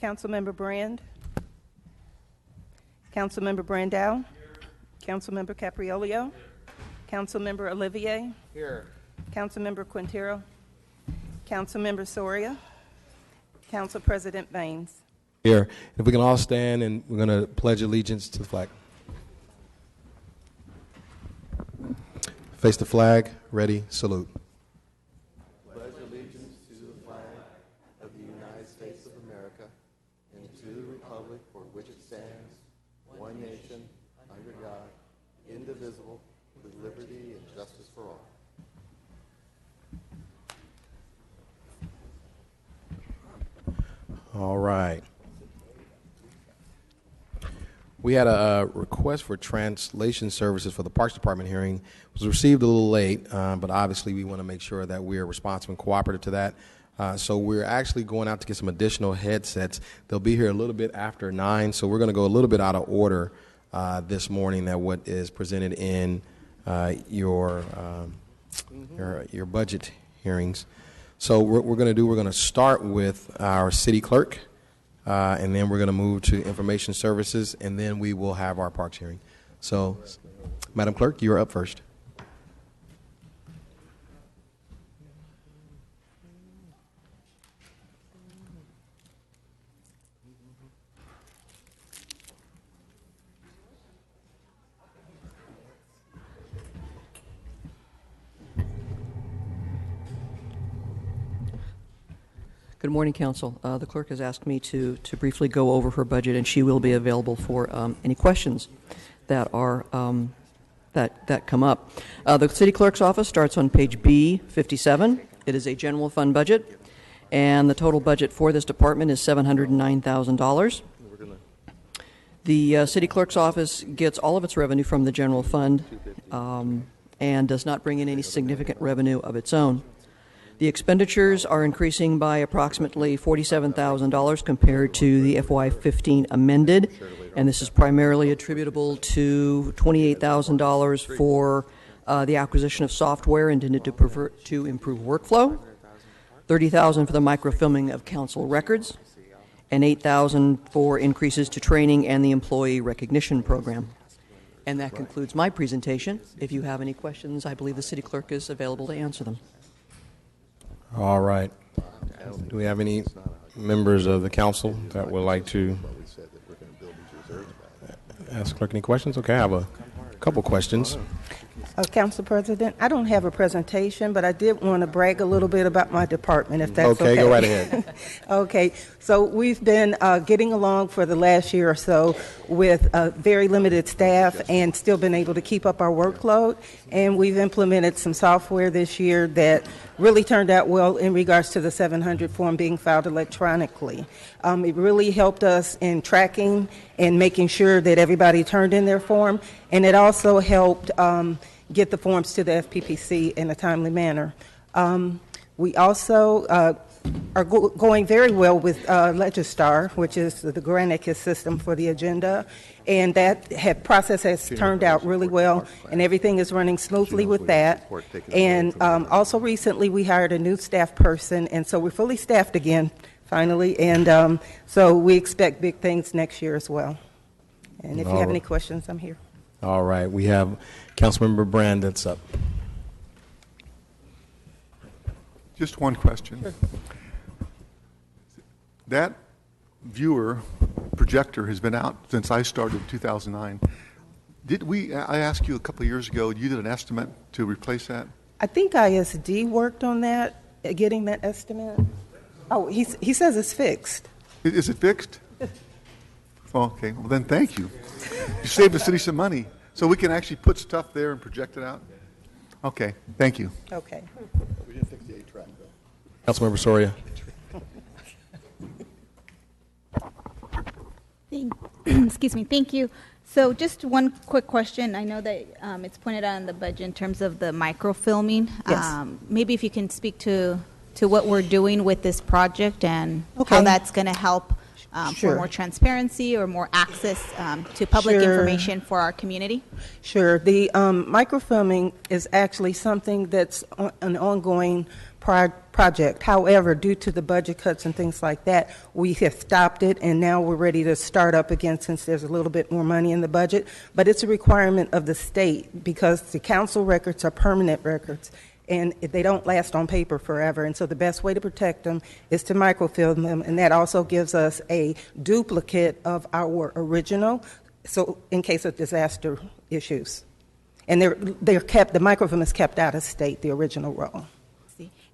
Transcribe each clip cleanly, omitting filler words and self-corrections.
Councilmember Brand. Councilmember Brandow. Councilmember Capriolio. Councilmember Olivier. Here. Councilmember Quintero. Councilmember Soria. Council President Baines. Here. If we can all stand, and we're going to pledge allegiance to the flag. Face the flag. Ready. Salute. Pledge allegiance to the flag of the United States of America and to the republic for which it stands, one nation, under God, indivisible, with liberty and justice for all. All right. We had a request for translation services for the Parks Department hearing. It was received a little late, but obviously we want to make sure that we're responsive and cooperative to that. So we're actually going out to get some additional headsets. They'll be here a little bit after 9, so we're going to go a little bit out of order this morning than what is presented in your budget hearings. So what we're going to start with our city clerk. And then we're going to move to information services, and then we will have our parks hearing. So, Madam Clerk, you are up first. Good morning, Council. The clerk has asked me to briefly go over her budget, and she will be available for any questions that are that come up. The City Clerk's office starts on page B57. It is a general fund budget, and the total budget for this department is $709,000. The City Clerk's office gets all of its revenue from the general fund and does not bring in any significant revenue of its own. The expenditures are increasing by approximately $47,000 compared to the FY15 amended, and this is primarily attributable to $28,000 for the acquisition of software intended to improve workflow, $30,000 for the microfilming of council records, and $8,000 for increases to training and the employee recognition program. And that concludes my presentation. If you have any questions, I believe the City Clerk is available to answer them. All right. Do we have any members of the council that would like to ask clerk any questions? Okay, I have a couple questions. Council President, I don't have a presentation, but I did want to brag a little bit about my department, if that's okay. Okay, go right ahead. Okay, so we've been getting along for the last year or so with very limited staff and still been able to keep up our workload. And we've implemented some software this year that really turned out well in regards to the 700 form being filed electronically. It really helped us in tracking and making sure that everybody turned in their form, and it also helped get the forms to the FPPC in a timely manner. We also are going very well with Legistar, which is the Granicus system for the agenda, and that process has turned out really well, and everything is running smoothly with that. And also recently we hired a new staff person, and so we're fully staffed again, finally, and so we expect big things next year as well. And if you have any questions, I'm here. All right, we have Councilmember Brand that's up. Just one question. Sure. That viewer projector has been out since I started in 2009. I asked you a couple of years ago, you did an estimate to replace that? I think ISD worked on that, getting that estimate. Oh, he says it's fixed. Is it fixed? Oh, okay, well then thank you. You saved the city some money. So we can actually put stuff there and project it out? Okay, thank you. Okay. We didn't fix the 8-track though. Councilmember Soria. Excuse me, thank you. So just one quick question. I know that it's pointed out in the budget in terms of the microfilming. Yes. Maybe if you can speak to what we're doing with this project and Okay. how that's going to help for Sure. more transparency or more access to public Sure. information for our community? Sure. The microfilming is actually something that's an ongoing project. However, due to the budget cuts and things like that, we have stopped it, and now we're ready to start up again since there's a little bit more money in the budget. But it's a requirement of the state because the council records are permanent records, and they don't last on paper forever. And so the best way to protect them is to microfilm them, and that also gives us a duplicate of our original, so in case of disaster issues. And they're kept, the microfilm is kept out of state, the original roll.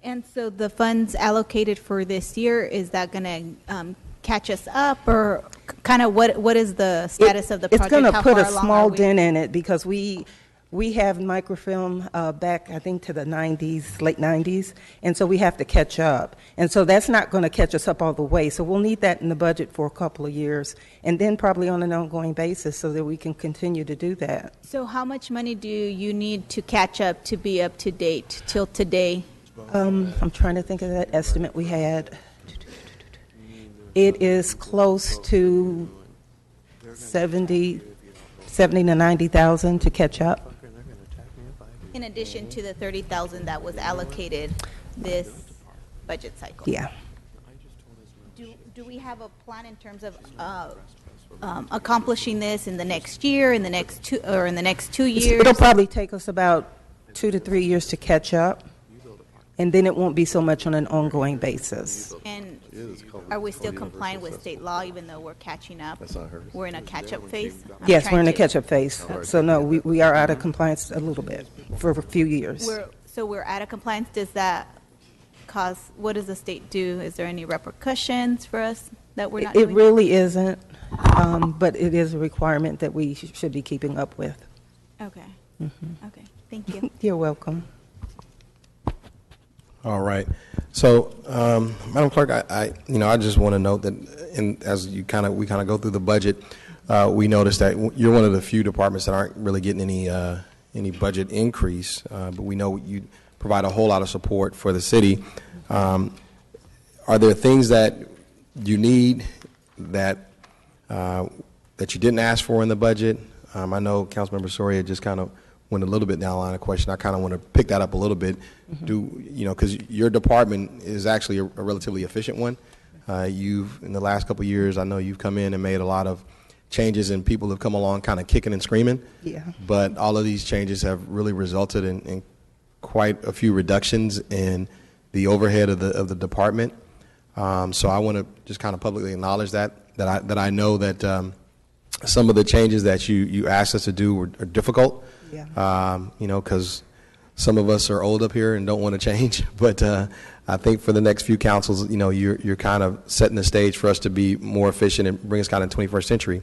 And so the funds allocated for this year, is that going to catch us up, or kind of what is the status of the project? It's going to How put far a along small are we? dent in it because we have microfilm back, I think, to the 90s, late 90s, and so we have to catch up. And so that's not going to catch us up all the way. So we'll need that in the budget for a couple of years, and then probably on an ongoing basis so that we can continue to do that. So how much money do you need to catch up to be up to date till today? I'm trying to think of that estimate we had. It is close to 70 to 90,000 to catch up. In addition to the 30,000 that was allocated this budget cycle? Yeah. Do we have a plan in terms of accomplishing this in the next year, in the next 2 years? It'll probably take us about 2 to 3 years to catch up, and then it won't be so much on an ongoing basis. And are we still complying with state law even though we're catching up? We're in a catch-up phase? I'm Yes, we're in a trying to- catch-up phase. So no, we are out of compliance a little bit for a few years. So we're out of compliance. Does that cause, what does the state do? Is there any repercussions for us that we're not It doing? really isn't, but it is a requirement that we should be keeping up with. Okay. Okay. Thank you. You're welcome. All right. So, Madam Clerk, I just want to note that, as we kind of go through the budget, we noticed that you're one of the few departments that aren't really getting any budget increase, but we know you provide a whole lot of support for the city. Are there things that you need that you didn't ask for in the budget? I know Councilmember Soria just kind of went a little bit down the line of question. I kind of want to pick that up a little bit. Because your department is actually a relatively efficient one. In the last couple of years, I know you've come in and made a lot of changes, and people have come along kind of kicking and screaming. Yeah. But all of these changes have really resulted in quite a few reductions in the overhead of the department. So I want to just kind of publicly acknowledge that I know that some of the changes that you asked us to do are difficult. Yeah. Because some of us are old up here and don't want to change. But I think for the next few councils, you're kind of setting the stage for us to be more efficient and bring us kind of 21st century.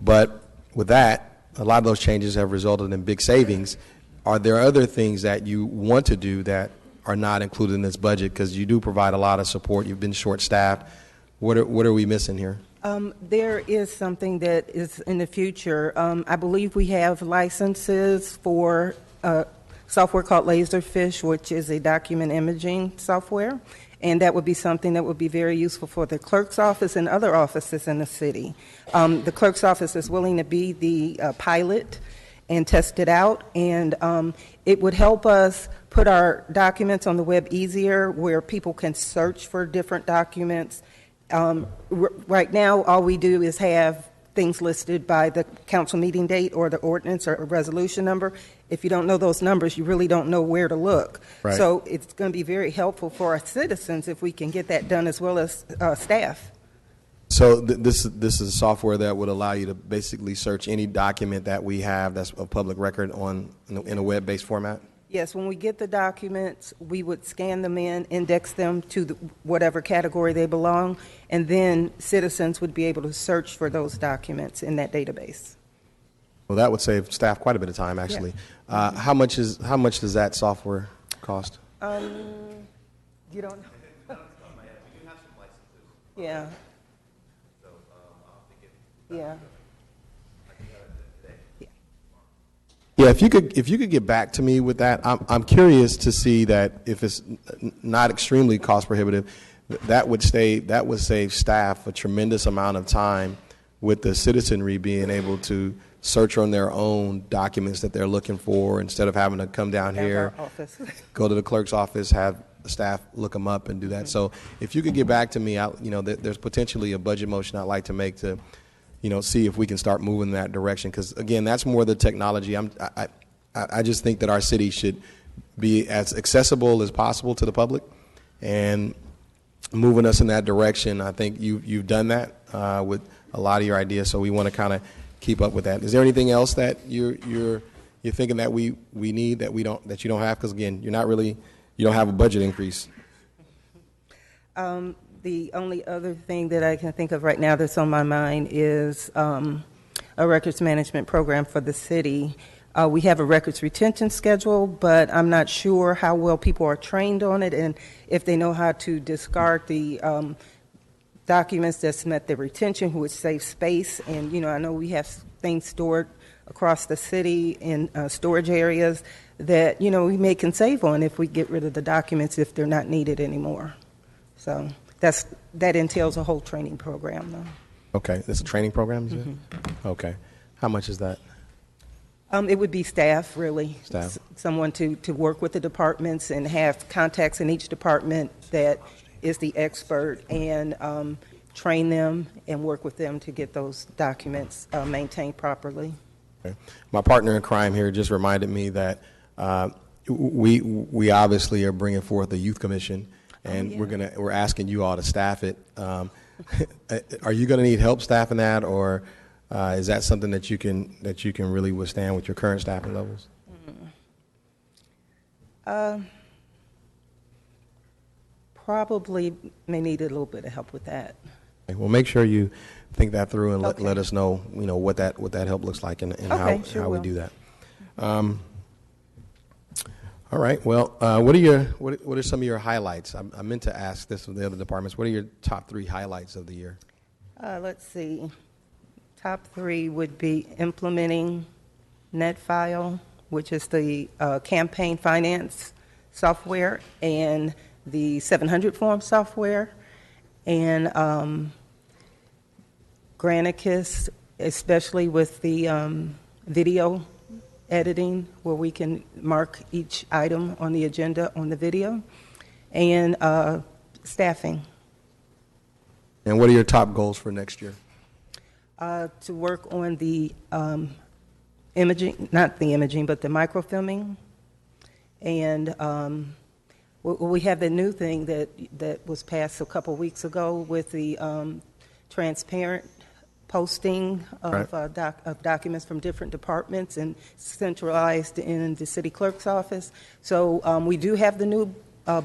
But with that, a lot of those changes have resulted in big savings. Are there other things that you want to do that are not included in this budget? Because you do provide a lot of support. You've been short-staffed. What are we missing here? There is something that is in the future. I believe we have licenses for software called Laserfish, which is a document imaging software, and that would be something that would be very useful for the clerk's office and other offices in the city. The clerk's office is willing to be the pilot and test it out, and it would help us put our documents on the web easier where people can search for different documents. Right now, all we do is have things listed by the council meeting date or the ordinance or a resolution number. If you don't know those numbers, you really don't know where to look. Right. So it's going to be very helpful for our citizens if we can get that done, as well as staff. So this is software that would allow you to basically search any document that we have that's a public record in a web-based format? Yes, when we get the documents, we would scan them in, index them to whatever category they belong, and then citizens would be able to search for those documents in that database. Well, that would save staff quite a bit of time, actually. How much does that software cost? You don't know? Yeah. Yeah. Yeah, if you could get back to me with that, I'm curious to see that if it's not extremely cost prohibitive, that would save staff a tremendous amount of time with the citizenry being able to search on their own documents that they're looking for instead of having to come down Have here, our office. go to the clerk's office, have the staff look them up and do that. So if you could get back to me, there's potentially a budget motion I'd like to make to, see if we can start moving in that direction. Because again, that's more the technology. I just think that our city should be as accessible as possible to the public, and moving us in that direction. I think you've done that with a lot of your ideas. So we want to kind of keep up with that. Is there anything else that you're thinking that we need that you don't have? Because again, you don't have a budget increase. The only other thing that I can think of right now that's on my mind is a records management program for the city. We have a records retention schedule, but I'm not sure how well people are trained on it and if they know how to discard the documents that's met the retention, which saves space. And, I know we have things stored across the city in storage areas that, we can save on if we get rid of the documents if they're not needed anymore. So that entails a whole training program, though. Okay, it's a training program, is it? Okay. How much is that? It would be staff, really. Staff. Someone to work with the departments and have contacts in each department that is the expert and train them and work with them to get those documents maintained properly. Okay. My partner in crime here just reminded me that we obviously are bringing forth a youth commission, and we're asking you all to staff it. Are you going to need help staffing that, or is that something that you can really withstand with your current staffing levels? Probably may need a little bit of help with that. Okay, well, make sure you think that through and Okay. let us know, what that help looks like and Okay, sure how we will. do that. All right. Well, what are some of your highlights? I meant to ask this of the other departments. What are your top 3 highlights of the year? Let's see. Top 3 would be implementing NetFile, which is the campaign finance software, and the 700 form software, and Granicus, especially with the video editing, where we can mark each item on the agenda on the video, and staffing. And what are your top goals for next year? To work on the imaging, not the imaging, but the microfilming. And we have the new thing that was passed a couple weeks ago with the transparent posting of, Right. of documents from different departments and centralized in the city clerk's office. So we do have the new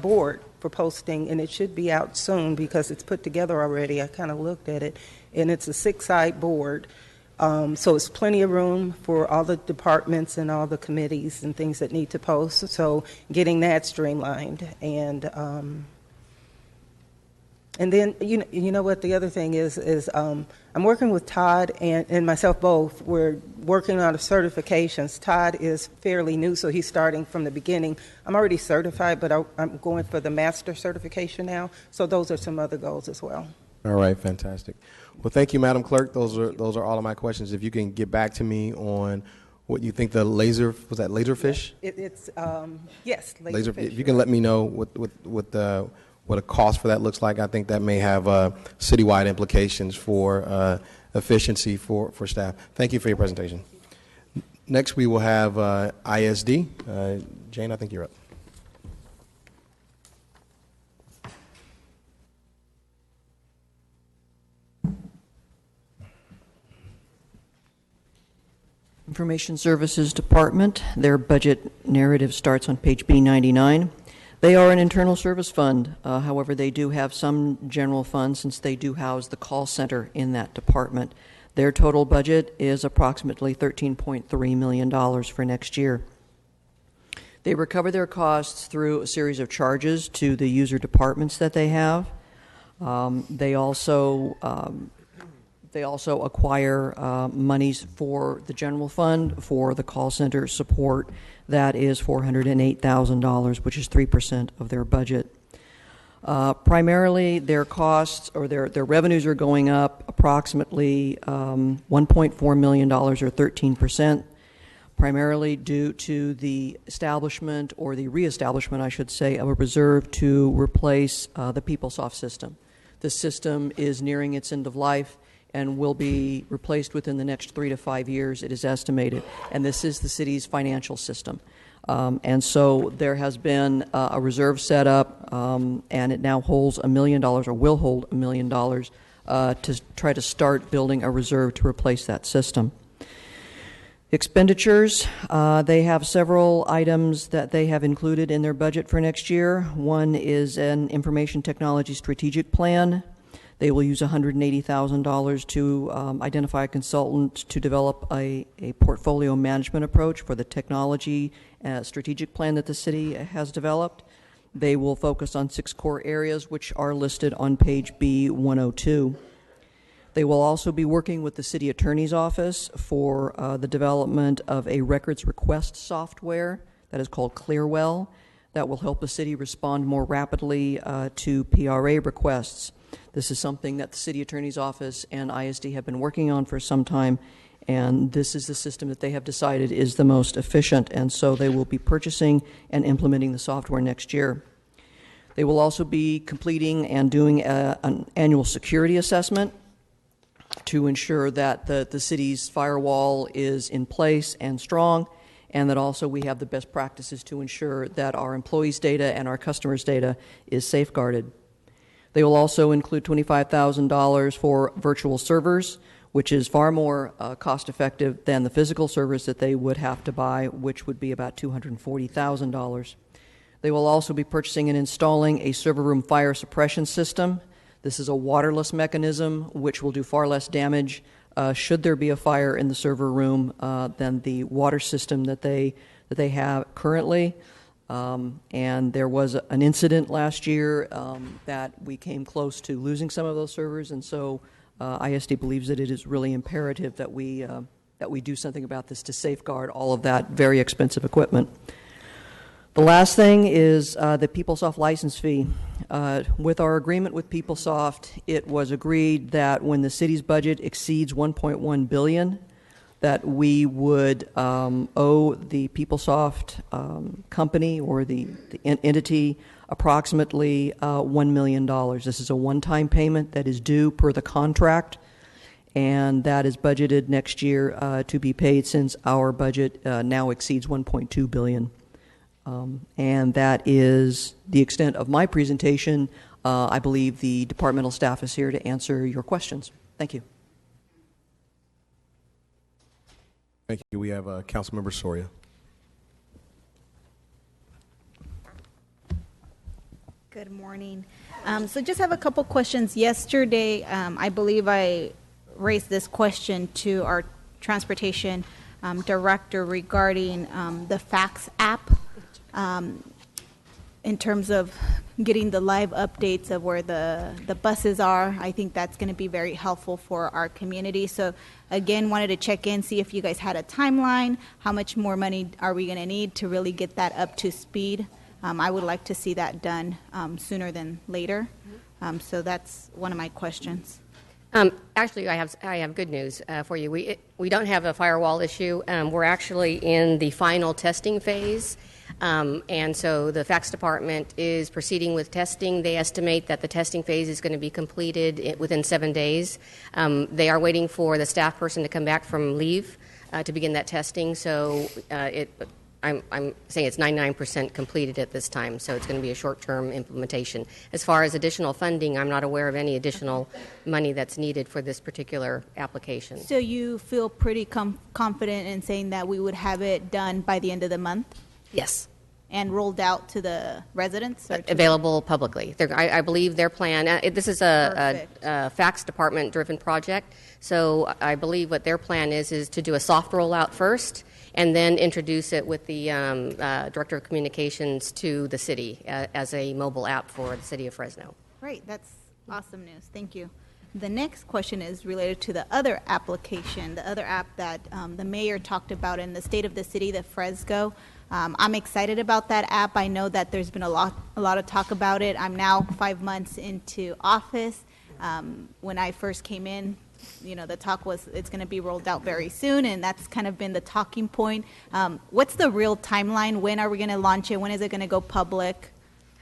board for posting, and it should be out soon because it's put together already. I kind of looked at it, and it's a 6-side board. So it's plenty of room for all the departments and all the committees and things that need to post. So getting that streamlined, and then you know what the other thing is I'm working with Todd and myself both. We're working on the certifications. Todd is fairly new, so he's starting from the beginning. I'm already certified, but I'm going for the master certification now. So those are some other goals as well. All right, fantastic. Well, thank you, Madam Clerk. Those are all of my questions. If you can get back to me on what you think the laserfish? It's yes, Laser. laserfish. If you can let me know what a cost for that looks like, I think that may have citywide implications for efficiency for staff. Thank you for your presentation. Next, we will have ISD. Jane, I think you're up. Information Services Department, their budget narrative starts on page B99. They are an internal service fund. However, they do have some general funds since they do house the call center in that department. Their total budget is approximately $13.3 million for next year. They recover their costs through a series of charges to the user departments that they have. They also acquire monies for the general fund for the call center support. That is $408,000, which is 3% of their budget. Primarily, their costs or their revenues are going up approximately $1.4 million or 13%, primarily due to the establishment or the reestablishment, I should say, of a reserve to replace the PeopleSoft system. This system is nearing its end of life and will be replaced within the next 3 to 5 years, it is estimated. And this is the city's financial system. And so there has been a reserve set up, and it now holds $1 million, or will hold $1 million, to try to start building a reserve to replace that system. Expenditures, they have several items that they have included in their budget for next year. One is an information technology strategic plan. They will use $180,000 to identify a consultant to develop a portfolio management approach for the technology strategic plan that the city has developed. They will focus on 6 core areas, which are listed on page B102. They will also be working with the city attorney's office for the development of a records request software that is called Clearwell that will help the city respond more rapidly to PRA requests. This is something that the city attorney's office and ISD have been working on for some time, and this is the system that they have decided is the most efficient, and so they will be purchasing and implementing the software next year. They will also be completing and doing an annual security assessment to ensure that the city's firewall is in place and strong, and that also we have the best practices to ensure that our employees' data and our customers' data is safeguarded. They will also include $25,000 for virtual servers, which is far more cost-effective than the physical servers that they would have to buy, which would be about $240,000. They will also be purchasing and installing a server room fire suppression system. This is a waterless mechanism which will do far less damage should there be a fire in the server room than the water system that they have currently. And there was an incident last year that we came close to losing some of those servers, and so ISD believes that it is really imperative that we do something about this to safeguard all of that very expensive equipment. The last thing is the PeopleSoft license fee. With our agreement with PeopleSoft, it was agreed that when the city's budget exceeds $1.1 billion, that we would owe the PeopleSoft company or the entity approximately $1 million. This is a one-time payment that is due per the contract, and that is budgeted next year to be paid since our budget now exceeds $1.2 billion. And that is the extent of my presentation. I believe the departmental staff is here to answer your questions. Thank you. Thank you. We have Councilmember Soria. Good morning. So just have a couple questions. Yesterday, I believe I raised this question to our transportation director regarding the fax app in terms of getting the live updates of where the buses are. I think that's going to be very helpful for our community. So again, wanted to check in, see if you guys had a timeline. How much more money are we going to need to really get that up to speed? I would like to see that done sooner than later. So that's one of my questions. Actually, I have good news for you. We don't have a firewall issue. We're actually in the final testing phase. And so the fax department is proceeding with testing. They estimate that the testing phase is going to be completed within 7 days. They are waiting for the staff person to come back from leave to begin that testing. So I'm saying it's 99% completed at this time, so it's going to be a short-term implementation. As far as additional funding, I'm not aware of any additional money that's needed for this particular application. So you feel pretty confident in saying that we would have it done by the end of the month? Yes. And rolled out to the residents? Or Available publicly. I believe their plan, this is a fax department-driven project, so I believe what their plan is to do a soft rollout first, and then introduce it with the Director of Communications to the city as a mobile app for the city of Fresno. Great, that's awesome news. Thank you. The next question is related to the other application, the other app that the mayor talked about in the state of the city, the Fresco. I'm excited about that app. I know that there's been a lot of talk about it. I'm now 5 months into office. When I first came in, the talk was it's going to be rolled out very soon, and that's kind of been the talking point. What's the real timeline? When are we going to launch it? When is it going to go public?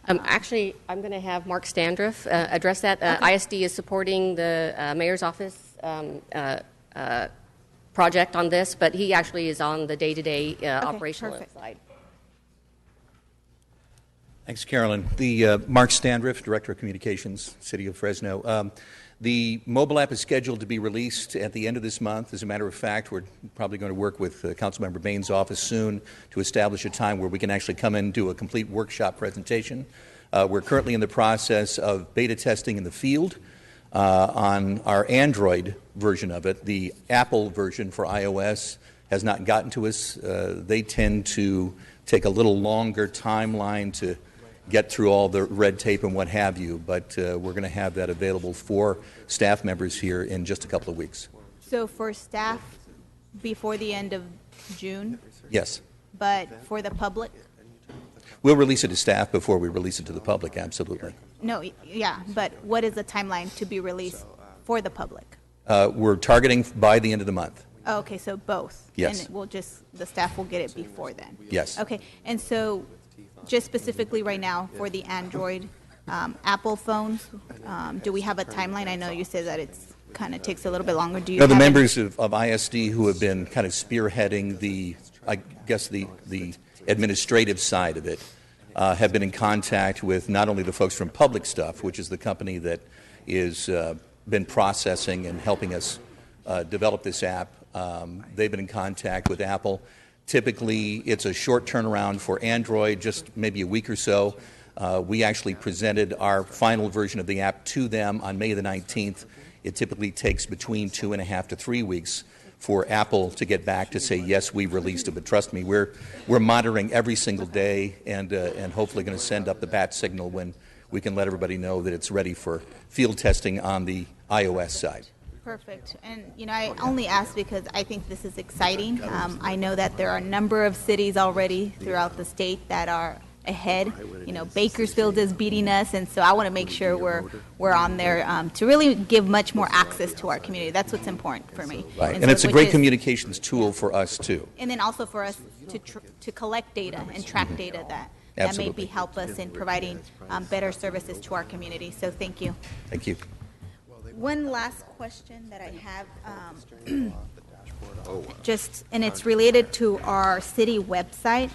Actually, I'm going to have Mark Standriff address that. ISD is supporting the mayor's office project on this, but he actually is on the day-to-day operational perfect. side. Thanks, Carolyn. The Mark Standriff, Director of Communications, City of Fresno. The mobile app is scheduled to be released at the end of this month. As a matter of fact, we're probably going to work with Councilmember Bain's office soon to establish a time where we can actually come in and do a complete workshop presentation. We're currently in the process of beta testing in the field on our Android version of it. The Apple version for iOS has not gotten to us. They tend to take a little longer timeline to get through all the red tape and what have you, but we're going to have that available for staff members here in just a couple of weeks. So for staff, before the end of June, Yes. but for the public? We'll release it to staff before we release it to the public, absolutely. No, yeah, but what is the timeline to be released for the public? We're targeting by the end of the month. Oh, okay, so both? Yes. And the staff will get it before then? Yes. Okay, and so just specifically right now for the Android, Apple phones, do we have a timeline? I know you said that it's kind of takes a little bit longer. Do you The have members of ISD who have been kind of spearheading the administrative side of it have been in contact with not only the folks from Public Stuff, which is the company that is been processing and helping us develop this app. They've been in contact with Apple. Typically, it's a short turnaround for Android, just maybe a week or so. We actually presented our final version of the app to them on May the 19th. It typically takes between 2.5 to 3 weeks for Apple to get back to say, yes, we've released it, but trust me, we're monitoring every single day and hopefully going to send up the bat signal when we can let everybody know that it's ready for field testing on the iOS side. Perfect. And, I only ask because I think this is exciting. I know that there are a number of cities already throughout the state that are ahead. Bakersfield is beating us, and so I want to make sure we're on there to really give much more access to our community. That's what's important for me. Right. And so it's a great communications tool for us, too. And then also for us to collect data and track data that Absolutely. maybe help us in providing better services to our community. So thank you. Thank you. One last question that I have, and it's related to our city website.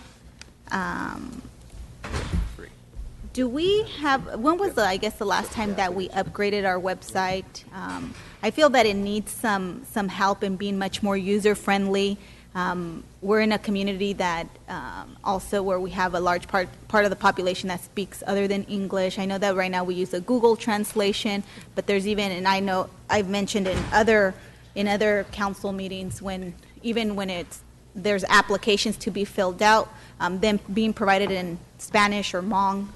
Do we have, when was the last time that we upgraded our website? I feel that it needs some help in being much more user-friendly. We're in a community that also where we have a large part of the population that speaks other than English. I know that right now we use a Google translation, but there's even, and I know I've mentioned in other council meetings when there's applications to be filled out, them being provided in Spanish or Hmong,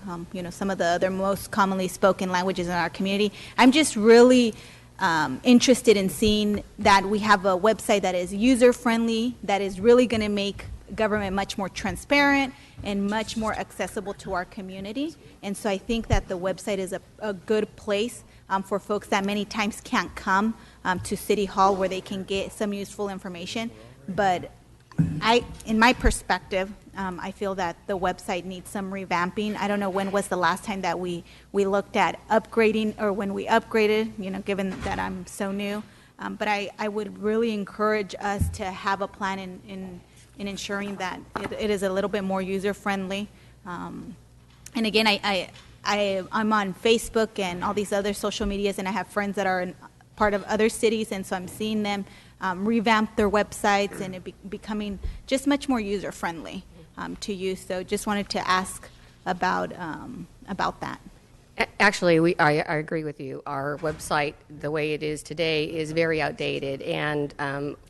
some of the other most commonly spoken languages in our community. I'm just really interested in seeing that we have a website that is user-friendly, that is really going to make government much more transparent and much more accessible to our community. And so I think that the website is a good place for folks that many times can't come to City Hall where they can get some useful information. But in my perspective, I feel that the website needs some revamping. I don't know when was the last time that we looked at upgrading or when we upgraded, given that I'm so new. But I would really encourage us to have a plan in ensuring that it is a little bit more user-friendly. And again, I'm on Facebook and all these other social medias, and I have friends that are part of other cities, and so I'm seeing them revamp their websites and it becoming just much more user-friendly to use. So just wanted to ask about that. Actually, I agree with you. Our website, the way it is today, is very outdated. And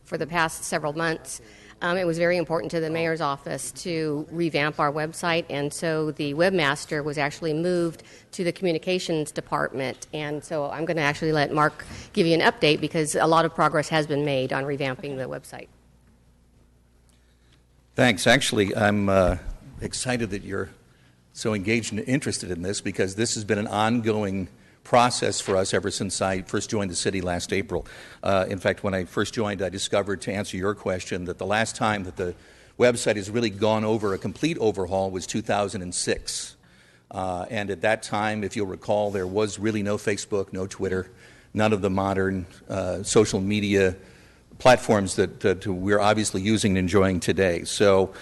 for the past several months, It was very important to the mayor's office to revamp our website, and so the webmaster was actually moved to the communications department. And so I'm going to actually let Mark give you an update because a lot of progress has been made on revamping the website. Thanks. Actually, I'm excited that you're so engaged and interested in this because this has been an ongoing process for us ever since I first joined the city last April. In fact, when I first joined, I discovered, to answer your question, that the last time that the website has really gone over a complete overhaul was 2006. And at that time, if you'll recall, there was really no Facebook, no Twitter, none of the modern social media platforms that we're obviously using and enjoying today. So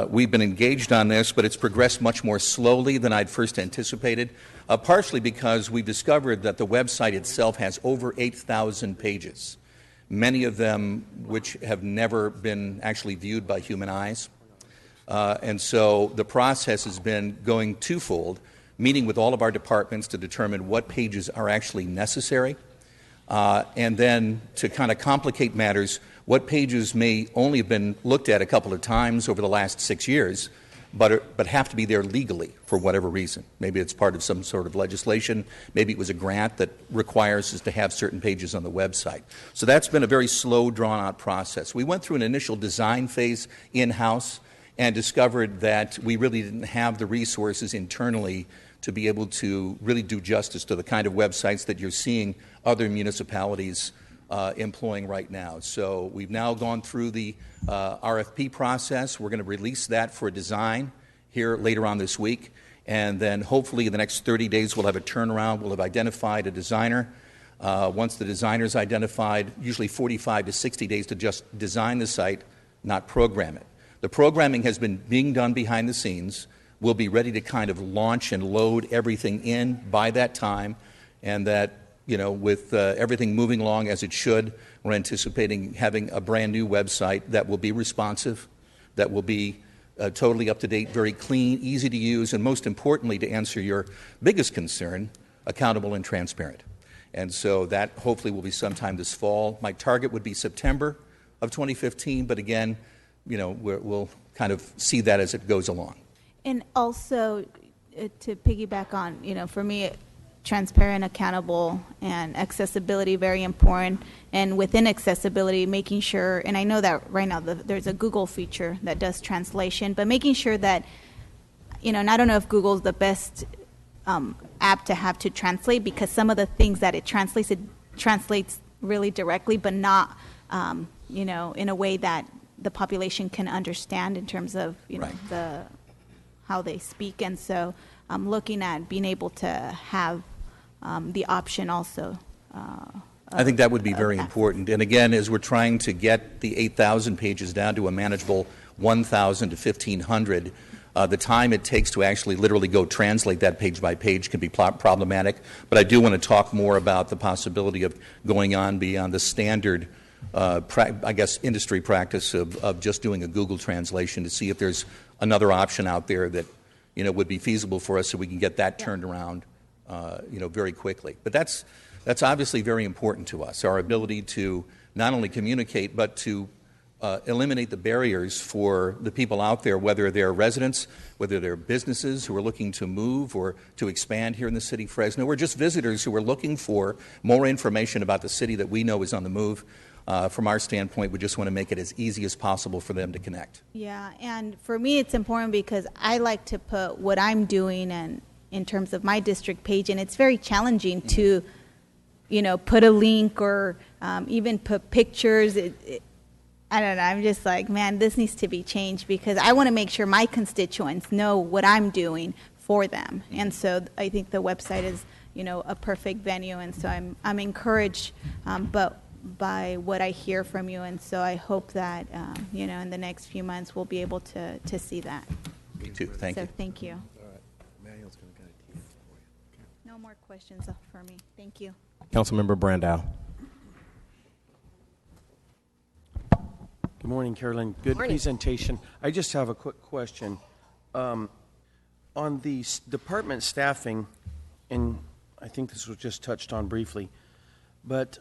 we've been engaged on this, but it's progressed much more slowly than I'd first anticipated, partially because we've discovered that the website itself has over 8,000 pages, many of them which have never been actually viewed by human eyes. And so the process has been going twofold, meeting with all of our departments to determine what pages are actually necessary, and then to kind of complicate matters, what pages may only have been looked at a couple of times over the last 6 years, but have to be there legally for whatever reason. Maybe it's part of some sort of legislation. Maybe it was a grant that requires us to have certain pages on the website. So that's been a very slow, drawn-out process. We went through an initial design phase in-house and discovered that we really didn't have the resources internally to be able to really do justice to the kind of websites that you're seeing other municipalities employing right now. So we've now gone through the RFP process. We're going to release that for design here later on this week. And then hopefully in the next 30 days we'll have a turnaround. We'll have identified a designer. Once the designer's identified, usually 45 to 60 days to just design the site, not program it. The programming has been being done behind the scenes. We'll be ready to kind of launch and load everything in by that time, and that, you know, with everything moving along as it should, we're anticipating having a brand new website that will be responsive, that will be totally up to date, very clean, easy to use, and most importantly, to answer your biggest concern, accountable and transparent. And so that hopefully will be sometime this fall. My target would be September of 2015, but again, you know, we'll kind of see that as it goes along. And also, to piggyback on, you know, for me, transparent, accountable, and accessibility, very important. And within accessibility, making sure, and I know that right now there's a Google feature that does translation, but making sure that, you know, and I don't know if Google's the best app to have to translate, because some of the things that it translates really directly, but not, you know, in a way that the population can understand in terms of, you know, Right. how they speak. And so I'm looking at being able to have the option also. I think that would be very important. And again, as we're trying to get the 8,000 pages down to a manageable 1,000 to 1,500, the time it takes to actually literally go translate that page by page can be problematic. But I do want to talk more about the possibility of going on beyond the standard, I guess, industry practice of just doing a Google translation to see if there's another option out there that, you know, would be feasible for us so we can get that turned around, you know, very quickly. But that's obviously very important to us, our ability to not only communicate but to eliminate the barriers for the people out there, whether they're residents, whether they're businesses who are looking to move or to expand here in the city of Fresno, or just visitors who are looking for more information about the city that we know is on the move. From our standpoint, we just want to make it as easy as possible for them to connect. Yeah, and for me it's important because I like to put what I'm doing and in terms of my district page, and it's very challenging to, you know, put a link or even put pictures. I don't know, I'm just like, man, this needs to be changed because I want to make sure my constituents know what I'm doing for them. And so I think the website is, you know, a perfect venue, and so I'm encouraged, but by what I hear from you, and so I hope that you know, in the next few months we'll be able to see that. Me too. Thank you. So thank you. No more questions for me. Thank you. Councilmember Brandow. Good morning, Carolyn. Good Morning. presentation. I just have a quick question. On the department staffing, and I think this was just touched on briefly, but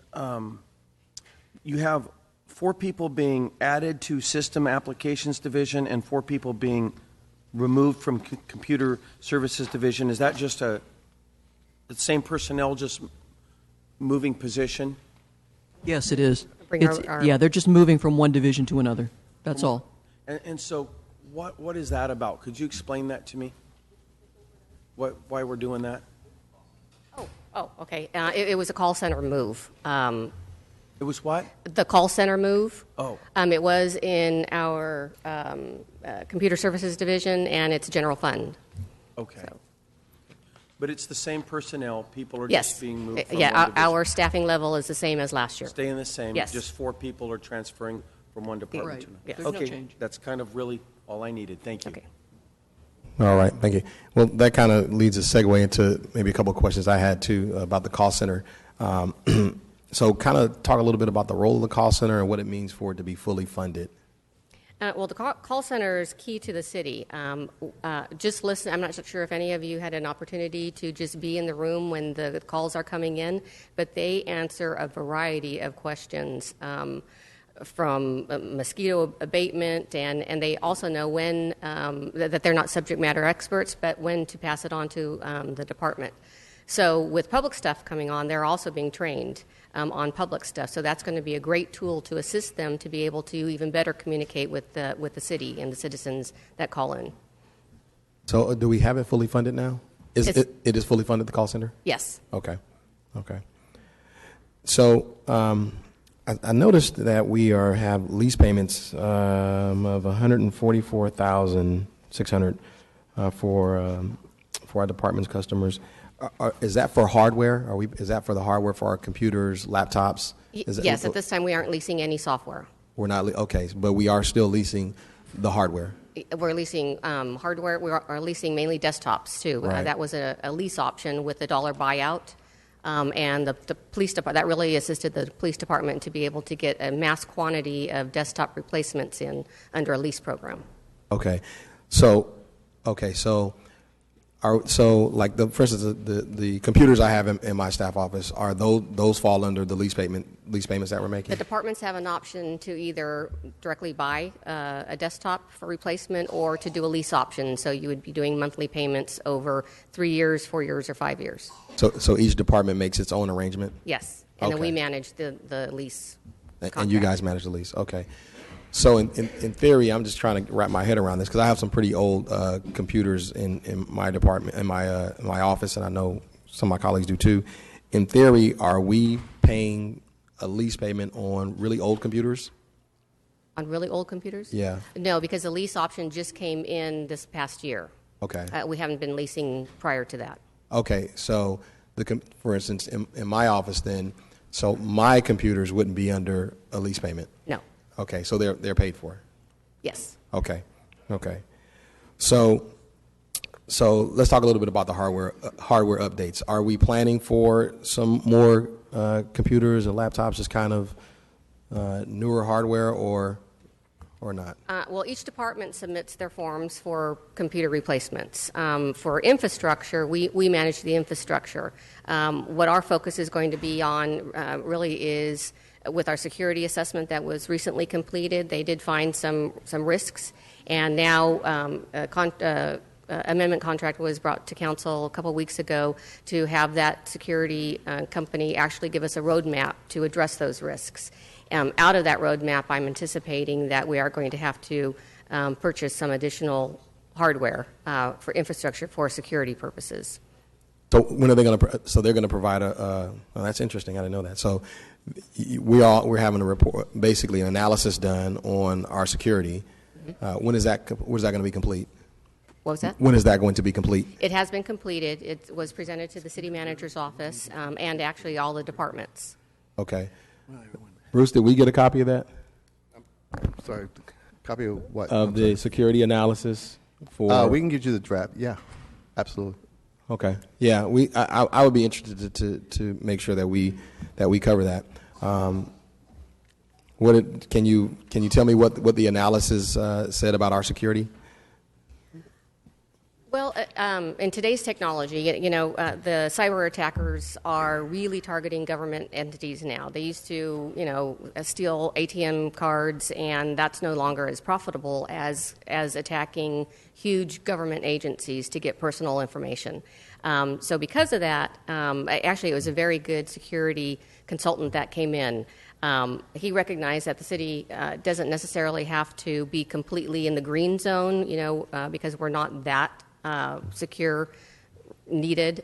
you have 4 people being added to System Applications Division and 4 people being removed from Computer Services Division, is that just the same personnel just moving position? Yes, it is. Bring our- Yeah, they're just moving from one division to another. That's all. And so what is that about? Could you explain that to me? Why we're doing that? Oh, okay. It was a call center move. It was what? The call center move. Oh. It was in our computer services division, and it's general fund. Okay. So. But it's the same personnel. People are Yes. just being moved from Yeah, one division. our staffing level is the same as last year. Staying the same. Yes. Just 4 people are transferring from one department Right. to another. Yes. There's no Okay, change. that's kind of really all I needed. Thank you. Okay. All right, thank you. Well, that kind of leads a segue into maybe a couple of questions I had too about the call center. So kind of talk a little bit about the role of the call center and what it means for it to be fully funded. Well, the call center is key to the city. Just listen. I'm not sure if any of you had an opportunity to just be in the room when the calls are coming in, but they answer a variety of questions from mosquito abatement, and they also know when that they're not subject matter experts, but when to pass it on to the department. So with public stuff coming on, they're also being trained on public stuff. So that's going to be a great tool to assist them to be able to even better communicate with the city and the citizens that call in. So do we have it fully funded now? It is fully funded, the call center? Yes. Okay. So I noticed that we have lease payments of $144,600 for our department's customers. Is that for hardware? Is that for the hardware for our computers, laptops? Yes. At this time, we aren't leasing any software. We're not. Okay, but we are still leasing the hardware. We're leasing hardware. We are leasing mainly desktops too. Right. That was a lease option with a $1 buyout. And the police department, that really assisted the police department to be able to get a mass quantity of desktop replacements in under a lease program. Okay, like for instance, the computers I have in my staff office, are those fall under the lease payments that we're making? The departments have an option to either directly buy a desktop for replacement or to do a lease option. So you would be doing monthly payments over 3 years, 4 years, or 5 years. So each department makes its own arrangement? Yes, and then Okay. we manage the lease. And you guys manage the lease, okay. So in theory, I'm just trying to wrap my head around this because I have some pretty old computers in my department, in my office, and I know some of my colleagues do too. In theory, are we paying a lease payment on really old computers? On really old computers? Yeah. No, because the lease option just came in this past year. Okay. We haven't been leasing prior to that. Okay, so for instance, in my office then, so my computers wouldn't be under a lease payment? No. Okay, so they're paid for? Yes. Okay. So let's talk a little bit about the hardware updates. Are we planning for some more computers or laptops, just kind of newer hardware, or not? Well, each department submits their forms for computer replacements. For infrastructure, we manage the infrastructure. What our focus is going to be on really is with our security assessment that was recently completed. They did find some risks, and now amendment contract was brought to council a couple weeks ago to have that security company actually give us a roadmap to address those risks. Out of that roadmap, I'm anticipating that we are going to have to purchase some additional hardware for infrastructure for security purposes. So when are they going to? So they're going to provide a. Well, that's interesting. I didn't know that. So we're having a report, basically an analysis done on our security. When is that going to be complete? What was that? When is that going to be complete? It has been completed. It was presented to the city manager's office and actually all the departments. Okay. Bruce, did we get a copy of that? Sorry, copy of what? Of the security analysis for. We can get you the draft. Yeah, absolutely. Okay. Yeah, I would be interested to make sure that we cover that. Can you tell me what the analysis said about our security? Well, in today's technology, the cyber attackers are really targeting government entities now. They used to, steal ATM cards, and that's no longer as profitable as attacking huge government agencies to get personal information. So because of that, actually, it was a very good security consultant that came in. He recognized that the city doesn't necessarily have to be completely in the green zone, because we're not that secure needed.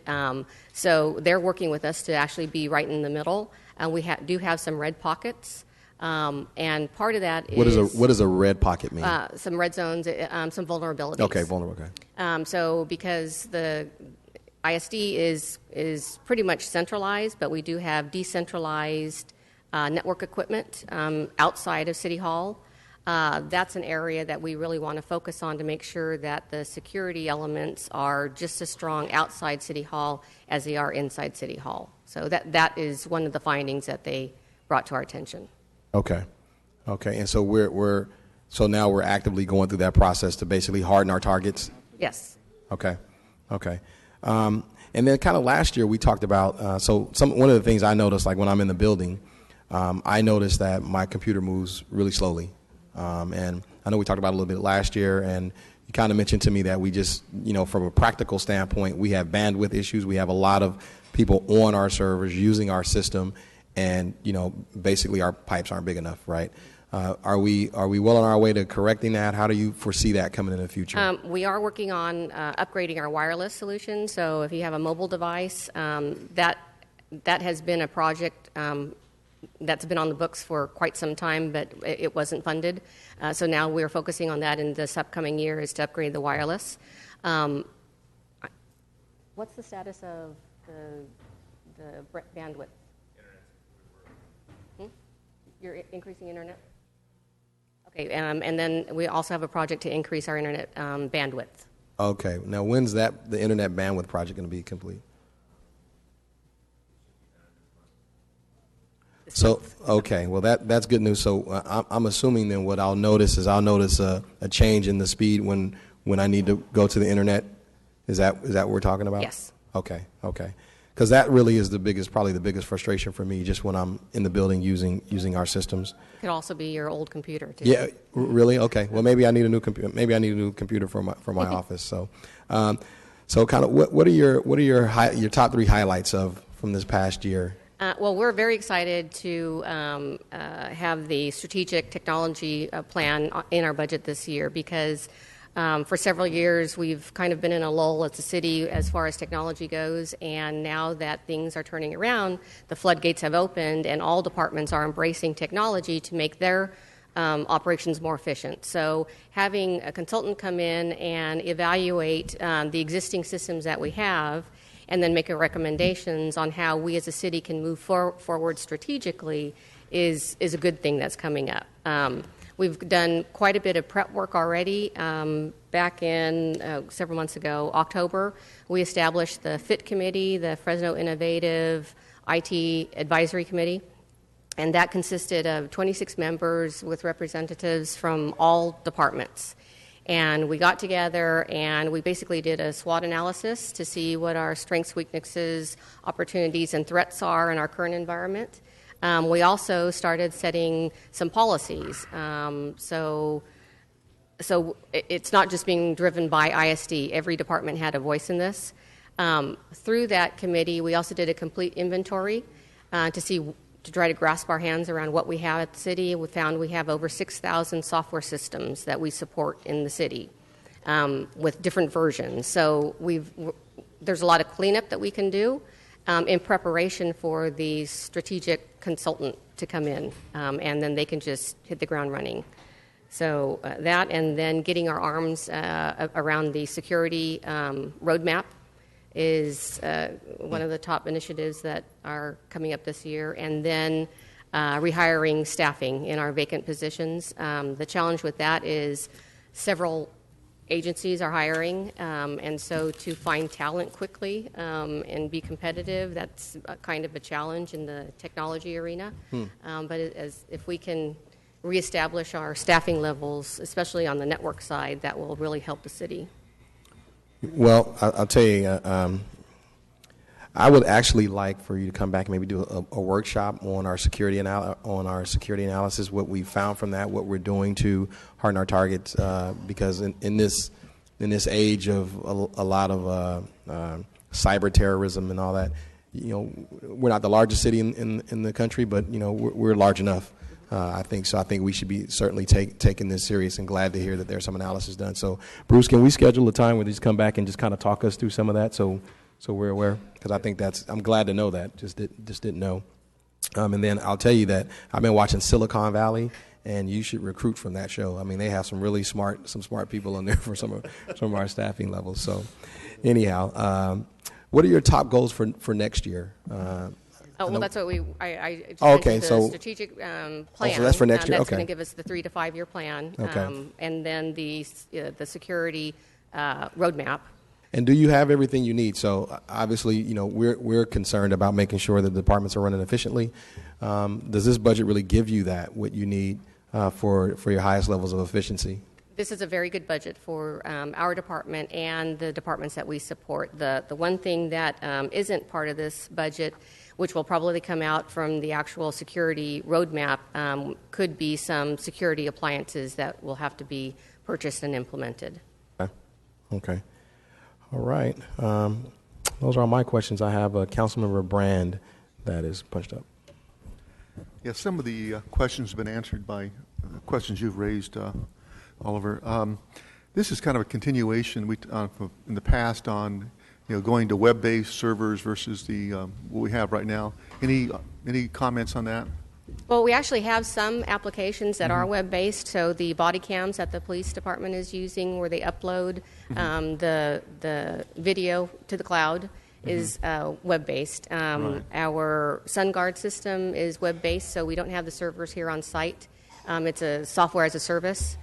So they're working with us to actually be right in the middle. We do have some red pockets. And part of that is... What does a red pocket mean? Some red zones, some vulnerabilities. Okay, vulnerable, okay. So because the ISD is pretty much centralized, but we do have decentralized network equipment outside of City Hall. That's an area that we really want to focus on to make sure that the security elements are just as strong outside City Hall as they are inside City Hall. So that is one of the findings that they brought to our attention. Okay. And so so now we're actively going through that process to basically harden our targets? Yes. Okay. And then kind of last year we talked about, one of the things I noticed, like when I'm in the building, I noticed that my computer moves really slowly. And I know we talked about it a little bit last year, and you kind of mentioned to me that we just, from a practical standpoint, we have bandwidth issues. We have a lot of people on our servers using our system, and, basically our pipes aren't big enough, right? Are we well on our way to correcting that? How do you foresee that coming in the future? We are working on upgrading our wireless solution. So if you have a mobile device, that has been a project that's been on the books for quite some time, but it wasn't funded. So now we're focusing on that in this upcoming year is to upgrade the wireless. What's the status of the bandwidth? You're increasing internet? Okay, and then we also have a project to increase our internet bandwidth. Okay. Now, when's the internet bandwidth project going to be complete? So, okay, well that's good news. So I'm assuming then what I'll notice a change in the speed when I need to go to the internet. Is that what we're talking about? Yes. Okay. Because that really is probably the biggest frustration for me, just when I'm in the building using our systems. It could also be your old computer too. Yeah, really? Okay. Well, maybe I need a new computer. Maybe I need a new computer for my office. So, kind of what are your top 3 highlights from this past year? Well, we're very excited to have the strategic technology plan in our budget this year because for several years we've kind of been in a lull as a city as far as technology goes, and now that things are turning around, the floodgates have opened and all departments are embracing technology to make their operations more efficient. So having a consultant come in and evaluate the existing systems that we have and then make recommendations on how we as a city can move forward strategically is a good thing that's coming up. We've done quite a bit of prep work already. Back in several months ago, October, we established the FIT Committee, the Fresno Innovative IT Advisory Committee, and that consisted of 26 members with representatives from all departments. And we got together and we basically did a SWOT analysis to see what our strengths, weaknesses, opportunities, and threats are in our current environment. We also started setting some policies. So it's not just being driven by ISD. Every department had a voice in this. Through that committee, we also did a complete inventory to try to grasp our hands around what we have at the city. We found we have over 6,000 software systems that we support in the city with different versions. So there's a lot of cleanup that we can do in preparation for the strategic consultant to come in, and then they can just hit the ground running. So that, and then getting our arms around the security roadmap is one of the top initiatives that are coming up this year, and then rehiring staffing in our vacant positions. The challenge with that is several agencies are hiring, and so to find talent quickly and be competitive, that's kind of a challenge in the technology arena. But if we can reestablish our staffing levels, especially on the network side, that will really help the city. Well, I'll tell you, I would actually like for you to come back and maybe do a workshop on our security analysis, what we found from that, what we're doing to harden our targets, because in this age of a lot of cyber terrorism and all that, we're not the largest city in the country, but we're large enough. I think so. I think we should be certainly taking this serious, and glad to hear that there's some analysis done. So, Bruce, can we schedule a time where you just come back and just kind of talk us through some of that, so we're aware? Because I think I'm glad to know that. Just didn't know. And then I'll tell you that I've been watching Silicon Valley, and you should recruit from that show. I mean, they have some really smart people on there for some of our staffing levels. So, anyhow, what are your top goals for next year? Well, that's what I just okay, mentioned, the strategic plan. So that's for next year. That's okay. going to give us the 3 to 5 year plan, and then the security roadmap. And do you have everything you need? So obviously, we're concerned about making sure that the departments are running efficiently. Does this budget really give you what you need for your highest levels of efficiency? This is a very good budget for our department and the departments that we support. The one thing that isn't part of this budget, which will probably come out from the actual security roadmap, could be some security appliances that will have to be purchased and implemented. Okay. All right. Those are all my questions. I have Councilmember Brand that is punched up. Yeah, some of the questions have been answered by questions you've raised, Oliver. This is kind of a continuation in the past on going to web-based servers versus the what we have right now. Any comments on that? Well, we actually have some applications that are web-based. So the body cams that the police department is using, where they upload the video to the cloud, is web-based. Right. Our SunGuard system is web-based, so we don't have the servers here on site. It's a software as a service.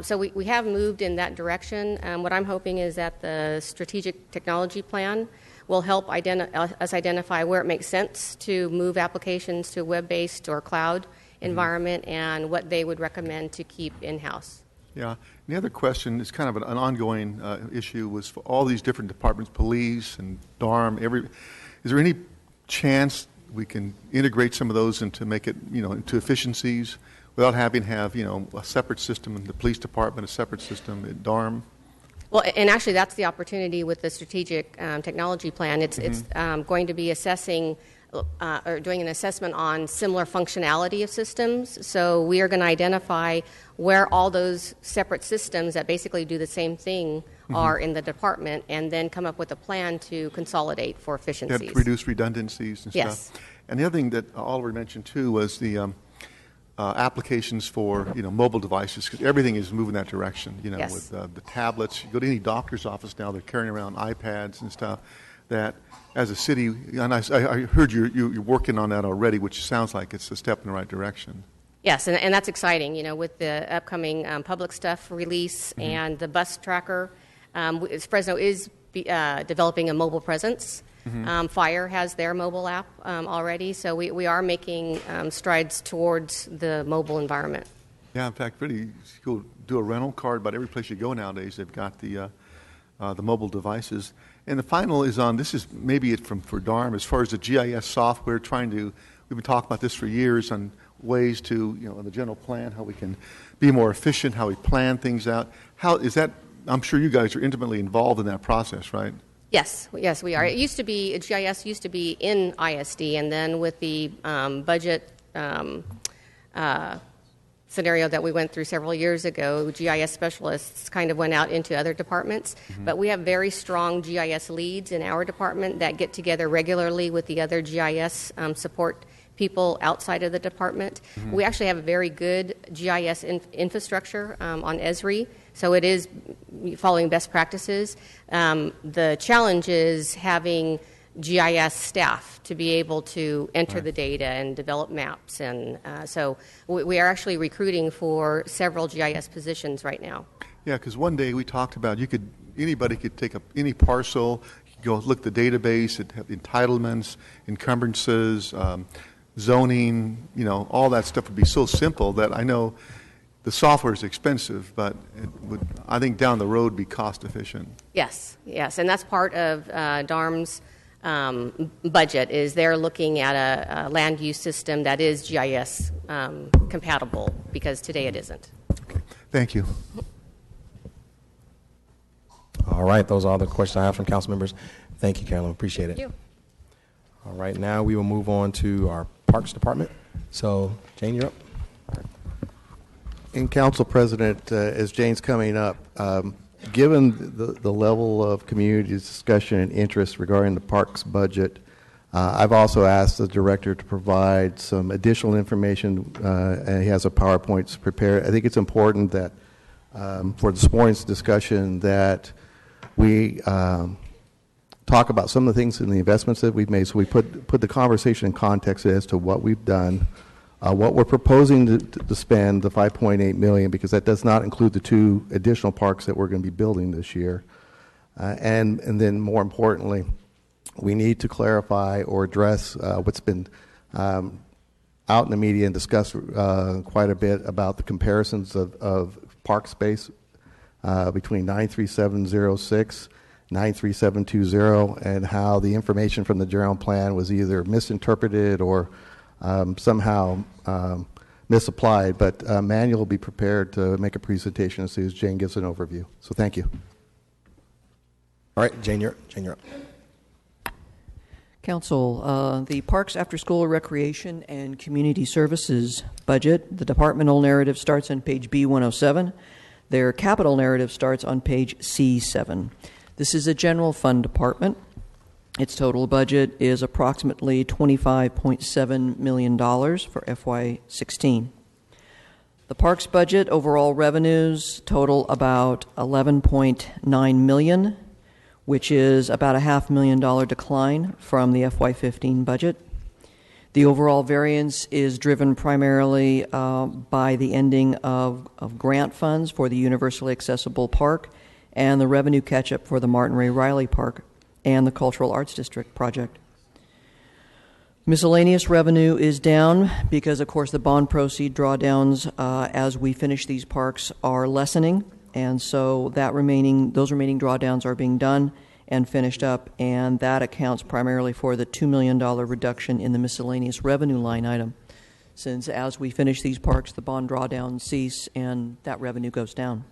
So we have moved in that direction. What I'm hoping is that the strategic technology plan will help us identify where it makes sense to move applications to a web-based or cloud environment, and what they would recommend to keep in-house. Yeah. And the other question is kind of an ongoing issue was for all these different departments, police and DARM, is there any chance we can integrate some of those into make it, into efficiencies without having to have, a separate system in the police department, a separate system at DARM? Well, and actually that's the opportunity with the strategic technology plan. It's going to be assessing or doing an assessment on similar functionality of systems. So we are going to identify where all those separate systems that basically do the same thing are in the department, and then come up with a plan to consolidate for efficiencies. To reduce redundancies and stuff. And the other thing that Oliver mentioned too was the applications for mobile devices, because everything is moving that direction. With the tablets, you go to any doctor's office now, they're carrying around iPads and stuff. That as a city, and I heard you're working on that already, which sounds like it's a step in the right direction. Yes, and that's exciting. With the upcoming public stuff release and the bus tracker, Fresno is developing a mobile presence. Fire has their mobile app already, so we are making strides towards the mobile environment. Yeah, in fact, really, you'll do a rental card about every place you go nowadays. They've got the mobile devices. And the final is on, this is maybe it for DARM, as far as the GIS software, we've been talking about this for years on ways to, in the general plan, how we can be more efficient, how we plan things out. How is that? I'm sure you guys are intimately involved in that process, right? Yes, we are. It used to be, GIS used to be in ISD, and then with the budget scenario that we went through several years ago, GIS specialists kind of went out into other departments. But we have very strong GIS leads in our department that get together regularly with the other GIS support people outside of the department. We actually have a very good GIS infrastructure on Esri, so it is following best practices. The challenge is having GIS staff to be able to enter the data and develop maps, and so we are actually recruiting for several GIS positions right now. Yeah, because one day we talked about anybody could take up any parcel, go look at the database, it have entitlements, encumbrances, zoning, all that stuff would be so simple that I know the software is expensive, but it would, I think, down the road be cost efficient. Yes, yes, and that's part of DARM's budget, is they're looking at a land use system that is GIS compatible, because today it isn't. Okay. Thank you. All right, those are all the questions I have from council members. Thank you, Carolyn. Appreciate it. Thank you. All right, now we will move on to our Parks Department. So, Jane, you're up. And Council President, as Jane's coming up, given the level of community discussion and interest regarding the parks budget, I've also asked the director to provide some additional information, and he has a PowerPoint prepared. I think it's important that for this morning's discussion that we talk about some of the things in the investments that we've made. So we put the conversation in context as to what we've done, what we're proposing to spend, the $5.8 million, because that does not include the 2 additional parks that we're going to be building this year. And then more importantly, we need to clarify or address what's been out in the media and discussed quite a bit about the comparisons of park space between 93706, 93720, and how the information from the general plan was either misinterpreted or somehow misapplied. But Manuel will be prepared to make a presentation as soon as Jane gives an overview. So thank you. All right, Jane, you're up. Council, the Parks After School Recreation and Community Services budget, the departmental narrative starts on page B107. Their capital narrative starts on page C7. This is a general fund department. Its total budget is approximately $25.7 million for FY16. The parks budget overall revenues total about $11.9 million, which is about a $500,000 decline from the FY15 budget. The overall variance is driven primarily by the ending of grant funds for the universally accessible park and the revenue catch-up for the Martin Ray Riley Park and the Cultural Arts District project. Miscellaneous revenue is down because, of course, the bond proceed drawdowns as we finish these parks are lessening, and so those remaining drawdowns are being done and finished up, and that accounts primarily for the $2 million reduction in the miscellaneous revenue line item, since as we finish these parks, the bond drawdowns cease and that revenue goes down.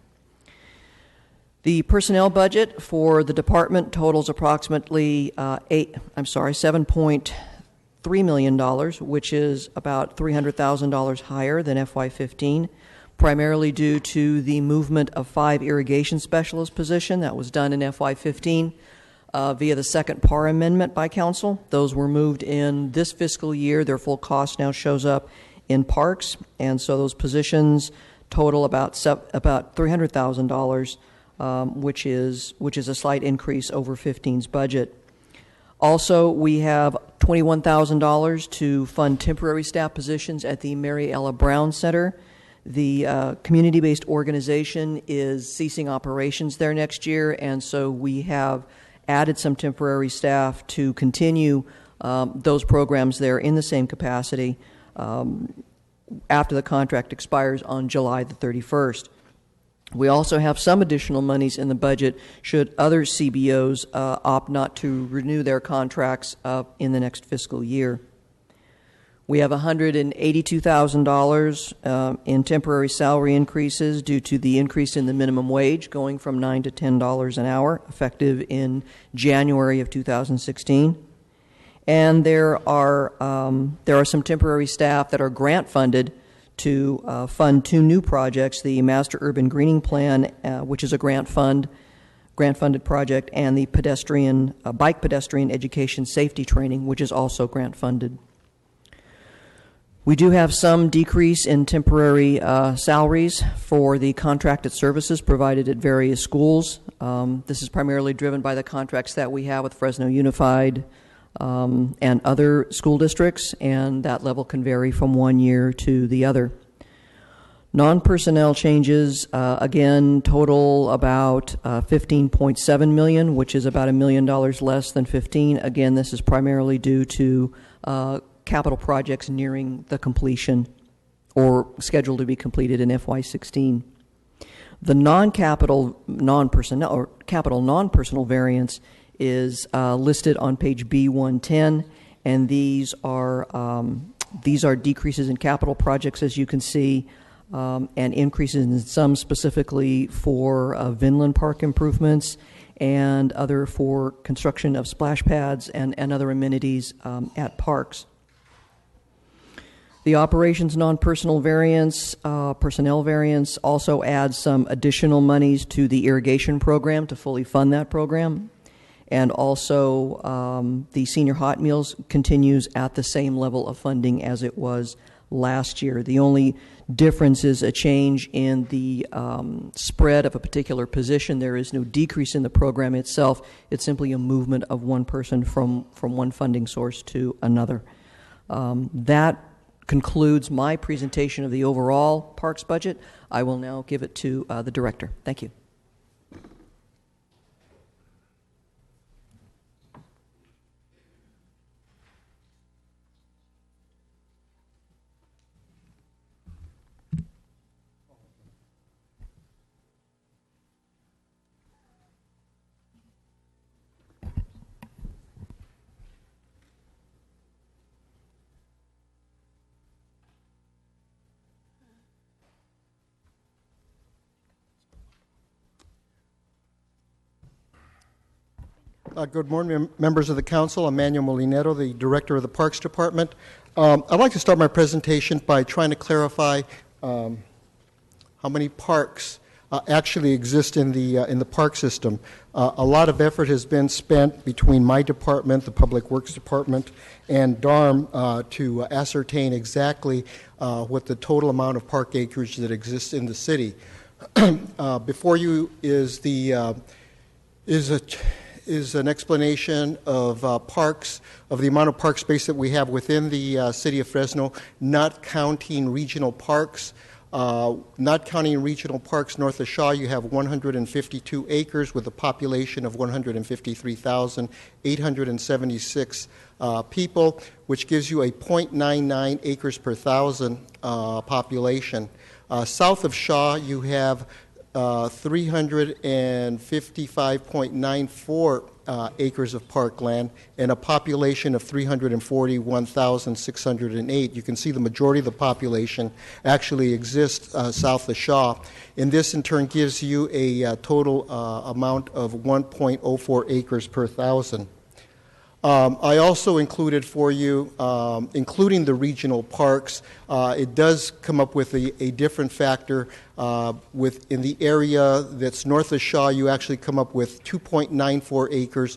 The personnel budget for the department totals approximately $7.3 million, which is about $300,000 higher than FY15, primarily due to the movement of 5 irrigation specialist position that was done in FY15 via the second PAR amendment by council. Those were moved in this fiscal year. Their full cost now shows up in parks, and so those positions total about $300,000, which is a slight increase over 15's budget. Also, we have $21,000 to fund temporary staff positions at the Mary Ella Brown Center. The community-based organization is ceasing operations there next year, and so we have added some temporary staff to continue those programs there in the same capacity after the contract expires on July the 31st. We also have some additional monies in the budget should other CBOs opt not to renew their contracts in the next fiscal year. We have $182,000 in temporary salary increases due to the increase in the minimum wage going from $9 to $10 an hour, effective in January of 2016. And there are some temporary staff that are grant funded to fund 2 new projects: the Master Urban Greening Plan, which is a grant-funded project, and the bike pedestrian education safety training, which is also grant-funded. We do have some decrease in temporary salaries for the contracted services provided at various schools. This is primarily driven by the contracts that we have with Fresno Unified and other school districts, and that level can vary from one year to the other. Non-personnel changes, again, total about $15.7 million, which is about $1 million less than 15. Again, this is primarily due to capital projects nearing the completion or scheduled to be completed in FY16. The non-capital, non-personnel, or capital non-personal variance is listed on page B110, and these are decreases in capital projects, as you can see, and increases in some specifically for Vinland Park improvements and other for construction of splash pads and other amenities at parks. The operations non-personal variance, personnel variance, also adds some additional monies to the irrigation program to fully fund that program. And also the senior hot meals continues at the same level of funding as it was last year. The only difference is a change in the spread of a particular position. There is no decrease in the program itself. It's simply a movement of one person from one funding source to another. That concludes my presentation of the overall parks budget. I will now give it to the director. Thank you. Good morning, members of the council. I'm Manuel Molinero, the director of the Parks Department. I'd like to start my presentation by trying to clarify how many parks actually exist in the park system. A lot of effort has been spent between my department, the Public Works Department, and DARM to ascertain exactly what the total amount of park acreage that exists in the city. Before you is an explanation of parks, of the amount of park space that we have within the city of Fresno, not counting regional parks. Not counting regional parks north of Shaw, you have 152 acres with a population of 153,876 people, which gives you a 0.99 acres per thousand population. South of Shaw, you have 355.94 acres of parkland and a population of 341,608. You can see the majority of the population actually exists south of Shaw. And this in turn gives you a total amount of 1.04 acres per thousand. I also included for you, including the regional parks, it does come up with a different factor. In the area that's north of Shaw, you actually come up with 2.94 acres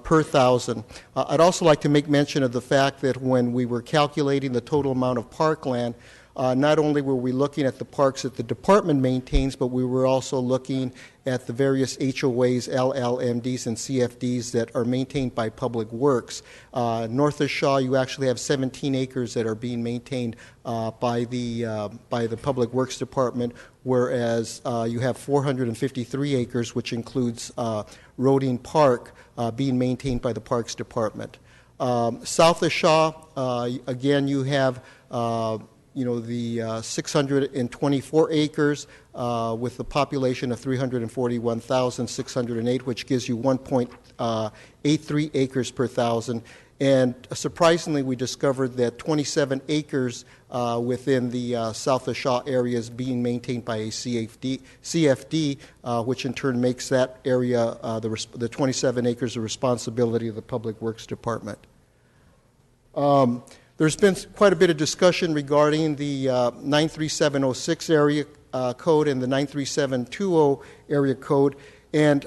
per thousand. I'd also like to make mention of the fact that when we were calculating the total amount of parkland, not only were we looking at the parks that the department maintains, but we were also looking at the various HOAs, LLMDs, and CFDs that are maintained by Public Works. North of Shaw, you actually have 17 acres that are being maintained by the Public Works Department, whereas you have 453 acres, which includes Roding Park, being maintained by the Parks Department. South of Shaw, again, you have the 624 acres with the population of 341,608, which gives you 1.83 acres per thousand. And surprisingly, we discovered that 27 acres within the South of Shaw area is being maintained by a CFD, which in turn makes that area, the 27 acres, the responsibility of the Public Works Department. There's been quite a bit of discussion regarding the 93706 area code and the 93720 area code, and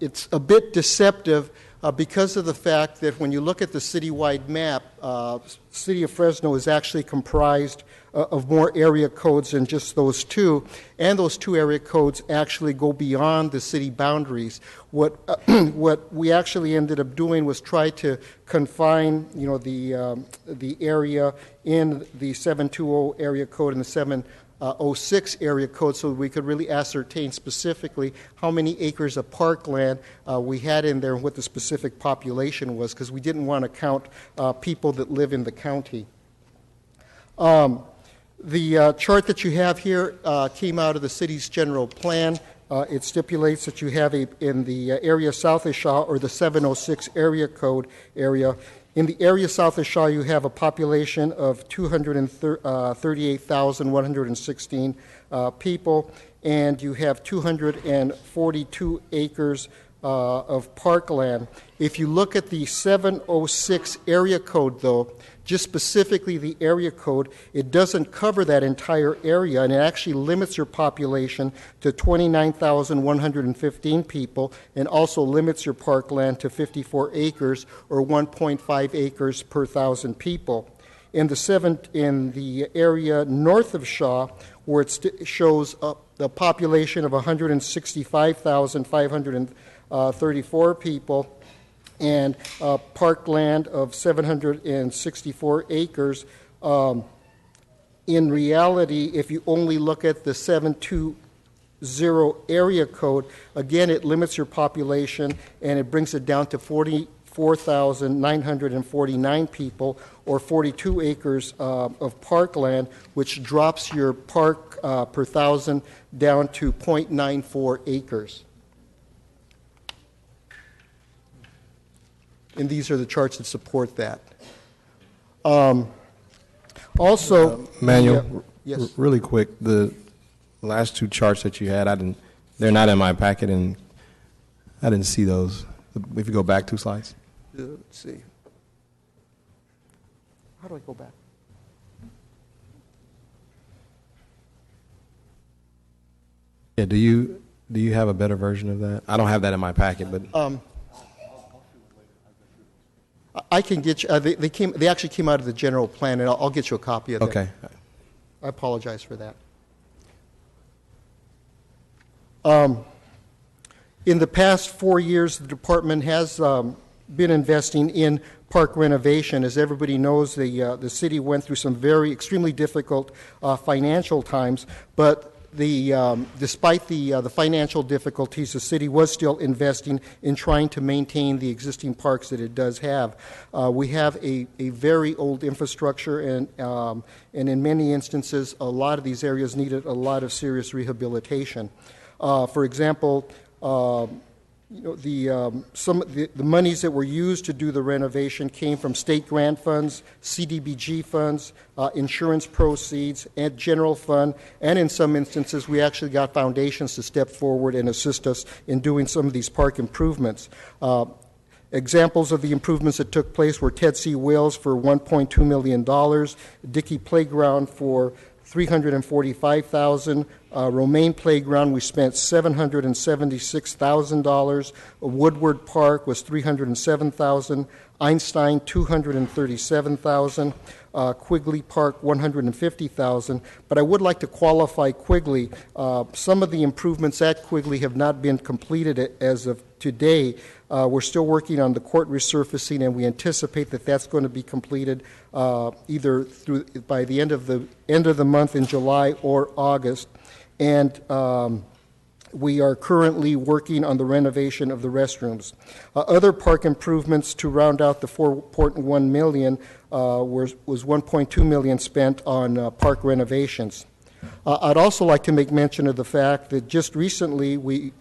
it's a bit deceptive because of the fact that when you look at the citywide map, City of Fresno is actually comprised of more area codes than just those two, and those two area codes actually go beyond the city boundaries. What we actually ended up doing was try to confine, the area in the 720 area code and the 706 area code, so we could really ascertain specifically how many acres of parkland we had in there and what the specific population was, because we didn't want to count people that live in the county. The chart that you have here came out of the city's general plan. It stipulates that you have in the area south of Shaw, or the 706 area code area. In the area south of Shaw, you have a population of 238,116 people, and you have 242 acres of parkland. If you look at the 706 area code, though, just specifically the area code, it doesn't cover that entire area, and it actually limits your population to 29,115 people, and also limits your parkland to 54 acres, or 1.5 acres per 1,000 people. In the area north of Shaw, where it shows the population of 165,534 people, and parkland of 764 acres. In reality, if you only look at the 720 area code, again, it limits your population, and it brings it down to 44,949 people, or 42 acres of parkland, which drops your park per 1,000 down to 0.94 acres. And these are the charts that support that. Also, Manuel, yes. Really quick, the last two charts that you had, they're not in my packet, and I didn't see those. If you go back 2 slides. Let's see. How do I go back? Yeah, do you have a better version of that? I don't have that in my packet, but I can get you. They actually came out of the general plan, and I'll get you a copy of that. okay. I apologize for that. In the past 4 years, the department has been investing in park renovation. As everybody knows, the city went through some extremely difficult financial times, but despite the financial difficulties, the city was still investing in trying to maintain the existing parks that it does have. We have a very old infrastructure, and in many instances, a lot of these areas needed a lot of serious rehabilitation. For example, the monies that were used to do the renovation came from state grant funds, CDBG funds, insurance proceeds, and general fund, and in some instances we actually got foundations to step forward and assist us in doing some of these park improvements. Examples of the improvements that took place were Ted C. Wills for $1.2 million, Dickey Playground for $345,000. Romaine Playground, we spent $776,000. Woodward Park was $307,000. Einstein, $237,000. Quigley Park, $150,000. But I would like to qualify Quigley. Some of the improvements at Quigley have not been completed as of today. We're still working on the court resurfacing, and we anticipate that that's going to be completed either by the end of the month in July or August. And we are currently working on the renovation of the restrooms. Other park improvements to round out the $4.1 million was $1.2 million spent on park renovations. I'd also like to make mention of the fact that just recently we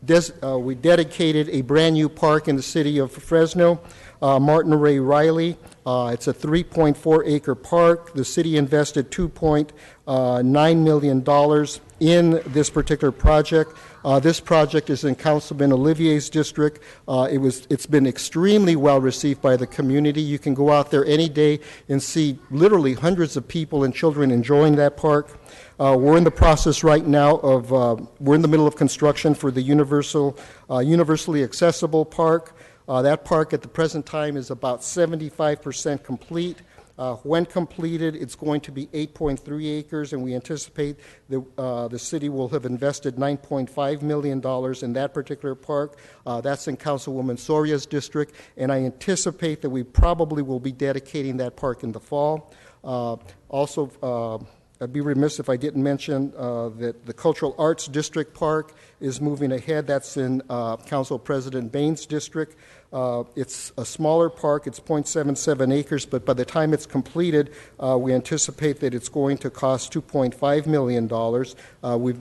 dedicated a brand new park in the city of Fresno, Martin Ray Riley. It's a 3.4-acre park. The city invested $2.9 million in this particular project. This project is in Councilman Olivier's district. It's been extremely well received by the community. You can go out there any day and see literally hundreds of people and children enjoying that park. We're in the process right now we're in the middle of construction for the universally accessible park. That park at the present time is about 75% complete. When completed, it's going to be 8.3 acres, and we anticipate that the city will have invested $9.5 million in that particular park. That's in Councilwoman Soria's district, and I anticipate that we probably will be dedicating that park in the fall. Also, I'd be remiss if I didn't mention that the Cultural Arts District Park is moving ahead. That's in Council President Bain's district. It's a smaller park. It's 0.77 acres, but by the time it's completed, we anticipate that it's going to cost $2.5 million. We've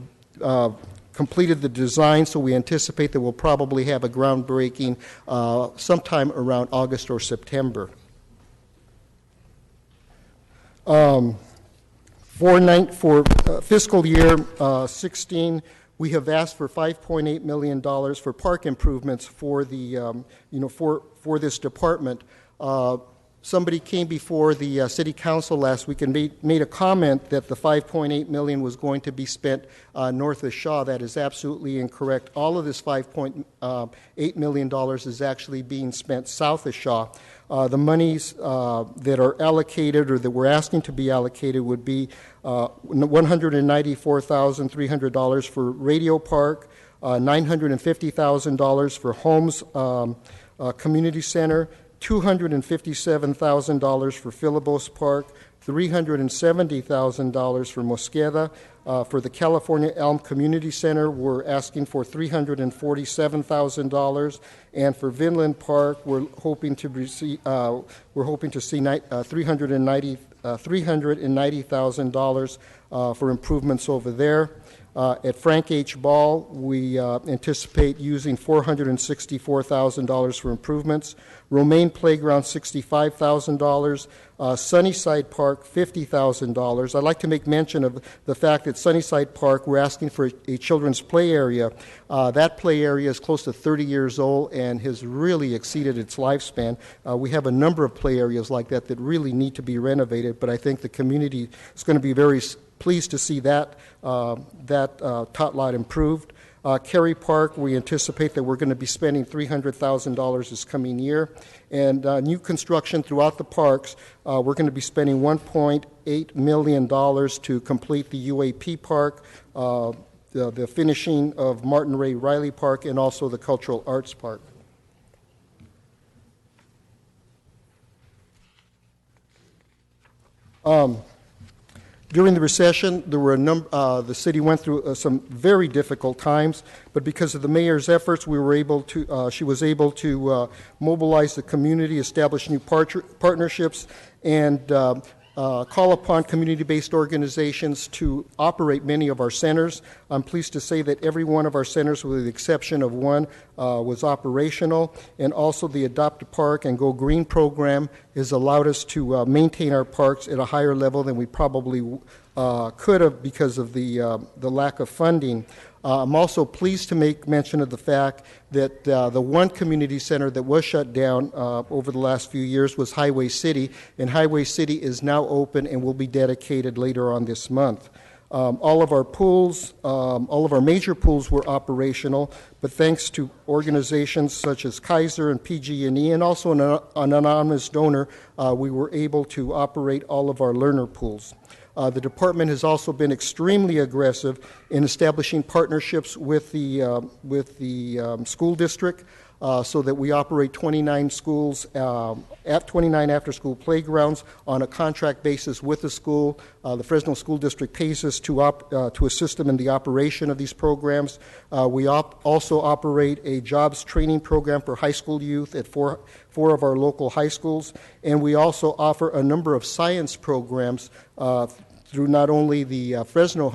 completed the design, so we anticipate that we'll probably have a groundbreaking sometime around August or September. For fiscal year 16, we have asked for $5.8 million for park improvements for the for this department. Somebody came before the City Council last week and made a comment that the $5.8 million was going to be spent north of Shaw. That is absolutely incorrect. All of this $5.8 million is actually being spent south of Shaw. The monies that are allocated or that we're asking to be allocated would be $194,300 for Radio Park, $950,000 for Holmes Community Center, $257,000 for Philibos Park, $370,000 for Mosqueda. For the California Elm Community Center, we're asking for $347,000, and for Vinland Park, we're hoping to see $390,000 for improvements over there. At Frank H. Ball, we anticipate using $464,000 for improvements. Romaine Playground, $65,000. Sunnyside Park, $50,000. I'd like to make mention of the fact that Sunnyside Park, we're asking for a children's play area. That play area is close to 30 years old and has really exceeded its lifespan. We have a number of play areas like that that really need to be renovated, but I think the community is going to be very pleased to see that tot lot improved. Cary Park, we anticipate that we're going to be spending $300,000 this coming year. And new construction throughout the parks, we're going to be spending $1.8 million to complete the UAP Park, the finishing of Martin Ray Riley Park, and also the Cultural Arts Park. During the recession, there were the city went through some very difficult times, but because of the mayor's efforts, we were able to. She was able to mobilize the community, establish new partnerships, and call upon community-based organizations to operate many of our centers. I'm pleased to say that every one of our centers, with the exception of one, was operational, and also the Adopt a Park and Go Green program has allowed us to maintain our parks at a higher level than we probably could have because of the lack of funding. I'm also pleased to make mention of the fact that the one community center that was shut down over the last few years was Highway City, and Highway City is now open and will be dedicated later on this month. All of our pools, all of our major pools were operational, but thanks to organizations such as Kaiser and PG&E and also an anonymous donor, we were able to operate all of our learner pools. The department has also been extremely aggressive in establishing partnerships with the school district so that we operate 29 schools at 29 after-school playgrounds on a contract basis with the school. The Fresno School District pays us to assist them in the operation of these programs. We also operate a jobs training program for high school youth at four of our local high schools, and we also offer a number of science programs through not only the Fresno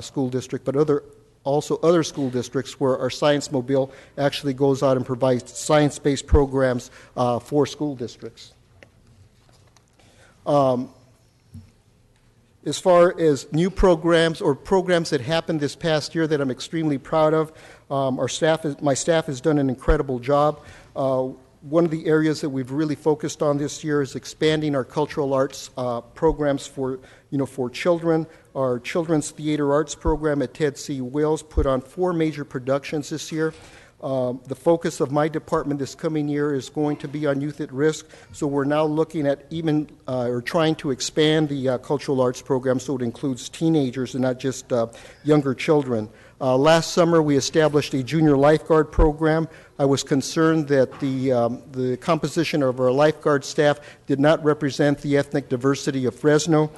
School District, but also other school districts where our Science Mobile actually goes out and provides science-based programs for school districts. As far as new programs or programs that happened this past year that I'm extremely proud of, my staff has done an incredible job. One of the areas that we've really focused on this year is expanding our cultural arts programs for children. Our Children's Theater Arts program at Ted C. Wills put on 4 major productions this year. The focus of my department this coming year is going to be on youth at risk, so we're now looking at or trying to expand the cultural arts program so it includes teenagers and not just younger children. Last summer, we established a junior lifeguard program. I was concerned that the composition of our lifeguard staff did not represent the ethnic diversity of Fresno.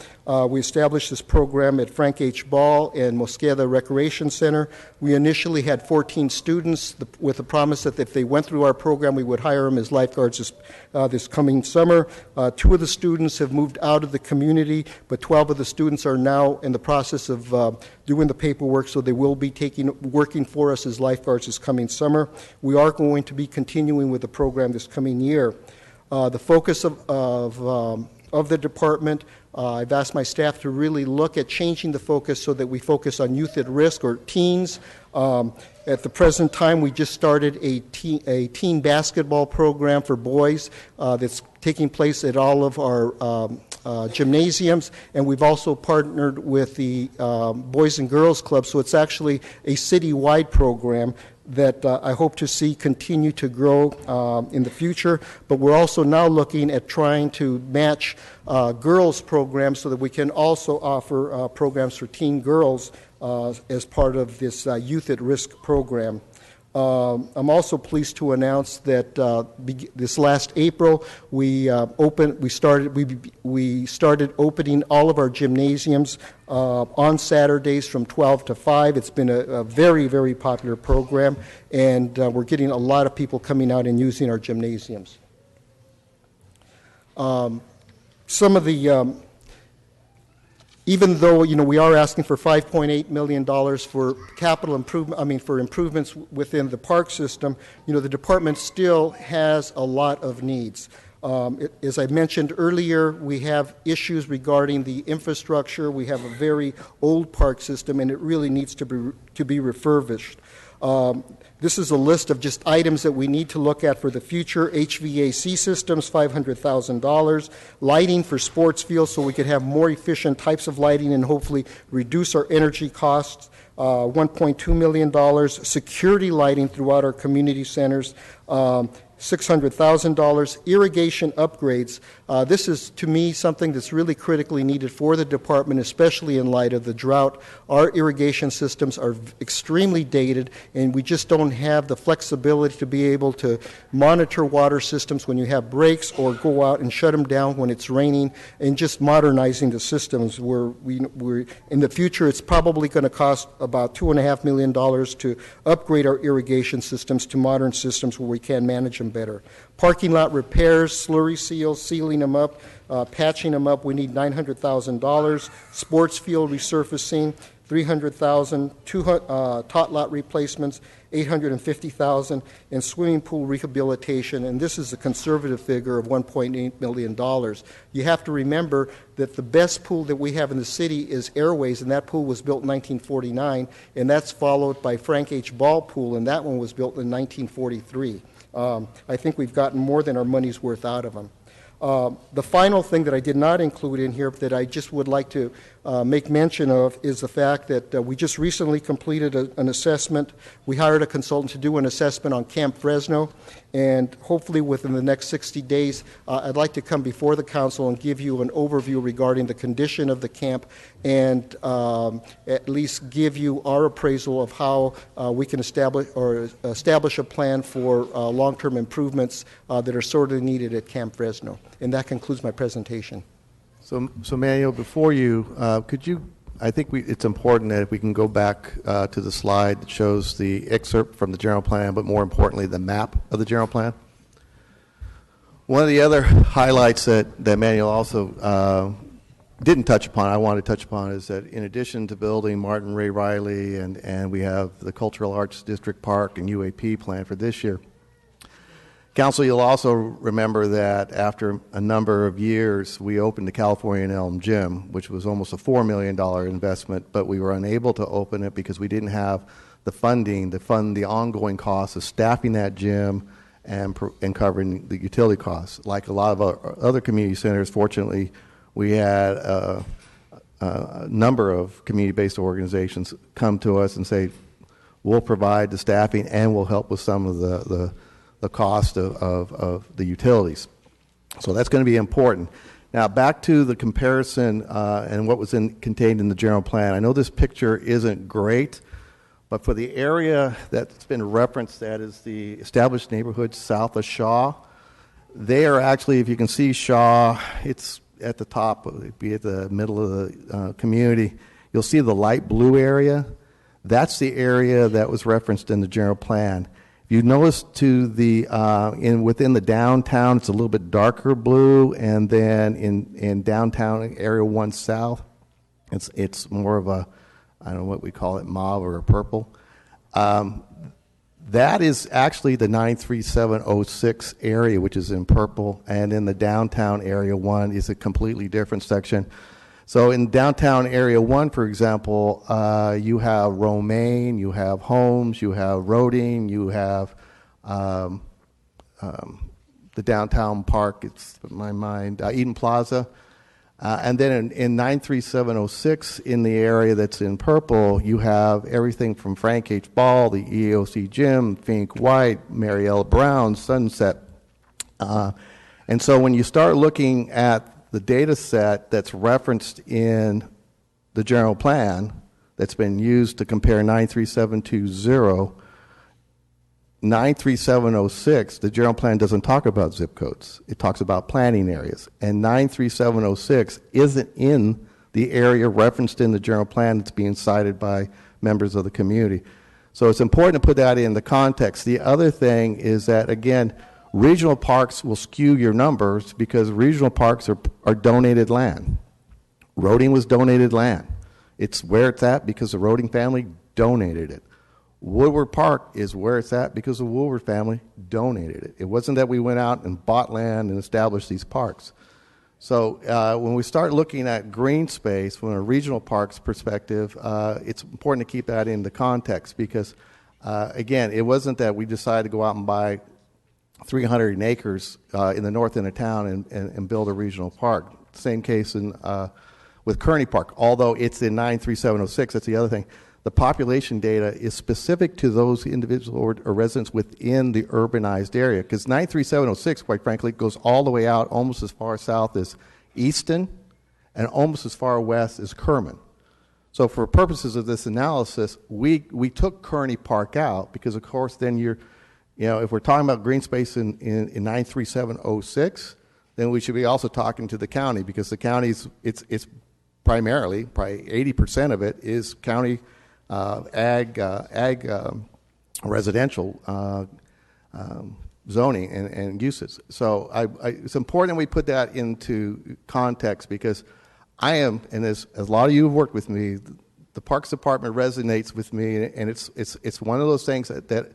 We established this program at Frank H. Ball and Mosqueda Recreation Center. We initially had 14 students with the promise that if they went through our program, we would hire them as lifeguards this coming summer. 2 of the students have moved out of the community, but 12 of the students are now in the process of doing the paperwork, so they will be working for us as lifeguards this coming summer. We are going to be continuing with the program this coming year. The focus of the department, I've asked my staff to really look at changing the focus so that we focus on youth at risk or teens. At the present time, we just started a teen basketball program for boys that's taking place at all of our gymnasiums, and we've also partnered with the Boys and Girls Club, so it's actually a citywide program that I hope to see continue to grow in the future. But we're also now looking at trying to match girls programs so that we can also offer programs for teen girls as part of this Youth at Risk program. I'm also pleased to announce that this last April we started opening all of our gymnasiums on Saturdays from 12 to 5. It's been a very, very popular program, and we're getting a lot of people coming out and using our gymnasiums. Some of the even though we are asking for $5.8 million for capital improvement, for improvements within the park system, the department still has a lot of needs. As I mentioned earlier, we have issues regarding the infrastructure. We have a very old park system, and it really needs to be refurbished. This is a list of just items that we need to look at for the future. HVAC systems, $500,000. Lighting for sports fields so we could have more efficient types of lighting and hopefully reduce our energy costs. $1.2 million. Security lighting throughout our community centers. $600,000. Irrigation upgrades. This is, to me, something that's really critically needed for the department, especially in light of the drought. Our irrigation systems are extremely dated, and we just don't have the flexibility to be able to monitor water systems when you have breaks or go out and shut them down when it's raining, and just modernizing the systems. We're in the future, it's probably going to cost about $2.5 million to upgrade our irrigation systems to modern systems where we can manage them better. Parking lot repairs, slurry seals, sealing them up, patching them up, we need $900,000. Sports field resurfacing, $300,000. Tot lot replacements, $850,000, and swimming pool rehabilitation, and this is a conservative figure of $1.8 million. You have to remember that the best pool that we have in the city is Airways, and that pool was built in 1949, and that's followed by Frank H. Ball Pool, and that one was built in 1943. I think we've gotten more than our money's worth out of them. The final thing that I did not include in here that I just would like to make mention of is the fact that we just recently completed an assessment. We hired a consultant to do an assessment on Camp Fresno, and hopefully within the next 60 days, I'd like to come before the council and give you an overview regarding the condition of the camp and at least give you our appraisal of how we can establish a plan for long-term improvements that are sorely needed at Camp Fresno. And that concludes my presentation. So Manuel, before you, could you, I think it's important that if we can go back to the slide that shows the excerpt from the general plan, but more importantly, the map of the general plan. One of the other highlights that Manuel also didn't touch upon, I want to touch upon, is that in addition to building Martin Ray Riley and we have the Cultural Arts District Park and UAP plan for this year, Council, you'll also remember that after a number of years, we opened the California and Elm Gym, which was almost a $4 million investment, but we were unable to open it because we didn't have the funding to fund the ongoing costs of staffing that gym and covering the utility costs. Like a lot of our other community centers, fortunately, we had a number of community-based organizations come to us and say, we'll provide the staffing and we'll help with some of the cost of the utilities. So that's going to be important. Now back to the comparison and what was contained in the general plan. I know this picture isn't great, But for the area that's been referenced, that is the established neighborhood south of Shaw, they are actually, if you can see Shaw, it's at the top, it'd be at the middle of the community. You'll see the light blue area. That's the area that was referenced in the general plan. If you notice to the within the downtown, it's a little bit darker blue, and then in downtown area 1 south, it's more of a, I don't know what we call it, mauve or a purple. That is actually the 93706 area, which is in purple, and in the downtown area 1 is a completely different section. So in downtown area 1, for example, you have Romaine, you have Holmes, you have Roding, you have the downtown park, it's in my mind, Eden Plaza. And then in 93706, in the area that's in purple, you have everything from Frank H. Ball, the EOC Gym, Fink White, Mariella Brown, Sunset. And so when you start looking at the data set that's referenced in the general plan that's been used to compare 93720, 93706, the general plan doesn't talk about zip codes. It talks about planning areas. And 93706 isn't in the area referenced in the general plan that's being cited by members of the community. So it's important to put that in the context. The other thing is that, again, regional parks will skew your numbers because regional parks are donated land. Roding was donated land. It's where it's at because the Roding family donated it. Woodward Park is where it's at because the Woodward family donated it. It wasn't that we went out and bought land and established these parks. So when we start looking at green space from a regional parks perspective, it's important to keep that in the context because, again, it wasn't that we decided to go out and buy 300 acres in the north end of town and build a regional park. Same case with Kearney Park, although it's in 93706, that's the other thing. The population data is specific to those individuals or residents within the urbanized area because 93706, quite frankly, goes all the way out almost as far south as Easton and almost as far west as Kerman. So for purposes of this analysis, we took Kearney Park out because, of course, then if we're talking about green space in 93706, then we should be also talking to the county because the county's, it's primarily, probably 80% of it is county ag residential zoning and uses. So it's important that we put that into context because I am, and as a lot of you have worked with me, the Parks Department resonates with me, and it's one of those things that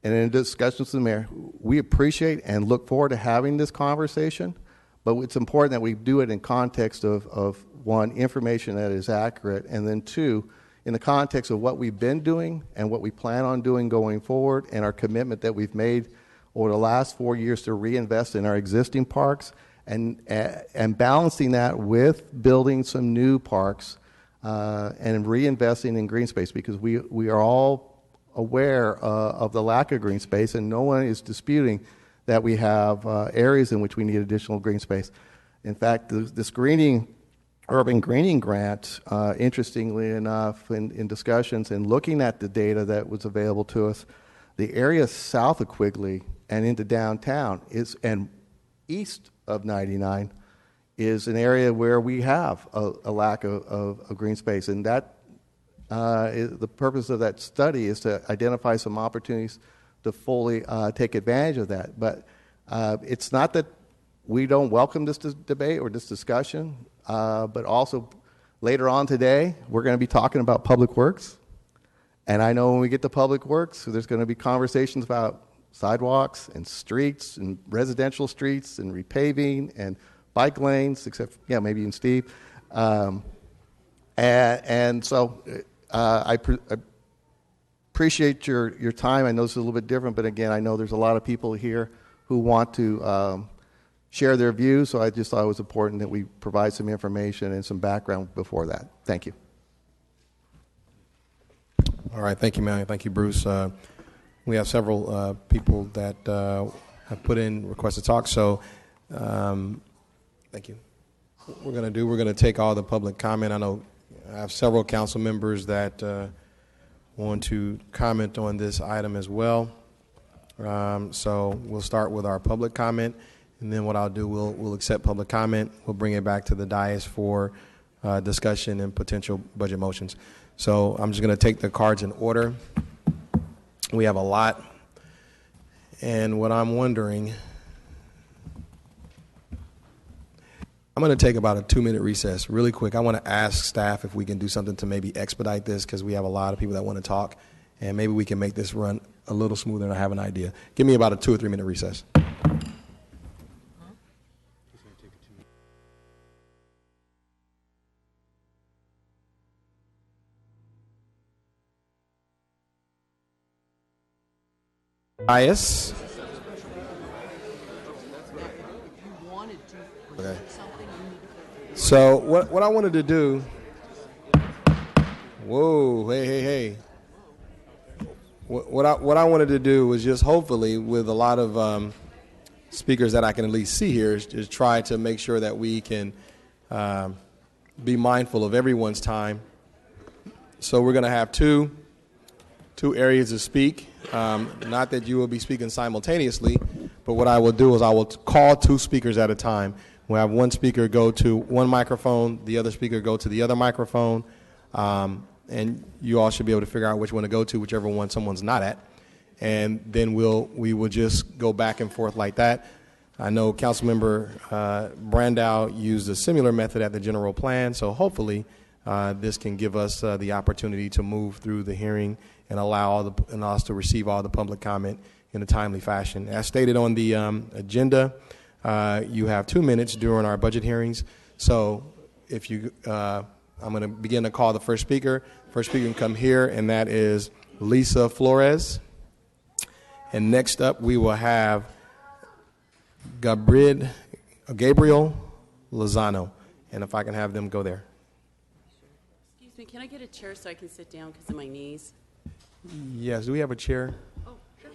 and in discussions with the mayor, we appreciate and look forward to having this conversation, but it's important that we do it in context of one, information that is accurate, and then two, in the context of what we've been doing and what we plan on doing going forward and our commitment that we've made over the last 4 years to reinvest in our existing parks and balancing that with building some new parks and reinvesting in green space because we are all aware of the lack of green space and no one is disputing that we have areas in which we need additional green space. In fact, this urban greening grant, interestingly enough, in discussions and looking at the data that was available to us, the area south of Quigley and into downtown and east of 99 is an area where we have a lack of green space. And that the purpose of that study is to identify some opportunities to fully take advantage of that. But it's not that we don't welcome this debate or this discussion, but also later on today, we're going to be talking about public works. And I know when we get to public works, there's going to be conversations about sidewalks and streets and residential streets and repaving and bike lanes, except, maybe in Steve. And so I appreciate your time. I know it's a little bit different, but again, I know there's a lot of people here who want to share their views, so I just thought it was important that we provide some information and some background before that. Thank you. All right, thank you, Mayor. Thank you, Bruce. We have several people that have put in requests to talk, so thank you. What we're going to take all the public comment. I know I have several council members that want to comment on this item as well. So we'll start with our public comment, and then what I'll do, we'll accept public comment. We'll bring it back to the dais for discussion and potential budget motions. So I'm just going to take the cards in order. We have a lot, and what I'm wondering, I'm going to take about a 2-minute recess really quick. I want to ask staff if we can do something to maybe expedite this, because we have a lot of people that want to talk, and maybe we can make this run a little smoother, and I have an idea. Give me about a 2 or 3 minute recess. Bias. Okay. So what I wanted to do, whoa, hey. What I wanted to do was just hopefully with a lot of speakers that I can at least see here is try to make sure that we can be mindful of everyone's time. So we're going to have two areas to speak. Not that you will be speaking simultaneously, but what I will do is I will call 2 speakers at a time. We'll have one speaker go to one microphone, the other speaker go to the other microphone, and you all should be able to figure out which one to go to, whichever one someone's not at. And then we will just go back and forth like that. I know Councilmember Brandow used a similar method at the general plan, so hopefully this can give us the opportunity to move through the hearing and allow us to receive all the public comment in a timely fashion. As stated on the agenda, you have 2 minutes during our budget hearings. So if you, I'm going to begin to call the first speaker. First speaker can come here, and that is Lisa Flores. And next up, we will have Gabriel Lozano. And if I can have them go there. Excuse me, can I get a chair so I can sit down because of my knees? Yes, do we have a chair? Oh, sure.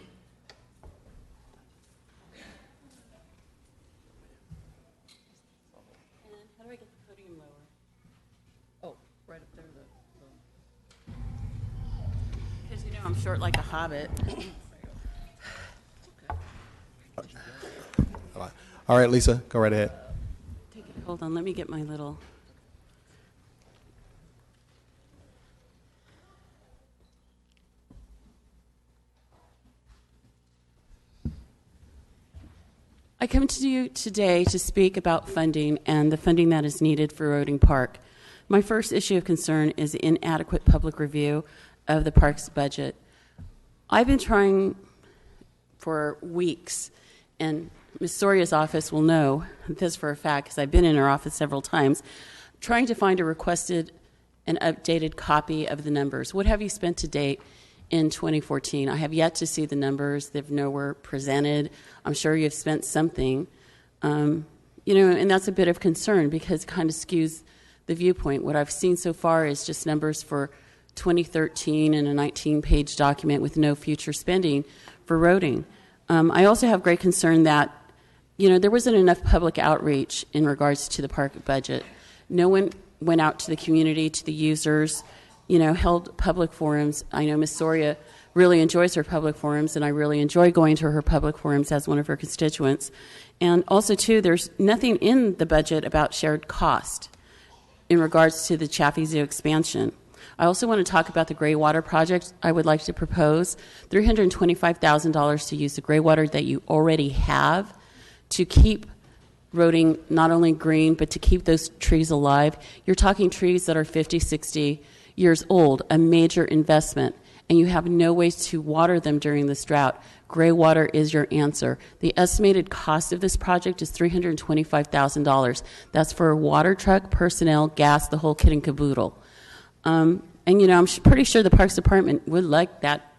And how do I get the podium lower? Oh, right up there. Because you know I'm short like a hobbit. All right, Lisa, go right ahead. Hold on, let me get my little... I come to you today to speak about funding and the funding that is needed for Roding Park. My first issue of concern is the inadequate public review of the park's budget. I've been trying for weeks, and Ms. Soria's office will know this for a fact because I've been in her office several times, trying to find a requested and updated copy of the numbers. What have you spent to date in 2014? I have yet to see the numbers. They've nowhere presented. I'm sure you've spent something. And that's a bit of concern because it kind of skews the viewpoint. What I've seen so far is just numbers for 2013 in a 19-page document with no future spending for roading. I also have great concern that there wasn't enough public outreach in regards to the park budget. No one went out to the community, to the users, held public forums. I know Ms. Soria really enjoys her public forums, and I really enjoy going to her public forums as one of her constituents. And also, too, there's nothing in the budget about shared cost in regards to the Chaffee Zoo expansion. I also want to talk about the gray water project I would like to propose. $325,000 to use the gray water that you already have to keep Roding not only green, but to keep those trees alive. You're talking trees that are 50, 60 years old, a major investment, and you have no ways to water them during this drought. Gray water is your answer. The estimated cost of this project is $325,000. That's for a water truck, personnel, gas, the whole kit and caboodle. I'm pretty sure the Parks Department would like that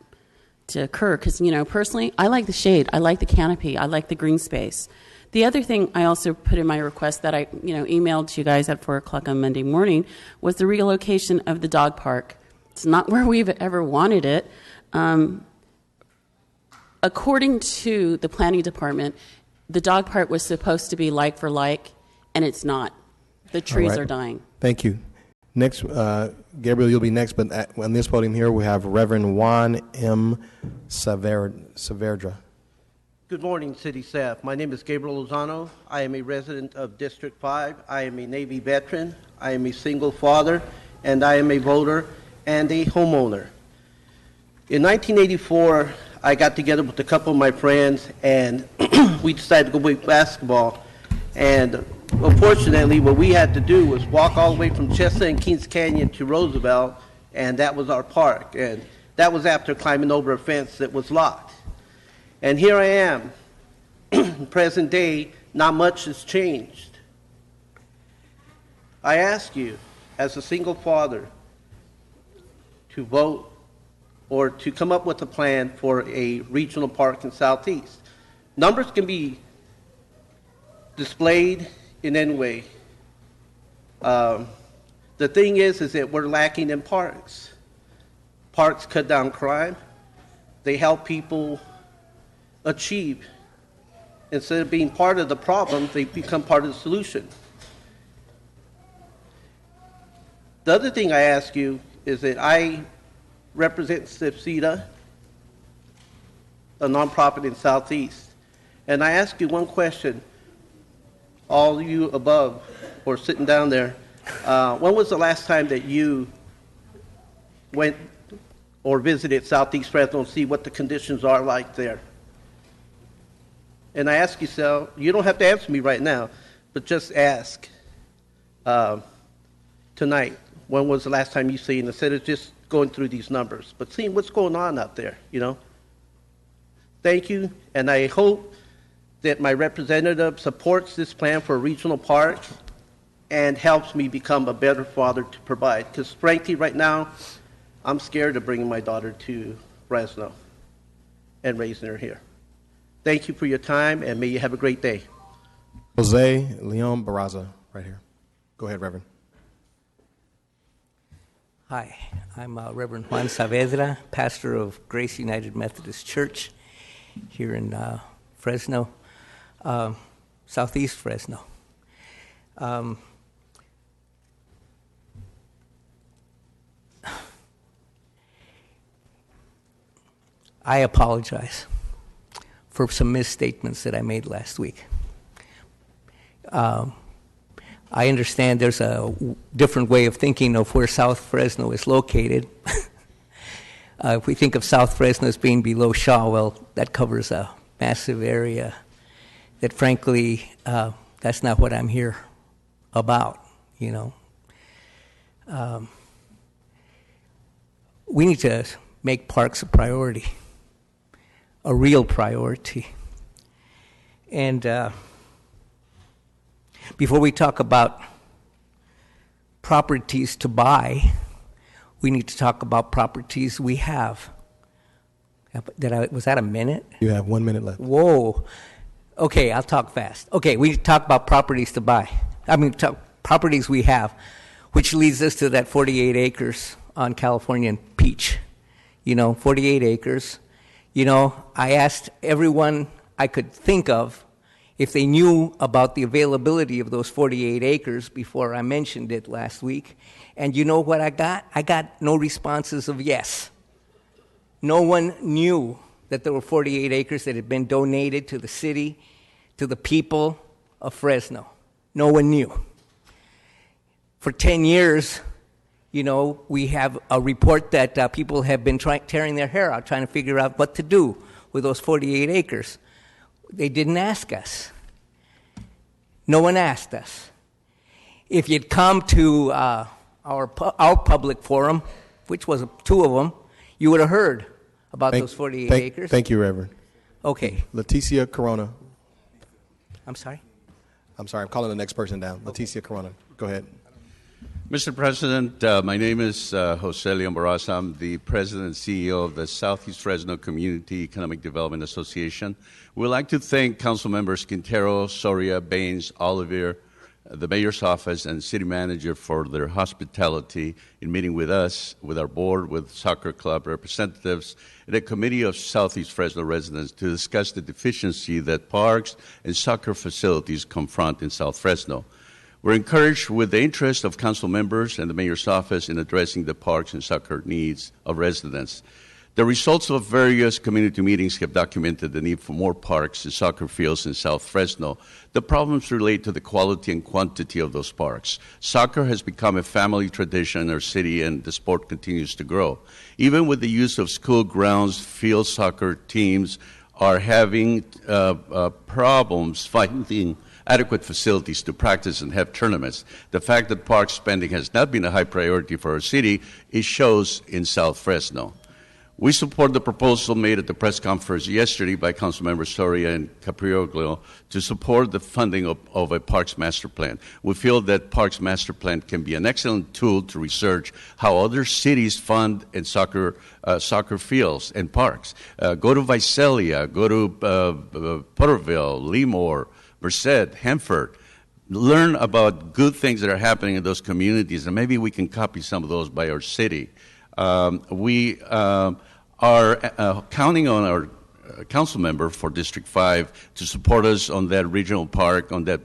to occur because, personally, I like the shade, I like the canopy, I like the green space. The other thing I also put in my request that I, emailed to you guys at 4 o'clock on Monday morning was the relocation of the dog park. It's not where we've ever wanted it. According to the planning department, the dog park was supposed to be like for like, and it's not. The trees are dying. Thank you. Next, Gabriel, you'll be next, but on this podium here, we have Reverend Juan M. Saavedra. Good morning, City staff. My name is Gabriel Lozano. I am a resident of District 5. I am a Navy veteran. I am a single father, and I am a voter and a homeowner. In 1984, I got together with a couple of my friends, and we decided to go play basketball. And unfortunately, what we had to do was walk all the way from Chestnut and Kings Canyon to Roosevelt, and that was our park. And that was after climbing over a fence that was locked. And here I am, present day, not much has changed. I ask you, as a single father, to vote or to come up with a plan for a regional park in Southeast. Numbers can be displayed in any way. The thing is that we're lacking in parks. Parks cut down crime. They help people achieve. Instead of being part of the problem, they become part of the solution. The other thing I ask you is that I represent SIPSETA, a nonprofit in Southeast, and I ask you one question, all you above or sitting down there, when was the last time that you went or visited Southeast Fresno and see what the conditions are like there? And I ask yourself, you don't have to answer me right now, but just ask tonight, when was the last time you seen, instead of just going through these numbers, but seeing what's going on out there, you know? Thank you, and I hope that my representative supports this plan for a regional park and helps me become a better father to provide. Because frankly, right now, I'm scared of bringing my daughter to Fresno and raising her here. Thank you for your time, and may you have a great day. Jose Leon Barraza, right here. Go ahead, Reverend. Hi, I'm Reverend Juan Saavedra, pastor of Grace United Methodist Church here in Fresno, Southeast Fresno. I apologize for some misstatements that I made last week. I understand there's a different way of thinking of where South Fresno is located. If we think of South Fresno as being below Shaw, well, that covers a massive area that, frankly, that's not what I'm here about, you know. We need to make parks a priority, a real priority. And before we talk about properties to buy, we need to talk about properties we have. Was that a minute? You have 1 minute left. Whoa. Okay, I'll talk fast. Okay, we need to talk about properties to buy. Properties we have, which leads us to that 48 acres on California and Peach. You know, 48 acres. You know, I asked everyone I could think of if they knew about the availability of those 48 acres before I mentioned it last week. And you know what I got? I got no responses of yes. No one knew that there were 48 acres that had been donated to the city, to the people of Fresno. No one knew. For 10 years, you know, we have a report that people have been tearing their hair out, trying to figure out what to do with those 48 acres. They didn't ask us. No one asked us. If you'd come to our public forum, which was 2 of them, you would have heard about those 48 acres. Thank you, Reverend. Okay. Leticia Corona. I'm sorry? I'm calling the next person down. Leticia Corona. Go ahead. Mr. President, my name is Jose Leon Barraza. I'm the President and CEO of the Southeast Fresno Community Economic Development Association. We'd like to thank Council Members Quintero, Soria, Baines, Oliver, the Mayor's Office, and City Manager for their hospitality in meeting with us, with our board, with soccer club representatives, and a committee of Southeast Fresno residents to discuss the deficiency that parks and soccer facilities confront in South Fresno. We're encouraged with the interest of council members and the mayor's office in addressing the parks and soccer needs of residents. The results of various community meetings have documented the need for more parks and soccer fields in South Fresno. The problems relate to the quality and quantity of those parks. Soccer has become a family tradition in our city, and the sport continues to grow. Even with the use of school grounds, field soccer teams are having problems finding adequate facilities to practice and have tournaments. The fact that park spending has not been a high priority for our city, it shows in South Fresno. We support the proposal made at the press conference yesterday by Councilmembers Soria and Caprioglio to support the funding of a Parks Master Plan. We feel that Parks Master Plan can be an excellent tool to research how other cities fund and soccer fields and parks. Go to Visalia, go to Porterville, Lemoore, Merced, Hanford. Learn about good things that are happening in those communities, and maybe we can copy some of those by our city. We are counting on our council member for District 5 to support us on that regional park, on that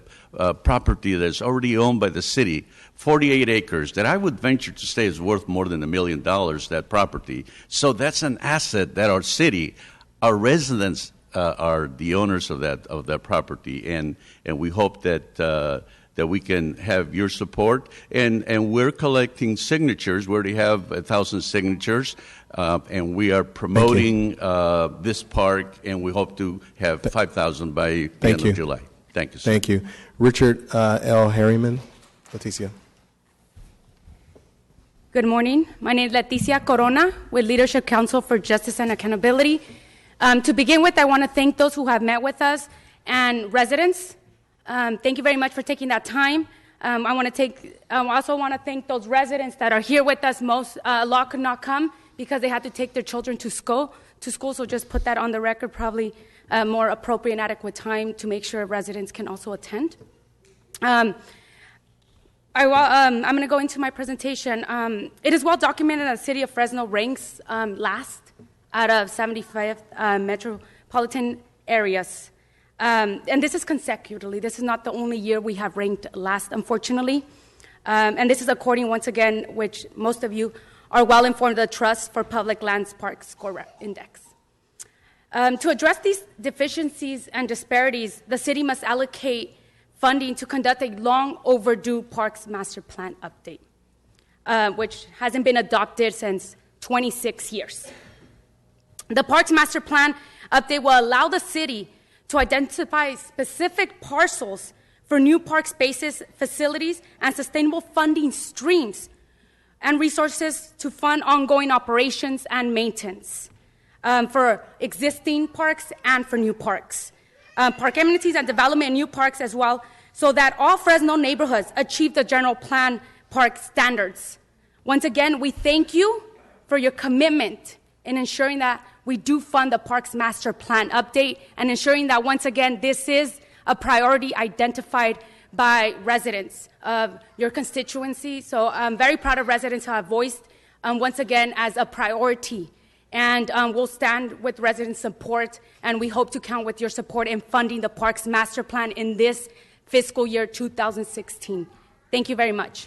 property that's already owned by the city, 48 acres, that I would venture to say is worth more than $1 million, that property. So that's an asset that our city, our residents are the owners of that property, and we hope that we can have your support. And we're collecting signatures. We already have 1,000 signatures, and we are promoting this park, and we hope to have 5,000 by the end of July. Thank you, sir. Thank you. Richard L. Harriman. Leticia. Good morning. My name is Leticia Corona with Leadership Council for Justice and Accountability. To begin with, I want to thank those who have met with us and residents. Thank you very much for taking that time. I also want to thank those residents that are here with us. A lot could not come because they had to take their children to school. So just put that on the record, probably a more appropriate and adequate time to make sure residents can also attend. I'm going to go into my presentation. It is well documented that the city of Fresno ranks last out of 75 metropolitan areas. And this is consecutively. This is not the only year we have ranked last, unfortunately. And this is according, once again, which most of you are well informed, the Trust for Public Lands Park Score Index. To address these deficiencies and disparities, the city must allocate funding to conduct a long overdue Parks Master Plan update, which hasn't been adopted since 26 years. The Parks Master Plan update will allow the city to identify specific parcels for new park spaces, facilities, and sustainable funding streams and resources to fund ongoing operations and maintenance for existing parks and for new parks. Park amenities and development in new parks as well, so that all Fresno neighborhoods achieve the general plan park standards. Once again, we thank you for your commitment in ensuring that we do fund the Parks Master Plan update and ensuring that, once again, this is a priority identified by residents of your constituency. So I'm very proud of residents who have voiced, once again, as a priority. And we'll stand with resident support, and we hope to count with your support in funding the Parks Master Plan in this fiscal year 2016. Thank you very much.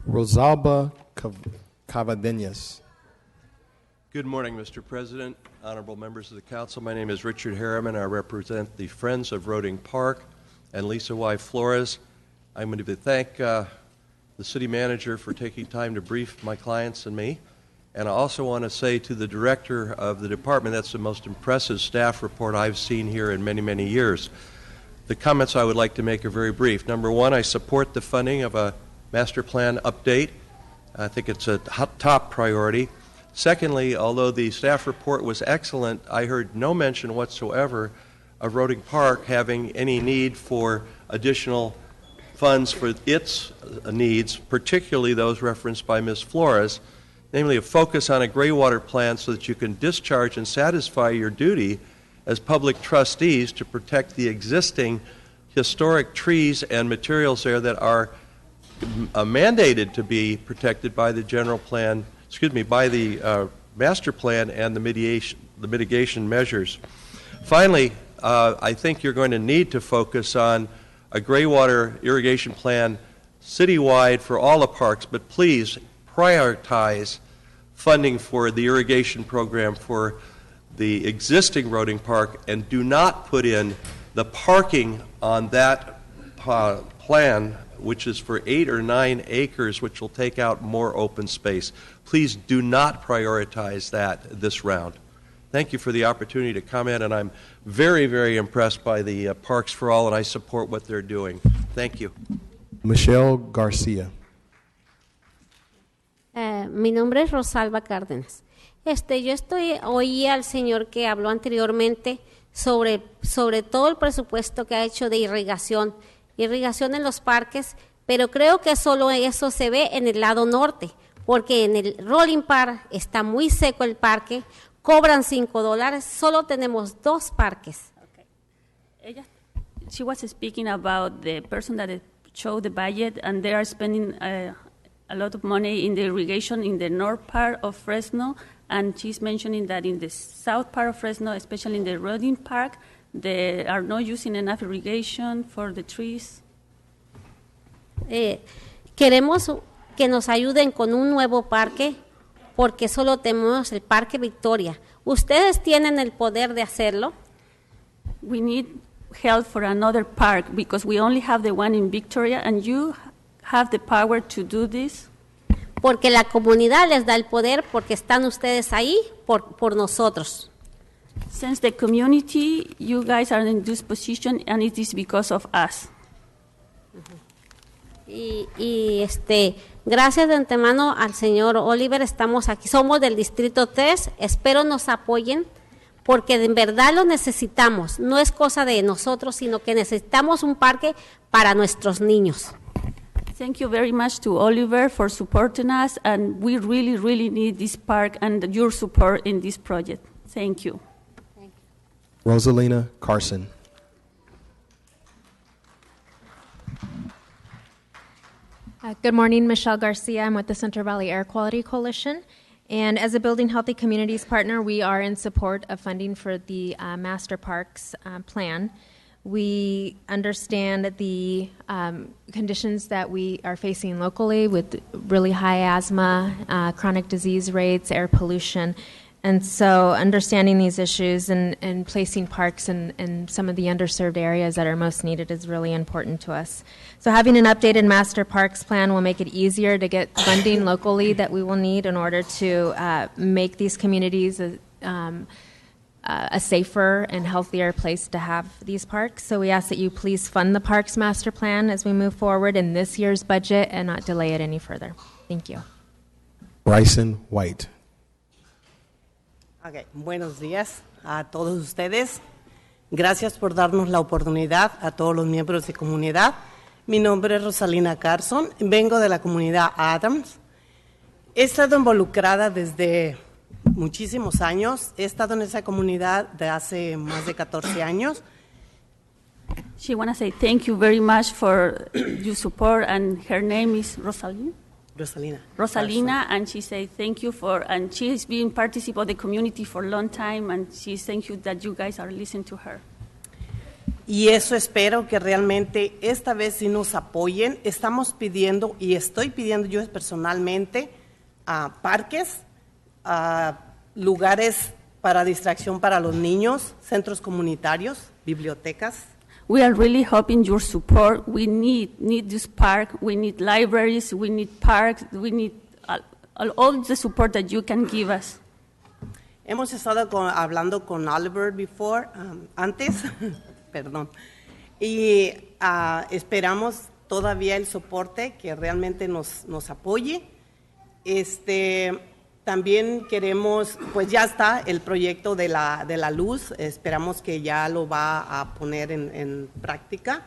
Rosalba Cavadenas. Good morning, Mr. President, honorable members of the council. My name is Richard Harriman. I represent the Friends of Roding Park and Lisa Y. Flores. I'm going to thank the city manager for taking time to brief my clients and me. And I also want to say to the director of the department, that's the most impressive staff report I've seen here in many, many years. The comments I would like to make are very brief. Number one, I support the funding of a master plan update. I think it's a top priority. Secondly, although the staff report was excellent, I heard no mention whatsoever of Roding Park having any need for additional funds for its needs, particularly those referenced by Ms. Flores, namely a focus on a gray water plan so that you can discharge and satisfy your duty as public trustees to protect the existing historic trees and materials there that are mandated to be protected by the general plan, by the master plan and the mitigation measures. Finally, I think you're going to need to focus on a gray water irrigation plan citywide for all the parks, but please prioritize funding for the irrigation program for the existing Roding Park, and do not put in the parking on that plan, which is for 8 or 9 acres, which will take out more open space. Please do not prioritize that this round. Thank you for the opportunity to comment, and I'm very, very impressed by the Parks for All, and I support what they're doing. Thank you. Michelle Garcia. Mi nombre es Rosalba Cárdenas. Oí al señor que habló anteriormente sobre todo el presupuesto que ha hecho de irrigación en los parques, pero creo que solo eso se ve en el lado norte, porque en el Rolling Park está muy seco el parque, cobran $5, solo tenemos 2 parques. She was speaking about the person that showed the budget, and they are spending a lot of money in the irrigation in the north part of Fresno, and she's mentioning that in the south part of Fresno, especially in the Roding Park, they are not using enough irrigation for the trees. Queremos que nos ayuden con un nuevo parque, porque solo tenemos el Parque Victoria. ¿Ustedes tienen el poder de hacerlo? We need help for another park because we only have the one in Victoria, and you have the power to do this. Porque la comunidad les da el poder, porque están ustedes ahí por nosotros. Since the community, you guys are in this position, and it is because of us. Gracias de antemano al señor Oliver, estamos aquí, somos del Distrito 3, espero nos apoyen, porque en verdad lo necesitamos, no es cosa de nosotros, sino que necesitamos un parque para nuestros niños. Thank you very much to Oliver for supporting us, and we really, really need this park and your support in this project. Thank you. Rosalina Carson. Good morning, Michelle Garcia. I'm with the Central Valley Air Quality Coalition. And as a Building Healthy Communities partner, we are in support of funding for the Master Parks plan. We understand the conditions that we are facing locally with really high asthma, chronic disease rates, air pollution. And so understanding these issues and placing parks in some of the underserved areas that are most needed is really important to us. So having an updated master parks plan will make it easier to get funding locally that we will need in order to make these communities a safer and healthier place to have these parks. So we ask that you please fund the Parks Master Plan as we move forward in this year's budget and not delay it any further. Thank you. Bryson White. Okay. Buenos días a todos ustedes. Gracias por darnos la oportunidad a todos los miembros de comunidad. Mi nombre es Rosalina Carson, vengo de la comunidad Adams. He estado involucrada desde muchísimos años. He estado en esa comunidad de hace más de 14 años. She want to say thank you very much for your support, and her name is Rosalina. Rosalina, and she said thank you for, and she has been participant of the community for a long time, and she thank you that you guys are listening to her. Y eso espero que realmente esta vez sí nos apoyen. Estamos pidiendo, y estoy pidiendo yo personalmente, parques, lugares para distracción para los niños, centros comunitarios, bibliotecas. We are really hoping your support. We need this park. We need libraries. We need parks. We need all the support that you can give us. Hemos estado hablando con Oliver antes, perdón, y esperamos todavía el soporte que realmente nos apoye. También queremos, pues ya está el proyecto de la luz, esperamos que ya lo va a poner en práctica.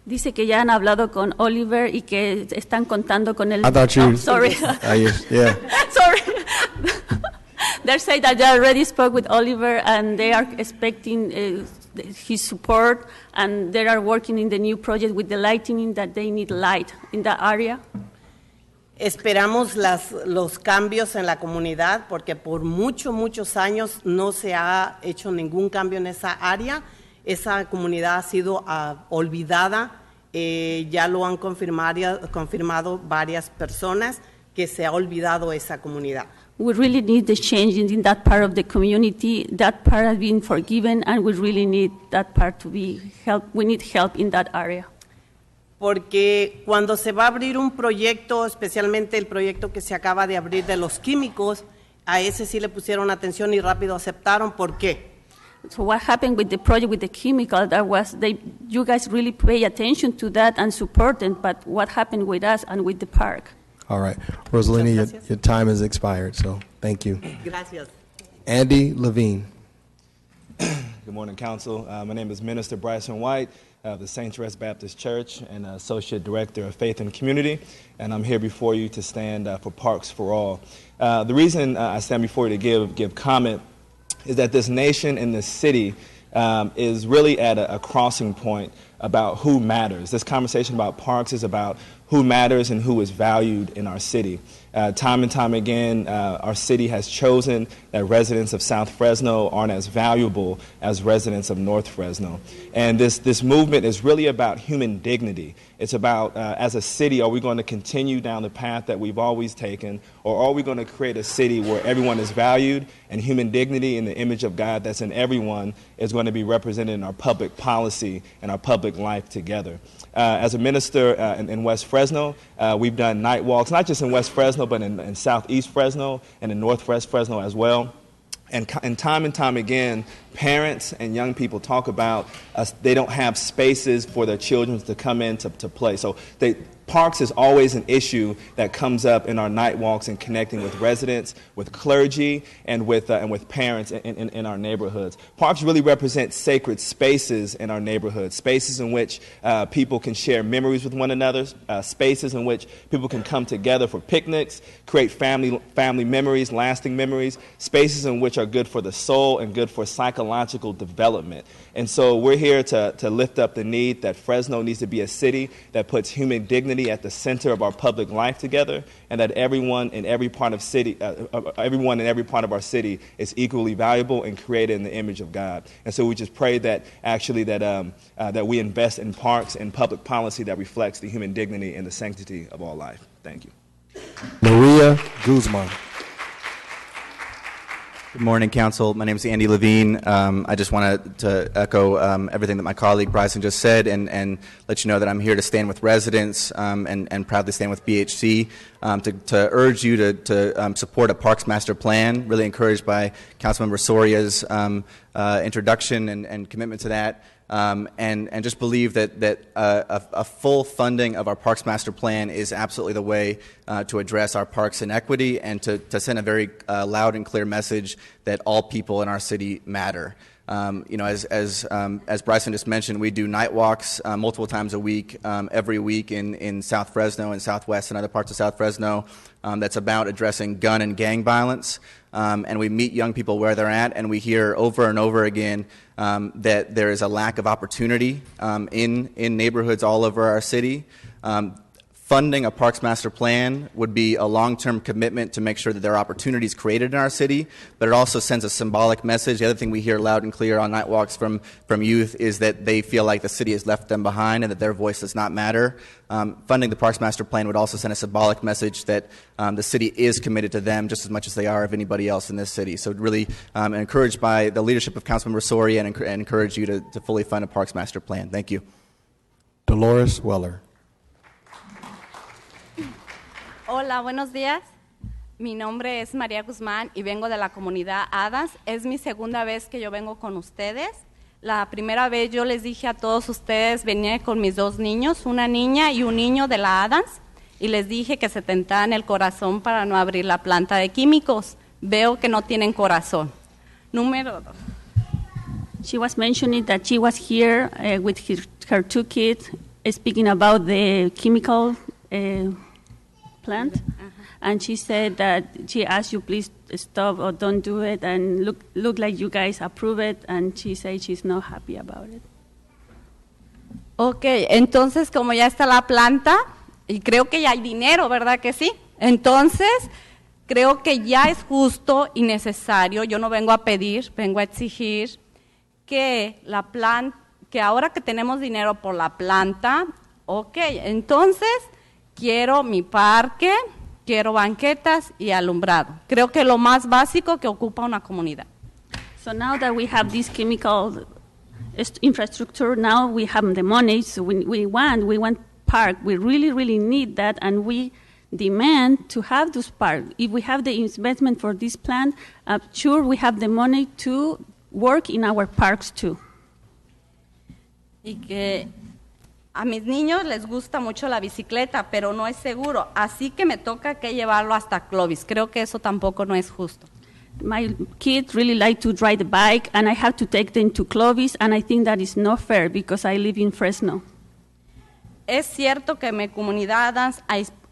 Dice que ya han hablado con Oliver y que están contando con él. I thought you. Oh, sorry. Yeah. Sorry. They say that they already spoke with Oliver and they are expecting his support, and they are working in the new project with the lighting, that they need light in that area. Esperamos los cambios en la comunidad, porque por muchos años no se ha hecho ningún cambio en esa área. Esa comunidad ha sido olvidada Ya lo han confirmado varias personas que se ha olvidado esa comunidad. We really need the change in that part of the community. That part has been forgiven, and we really need that part to be help. We need help in that area. Porque cuando se va a abrir un proyecto, especialmente el proyecto que se acaba de abrir de los químicos, a ese sí le pusieron atención y rápido aceptaron. ¿Por qué? So what happened with the project with the chemical? That was you guys really pay attention to that and support it. But what happened with us and with the park? All right. Rosalini, your time has expired, so thank you. Gracias. Andy Levine. Good morning, Council. My name is Minister Bryson White of the St. Therese Baptist Church and Associate Director of Faith and Community, and I'm here before you to stand for Parks for All. The reason I stand before you to give comment is that this nation and this city is really at a crossing point about who matters. This conversation about parks is about who matters and who is valued in our city. Time and time again, our city has chosen that residents of South Fresno aren't as valuable as residents of North Fresno. And this movement is really about human dignity. It's about, as a city, are we going to continue down the path that we've always taken, or are we going to create a city where everyone is valued and human dignity and the image of God that's in everyone is going to be represented in our public policy and our public life together? As a minister in West Fresno, we've done night walks, not just in West Fresno, but in Southeast Fresno and in Northwest Fresno as well. And time again, parents and young people talk about they don't have spaces for their children to come in to play. So parks is always an issue that comes up in our night walks and connecting with residents, with clergy, and with parents in our neighborhoods. Parks really represent sacred spaces in our neighborhoods, spaces in which people can share memories with one another, spaces in which people can come together for picnics, create family memories, lasting memories, spaces in which are good for the soul and good for psychological development. And so we're here to lift up the need that Fresno needs to be a city that puts human dignity at the center of our public life together, and that everyone in every part of our city is equally valuable and created in the image of God. And so we just pray that that we invest in parks and public policy that reflects the human dignity and the sanctity of all life. Thank you. Maria Guzman. Good morning, Council. My name is Andy Levine. I just wanted to echo everything that my colleague Bryson just said and let you know that I'm here to stand with residents and proudly stand with BHC to urge you to support a Parks Master Plan, really encouraged by Councilmember Soria's introduction and commitment to that. And just believe that a full funding of our Parks Master Plan is absolutely the way to address our parks inequity and to send a very loud and clear message that all people in our city matter. As Bryson just mentioned, we do night walks multiple times a week, every week in South Fresno and Southwest and other parts of South Fresno. That's about addressing gun and gang violence. And we meet young people where they're at, and we hear over and over again that there is a lack of opportunity in neighborhoods all over our city. Funding a Parks Master Plan would be a long-term commitment to make sure that there are opportunities created in our city, but it also sends a symbolic message. The other thing we hear loud and clear on night walks from youth is that they feel like the city has left them behind and that their voice does not matter. Funding the Parks Master Plan would also send a symbolic message that the city is committed to them just as much as they are of anybody else in this city. So really encouraged by the leadership of Councilmember Soria and encourage you to fully fund a Parks Master Plan. Thank you. Dolores Weller. Hola, buenos días. Mi nombre es María Guzmán y vengo de la comunidad Adams. Es mi segunda vez que yo vengo con ustedes. La primera vez yo les dije a todos ustedes, venía con mis dos niños, una niña y un niño de la Adams, y les dije que se tentaban el corazón para no abrir la planta de químicos. Veo que no tienen corazón. Número 2. She was mentioning that she was here with her two kids speaking about the chemical plant, and she said that she asked you please stop or don't do it, and look like you guys approve it, and she said she's not happy about it. Ok, entonces como ya está la planta, y creo que ya hay dinero, ¿verdad que sí? Entonces, creo que ya es justo y necesario, yo no vengo a pedir, vengo a exigir que que ahora que tenemos dinero por la planta, Ok, entonces quiero mi parque, quiero banquetas y alumbrado. Creo que lo más básico que ocupa una comunidad. So now that we have this chemical infrastructure, now we have the money, so we want park. We really, really need that, and we demand to have this park. If we have the investment for this plan, sure we have the money to work in our parks too. Y que a mis niños les gusta mucho la bicicleta, pero no es seguro, así que me toca que llevarlo hasta Clovis. Creo que eso tampoco no es justo. My kids really like to ride the bike, and I have to take them to Clovis, and I think that is not fair because I live in Fresno. Es cierto que en mi comunidad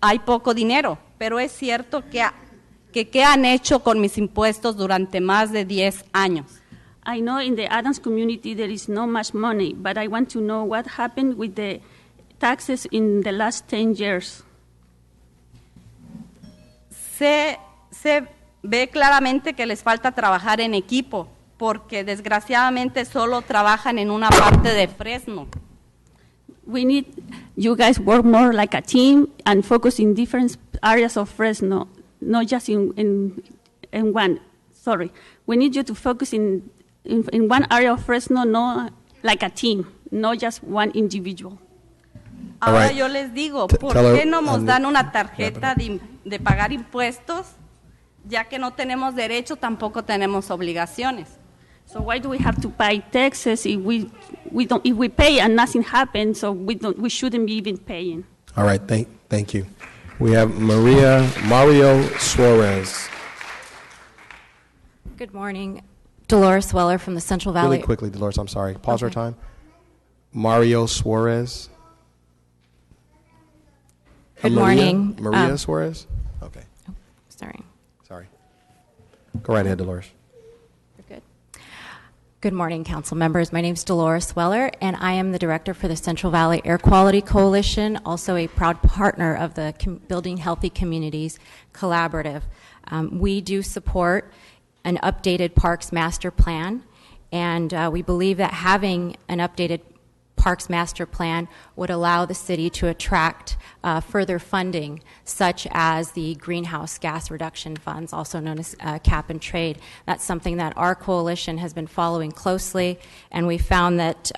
hay poco dinero, pero es cierto que ¿qué han hecho con mis impuestos durante más de 10 años? I know in the Adams community there is not much money, but I want to know what happened with the taxes in the last 10 years. Se ve claramente que les falta trabajar en equipo, porque desgraciadamente solo trabajan en una parte de Fresno. We need you guys work more like a team and focus in different areas of Fresno, not just in one. Sorry, we need you to focus in one area of Fresno, no like a team, not just one individual. Ahora right. yo les digo, Tell ¿por her- qué no nos dan una tarjeta de pagar impuestos? Ya que no tenemos derecho, tampoco tenemos obligaciones. So why do we have to pay taxes if we pay and nothing happens? So we shouldn't be even paying. All right, thank you. We have Mario Suarez. Good morning. Dolores Weller from the Central Valley. Really quickly, Dolores, I'm sorry. Pause our time. Mario Suarez. Good morning. Maria Suarez? Okay. Sorry. Sorry. Go right ahead, Dolores. Good morning, council members. My name is Dolores Weller, and I am the director for the Central Valley Air Quality Coalition, also a proud partner of the Building Healthy Communities Collaborative. We do support an updated Parks Master Plan, and we believe that having an updated Parks Master Plan would allow the city to attract further funding, such as the greenhouse gas reduction funds, also known as cap and trade. That's something that our coalition has been following closely, and we found that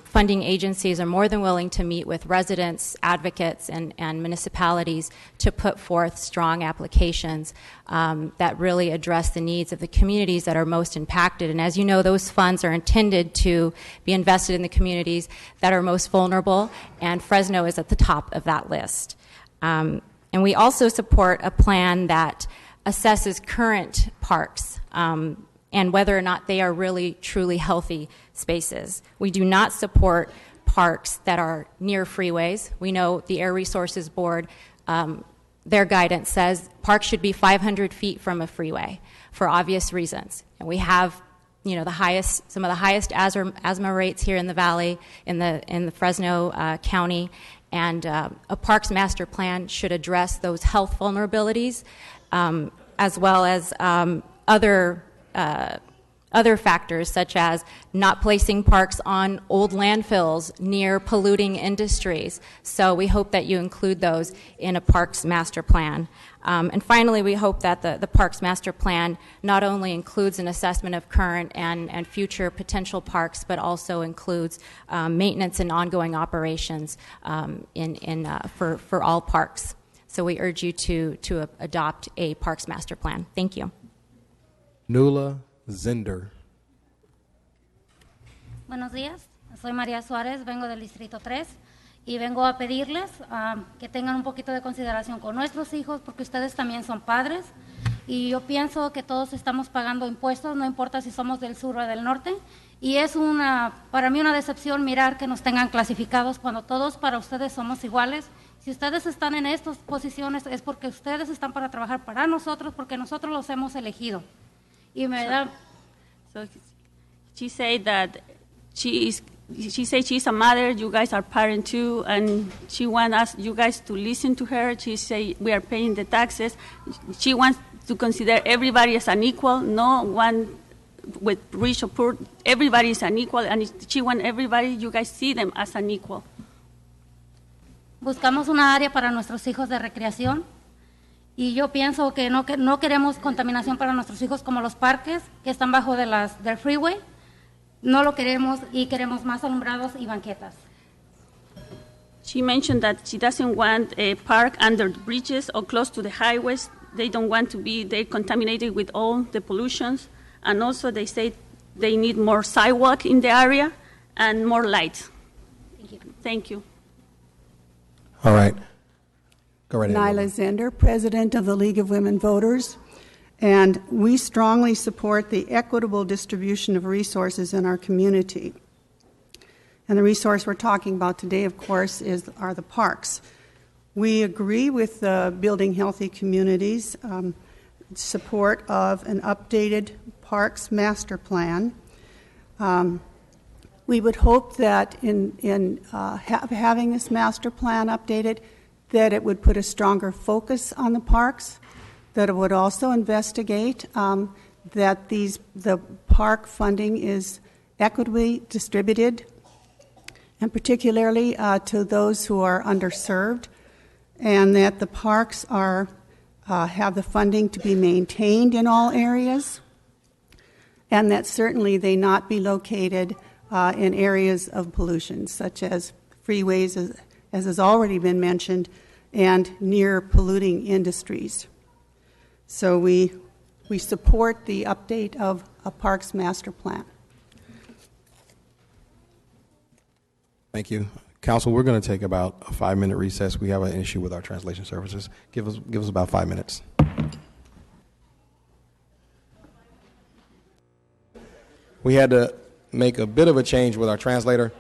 funding agencies are more than willing to meet with residents, advocates, and municipalities to put forth strong applications that really address the needs of the communities that are most impacted. And as you know, those funds are intended to be invested in the communities that are most vulnerable, and Fresno is at the top of that list. And we also support a plan that assesses current parks and whether or not they are really truly healthy spaces. We do not support parks that are near freeways. We know the Air Resources Board, their guidance says parks should be 500 feet from a freeway for obvious reasons. And we have some of the highest asthma rates here in the valley, in the Fresno County, and a Parks Master Plan should address those health vulnerabilities, as well as other factors such as not placing parks on old landfills near polluting industries. So we hope that you include those in a Parks Master Plan. And finally, we hope that the Parks Master Plan not only includes an assessment of current and future potential parks, but also includes maintenance and ongoing operations for all parks. So we urge you to adopt a Parks Master Plan. Thank you. Nula Zender. Buenos días, soy María Suárez, vengo del Distrito 3 y vengo a pedirles que tengan un poquito de consideración con nuestros hijos porque ustedes también son padres y yo pienso que todos estamos pagando impuestos, no importa si somos del sur o del norte, y es para mí una decepción mirar que nos tengan clasificados cuando todos para ustedes somos iguales. Si ustedes están en estas posiciones es porque ustedes están para trabajar para nosotros, porque nosotros los hemos elegido. Y me da... So she said that she said she's a mother, you guys are parents too, and she wants you guys to listen to her. She say we are paying the taxes. She wants to consider everybody as an equal, no one with rich or poor. Everybody is an equal, and she wants everybody, you guys see them as an equal. buscamos una área para nuestros hijos de recreación y yo pienso que no queremos contaminación para nuestros hijos como los parques que están bajo del freeway. No lo queremos y queremos más alumbrados y banquetas. She mentioned that she doesn't want a park under the bridges or close to the highways. They don't want to be there contaminated with all the pollutions. And also they say they need more sidewalk in the area and more light. Thank you. Thank you. All right. Go right ahead. Nyla Zender, President of the League of Women Voters. And we strongly support the equitable distribution of resources in our community. And the resource we're talking about today, of course, are the parks. We agree with the Building Healthy Communities support of an updated Parks Master Plan. We would hope that in having this master plan updated, that it would put a stronger focus on the parks, that it would also investigate that the park funding is equitably distributed, and particularly to those who are underserved, and that the parks have the funding to be maintained in all areas, and that certainly they not be located in areas of pollution, such as freeways, as has already been mentioned, and near polluting industries. So we support the update of a Parks Master Plan. Thank you. Council, we're going to take about a 5-minute recess. We have an issue with our translation services. Give us about 5 minutes. We had to make a bit of a change with our translator.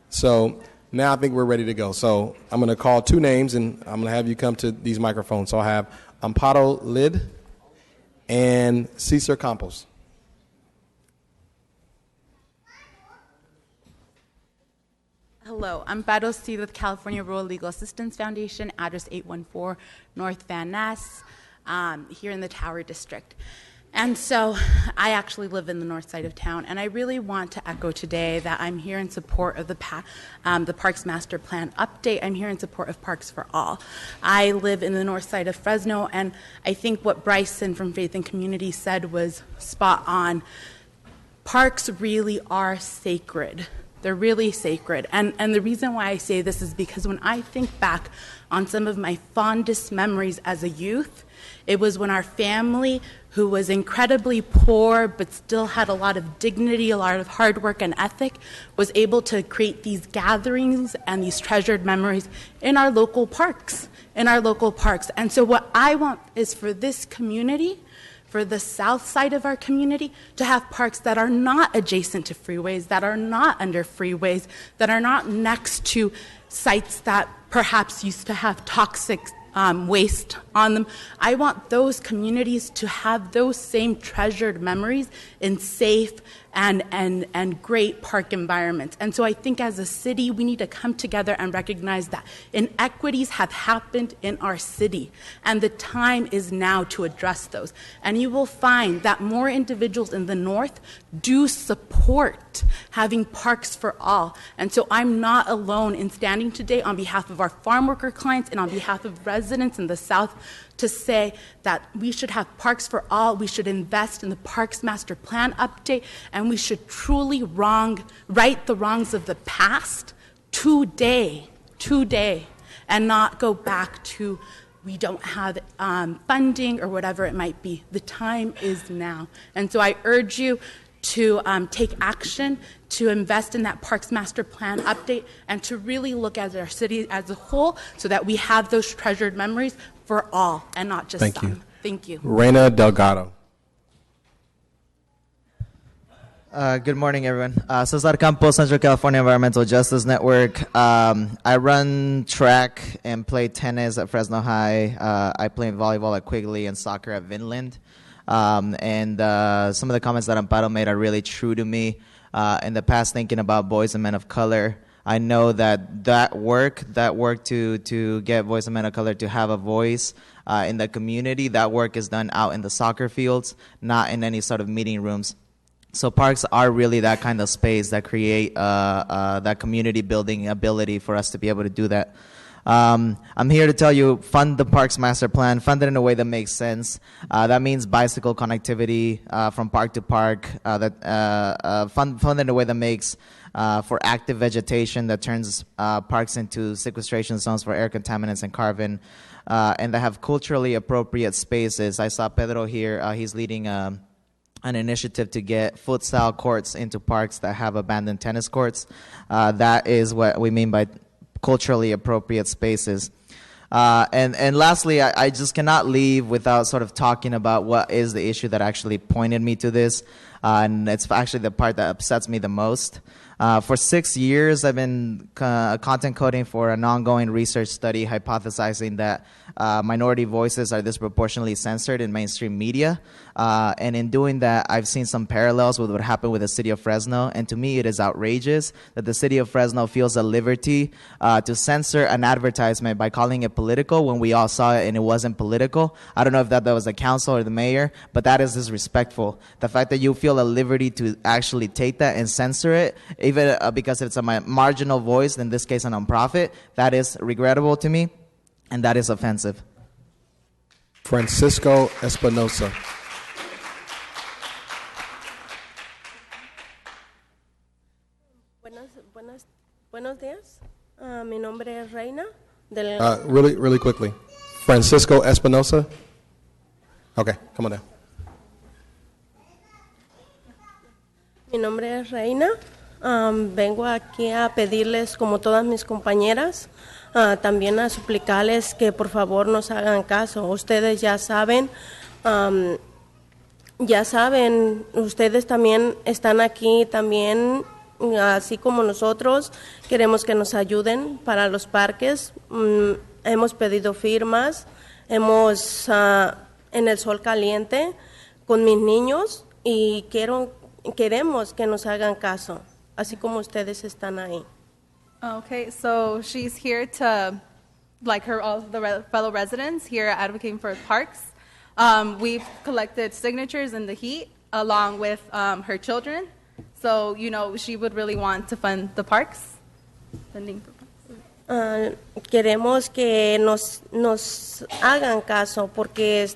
So now I think we're ready to go. So I'm going to call 2 names, and I'm going to have you come to these microphones. So I have Amparo Lid and Cesar Campos. Hello, I'm Beto Steed with California Rural Legal Assistance Foundation, address 814 North Van Ness, here in the Tower District. And so I actually live in the north side of town, and I really want to echo today that I'm here in support of the Parks Master Plan update. I'm here in support of Parks for All. I live in the north side of Fresno, and I think what Bryson from Faith and Community said was spot on. Parks really are sacred. They're really sacred. And the reason why I say this is because when I think back on some of my fondest memories as a youth, it was when our family, who was incredibly poor but still had a lot of dignity, a lot of hard work and ethic, was able to create these gatherings and these treasured memories in our local parks, And so what I want is for this community, for the south side of our community, to have parks that are not adjacent to freeways, that are not under freeways, that are not next to sites that perhaps used to have toxic waste on them. I want those communities to have those same treasured memories in safe and great park environments. And so I think as a city, we need to come together and recognize that inequities have happened in our city, and the time is now to address those. And you will find that more individuals in the north do support having Parks for All. And so I'm not alone in standing today on behalf of our farm worker clients and on behalf of residents in the south to say that we should have Parks for All, we should invest in the Parks Master Plan update, and we should truly right the wrongs of the past today, and not go back to we don't have funding or whatever it might be. The time is now. And so I urge you to take action, to invest in that Parks Master Plan update, and to really look at our city as a whole so that we have those treasured memories for all and not just Thank some. you. Thank you. Reina Delgado. Good morning, everyone. Cesar Campos, Central California Environmental Justice Network. I run track and play tennis at Fresno High. I play volleyball at Quigley and soccer at Vinland. And some of the comments that Amparo made are really true to me. In the past, thinking about boys and men of color, I know that work to get boys and men of color to have a voice in the community, that work is done out in the soccer fields, not in any sort of meeting rooms So parks are really that kind of space that create that community building ability for us to be able to do that. I'm here to tell you, fund the Parks Master Plan, fund it in a way that makes sense. That means bicycle connectivity from park to park, fund it in a way that makes for active vegetation that turns parks into sequestration zones for air contaminants and carbon, and that have culturally appropriate spaces. I saw Pedro here, he's leading an initiative to get futsal courts into parks that have abandoned tennis courts. That is what we mean by culturally appropriate spaces. And lastly, I just cannot leave without sort of talking about what is the issue that actually pointed me to this. And it's actually the part that upsets me the most. For 6 years, I've been content coding for an ongoing research study hypothesizing that minority voices are disproportionately censored in mainstream media. And in doing that, I've seen some parallels with what happened with the city of Fresno. And to me, it is outrageous that the city of Fresno feels a liberty to censor an advertisement by calling it political when we all saw it and it wasn't political. I don't know if that was the council or the mayor, but that is disrespectful. The fact that you feel a liberty to actually take that and censor it, even because it's a marginal voice, in this case a nonprofit, that is regrettable to me, and that is offensive. Francisco Espinosa. Buenos días. Mi nombre es Reina. Del Really quickly. Francisco Espinosa. Okay, come on down. Mi nombre es Reina. Vengo aquí a pedirles, como todas mis compañeras, también a suplicarles que por favor nos hagan caso. Ustedes ya saben, ustedes también están aquí, también, así como nosotros, queremos que nos ayuden para los parques. Hemos pedido firmas, en el sol caliente con mis niños y queremos que nos hagan caso, así como ustedes están ahí. Okay, so she's here to, like all the fellow residents here advocating for parks. We've collected signatures in the heat along with her children. So, she would really want to fund the parks. Queremos que nos hagan caso porque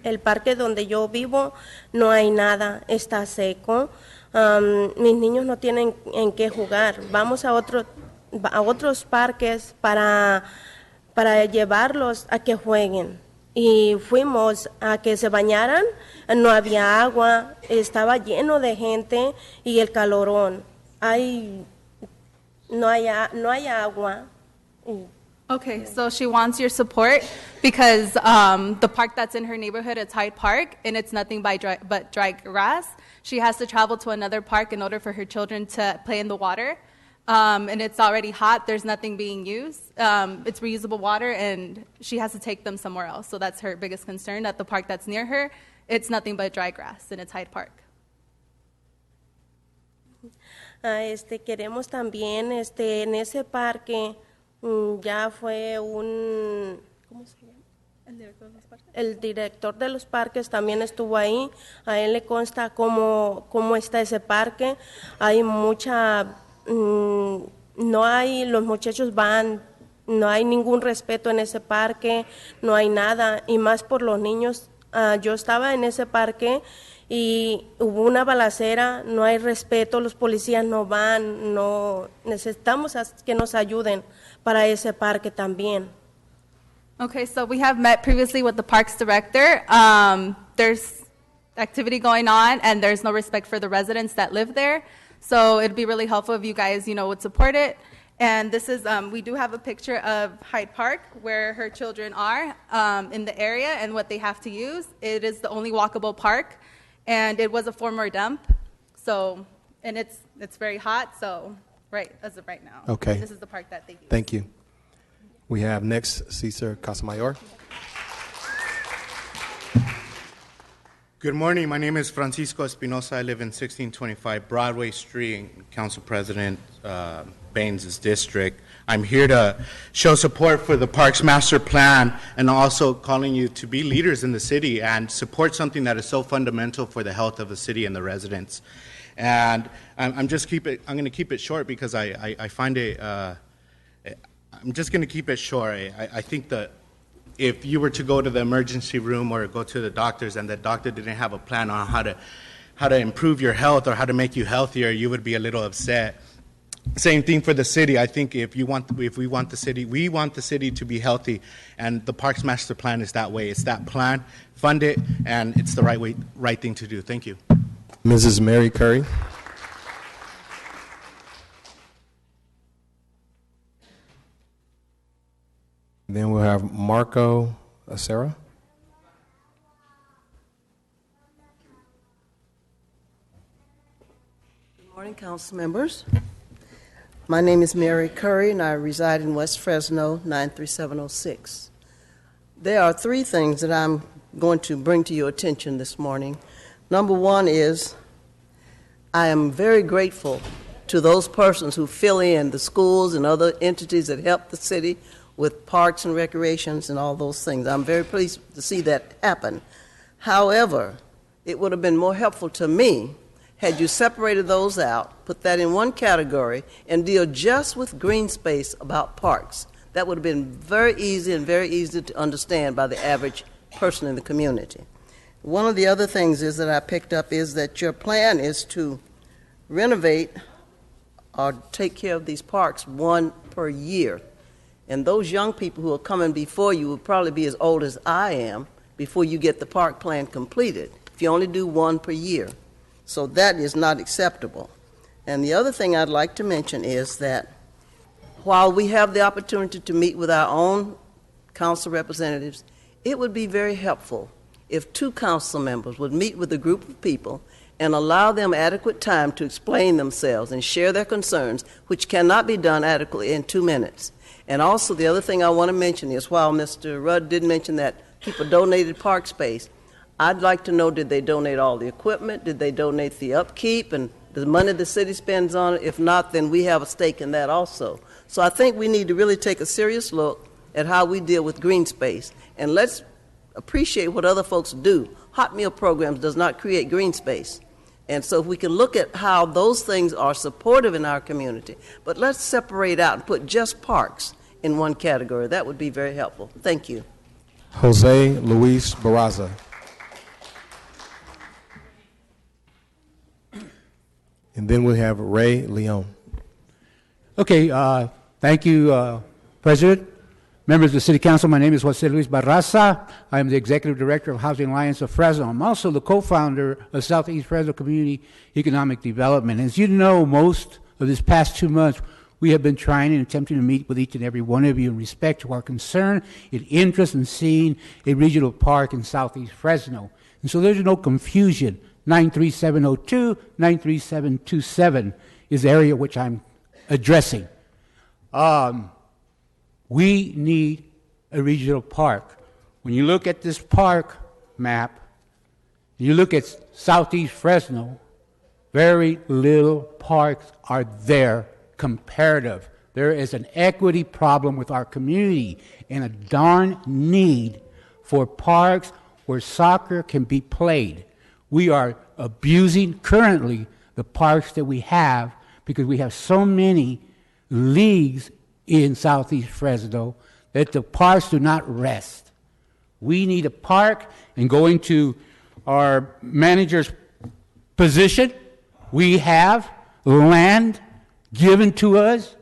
el parque donde yo vivo no hay nada, está seco. Mis niños no tienen en qué jugar. Vamos a otros parques para llevarlos a que jueguen. Y fuimos a que se bañaran, no había agua, estaba lleno de gente y el calorón. No hay agua. Okay, so she wants your support because the park that's in her neighborhood is Hyde Park, and it's nothing but dry grass. She has to travel to another park in order for her children to play in the water, and it's already hot. There's nothing being used. It's reusable water, and she has to take them somewhere else. So that's her biggest concern, that the park that's near her, it's nothing but dry grass, and it's Hyde Park. Queremos también, en ese parque ya fue ¿cómo se llama? El director de los parques también estuvo ahí. A él le consta cómo está ese parque. Hay los muchachos van, no hay ningún respeto en ese parque, no hay nada, y más por los niños. Yo estaba en ese parque y hubo una balacera, no hay respeto, los policías no van, necesitamos que nos ayuden para ese parque también. Okay, so we have met previously with the parks director. There's activity going on, and there's no respect for the residents that live there. So it'd be really helpful if you guys, would support it. And this is, we do have a picture of Hyde Park where her children are in the area and what they have to use. It is the only walkable park, and it was a former dump. So, and it's very hot. So, right as of right now. Okay. This is the park that they use. Thank you. We have next Cesar Casamayor. Good morning. My name is Francisco Espinosa. I live in 1625 Broadway Street in Council President Baines' district. I'm here to show support for the Parks Master Plan and also calling you to be leaders in the city and support something that is so fundamental for the health of the city and the residents. And I'm going to keep it short because I find it. I'm just going to keep it short. I think that if you were to go to the emergency room or go to the doctors and the doctor didn't have a plan on how to improve your health or how to make you healthier, you would be a little upset. Same thing for the city. I think we want the city to be healthy, and the Parks Master Plan is that way. It's that plan. Fund it, and it's the right thing to do. Thank you. Mrs. Mary Curry. Then we'll have Marco Acera. Good morning, council members. My name is Mary Curry, and I reside in West Fresno, 93706. There are three things that I'm going to bring to your attention this morning. Number one is I am very grateful to those persons who fill in the schools and other entities that help the city with parks and recreations and all those things. I'm very pleased to see that happen. However, it would have been more helpful to me had you separated those out, put that in one category, and deal just with green space about parks. That would have been very easy and very easy to understand by the average person in the community. One of the other things is that I picked up is that your plan is to renovate or take care of these parks one per year. And those young people who are coming before you will probably be as old as I am before you get the park plan completed, if you only do one per year. So that is not acceptable. And the other thing I'd like to mention is that while we have the opportunity to meet with our own council representatives, it would be very helpful if two council members would meet with a group of people and allow them adequate time to explain themselves and share their concerns, which cannot be done adequately in 2 minutes. And also the other thing I want to mention is while Mr. Rudd did mention that people donated park space, I'd like to know, did they donate all the equipment? Did they donate the upkeep and the money the city spends on it? If not, then we have a stake in that also. So I think we need to really take a serious look at how we deal with green space. And let's appreciate what other folks do. Hot meal programs does not create green space. And so if we can look at how those things are supportive in our community, but let's separate out and put just parks in one category. That would be very helpful. Thank you. Jose Luis Barraza. And then we have Ray Leon. Okay, thank you, President. Members of the City Council, my name is Jose Luis Barraza. I am the Executive Director of Housing Alliance of Fresno. I'm also the co-founder of Southeast Fresno Community Economic Development. As you know, most of this past 2 months, we have been trying and attempting to meet with each and every one of you in respect to our concern and interest in seeing a regional park in Southeast Fresno. And so there's no confusion. 93702, 93727 is the area which I'm addressing. We need a regional park. When you look at this park map, you look at Southeast Fresno, very little parks are there comparative. There is an equity problem with our community and a darn need for parks where soccer can be played. We are abusing currently the parks that we have because we have so many leagues in Southeast Fresno that the parks do not rest. We need a park, and going to our manager's position, we have land given to us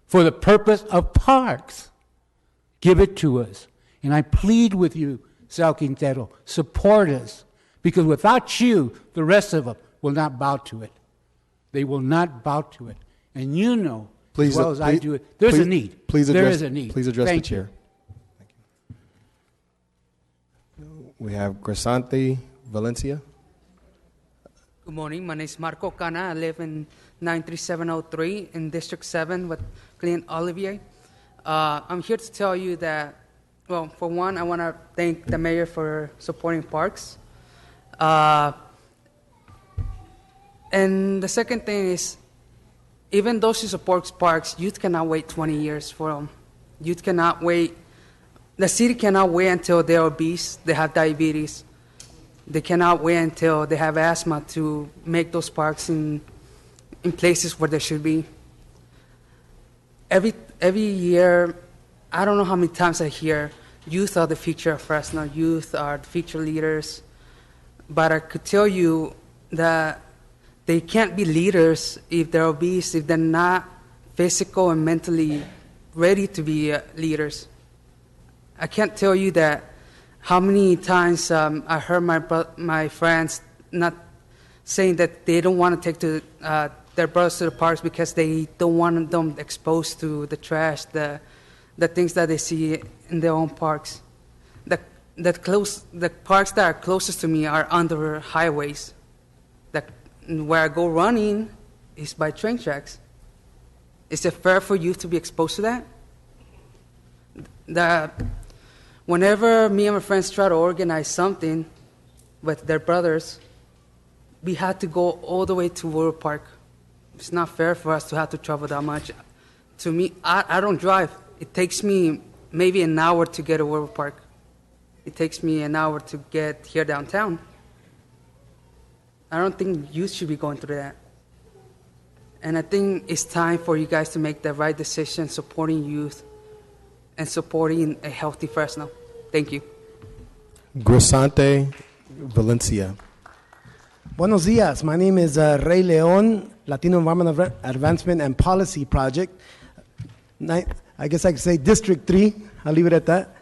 for the purpose of parks. Give it to us. And I plead with you, Sal Quintero, support us. Because without you, the rest of them will not bow to it. They will not bow to it. And you know, as well as I do it, there's a need. There is a need. Please address the chair. Thank you. We have Crescente Valencia. Good morning. My name is Marco Cana. I live in 93703 in District 7 with Clint Olivier. I'm here to tell you that, well, for one, I want to thank the mayor for supporting parks. And the second thing is, even though she supports parks, youth cannot wait 20 years for them. Youth cannot wait. The city cannot wait until they're obese, they have diabetes. They cannot wait until they have asthma to make those parks in places where they should be. Every year, I don't know how many times I hear, youth are the future of Fresno, youth are the future leaders. But I could tell you that they can't be leaders if they're obese, if they're not physical and mentally ready to be leaders. I can't tell you that how many times I heard my friends not saying that they don't want to take their brothers to the parks because they don't want them exposed to the trash, the things that they see in their own parks. The parks that are closest to me are under highways. Where I go running is by train tracks. Is it fair for youth to be exposed to that? Whenever me and my friends try to organize something with their brothers, we had to go all the way to Willow Park. It's not fair for us to have to travel that much. To me, I don't drive. It takes me maybe an hour to get to Willow Park. It takes me an hour to get here downtown. I don't think youth should be going through that. And I think it's time for you guys to make the right decision supporting youth and supporting a healthy Fresno. Thank you. Grisante Valencia. Buenos dias. My name is Ray Leon, Latino Environmental Advancement and Policy Project. I guess I could say District 3. I'll leave it at that.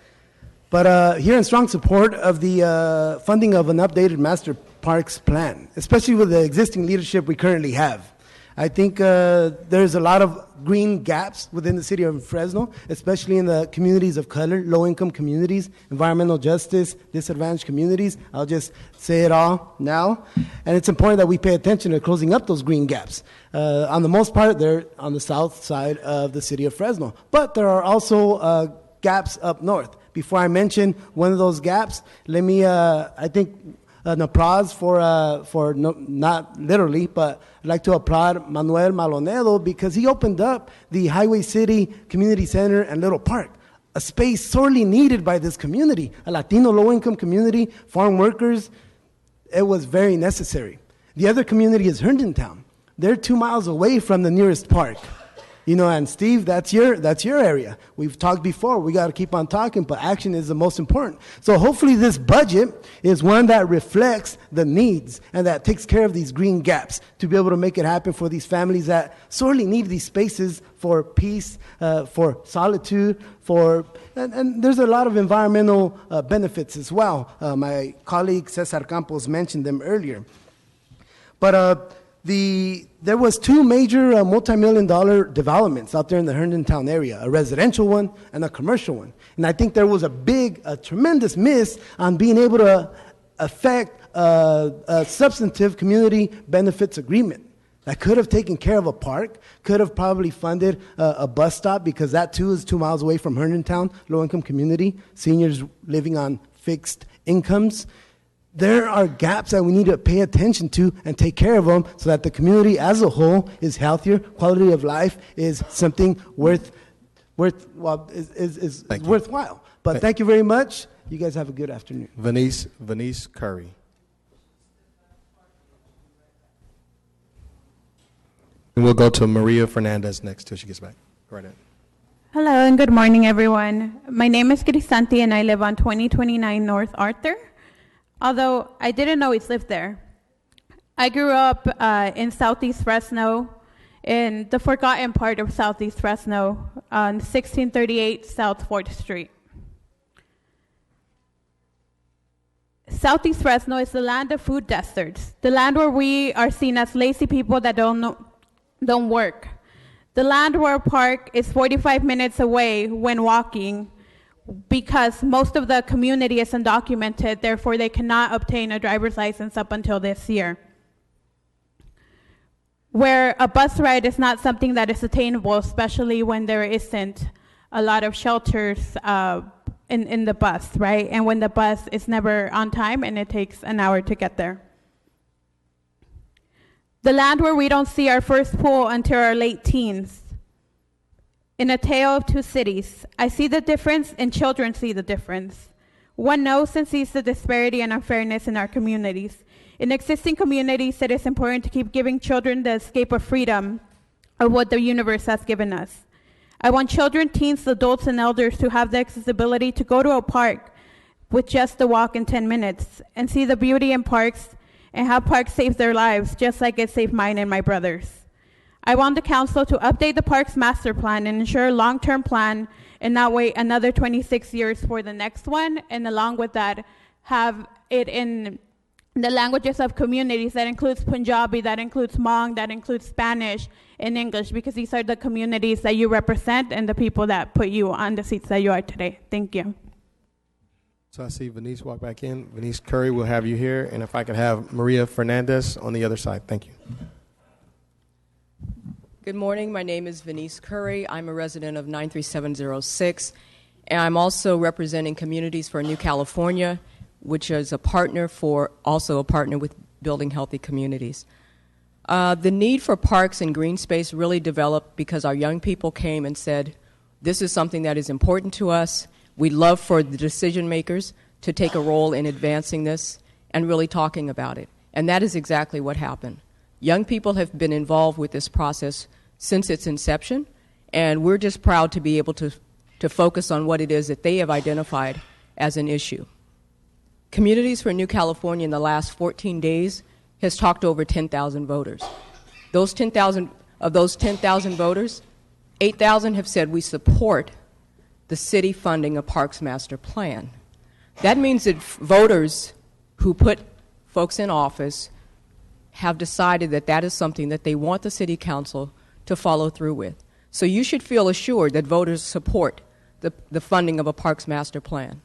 But here in strong support of the funding of an updated master parks plan, especially with the existing leadership we currently have. I think there's a lot of green gaps within the city of Fresno, especially in the communities of color, low-income communities, environmental justice, disadvantaged communities. I'll just say it all now. And it's important that we pay attention to closing up those green gaps. On the most part, they're on the south side of the city of Fresno. But there are also gaps up north. Before I mention one of those gaps, let me, I think, an applause for no, not literally, but I'd like to applaud Manuel Malonedo because he opened up the Highway City Community Center and Little Park, a space sorely needed by this community, a Latino low-income community, farm workers. It was very necessary. The other community is Herndontown. They're 2 miles away from the nearest park. You know, and Steve, that's your area. We've talked before. We got to keep on talking, but action is the most important. So hopefully this budget is one that reflects the needs and that takes care of these green gaps to be able to make it happen for these families that sorely need these spaces for peace, for solitude, and there's a lot of environmental benefits as well. My colleague Cesar Campos mentioned them earlier. But there was two major multi-million-dollar developments out there in the Herndontown area, a residential one and a commercial one. And I think there was a tremendous miss on being able to affect a substantive community benefits agreement that could have taken care of a park, could have probably funded a bus stop, because that too is 2 miles away from Herndontown, low-income community, seniors living on fixed incomes. There are gaps that we need to pay attention to and take care of them so that the community as a whole is healthier, quality of life is something worthwhile. But thank you very much. You guys have a good afternoon. Venice Curry. And we'll go to Maria Fernandez next till she gets back. Go right ahead. Hello and good morning, everyone. My name is Crisanti and I live on 2029 North Arthur. Although I didn't always live there. I grew up in Southeast Fresno, in the forgotten part of Southeast Fresno, on 1638 South 4th Street. Southeast Fresno is the land of food deserts, the land where we are seen as lazy people that don't work. The land where a park is 45 minutes away when walking, because most of the community is undocumented, therefore they cannot obtain a driver's license up until this year. Where a bus ride is not something that is attainable, especially when there isn't a lot of shelters in the bus, right? And when the bus is never on time and it takes an hour to get there. The land where we don't see our first pool until our late teens. In A Tale of Two Cities, I see the difference and children see the difference. One knows and sees the disparity and unfairness in our communities. In existing communities, it is important to keep giving children the escape of freedom of what the universe has given us. I want children, teens, adults, and elders to have the accessibility to go to a park with just a walk in 10 minutes and see the beauty in parks and how parks save their lives, just like it saved mine and my brothers. I want the council to update the parks master plan and ensure a long-term plan and not wait another 26 years for the next one, and along with that, have it in the languages of communities. That includes Punjabi, that includes Hmong, that includes Spanish and English, because these are the communities that you represent and the people that put you on the seats that you are today. Thank you. So I see Venice walk back in. Venice Curry, we'll have you here. And if I could have Maria Fernandez on the other side. Thank you. Good morning. My name is Venice Curry. I'm a resident of 93706, and I'm also representing Communities for New California, which is also a partner with Building Healthy Communities. The need for parks and green space really developed because our young people came and said, this is something that is important to us. We'd love for the decision makers to take a role in advancing this and really talking about it. And that is exactly what happened. Young people have been involved with this process since its inception, and we're just proud to be able to focus on what it is that they have identified as an issue. Communities for New California in the last 14 days has talked to over 10,000 voters. Of those 10,000 voters, 8,000 have said we support the city funding a Parks Master Plan. That means that voters who put folks in office have decided that that is something that they want the city council to follow through with. So you should feel assured that voters support the funding of a Parks Master Plan.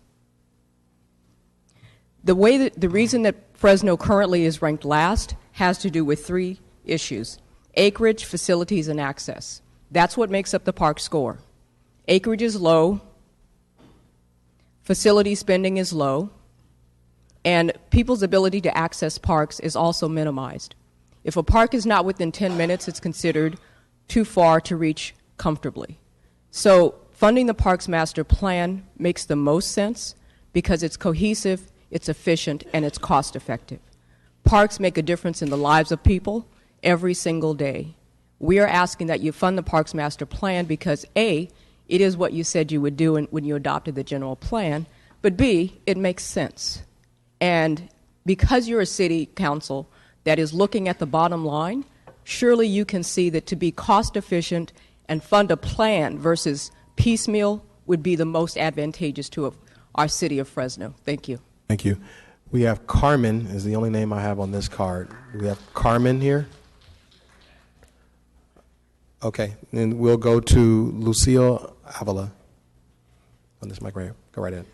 The reason that Fresno currently is ranked last has to do with three issues: acreage, facilities, and access. That's what makes up the park score. Acreage is low, facility spending is low, and people's ability to access parks is also minimized. If a park is not within 10 minutes, it's considered too far to reach comfortably. So funding the Parks Master Plan makes the most sense because it's cohesive, it's efficient, and it's cost effective. Parks make a difference in the lives of people every single day. We are asking that you fund the Parks Master Plan because A, it is what you said you would do when you adopted the general plan, but B, it makes sense. And because you're a city council that is looking at the bottom line, surely you can see that to be cost efficient and fund a plan versus piecemeal would be the most advantageous to our city of Fresno. Thank you. Thank you. We have Carmen is the only name I have on this card. Do we have Carmen here? Okay, then we'll go to Lucille Avila on this mic right here. Go right ahead.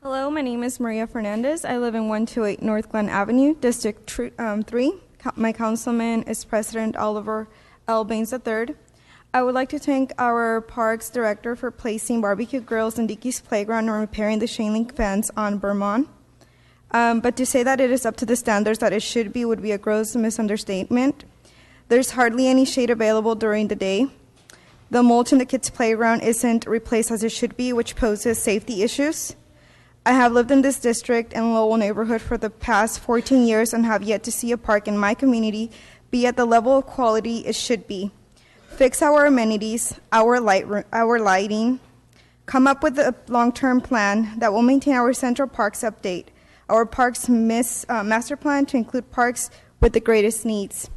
Hello, my name is Maria Fernandez. I live in 128 North Glen Avenue, District 3. My councilman is President Oliver L. Baines III. I would like to thank our Parks Director for placing barbecue grills in Dickey's Playground and repairing the chain link fence on Vermont. But to say that it is up to the standards that it should be would be a gross misunderstatement. There's hardly any shade available during the day. The mulch in the kids' playground isn't replaced as it should be, which poses safety issues. I have lived in this district and Lowell neighborhood for the past 14 years and have yet to see a park in my community be at the level of quality it should be. Fix our amenities, our lighting, come up with a long-term plan that will maintain our Central Parks update, our Parks Master Plan to include parks with the greatest needs.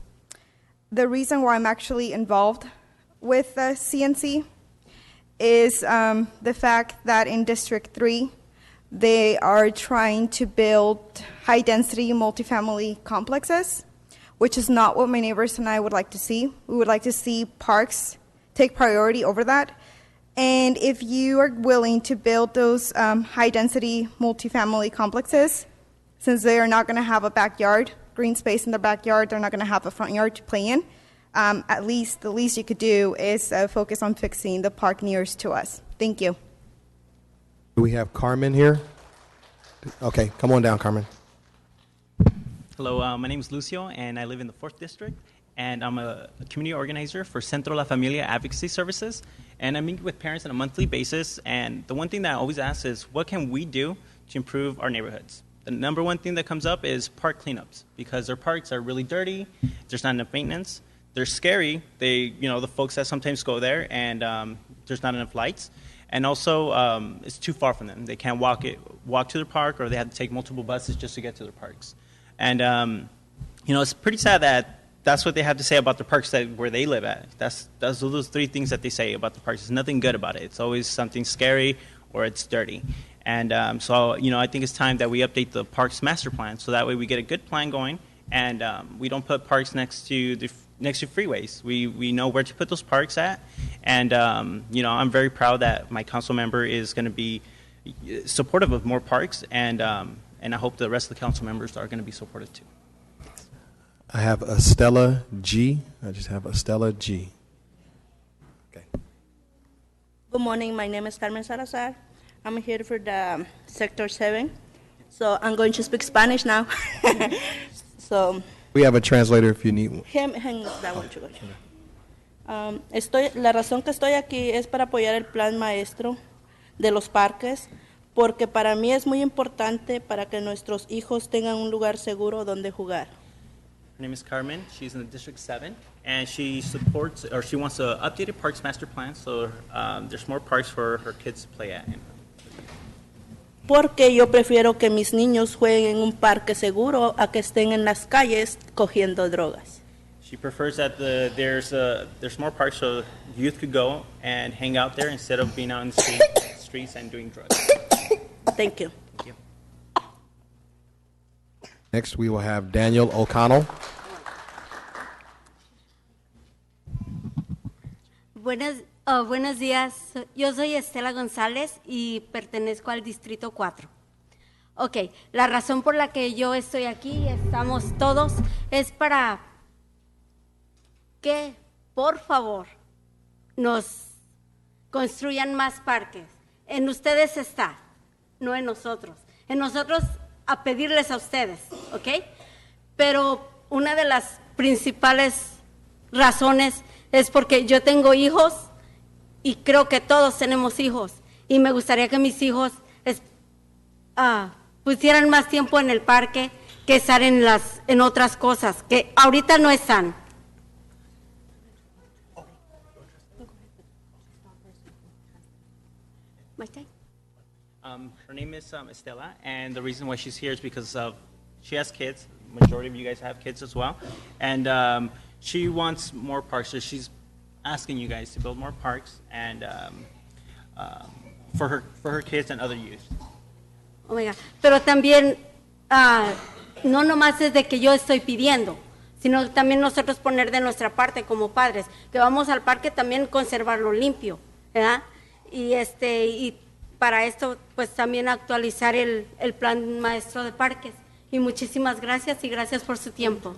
The reason why I'm actually involved with the CNC is the fact that in District 3, they are trying to build high-density multifamily complexes, which is not what my neighbors and I would like to see. We would like to see parks take priority over that. And if you are willing to build those high-density multifamily complexes, since they are not going to have a backyard, green space in their backyard, they're not going to have a front yard to play in, at least the least you could do is focus on fixing the park nearest to us. Thank you. Do we have Carmen here? Okay, come on down, Carmen. Hello, my name is Lucio, and I live in the 4th District, and I'm a community organizer for Centro La Familia Advocacy Services, and I meet with parents on a monthly basis, and the one thing that I always ask is, what can we do to improve our neighborhoods? The number one thing that comes up is park cleanups, because their parks are really dirty, there's not enough maintenance, they're scary, the folks that sometimes go there, and there's not enough lights, and also it's too far from them. They can't walk to their park, or they have to take multiple buses just to get to their parks. And, it's pretty sad that that's what they have to say about the parks where they live at. Those 3 things that they say about the parks. There's nothing good about it. It's always something scary or it's dirty. And so I think it's time that we update the Parks Master Plan so that way we get a good plan going and we don't put parks next to freeways. We know where to put those parks at. And, I'm very proud that my council member is going to be supportive of more parks and I hope the rest of the council members are going to be supportive too. I have Estella G. I just have Estella G. Okay. Good morning. My name is Carmen Salazar. I'm here for the Sector 7. So I'm going to speak Spanish now. So We have a translator if you need one. that one to go. La razón que estoy aquí es para apoyar el plan maestro de los parques, porque para mí es muy importante para que nuestros hijos tengan un lugar seguro donde jugar. Her name is Carmen. She's in the District 7, and she supports, or she wants an updated Parks Master Plan, so there's more parks for her kids to play at. Porque yo prefiero que mis niños jueguen en un parque seguro a que estén en las calles cogiendo drogas. She prefers that there's more parks so youth could go and hang out there instead of being out in the streets and doing drugs. Thank you. Thank you. Next, we will have Daniel O'Connell. Buenos días, yo soy Estela González y pertenezco al Distrito 4. Ok, la razón por la que yo estoy aquí, estamos todos, es para que, por favor, nos construyan más parques. En ustedes está, no en nosotros. En nosotros a pedirles a ustedes, ¿ok? Pero una de las principales razones es porque yo tengo hijos y creo que todos tenemos hijos y me gustaría que mis hijos pusieran más tiempo en el parque que estar en otras cosas que ahorita no están. Her name is Estela, and the reason why she's here is because she has kids. Majority of you guys have kids as well, and she wants more parks. So she's asking you guys to build more parks and for her kids and other youth. Oiga, pero también no nomás es de que yo estoy pidiendo, sino también nosotros poner de nuestra parte como padres, que vamos al parque también conservarlo limpio, ¿verdad? Y para esto pues también actualizar el plan maestro de parques. Y muchísimas gracias y gracias por su tiempo.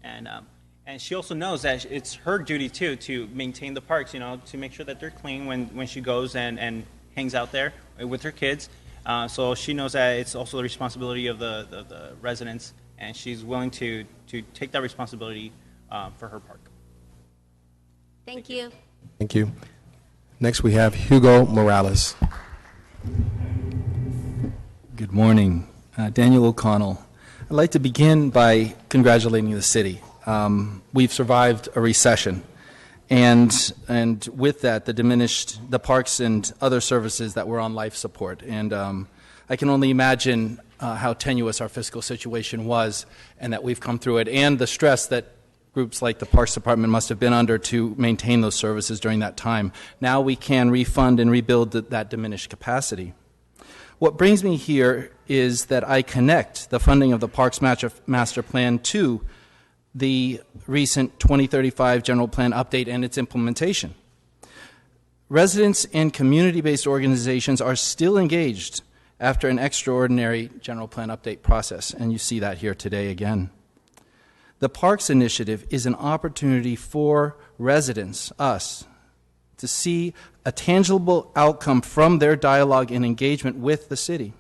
And she also knows that it's her duty too to maintain the parks, to make sure that they're clean when she goes and hangs out there with her kids. So she knows that it's also the responsibility of the residents, and she's willing to take that responsibility for her park. Thank you. Thank you. Next, we have Hugo Morales. Good morning. Daniel O'Connell. I'd like to begin by congratulating the city. We've survived a recession, and with that, the parks and other services that were on life support. And I can only imagine how tenuous our fiscal situation was, and that we've come through it, and the stress that groups like the Parks Department must have been under to maintain those services during that time. Now we can refund and rebuild that diminished capacity. What brings me here is that I connect the funding of the Parks Master Plan to the recent 2035 General Plan update and its implementation. Residents and community-based organizations are still engaged after an extraordinary General Plan update process, and you see that here today again. The Parks Initiative is an opportunity for residents, us, to see a tangible outcome from their dialogue and engagement with the city.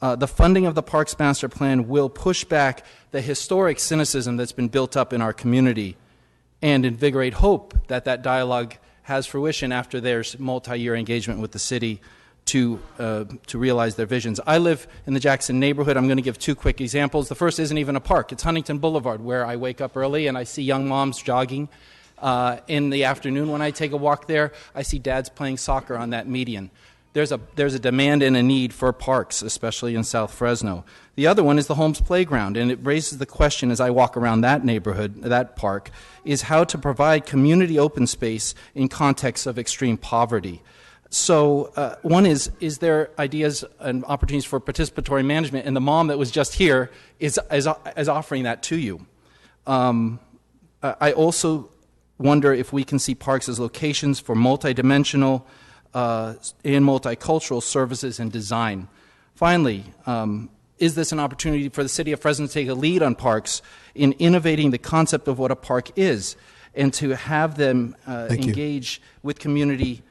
The funding of the Parks Master Plan will push back the historic cynicism that's been built up in our community and invigorate hope that that dialogue has fruition after there's multi-year engagement with the city to realize their visions. I live in the Jackson neighborhood. I'm going to give two quick examples. The first isn't even a park. It's Huntington Boulevard, where I wake up early and I see young moms jogging. In the afternoon when I take a walk there, I see dads playing soccer on that median. There's a demand and a need for parks, especially in South Fresno. The other one is the Holmes Playground, and it raises the question as I walk around that neighborhood, that park, is how to provide community open space in contexts of extreme poverty. So one is there ideas and opportunities for participatory management? And the mom that was just here is offering that to you. I also wonder if we can see parks as locations for multidimensional and multicultural services and design. Finally, is this an opportunity for the city of Fresno to take a lead on parks in innovating the concept of what a park is and to have them engage with community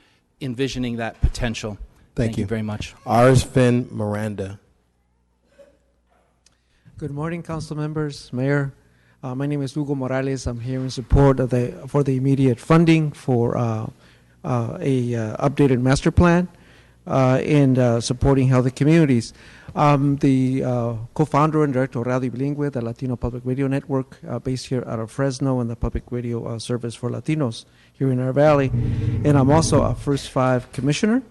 envisioning that potential? Thank you very much. Arsvin Miranda. Good morning, council members, mayor. My name is Hugo Morales. I'm here in support of for the immediate funding for a updated master plan and supporting healthy communities. The co-founder and director of Radio Bilingüe, the Latino Public Radio Network, based here out of Fresno, and the public radio service for Latinos here in our valley. And I'm also a First Five commissioner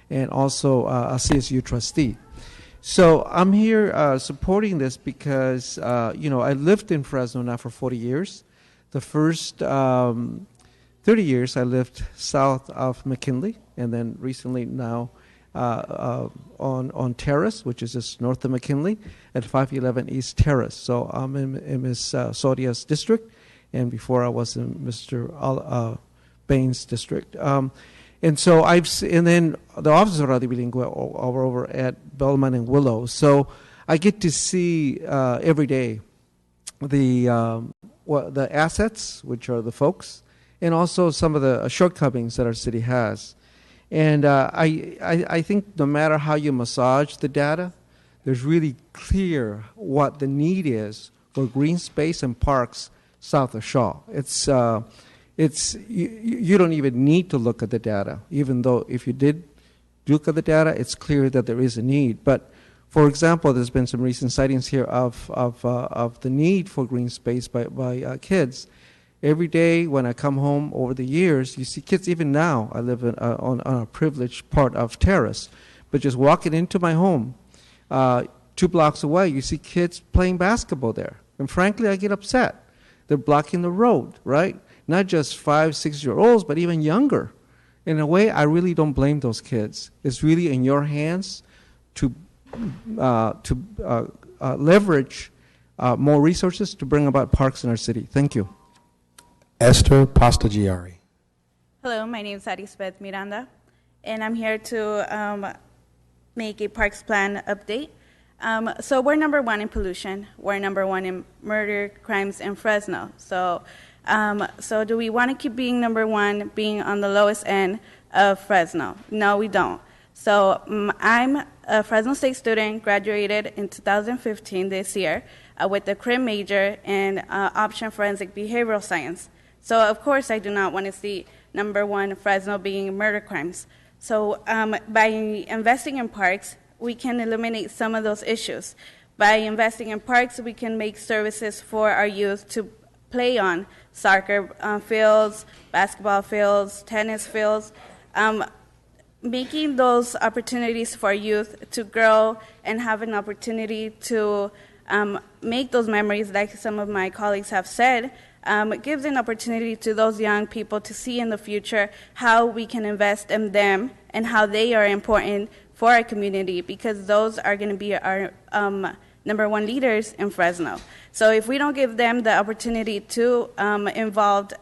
and also a CSU trustee. So I'm here supporting this because, I lived in Fresno now for 40 years. The first 30 years I lived south of McKinley, and then recently now on Terrace, which is just north of McKinley, at 511 East Terrace. So I'm in Ms. Soria's district, and before I was in Mr. Baines' district. And so and then the offices of Radio Bilingüe are over at Bellman and Willow. So I get to see every day the assets, which are the folks, and also some of the shortcomings that our city has. And I think no matter how you massage the data, there's really clear what the need is for green space and parks south of Shaw. You don't even need to look at the data, even though if you did look at the data, it's clear that there is a need. But for example, there's been some recent sightings here of the need for green space by kids. Every day when I come home over the years, you see kids. Even now, I live on a privileged part of Terrace, but just walking into my home, 2 blocks away, you see kids playing basketball there. And frankly, I get upset. They're blocking the road, right? Not just 5, 6-year-olds, but even younger. In a way, I really don't blame those kids. It's really in your hands to leverage more resources to bring about parks in our city. Thank you. Esther Pastagiari. Hello, my name is Arisbeth Miranda, and I'm here to make a parks plan update. So we're number 1 in pollution. We're number 1 in murder, crimes in Fresno. So do we want to keep being number 1, being on the lowest end of Fresno? No, we don't. So I'm a Fresno State student, graduated in 2015 this year with a crim major and option forensic behavioral science. So of course I do not want to see number 1 Fresno being murder crimes. So by investing in parks, we can eliminate some of those issues. By investing in parks, we can make services for our youth to play on: soccer fields, basketball fields, tennis fields, making those opportunities for youth to grow and have an opportunity to make those memories, like some of my colleagues have said. It gives an opportunity to those young people to see in the future how we can invest in them and how they are important for our community, because those are going to be our number 1 leaders in Fresno. So if we don't give them the opportunity to involved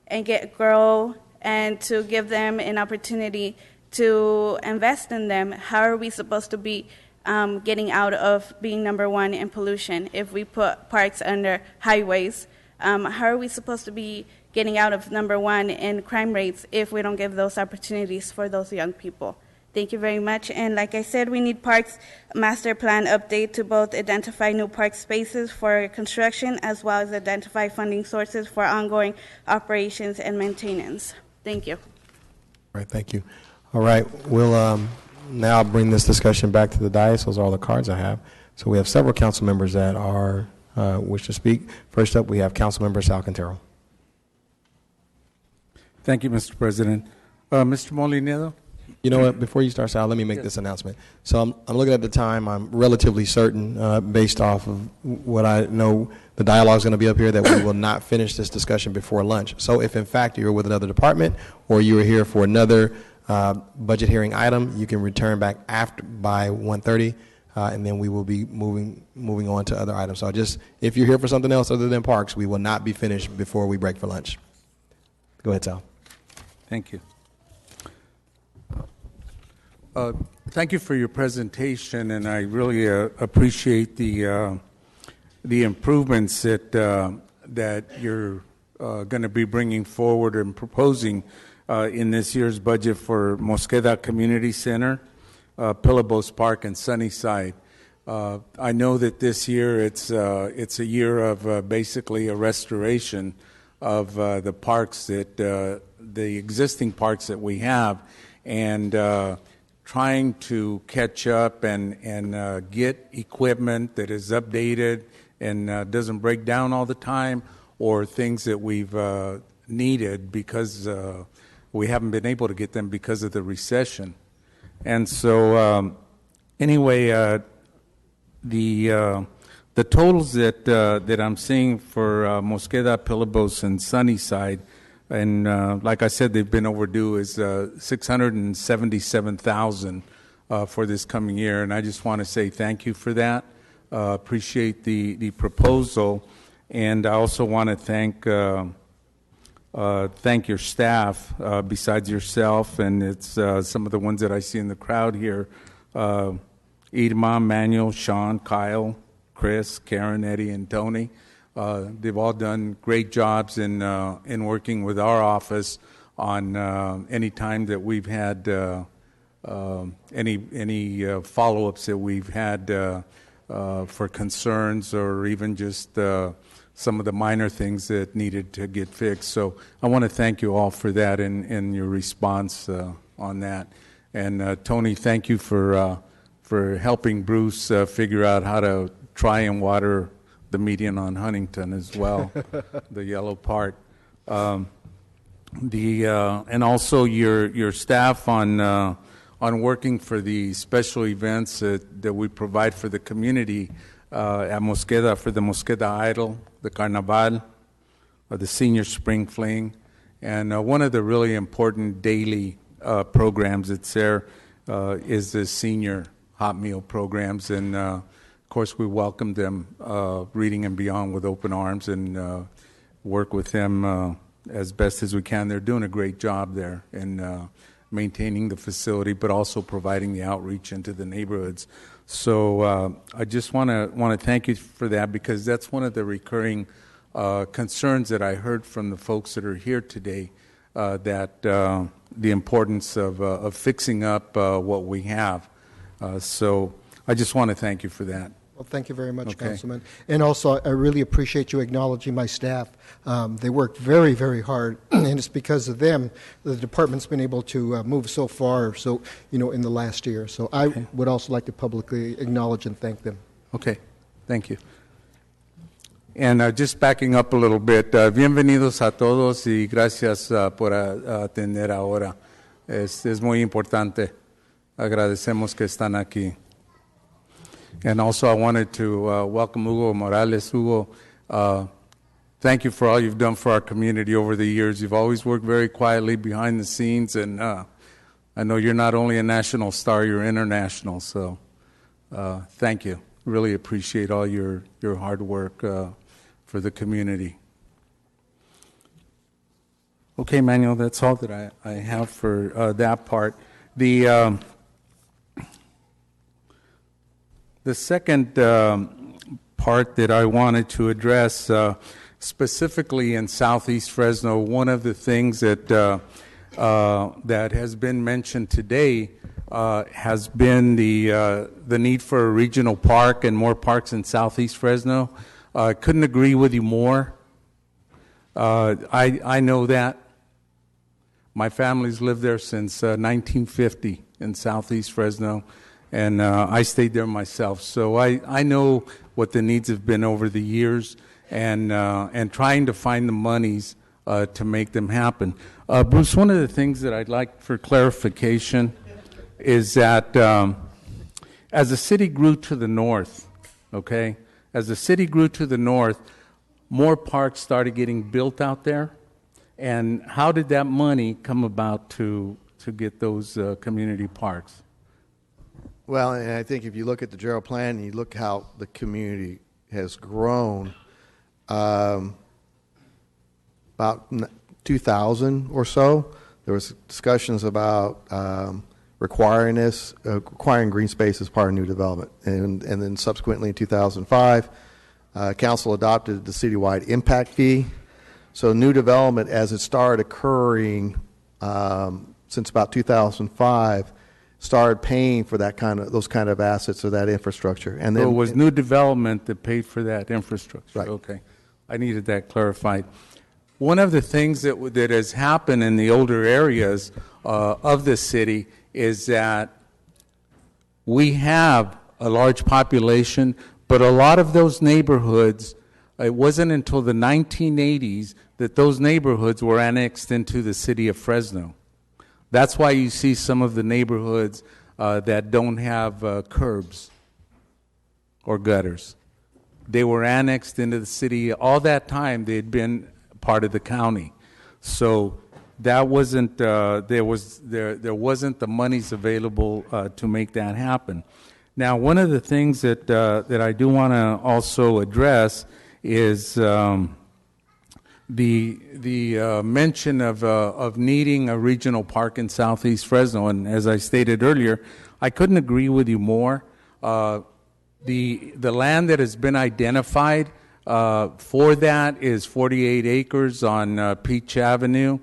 and grow, and to give them an opportunity to invest in them, how are we supposed to be getting out of being number 1 in pollution if we put parks under highways, How are we supposed to be getting out of number one in crime rates if we don't give those opportunities for those young people? Thank you very much. And like I said, we need Parks Master Plan update to both identify new park spaces for construction as well as identify funding sources for ongoing operations and maintenance. Thank you. All right, thank you. All right, we'll now bring this discussion back to the dais. Those are all the cards I have. So we have several council members that are wish to speak. First up, we have Council Member Sal Quintero. Thank you, Mr. President. Mr. Molinero? You know what? Before you start, Sal, let me make this announcement. So I'm looking at the time. I'm relatively certain, based off of what I know, the dialogue is going to be up here, that we will not finish this discussion before lunch. So if, in fact, you're with another department or you are here for another budget hearing item, you can return back by 1:30, and then we will be moving on to other items. So just, if you're here for something else other than parks, we will not be finished before we break for lunch. Go ahead, Sal. Thank you. Thank you for your presentation, and I really appreciate the improvements that you're going to be bringing forward and proposing in this year's budget for Mosqueda Community Center, Pillabos Park, and Sunnyside. I know that this year it's a year of basically a restoration of the parks the existing parks that we have, and trying to catch up and get equipment that is updated and doesn't break down all the time, or things that we've needed because we haven't been able to get them because of the recession. And so anyway, the totals that I'm seeing for Mosqueda, Pillabos, and Sunnyside, and like I said, they've been overdue, is $677,000 for this coming year, and I just want to say thank you for that. Appreciate the proposal, and I also want to thank your staff. Besides yourself, and it's some of the ones that I see in the crowd here: Irma, Manuel, Sean, Kyle, Chris, Karen, Eddie, and Tony. They've all done great jobs in working with our office on any time that we've had any follow-ups that we've had for concerns, or even just some of the minor things that needed to get fixed. So I want to thank you all for that and your response on that. And Tony, thank you for helping Bruce figure out how to try and water the median on Huntington as well, the yellow part. And also your staff on working for the special events that we provide for the community at Mosqueda, for the Mosqueda Idol, the Carnaval, the Senior Spring Fling, and one of the really important daily programs that's there is the Senior Hot Meal programs, and of course we welcome them, Reading and Beyond, with open arms, and work with them as best as we can. They're doing a great job there in maintaining the facility, but also providing the outreach into the neighborhoods. So I just want to thank you for that, because that's one of the recurring concerns that I heard from the folks that are here today, that the importance of fixing up what we have. So I just want to thank you for that. Well, thank you very much, Okay. Councilman. And also, I really appreciate you acknowledging my staff. They work very, very hard, and it's because of them the department's been able to move so far, so, in the last year. So I would also like to publicly acknowledge and thank them. Okay, thank you. And just backing up a little bit, bienvenidos a todos y gracias por atender ahora. Es muy importante. Agradecemos que están aquí. And also I wanted to welcome Hugo Morales. Hugo, thank you for all you've done for our community over the years. You've always worked very quietly behind the scenes, and I know you're not only a national star, you're international. So thank you. Really appreciate all your hard work for the community. Okay, Manuel, that's all that I have for that part. The second part that I wanted to address, specifically in Southeast Fresno, one of the things that that has been mentioned today has been the need for a regional park and more parks in Southeast Fresno. Couldn't agree with you more. I know that. My family's lived there since 1950 in Southeast Fresno, and I stayed there myself. So I know what the needs have been over the years, and trying to find the monies to make them happen. Bruce, one of the things that I'd like for clarification is that as the city grew to the north, okay, as the city grew to the north, more parks started getting built out there. And how did that money come about to get those community parks? Well, and I think if you look at the general plan and you look how the community has grown, about 2000 or so, there was discussions about requiring green space as part of new development. And then subsequently in 2005, council adopted the citywide impact fee. So new development, as it started occurring since about 2005, started paying for those kind of assets or that infrastructure. And then so it was new development that paid for that infrastructure. Right. Okay, I needed that clarified. One of the things that has happened in the older areas of the city is that we have a large population, but a lot of those neighborhoods, it wasn't until the 1980s that those neighborhoods were annexed into the city of Fresno. That's why you see some of the neighborhoods that don't have curbs or gutters. They were annexed into the city. All that time they had been part of the county. So that wasn't there wasn't the monies available to make that happen. Now, one of the things that I do want to also address is the mention of needing a regional park in Southeast Fresno. And as I stated earlier, I couldn't agree with you more. The land that has been identified for that is 48 acres on Peach Avenue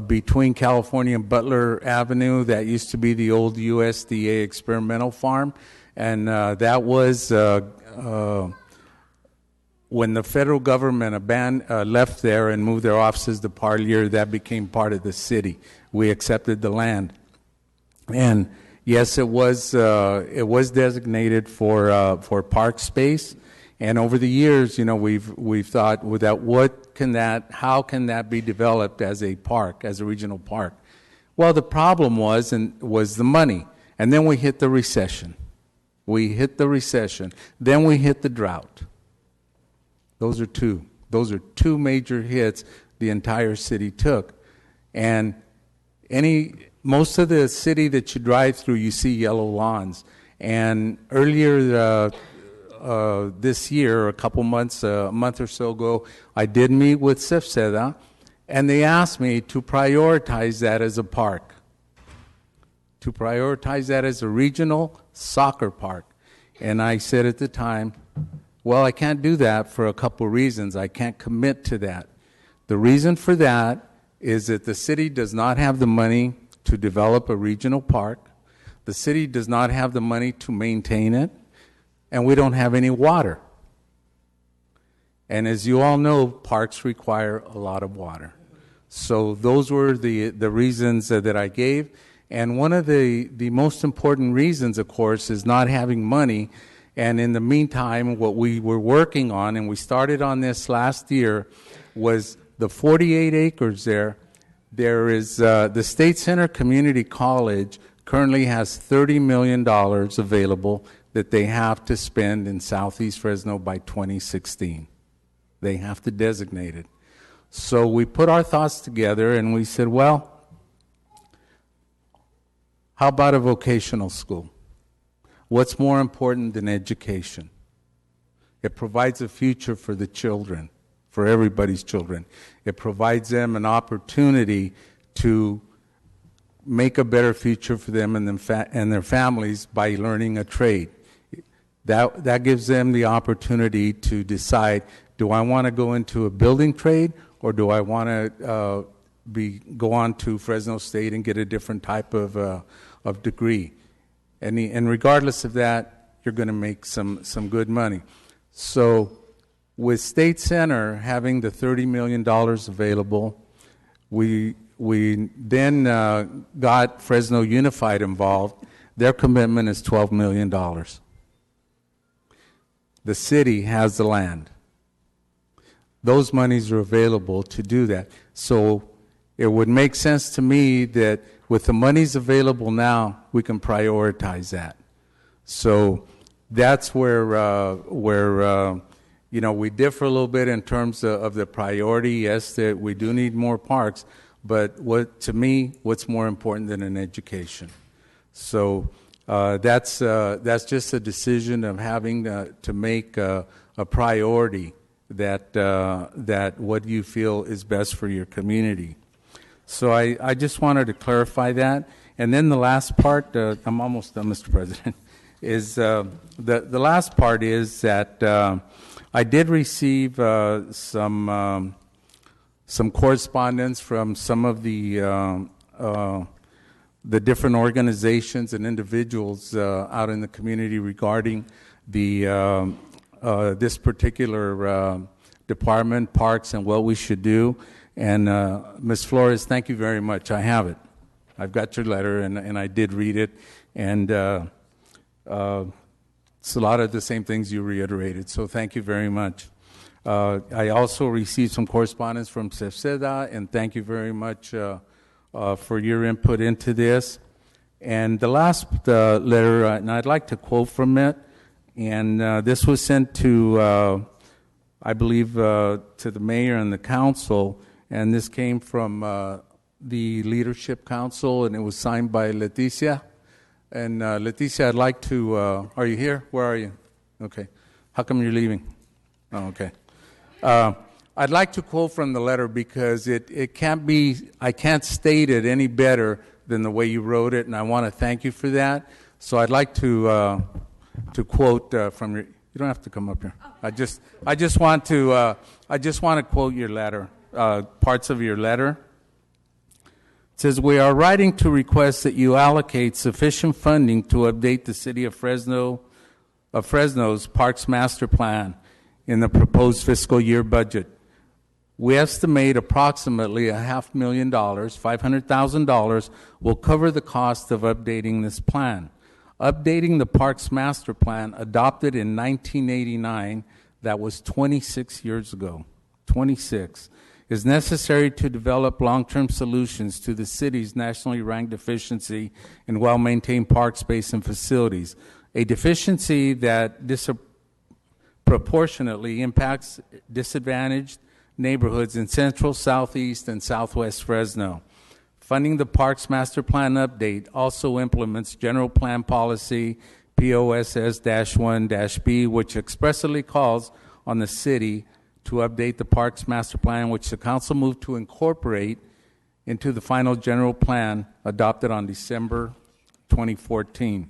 between California and Butler Avenue. That used to be the old USDA experimental farm. And that was when the federal government left there and moved their offices to Parlier, that became part of the city. We accepted the land. And yes, it was designated for park space. And over the years, you know, we've thought that how can that be developed as a park, as a regional park? Well, the problem was the money. And then we hit the recession. Then we hit the drought. Those are two major hits the entire city took. And most of the city that you drive through, you see yellow lawns. And earlier this year, a month or so ago, I did meet with CFCEDA, and they asked me to prioritize that as a park, to prioritize that as a regional soccer park. And I said at the time, well, I can't do that for a couple reasons. I can't commit to that. The reason for that is that the city does not have the money to develop a regional park. The city does not have the money to maintain it, and we don't have any water. And as you all know, parks require a lot of water. So those were the reasons that I gave. And one of the most important reasons, of course, is not having money. And in the meantime, what we were working on, and we started on this last year, was the 48 acres there. There is the State Center Community College currently has $30 million available that they have to spend in Southeast Fresno by 2016. They have to designate it. So we put our thoughts together and we said, well, how about a vocational school? What's more important than education? It provides a future for the children, for everybody's children. It provides them an opportunity to make a better future for them and their families by learning a trade. That gives them the opportunity to decide Do I want to go into a building trade, or do I want to go on to Fresno State and get a different type of degree? And regardless of that, you're going to make some good money. So with State Center having the $30 million available, we then got Fresno Unified involved. Their commitment is $12 million. The city has the land. Those monies are available to do that. So it would make sense to me that with the monies available now, we can prioritize that. So that's where we differ a little bit in terms of the priority. Yes, that we do need more parks, but to me, what's more important than an education? So that's just a decision of having to make a priority that what you feel is best for your community. So I just wanted to clarify that. And then the last part, I'm almost done, Mr. President, is the last part is that I did receive some correspondence from some of the different organizations and individuals out in the community regarding the this particular department, parks, and what we should do. And Ms. Flores, thank you very much. I have it. I've got your letter, and I did read it. And it's a lot of the same things you reiterated, so thank you very much. I also received some correspondence from CEFCEDA, and thank you very much for your input into this. And the last letter, and I'd like to quote from it, and this was sent to, I believe, to the mayor and the council, and this came from the Leadership Council, and it was signed by Leticia. And Leticia, I'd like to, are you here? Where are you? Okay. How come you're leaving? Oh, okay. I'd like to quote from the letter because it can't be, I can't state it any better than the way you wrote it, and I want to thank you for that. So I'd like to quote from your, you don't have to come up here. I just want to quote your letter, parts of your letter. It says, we are writing to request that you allocate sufficient funding to update the city of Fresno's Parks Master Plan in the proposed fiscal year budget. We estimate approximately $500,000, $500,000 will cover the cost of updating this plan. Updating the Parks Master Plan adopted in 1989, that was 26 years ago, 26, is necessary to develop long-term solutions to the city's nationally ranked deficiency in well-maintained park space and facilities, a deficiency that disproportionately impacts disadvantaged neighborhoods in central, southeast, and southwest Fresno. Funding the Parks Master Plan update also implements General Plan Policy POSS-1-B, which expressly calls on the city to update the Parks Master Plan, which the council moved to incorporate into the final general plan adopted on December 2014.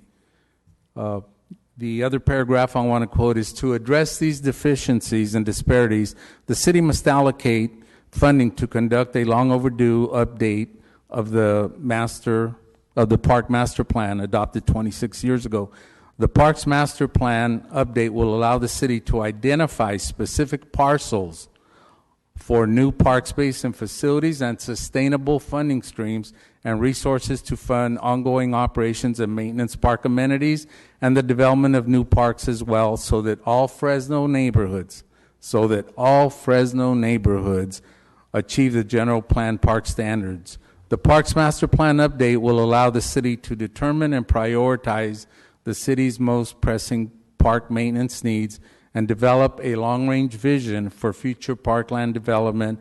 The other paragraph I want to quote is, to address these deficiencies and disparities, the city must allocate funding to conduct a long overdue update of the Park Master Plan adopted 26 years ago. The Parks Master Plan update will allow the city to identify specific parcels for new park space and facilities and sustainable funding streams and resources to fund ongoing operations and maintenance, park amenities, and the development of new parks as well, so that all Fresno neighborhoods achieve the general plan park standards. The Parks Master Plan update will allow the city to determine and prioritize the city's most pressing park maintenance needs and develop a long-range vision for future parkland development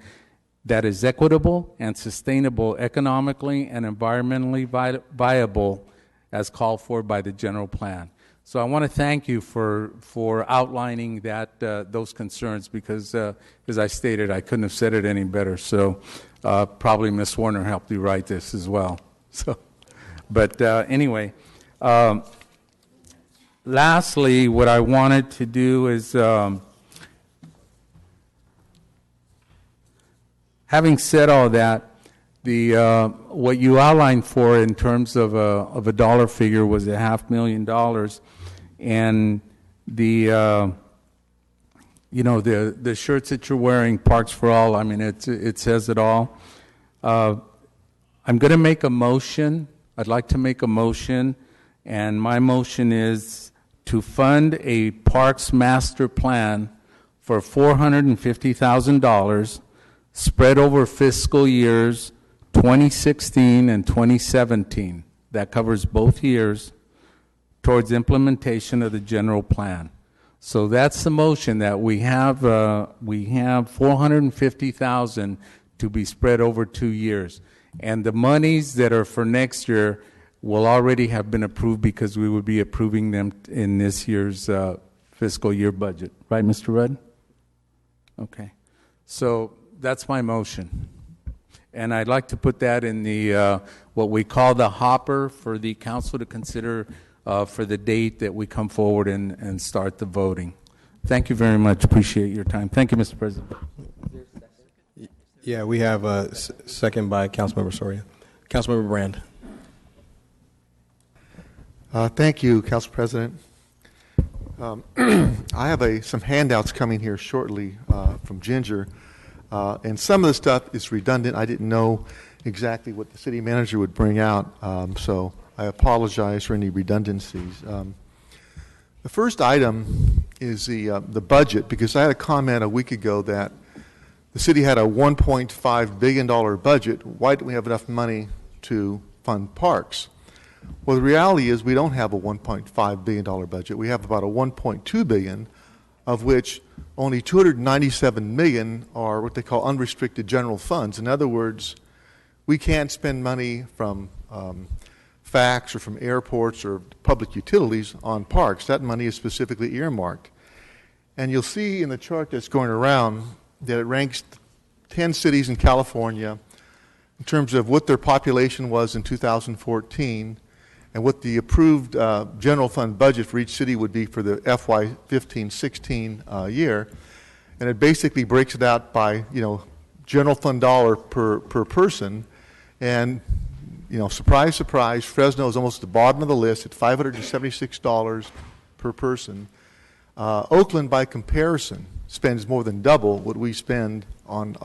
that is equitable and sustainable, economically and environmentally viable as called for by the general plan. So I want to thank you for outlining those concerns, because as I stated, I couldn't have said it any better. So probably Ms. Warner helped you write this as well. So, but anyway, lastly, what I wanted to do is Having said all that, what you outlined for in terms of a dollar figure was $500,000, and the shirts that you're wearing, Parks for All, I mean, it says it all. I'm going to make a motion. I'd like to make a motion, and my motion is to fund a Parks Master Plan for $450,000 spread over fiscal years 2016 and 2017. That covers both years towards implementation of the general plan. So that's the motion, that we have $450,000 to be spread over 2 years. And the monies that are for next year will already have been approved because we would be approving them in this year's fiscal year budget. Right, Mr. Rudd? Okay. So that's my motion. And I'd like to put that in the what we call the hopper for the council to consider for the date that we come forward and start the voting. Thank you very much. Appreciate your time. Thank you, Mr. President. Yeah, we have a second by Councilmember Soria. Councilmember Brand. Thank you, Council President. I have some handouts coming here shortly from Ginger, and some of the stuff is redundant. I didn't know exactly what the city manager would bring out, so I apologize for any redundancies. The first item is the budget, because I had a comment a week ago that the city had a $1.5 billion budget. Why don't we have enough money to fund parks? Well, the reality is we don't have a $1.5 billion budget. We have about a $1.2 billion, of which only $297 million are what they call unrestricted general funds. In other words, we can't spend money from FACTS or from airports or public utilities on parks. That money is specifically earmarked. And you'll see in the chart that's going around that it ranks 10 cities in California in terms of what their population was in 2014 and what the approved general fund budget for each city would be for the FY 15-16 year. And it basically breaks it out by, general fund dollar per person. And, surprise, surprise, Fresno is almost at the bottom of the list at $576 per person. Oakland, by comparison, spends more than double what we spend on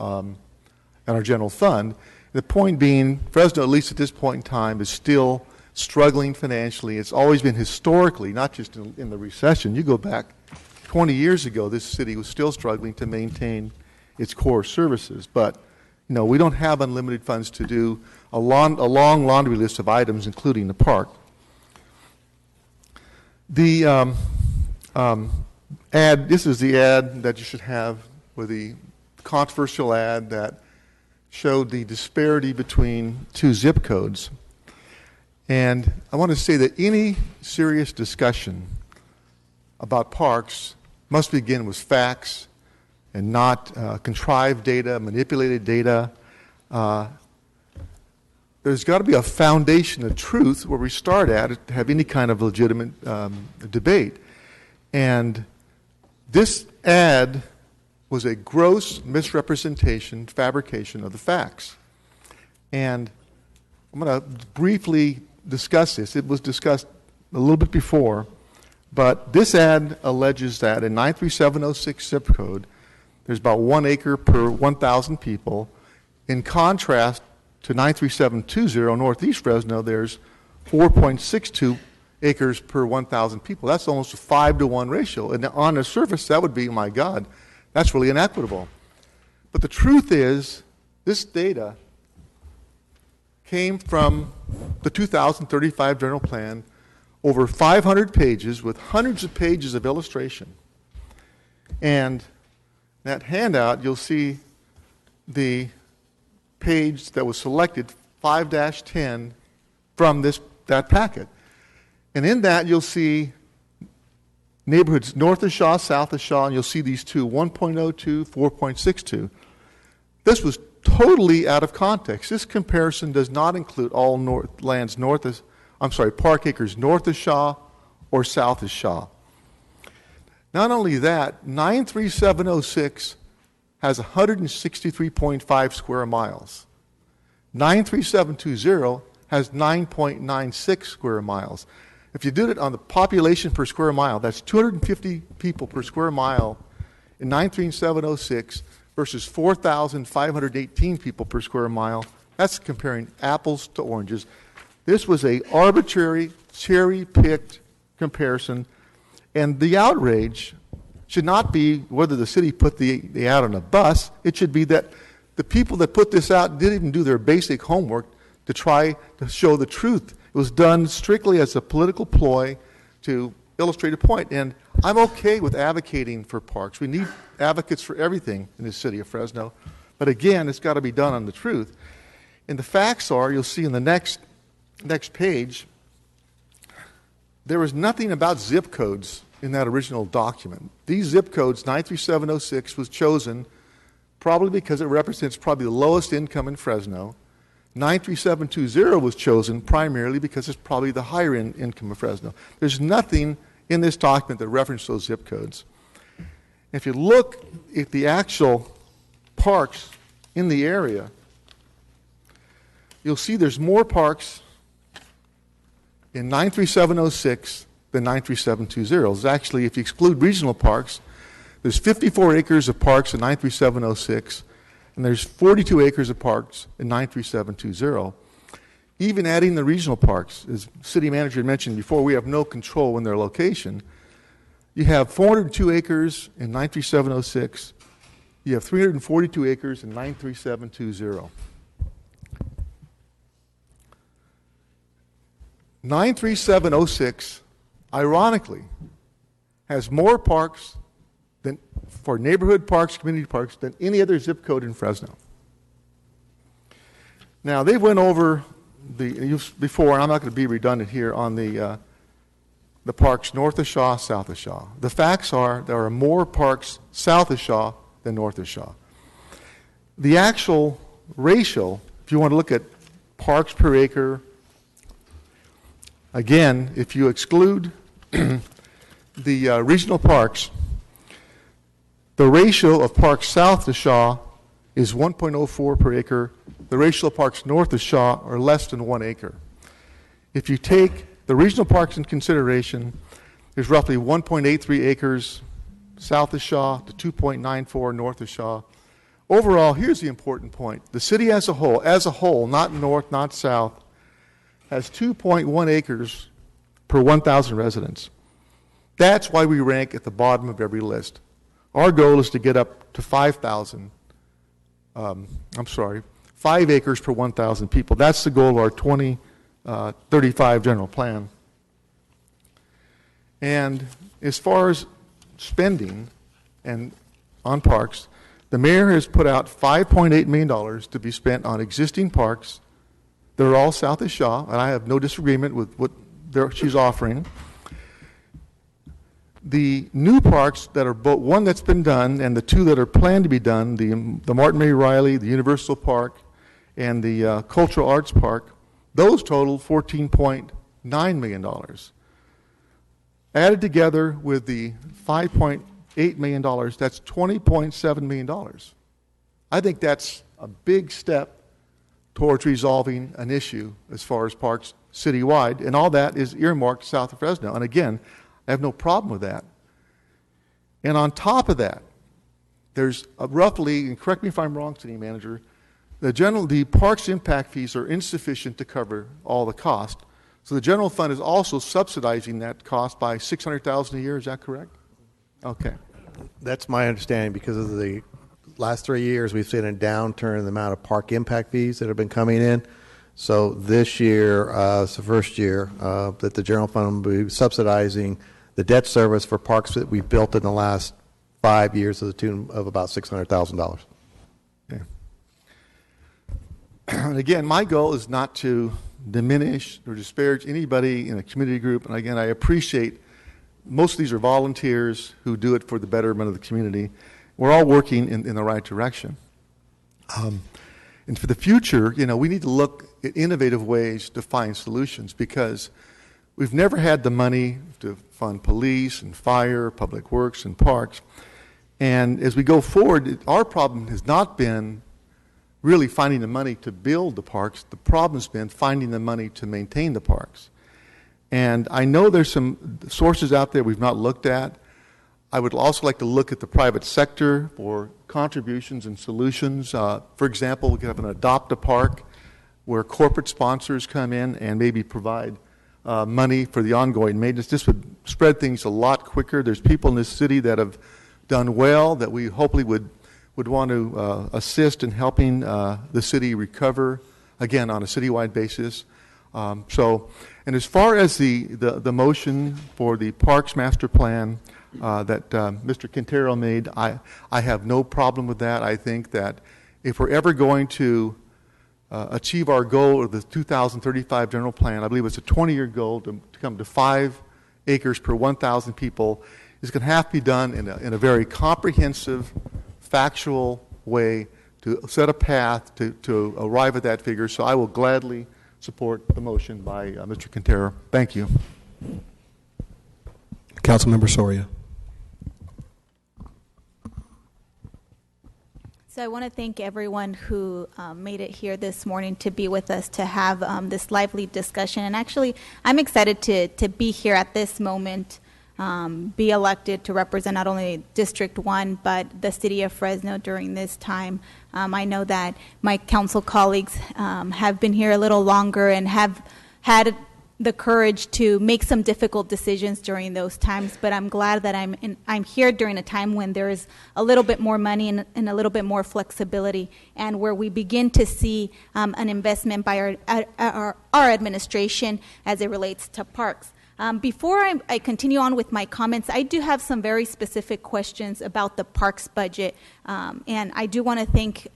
our general fund. The point being, Fresno, at least at this point in time, is still struggling financially. It's always been historically, not just in the recession. You go back 20 years ago, this city was still struggling to maintain its core services. But, we don't have unlimited funds to do a long laundry list of items, including the park. The ad, this is the ad that you should have, with the controversial ad that showed the disparity between two zip codes. And I want to say that any serious discussion about parks must begin with facts and not contrived data, manipulated data. There's got to be a foundation of truth where we start at to have any kind of legitimate debate. And this ad was a gross misrepresentation, fabrication of the facts. And I'm going to briefly discuss this. It was discussed a little bit before, but this ad alleges that in 93706 zip code, there's about 1 acre per 1,000 people. In contrast to 93720 Northeast Fresno, there's 4.62 acres per 1,000 people. That's almost a 5-to-1 ratio. And on the surface, that would be, my God, that's really inequitable. But the truth is, this data came from the 2035 General Plan, over 500 pages with hundreds of pages of illustration. And that handout, you'll see the page that was selected, 5-10, from that packet. And in that, you'll see neighborhoods north of Shaw, south of Shaw, and you'll see these two, 1.02, 4.62. This was totally out of context. This comparison does not include all park acres north of Shaw or south of Shaw. Not only that, 93706 has 163.5 square miles. 93720 has 9.96 square miles. If you did it on the population per square mile, that's 250 people per square mile in 93706 versus 4,518 people per square mile. That's comparing apples to oranges. This was a arbitrary, cherry-picked comparison, and the outrage should not be whether the city put the ad on a bus. It should be that the people that put this out didn't even do their basic homework to try to show the truth. It was done strictly as a political ploy to illustrate a point. And I'm okay with advocating for parks. We need advocates for everything in the city of Fresno. But again, it's got to be done on the truth. And the facts are, you'll see in the next page, there was nothing about zip codes in that original document. These zip codes, 93706, was chosen probably because it represents probably the lowest income in Fresno. 93720 was chosen primarily because it's probably the higher income of Fresno. There's nothing in this document that references those zip codes. If you look at the actual parks in the area, you'll see there's more parks in 93706 than 93720. It's actually, if you exclude regional parks, there's 54 acres of parks in 93706, and there's 42 acres of parks in 93720. Even adding the regional parks, as city manager had mentioned before, we have no control in their location. You have 402 acres in 93706. You have 342 acres in 93720. 93706, ironically, has more parks than for neighborhood parks, community parks, than any other zip code in Fresno. Now, they went over before, and I'm not going to be redundant here, on the parks north of Shaw, south of Shaw. The facts are there are more parks south of Shaw than north of Shaw. The actual ratio, if you want to look at parks per acre, again, if you exclude the regional parks, the ratio of parks south of Shaw is 1.04 per acre. The ratio of parks north of Shaw are less than 1 acre. If you take the regional parks in consideration, there's roughly 1.83 acres south of Shaw to 2.94 north of Shaw. Overall, here's the important point. The city as a whole, not north, not south, has 2.1 acres per 1,000 residents. That's why we rank at the bottom of every list. Our goal is to get up to 5 acres per 1,000 people. That's the goal of our 2035 general plan. And as far as spending and on parks, the mayor has put out $5.8 million to be spent on existing parks. They're all south of Shaw, and I have no disagreement with what she's offering. The new parks that are both one that's been done and the two that are planned to be done, the Martin Mary Riley, the Universal Park, and the Cultural Arts Park, those total $14.9 million. Added together with the $5.8 million, that's $20.7 million. I think that's a big step towards resolving an issue as far as parks citywide, and all that is earmarked south of Fresno. And again, I have no problem with that. And on top of that, there's roughly, and correct me if I'm wrong, city manager, the parks impact fees are insufficient to cover all the cost. So the general fund is also subsidizing that cost by $600,000 a year. Is that correct? Okay. That's my understanding because of the last 3 years we've seen a downturn in the amount of park impact fees that have been coming in. So this year, it's the first year that the general fund will be subsidizing the debt service for parks that we've built in the last 5 years to the tune of about $600,000. Okay. And again, my goal is not to diminish or disparage anybody in a community group. And again, I appreciate most of these are volunteers who do it for the betterment of the community. We're all working in the right direction. And for the future, we need to look at innovative ways to find solutions because we've never had the money to fund police and fire, public works and parks. And as we go forward, our problem has not been really finding the money to build the parks. The problem's been finding the money to maintain the parks. And I know there's some sources out there we've not looked at. I would also like to look at the private sector for contributions and solutions. For example, we could have an adopt-a-park where corporate sponsors come in and maybe provide money for the ongoing maintenance. This would spread things a lot quicker. There's people in this city that have done well that we hopefully would want to assist in helping the city recover, again, on a citywide basis. And as far as the motion for the Parks Master Plan that Mr. Quintero made, I have no problem with that. I think that if we're ever going to achieve our goal of the 2035 general plan, I believe it's a 20-year goal to come to 5 acres per 1,000 people, it's going to have to be done in a very comprehensive, factual way to set a path to arrive at that figure. So I will gladly support the motion by Mr. Quintero. Thank you. Councilmember Soria. So I want to thank everyone who made it here this morning to be with us to have this lively discussion. And actually, I'm excited to be here at this moment, be elected to represent not only District 1, but the city of Fresno during this time. I know that my council colleagues have been here a little longer and have had the courage to make some difficult decisions during those times, but I'm glad that I'm here during a time when there is a little bit more money and a little bit more flexibility, and where we begin to see an investment by our administration as it relates to parks. Before I continue on with my comments, I do have some very specific questions about the parks budget, and I do want to thank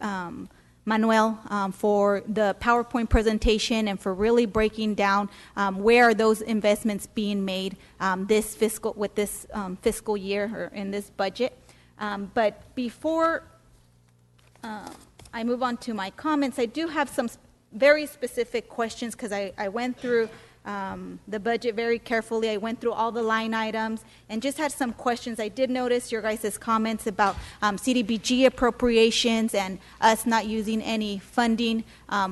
Manuel for the PowerPoint presentation and for really breaking down where are those investments being made this fiscal year or in this budget. But before I move on to my comments, I do have some very specific questions because I went through the budget very carefully. I went through all the line items and just had some questions. I did notice your guys' comments about CDBG appropriations and us not using any funding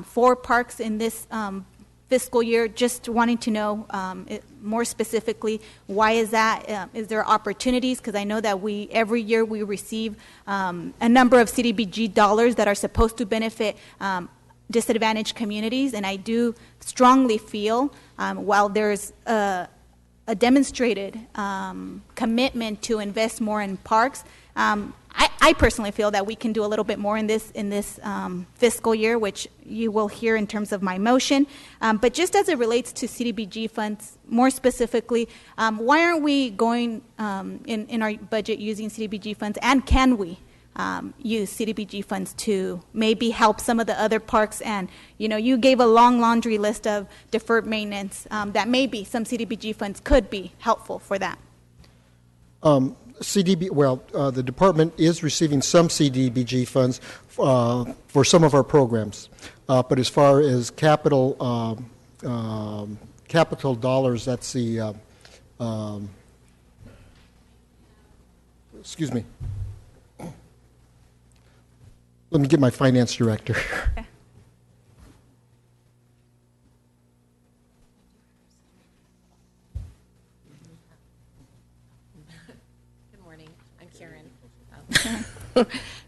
for parks in this fiscal year. Just wanting to know more specifically, why is that? Is there opportunities? Because I know that every year we receive a number of CDBG dollars that are supposed to benefit disadvantaged communities, and I do strongly feel while there's a demonstrated commitment to invest more in parks, I personally feel that we can do a little bit more in this fiscal year, which you will hear in terms of my motion. But just as it relates to CDBG funds, more specifically, why aren't we going in our budget using CDBG funds, and can we use CDBG funds to maybe help some of the other parks? And you gave a long laundry list of deferred maintenance that maybe some CDBG funds could be helpful for that. The department is receiving some CDBG funds for some of our programs, but as far as capital dollars, that's the excuse me. Let me get my finance director. Good morning. I'm Karen.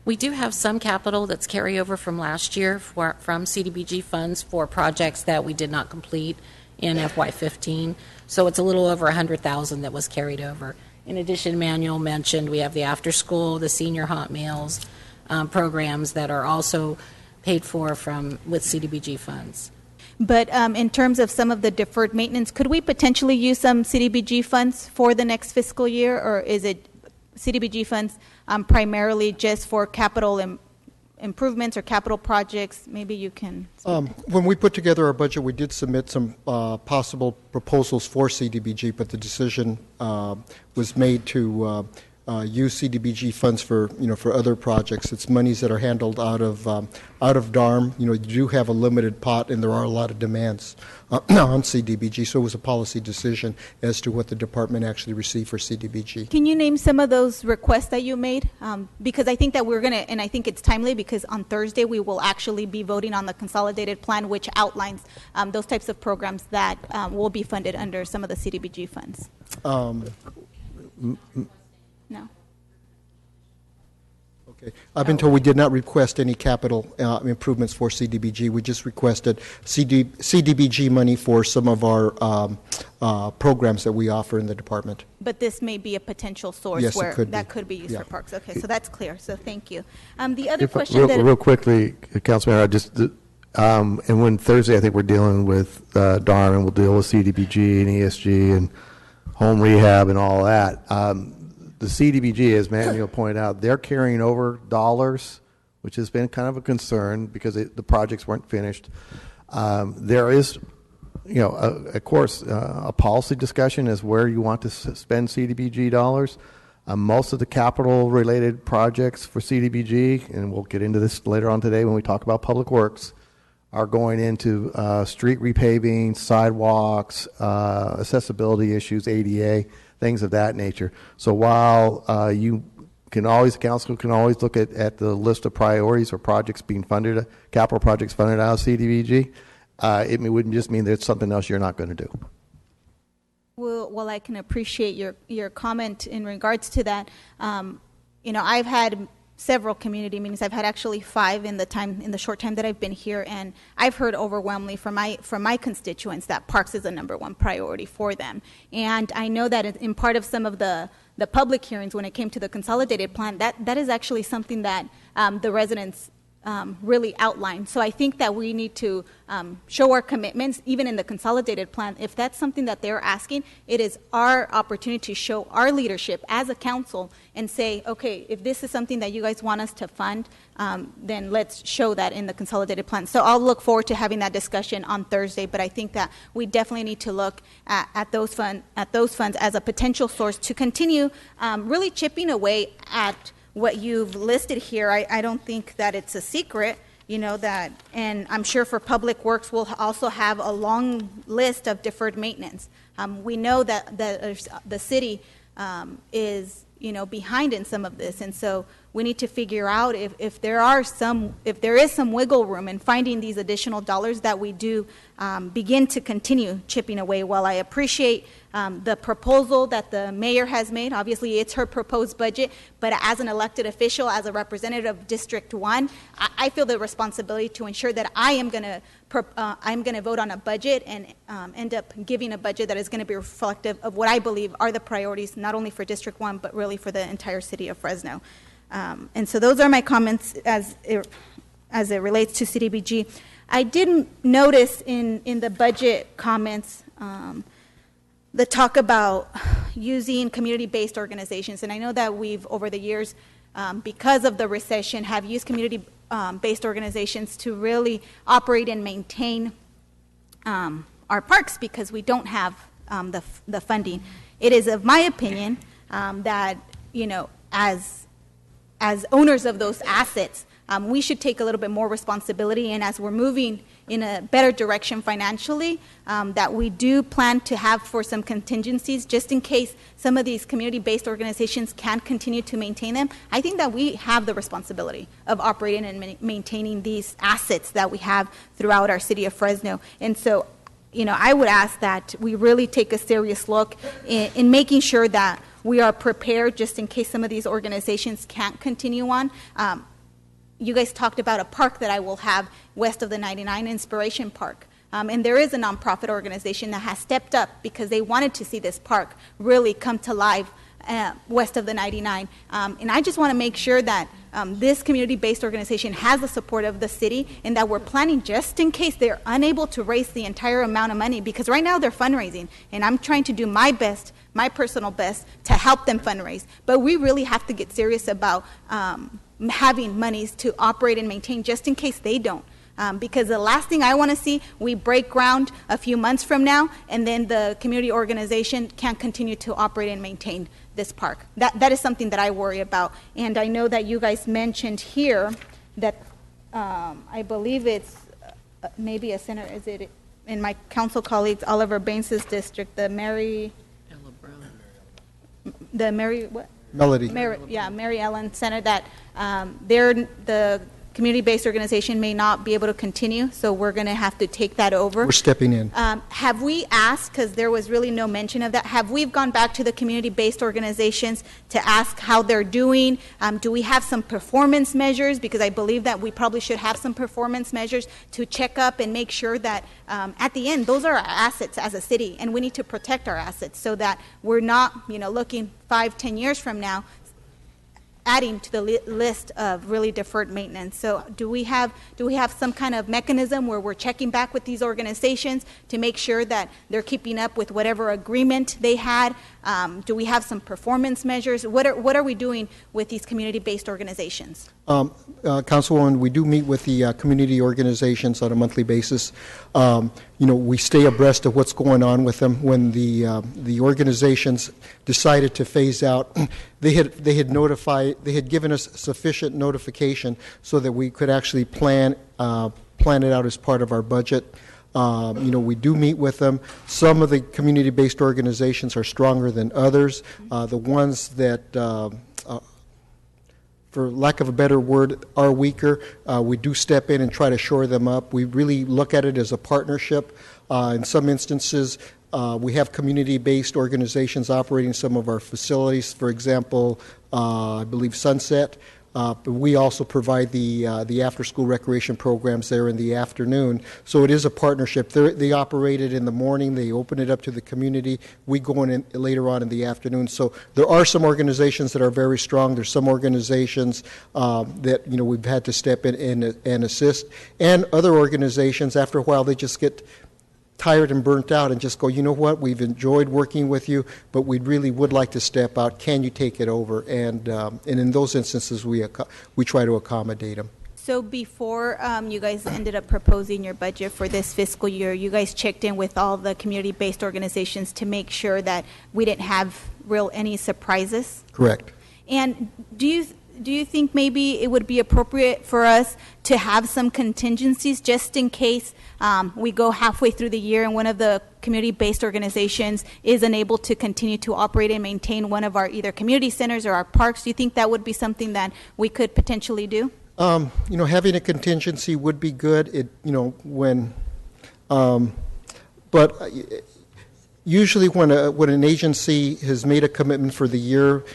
We do have some capital that's carryover from last year from CDBG funds for projects that we did not complete in FY15. So it's a little over $100,000 that was carried over. In addition, Manuel mentioned we have the after school, the senior hot meals, programs that are also paid for with CDBG funds. But in terms of some of the deferred maintenance, could we potentially use some CDBG funds for the next fiscal year, or is it CDBG funds primarily just for capital improvements or capital projects? Maybe you can speak. When we put together our budget, we did submit some possible proposals for CDBG, but the decision was made to use CDBG funds for, for other projects. It's monies that are handled out of DARM. You do have a limited pot, and there are a lot of demands on CDBG, so it was a policy decision as to what the department actually received for CDBG. Can you name some of those requests that you made? Because I think that we're going to, and I think it's timely because on Thursday we will actually be voting on the consolidated plan, which outlines those types of programs that will be funded under some of the CDBG funds. No. Okay. I've been told we did not request any capital improvements for CDBG. We just requested CDBG money for some of our programs that we offer in the department. But this may be a potential source Yes, where it could that be. could be used Yeah. for parks. Okay, so that's clear. So thank you. The other question Real quickly, Councilman, and when Thursday I think we're dealing with DARM, and we'll deal with CDBG and ESG and home rehab and all that. The CDBG, as Manuel pointed out, they're carrying over dollars, which has been kind of a concern because the projects weren't finished. There is, of course, a policy discussion as where you want to spend CDBG dollars. Most of the capital-related projects for CDBG, and we'll get into this later on today when we talk about public works, are going into street repaving, sidewalks, accessibility issues, ADA, things of that nature. So while council can always look at the list of priorities or projects being funded, capital projects funded out of CDBG, it wouldn't just mean there's something else you're not going to do. Well, I can appreciate your comment in regards to that. I've had several community meetings. I've had actually 5 in the short time that I've been here, and I've heard overwhelmingly from my constituents that parks is a #1 priority for them. And I know that in part of some of the public hearings when it came to the consolidated plan, that is actually something that the residents really outlined. So I think that we need to show our commitments, even in the consolidated plan. If that's something that they're asking, it is our opportunity to show our leadership as a council and say, okay, if this is something that you guys want us to fund, then let's show that in the consolidated plan. So I'll look forward to having that discussion on Thursday, but I think that we definitely need to look at those funds as a potential source to continue really chipping away at what you've listed here. I don't think that it's a secret, that, and I'm sure for Public Works we'll also have a long list of deferred maintenance. We know that the city is, behind in some of this, and so we need to figure out if there is some wiggle room in finding these additional dollars that we do begin to continue chipping away. While I appreciate the proposal that the mayor has made, obviously it's her proposed budget, but as an elected official, as a representative of District 1, I feel the responsibility to ensure that I'm going to vote on a budget and end up giving a budget that is going to be reflective of what I believe are the priorities, not only for District 1, but really for the entire city of Fresno. And so those are my comments as it relates to CDBG. I did notice in the budget comments the talk about using community-based organizations. And I know that we've, over the years, because of the recession, have used community-based organizations to really operate and maintain our parks because we don't have the funding. It is of my opinion that, as owners of those assets, we should take a little bit more responsibility, and as we're moving in a better direction financially, that we do plan to have for some contingencies just in case some of these community-based organizations can't continue to maintain them. I think that we have the responsibility of operating and maintaining these assets that we have throughout our city of Fresno. And so, I would ask that we really take a serious look in making sure that we are prepared just in case some of these organizations can't continue on. You guys talked about a park that I will have west of the 99, Inspiration Park. And there is a nonprofit organization that has stepped up because they wanted to see this park really come to life west of the 99. And I just want to make sure that this community-based organization has the support of the city and that we're planning just in case they're unable to raise the entire amount of money, because right now they're fundraising. And I'm trying to do my best, my personal best, to help them fundraise. But we really have to get serious about having monies to operate and maintain just in case they don't. Because the last thing I want to see, we break ground a few months from now, and then the community organization can't continue to operate and maintain this park. That is something that I worry about. And I know that you guys mentioned here that I believe it's maybe a center, is it in my council colleagues Oliver Baines' district, the Mary Ellen Center, that the community-based organization may not be able to continue, so we're going to have to take that over. We're stepping in. Have we asked, because there was really no mention of that, have we gone back to the community-based organizations to ask how they're doing? Do we have some performance measures? Because I believe that we probably should have some performance measures to check up and make sure that at the end, those are our assets as a city, and we need to protect our assets so that we're not, looking 5-10 years from now adding to the list of really deferred maintenance. So do we have some kind of mechanism where we're checking back with these organizations to make sure that they're keeping up with whatever agreement they had? Do we have some performance measures? What are we doing with these community-based organizations? Councilwoman, we do meet with the community organizations on a monthly basis. We stay abreast of what's going on with them. When the organizations decided to phase out, they had given us sufficient notification so that we could actually plan it out as part of our budget. We do meet with them. Some of the community-based organizations are stronger than others. The ones that for lack of a better word, are weaker, we do step in and try to shore them up. We really look at it as a partnership. In some instances, we have community-based organizations operating some of our facilities. For example, I believe Sunset. But we also provide the after-school recreation programs there in the afternoon. So it is a partnership. They operate it in the morning. They open it up to the community. We go in later on in the afternoon. So there are some organizations that are very strong. There's some organizations that we've had to step in and assist. And other organizations, after a while, they just get tired and burnt out and just go, you know what, we've enjoyed working with you, but we really would like to step out. Can you take it over? And in those instances, we try to accommodate them. So before you guys ended up proposing your budget for this fiscal year, you guys checked in with all the community-based organizations to make sure that we didn't have any surprises? Correct. And do you think maybe it would be appropriate for us to have some contingencies just in case we go halfway through the year and one of the community-based organizations is unable to continue to operate and maintain one of our either community centers or our parks? Do you think that would be something that we could potentially do? Having a contingency would be good. But usually when an agency has made a commitment for the year,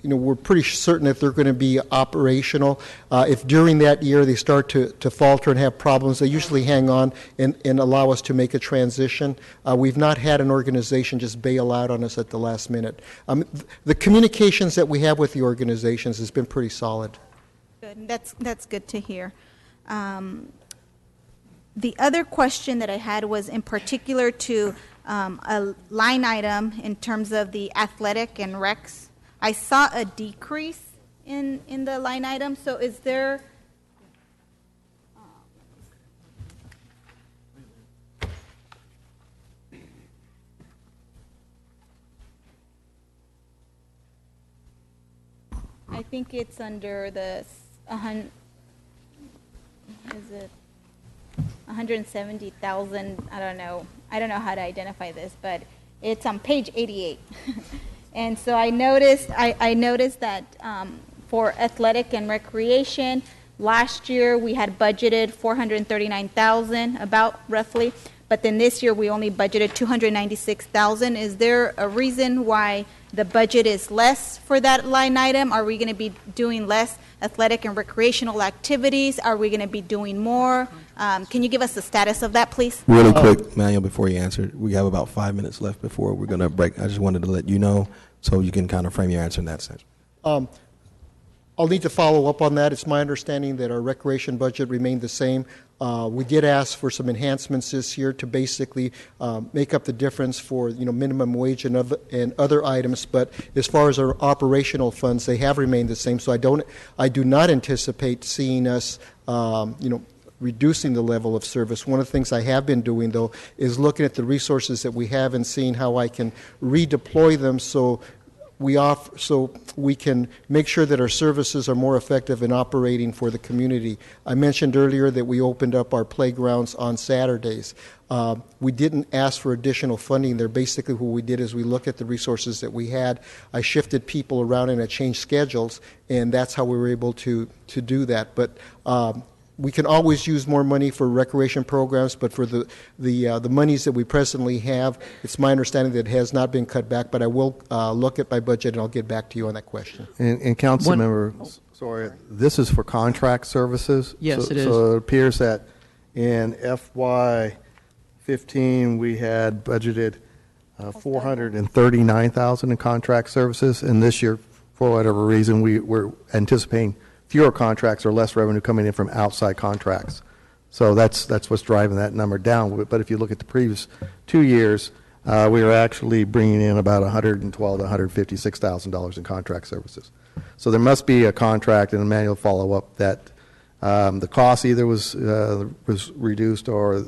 we're pretty certain that they're going to be operational. If during that year they start to falter and have problems, they usually hang on and allow us to make a transition. We've not had an organization just bail out on us at the last minute. The communications that we have with the organizations has been pretty solid. Good. That's good to hear. The other question that I had was in particular to a line item in terms of the athletic and recs. I saw a decrease in the line item. So is there I think it's under the is it 170,000? I don't know how to identify this, but it's on page 88. And so I noticed that for athletic and recreation, last year we had budgeted 439,000, about roughly, but then this year we only budgeted 296,000. Is there a reason why the budget is less for that line item? Are we going to be doing less athletic and recreational activities? Are we going to be doing more? Can you give us the status of that, please? Really quick, Manuel, before you answer, we have about 5 minutes left before we're going to break. I just wanted to let you know so you can kind of frame your answer in that sense. I'll need to follow up on that. It's my understanding that our recreation budget remained the same. We did ask for some enhancements this year to basically make up the difference for minimum wage and other items. But as far as our operational funds, they have remained the same. So I do not anticipate seeing us reducing the level of service. One of the things I have been doing, though, is looking at the resources that we have and seeing how I can redeploy them so we can make sure that our services are more effective in operating for the community. I mentioned earlier that we opened up our playgrounds on Saturdays. We didn't ask for additional funding there. Basically what we did is we looked at the resources that we had. I shifted people around and I changed schedules, and that's how we were able to do that. But we can always use more money for recreation programs, but for the monies that we presently have, it's my understanding that it has not been cut back, but I will look at my budget and I'll get back to you on that question. And council member, sorry, this is for contract services? Yes, it is. So it appears that in FY15 we had budgeted $439,000 in contract services, and this year, for whatever reason, we're anticipating fewer contracts or less revenue coming in from outside contracts. So that's what's driving that number down. But if you look at the previous 2 years, we were actually bringing in about $112,000 to $156,000 in contract services. So there must be a contract and a manual follow-up that the cost either was reduced or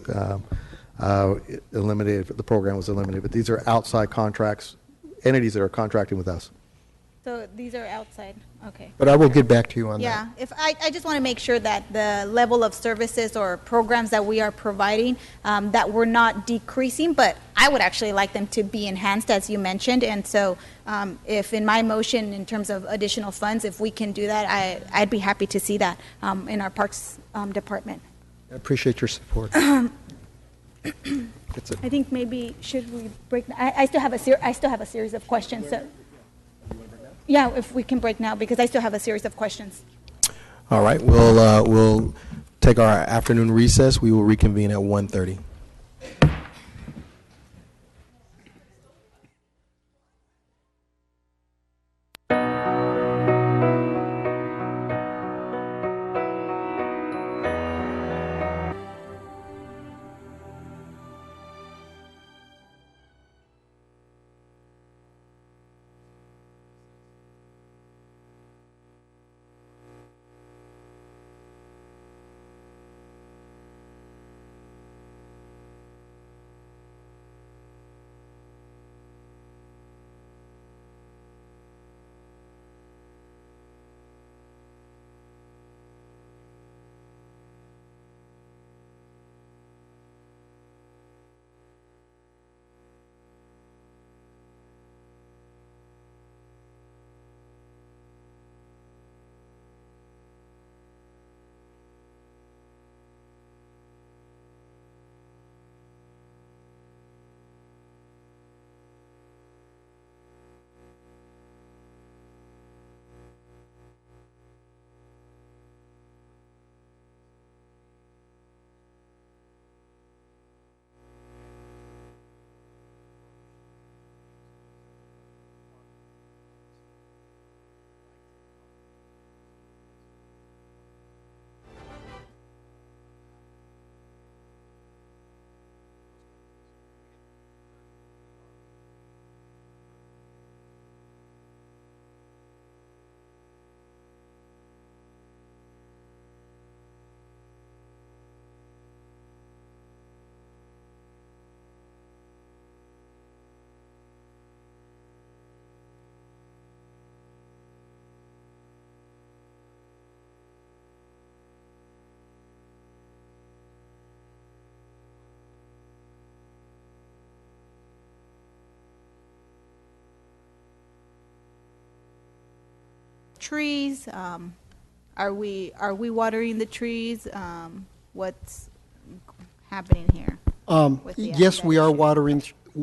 eliminated. The program was eliminated. But these are outside contracts, entities that are contracting with us. So these are outside, okay. But I will get back to you on that. Yeah, if I just want to make sure that the level of services or programs that we are providing, that we're not decreasing, but I would actually like them to be enhanced, as you mentioned. And so if in my motion, in terms of additional funds, if we can do that, I'd be happy to see that in our Parks Department. I appreciate your support. I think maybe should we break? I still have a series of questions. So. Yeah, if we can break now, because I still have a series of questions. All right, we'll take our afternoon recess. We will reconvene at 1:30. Trees, are we watering the trees? What's happening here? Yes, we are watering.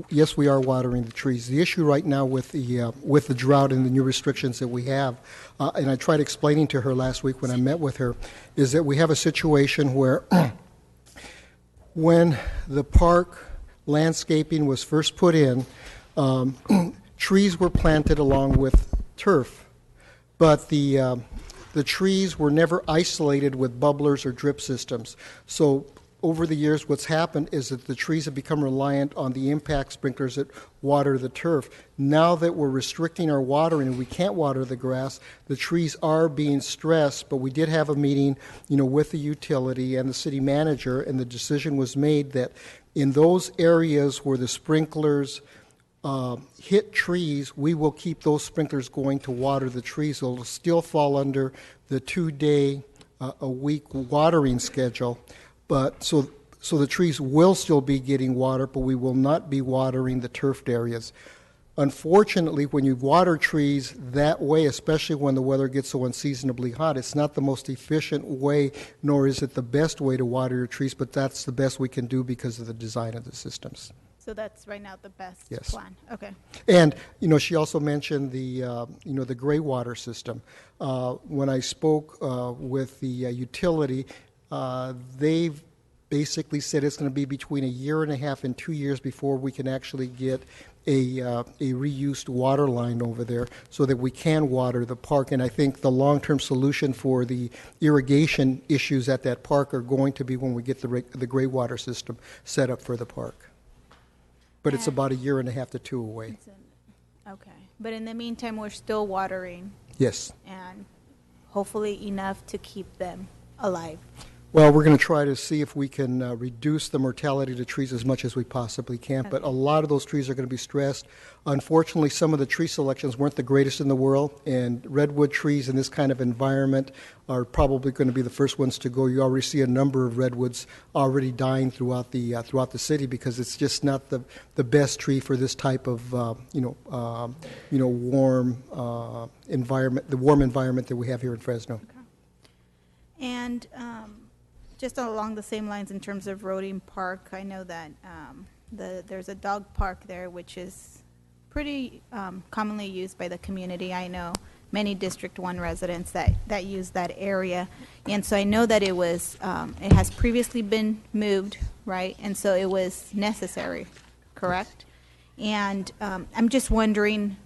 Yes, we are watering the trees. The issue right now with the drought and the new restrictions that we have, and I tried explaining to her last week when I met with her, is that we have a situation where when the park landscaping was first put in, trees were planted along with turf. But the trees were never isolated with bubblers or drip systems. So over the years, what's happened is that the trees have become reliant on the impact sprinklers that water the turf. Now that we're restricting our watering and we can't water the grass, the trees are being stressed, but we did have a meeting, with the utility and the city manager, and the decision was made that in those areas where the sprinklers hit trees, we will keep those sprinklers going to water the trees. It'll still fall under the 2-day a week watering schedule, but so the trees will still be getting water, but we will not be watering the turfed areas. Unfortunately, when you water trees that way, especially when the weather gets so unseasonably hot, it's not the most efficient way, nor is it the best way to water your trees, but that's the best we can do because of the design of the systems. So that's right now the best Yes. plan. Okay. And she also mentioned the gray water system. When I spoke with the utility, they've basically said it's going to be between 1.5 years and 2 years before we can actually get a reused water line over there so that we can water the park. And I think the long-term solution for the irrigation issues at that park are going to be when we get the gray water system set up for the park. But it's about 1.5 years to 2 away. Okay. But in the meantime, we're still watering. Yes. And hopefully enough to keep them alive. Well, we're going to try to see if we can reduce the mortality of the trees as much as we possibly can, but a lot of those trees are going to be stressed. Unfortunately, some of the tree selections weren't the greatest in the world, and redwood trees in this kind of environment are probably going to be the first ones to go. You already see a number of redwoods already dying throughout the city because it's just not the best tree for this type of warm environment, the warm environment that we have here in Fresno. Okay. And just along the same lines in terms of Roding Park, I know that there's a dog park there, which is pretty commonly used by the community. I know many District 1 residents that use that area. And so I know that it has previously been moved, right? And so it was necessary, correct? And I'm just wondering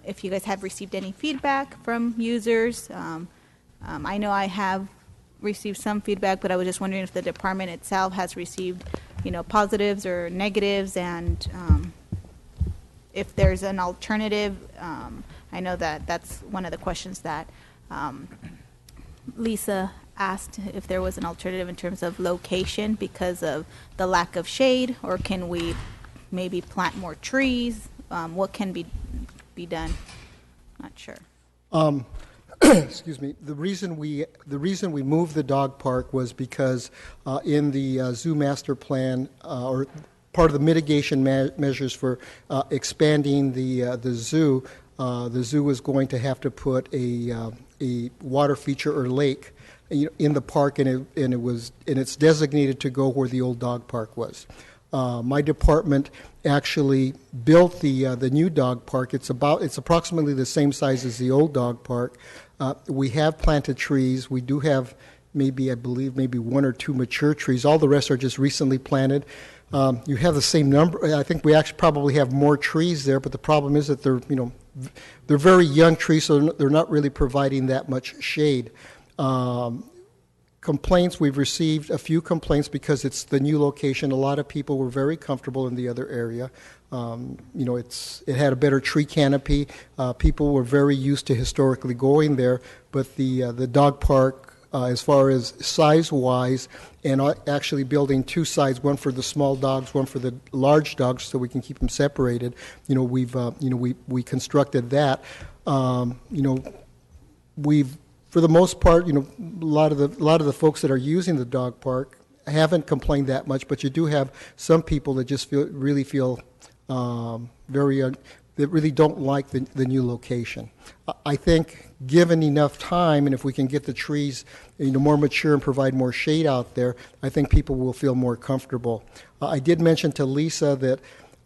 if you guys have received any feedback from users. I know I have received some feedback, but I was just wondering if the department itself has received, positives or negatives, and if there's an alternative. I know that that's one of the questions that Lisa asked, if there was an alternative in terms of location because of the lack of shade, or can we maybe plant more trees? What can be done? Not sure. Excuse me. The reason we moved the dog park was because in the zoo master plan, or part of the mitigation measures for expanding the zoo was going to have to put a water feature or lake in the park, and it's designated to go where the old dog park was. My department actually built the new dog park. It's approximately the same size as the old dog park. We have planted trees. We do have maybe 1 or 2 mature trees. All the rest are just recently planted. You have the same number. I think we actually probably have more trees there, but the problem is that they're very young trees, so they're not really providing that much shade. Complaints, we've received a few complaints because it's the new location. A lot of people were very comfortable in the other area. It had a better tree canopy. People were very used to historically going there, but the dog park, as far as size-wise, and actually building 2 sides, one for the small dogs, one for the large dogs, so we can keep them separated. We constructed that. We've, for the most part, a lot of the folks that are using the dog park haven't complained that much, but you do have some people that just really feel that really don't like the new location. I think given enough time, and if we can get the trees more mature and provide more shade out there, I think people will feel more comfortable. I did mention to Lisa that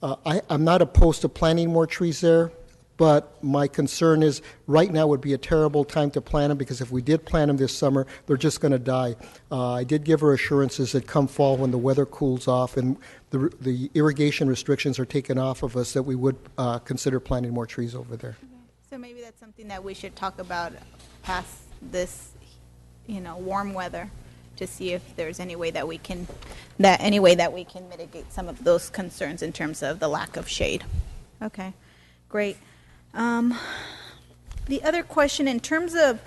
I'm not opposed to planting more trees there, but my concern is right now would be a terrible time to plant them, because if we did plant them this summer, they're just going to die. I did give her assurances that come fall, when the weather cools off and the irrigation restrictions are taken off of us, that we would consider planting more trees over there. Okay. So maybe that's something that we should talk about past this, warm weather, to see if there's any way that we can mitigate some of those concerns in terms of the lack of shade. Okay, great. The other question, in terms of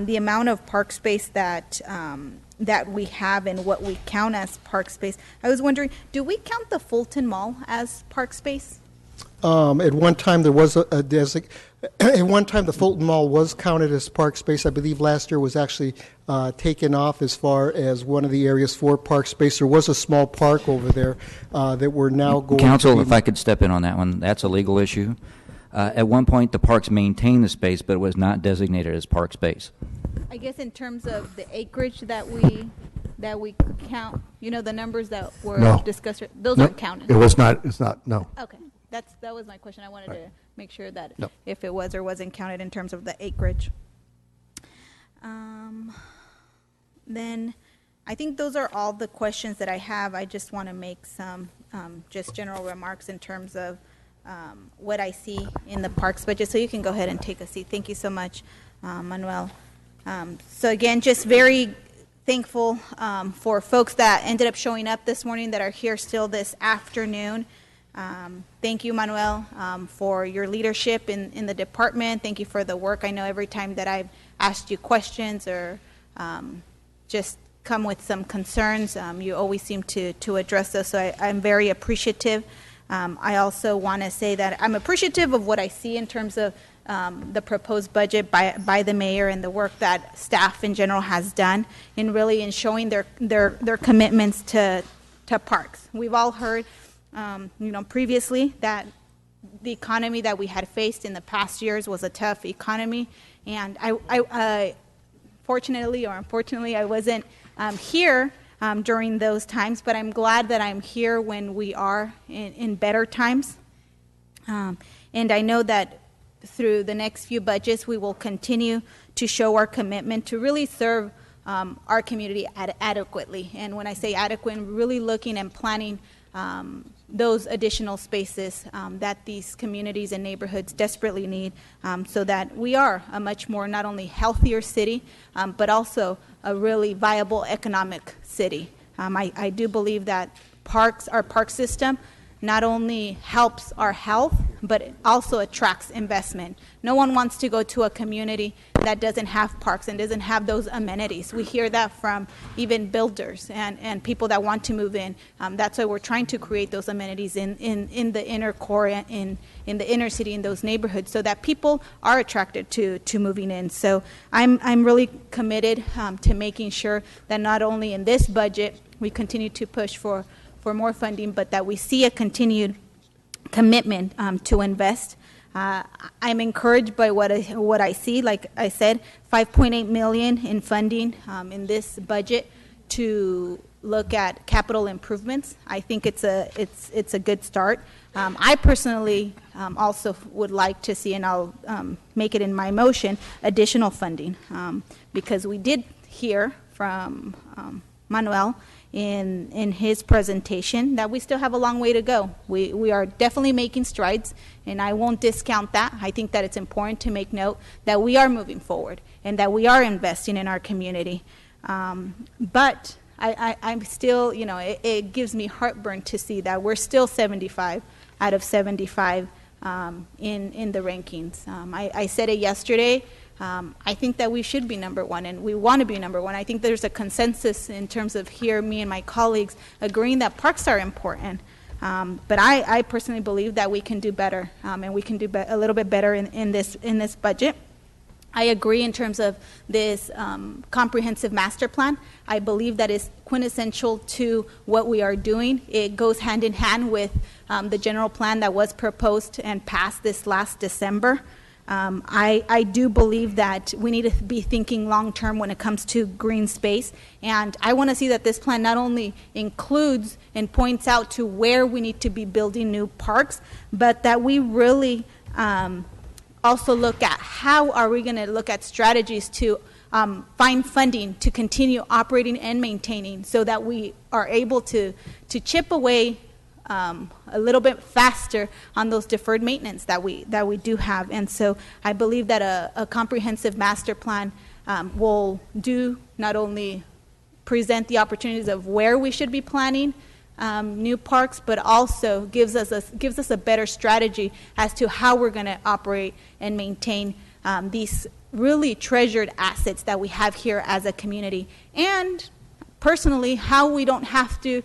the amount of park space that we have and what we count as park space, I was wondering, do we count the Fulton Mall as park space? At one time, there was at one time, the Fulton Mall was counted as park space. I believe last year was actually taken off as far as one of the areas for park space. There was a small park over there that we're now going Council, to if I could step in on that one, that's a legal issue. At one point, the parks maintained the space, but it was not designated as park space. I guess in terms of the acreage that we count, the numbers that were discussed, those aren't counted. It was not. It's not. No. Okay, that was my question. I wanted to make sure that if it was or wasn't counted in terms of the acreage. Then I think those are all the questions that I have. I just want to make some just general remarks in terms of what I see in the parks budget. So you can go ahead and take a seat. Thank you so much, Manuel. So again, just very thankful for folks that ended up showing up this morning that are here still this afternoon. Thank you, Manuel, for your leadership in the department. Thank you for the work. I know every time that I've asked you questions or just come with some concerns, you always seem to address those. So I'm very appreciative. I also want to say that I'm appreciative of what I see in terms of the proposed budget by the mayor and the work that staff in general has done in really in showing their commitments to parks. We've all heard, previously that the economy that we had faced in the past years was a tough economy, and I fortunately or unfortunately I wasn't here during those times, but I'm glad that I'm here when we are in better times. And I know that through the next few budgets, we will continue to show our commitment to really serve our community adequately. And when I say adequate, really looking and planning those additional spaces that these communities and neighborhoods desperately need, so that we are a much more not only healthier city, but also a really viable economic city. I do believe that our park system not only helps our health, but it also attracts investment. No one wants to go to a community that doesn't have parks and doesn't have those amenities. We hear that from even builders and people that want to move in. That's why we're trying to create those amenities in the inner core, in the inner city, in those neighborhoods, so that people are attracted to moving in. So I'm really committed to making sure that not only in this budget we continue to push for more funding, but that we see a continued commitment to invest. I'm encouraged by what I see. Like I said, $5.8 million in funding in this budget to look at capital improvements. I think it's a good start. I personally also would like to see, and I'll make it in my motion, additional funding, because we did hear from Manuel in his presentation that we still have a long way to go. We are definitely making strides, and I won't discount that. I think that it's important to make note that we are moving forward and that we are investing in our community. But I'm still, it gives me heartburn to see that we're still 75 out of 75 in the rankings. I said it yesterday. I think that we should be number one, and we want to be number one. I think there's a consensus in terms of here, me and my colleagues agreeing that parks are important. But I personally believe that we can do better, and we can do a little bit better in this budget. I agree in terms of this comprehensive master plan. I believe that is quintessential to what we are doing. It goes hand in hand with the general plan that was proposed and passed this last December. I do believe that we need to be thinking long-term when it comes to green space, and I want to see that this plan not only includes and points out to where we need to be building new parks, but that we really also look at how are we going to look at strategies to find funding to continue operating and maintaining, so that we are able to chip away a little bit faster on those deferred maintenance that we do have. And so I believe that a comprehensive master plan will do not only present the opportunities of where we should be planning new parks, but also gives us a better strategy as to how we're going to operate and maintain these really treasured assets that we have here as a community. And personally, how we don't have to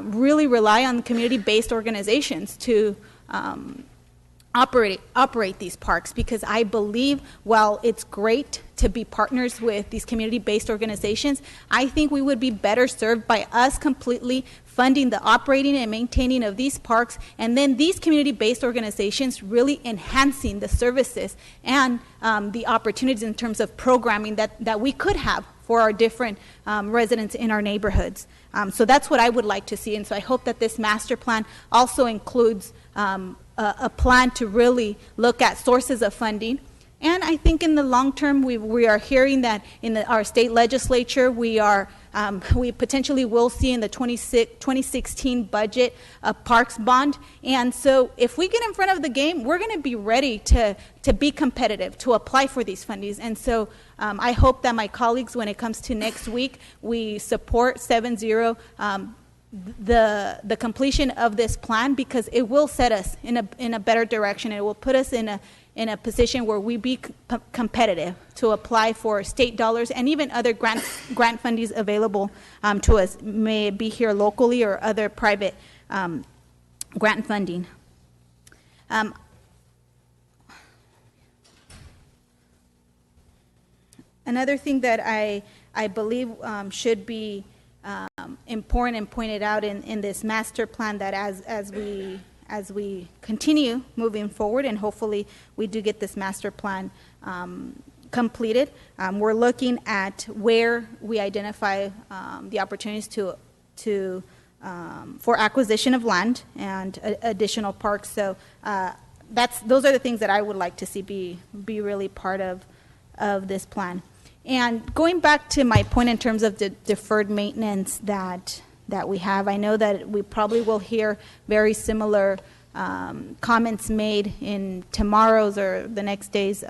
really rely on community-based organizations to operate these parks, because I believe while it's great to be partners with these community-based organizations, I think we would be better served by us completely funding the operating and maintaining of these parks, and then these community-based organizations really enhancing the services and the opportunities in terms of programming that we could have for our different residents in our neighborhoods. So that's what I would like to see, and so I hope that this master plan also includes a plan to really look at sources of funding. And I think in the long term, we are hearing that in our state legislature, we potentially will see in the 2016 budget a parks bond. And so if we get in front of the game, we're going to be ready to be competitive, to apply for these fundings. And so I hope that my colleagues, when it comes to next week, we support 7-0 the completion of this plan, because it will set us in a better direction. It will put us in a position where we be competitive to apply for state dollars and even other grant fundings available to us, may it be here locally or other private grant funding. Another thing that I believe should be important and pointed out in this master plan, that as we continue moving forward, and hopefully we do get this master plan completed, we're looking at where we identify the opportunities for acquisition of land and additional parks. So those are the things that I would like to see be really part of this plan. And going back to my point in terms of the deferred maintenance that we have, I know that we probably will hear very similar comments made in tomorrow's or the next day's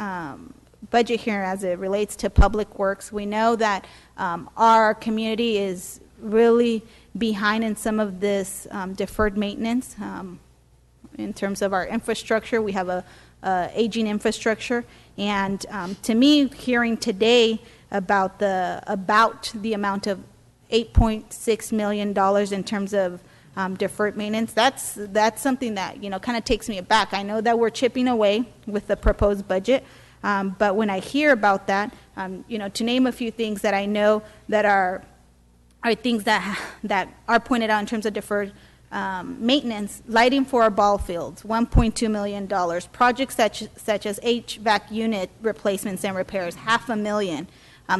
budget hearing as it relates to public works. We know that our community is really behind in some of this deferred maintenance. In terms of our infrastructure, we have a aging infrastructure. And to me, hearing today about the amount of $8.6 million in terms of deferred maintenance, that's something that kind of takes me aback. I know that we're chipping away with the proposed budget, but when I hear about that, to name a few things that I know that are things that are pointed out in terms of deferred maintenance: lighting for our ball fields, $1.2 million. Projects such as HVAC unit replacements and repairs, $500,000.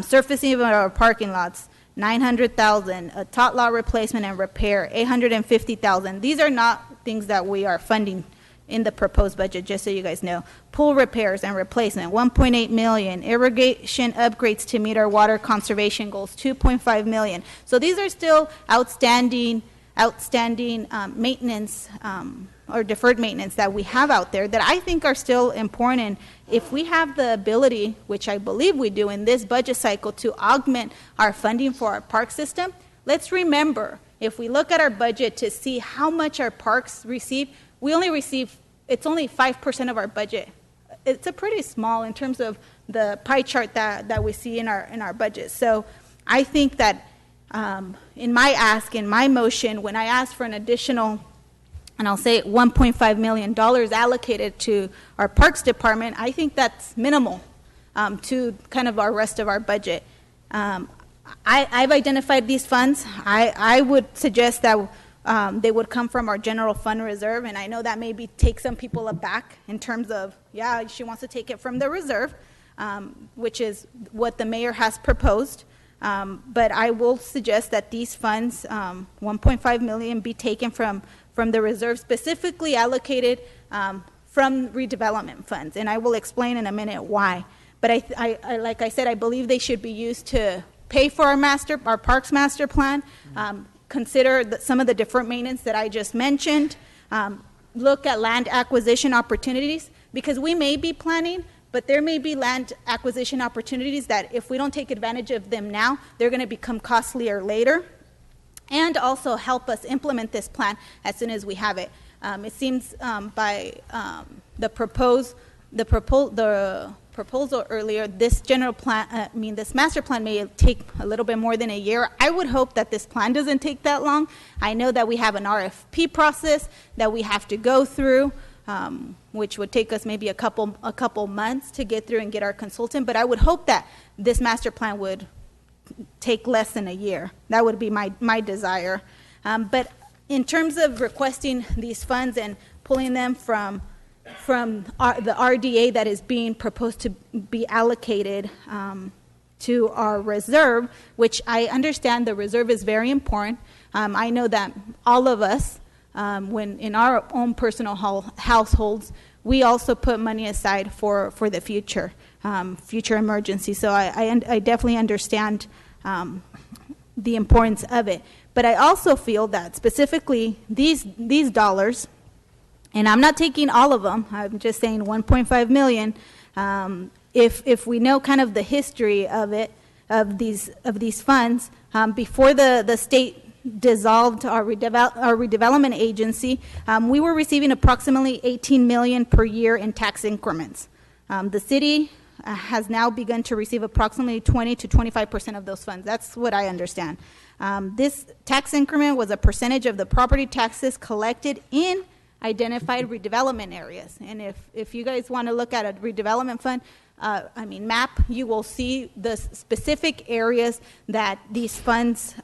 Surfacing of our parking lots, $900,000. A tot lot replacement and repair, $850,000. These are not things that we are funding in the proposed budget, just so you guys know. Pool repairs and replacement, $1.8 million. Irrigation upgrades to meet our water conservation goals, $2.5 million. So these are still outstanding maintenance or deferred maintenance that we have out there that I think are still important. And if we have the ability, which I believe we do in this budget cycle, to augment our funding for our park system, let's remember, if we look at our budget to see how much our parks receive, it's only 5% of our budget. It's a pretty small in terms of the pie chart that we see in our budget. So I think that in my motion, when I asked for an additional, and I'll say $1.5 million allocated to our Parks Department, I think that's minimal to kind of our rest of our budget. I've identified these funds. I would suggest that they would come from our general fund reserve, and I know that maybe take some people aback in terms of, yeah, she wants to take it from the reserve, which is what the mayor has proposed. But I will suggest that these funds, $1.5 million, be taken from the reserve, specifically allocated from redevelopment funds, and I will explain in a minute why. But I like I said, I believe they should be used to pay for our Parks Master Plan, consider some of the deferred maintenance that I just mentioned, look at land acquisition opportunities, because we may be planning But there may be land acquisition opportunities that if we don't take advantage of them now, they're going to become costlier later, and also help us implement this plan as soon as we have it. It seems by the proposal earlier, this general plan, this master plan may take a little bit more than a year. I would hope that this plan doesn't take that long. I know that we have an RFP process that we have to go through, which would take us maybe a couple months to get through and get our consultant. But I would hope that this master plan would take less than a year. That would be my desire. But in terms of requesting these funds and pulling them from the RDA that is being proposed to be allocated to our reserve, which I understand the reserve is very important. I know that all of us, when in our own personal households, we also put money aside for the future emergency. So I definitely understand the importance of it. But I also feel that specifically these dollars, and I'm not taking all of them, I'm just saying 1.5 million. If we know kind of the history of it, of these funds, before the state dissolved our redevelopment agency, we were receiving approximately 18 million per year in tax increments. The city has now begun to receive approximately 20 to 25% of those funds. That's what I understand. This tax increment was a percentage of the property taxes collected in identified redevelopment areas. And if you guys want to look at a redevelopment fund, map, you will see the specific areas that these funds,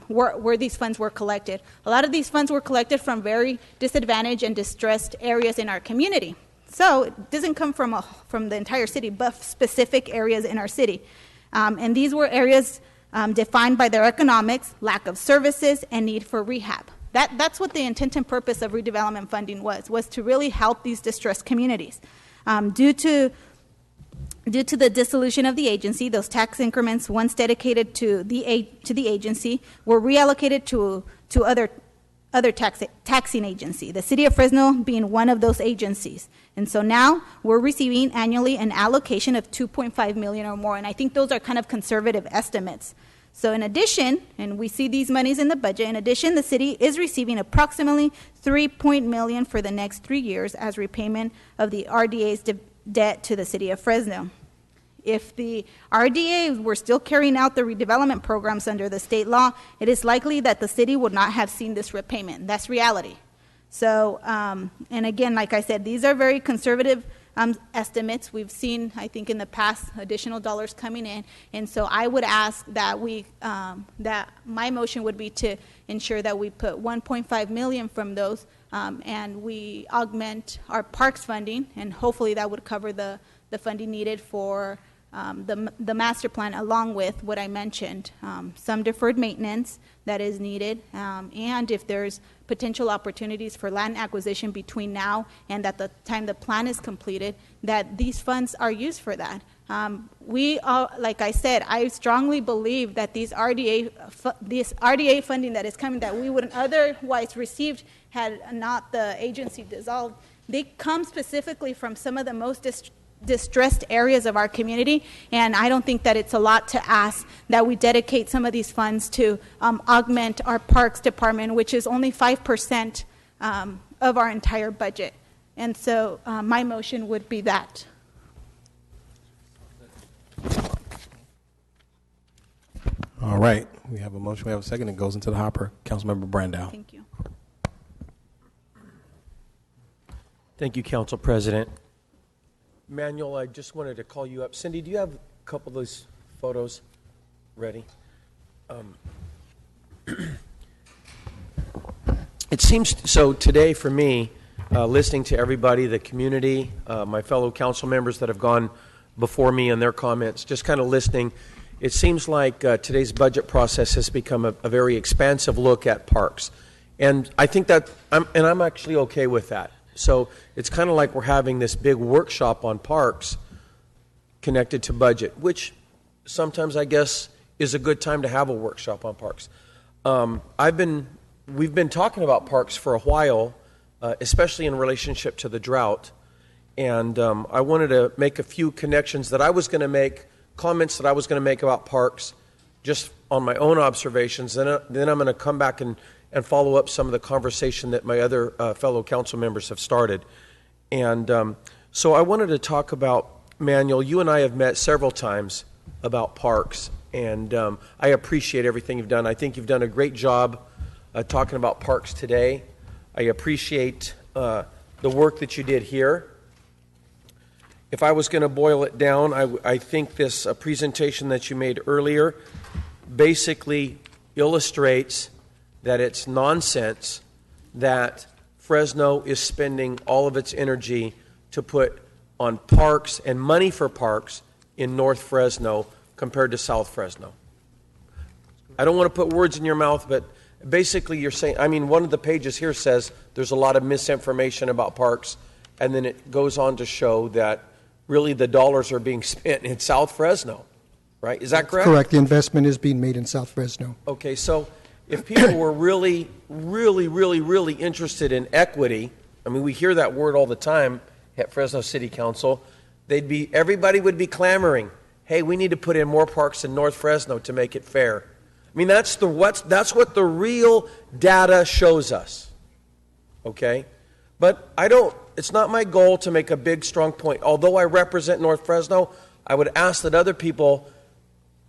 where these funds were collected. A lot of these funds were collected from very disadvantaged and distressed areas in our community. So it doesn't come from the entire city, but specific areas in our city. And these were areas defined by their economics, lack of services, and need for rehab. That's what the intent and purpose of redevelopment funding was to really help these distressed communities. Due to the dissolution of the agency, those tax increments once dedicated to the agency were reallocated to other taxing agency, the City of Fresno being one of those agencies. And so now we're receiving annually an allocation of 2.5 million or more, and I think those are kind of conservative estimates. So in addition, and we see these monies in the budget, in addition, the city is receiving approximately $3 million for the next 3 years as repayment of the RDA's debt to the City of Fresno. If the RDA were still carrying out the redevelopment programs under the state law, it is likely that the city would not have seen this repayment. That's reality. So, and again, like I said, these are very conservative estimates. We've seen, I think, in the past additional dollars coming in, and so I would ask that that my motion would be to ensure that we put 1.5 million from those, and we augment our parks funding, and hopefully that would cover the funding needed for the master plan, along with what I mentioned, some deferred maintenance that is needed, and if there's potential opportunities for land acquisition between now and at the time the plan is completed, that these funds are used for that. Like I said, I strongly believe that this RDA funding that is coming, that we wouldn't otherwise received had not the agency dissolved, they come specifically from some of the most distressed areas of our community, and I don't think that it's a lot to ask that we dedicate some of these funds to augment our parks department, which is only 5% of our entire budget. And so my motion would be that. All right, we have a motion, we have a second, it goes into the hopper. Councilmember Brandow. Thank you. Thank you, Council President. Manuel, I just wanted to call you up. Cindy, do you have a couple of those photos ready? It seems, so today for me, listening to everybody, the community, my fellow council members that have gone before me and their comments, just kind of listening, it seems like today's budget process has become a very expansive look at parks. And I think that, I'm actually okay with that. So it's kind of like we're having this big workshop on parks connected to budget, which sometimes I guess is a good time to have a workshop on parks. We've been talking about parks for a while, especially in relationship to the drought. And I wanted to make a few connections that I was going to make, comments that I was going to make about parks, just on my own observations. Then I'm going to come back and follow up some of the conversation that my other fellow council members have started. And so I wanted to talk about, Manuel, you and I have met several times about parks, and I appreciate everything you've done. I think you've done a great job talking about parks today. I appreciate the work that you did here. If I was going to boil it down, I think this presentation that you made earlier basically illustrates that it's nonsense that Fresno is spending all of its energy to put on parks and money for parks in North Fresno compared to South Fresno. I don't want to put words in your mouth, but basically you're saying, I mean, one of the pages here says there's a lot of misinformation about parks, and then it goes on to show that really the dollars are being spent in South Fresno, right? Is that correct? Correct. The investment is being made in South Fresno. Okay, so if people were really, really, really, really interested in equity, I mean, we hear that word all the time at Fresno City Council, everybody would be clamoring, hey, we need to put in more parks in North Fresno to make it fair. I mean, that's what the real data shows us, okay? But it's not my goal to make a big, strong point. Although I represent North Fresno, I would ask that other people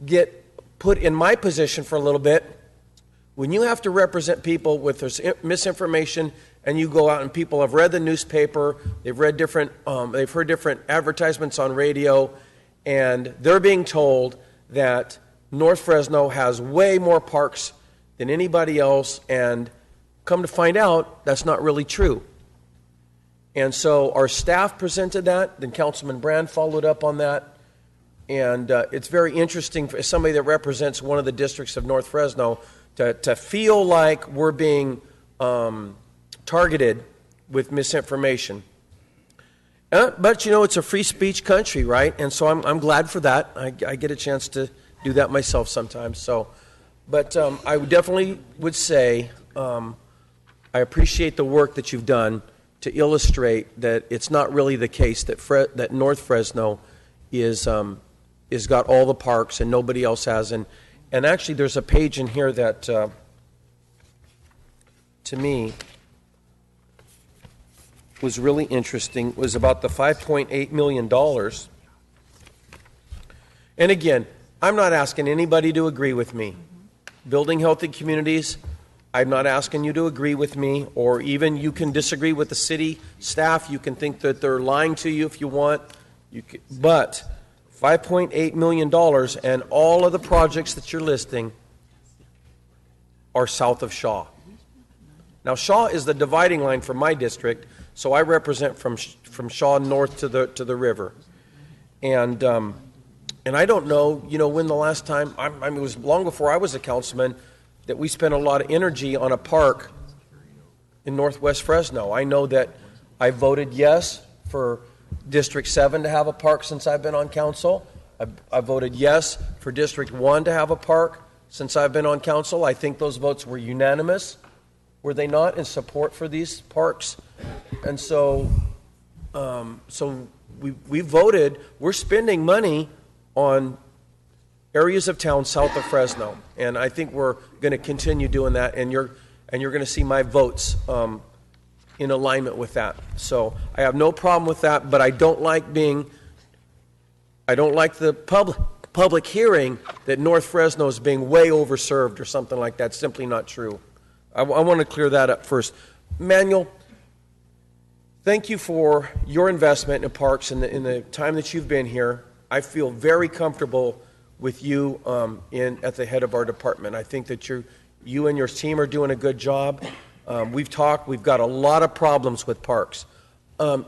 get put in my position for a little bit. When you have to represent people with this misinformation, and you go out and people have read the newspaper, they've heard different advertisements on radio, and they're being told that North Fresno has way more parks than anybody else, and come to find out, that's not really true. And so our staff presented that, then Councilman Brand followed up on that, and it's very interesting for somebody that represents one of the districts of North Fresno to feel like we're being targeted with misinformation. But, you know, it's a free speech country, right? And so I'm glad for that. I get a chance to do that myself sometimes. So, but I definitely would say I appreciate the work that you've done to illustrate that it's not really the case that North Fresno is got all the parks and nobody else has. And actually, there's a page in here that, to me, was really interesting. It was about the $5.8 million. And again, I'm not asking anybody to agree with me. Building healthy communities, I'm not asking you to agree with me, or even you can disagree with the city staff. You can think that they're lying to you if you want. But $5.8 million, and all of the projects that you're listing are south of Shaw. Now, Shaw is the dividing line for my district, so I represent from Shaw north to the river. And I don't know, when the last time, I mean, it was long before I was a councilman, that we spent a lot of energy on a park in northwest Fresno. I know that I voted yes for District 7 to have a park since I've been on council. I voted yes for District 1 to have a park since I've been on council. I think those votes were unanimous, were they not, in support for these parks? And so we voted. We're spending money on areas of town south of Fresno, and I think we're going to continue doing that, and you're going to see my votes in alignment with that. So I have no problem with that, but I don't like the public hearing that North Fresno is being way overserved or something like that. It's simply not true. I want to clear that up first. Manuel, thank you for your investment in parks in the time that you've been here. I feel very comfortable with you at the head of our department. I think that you and your team are doing a good job. We've talked. We've got a lot of problems with parks.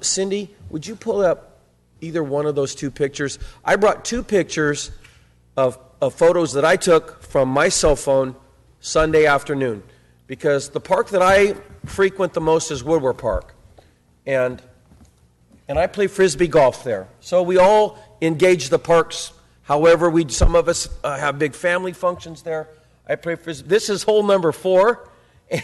Cindy, would you pull up either one of those two pictures? I brought two pictures of photos that I took from my cell phone Sunday afternoon, because the park that I frequent the most is Woodward Park, and I play Frisbee golf there. So we all engage the parks. However, some of us have big family functions there. I play Frisbee. This is hole number 4,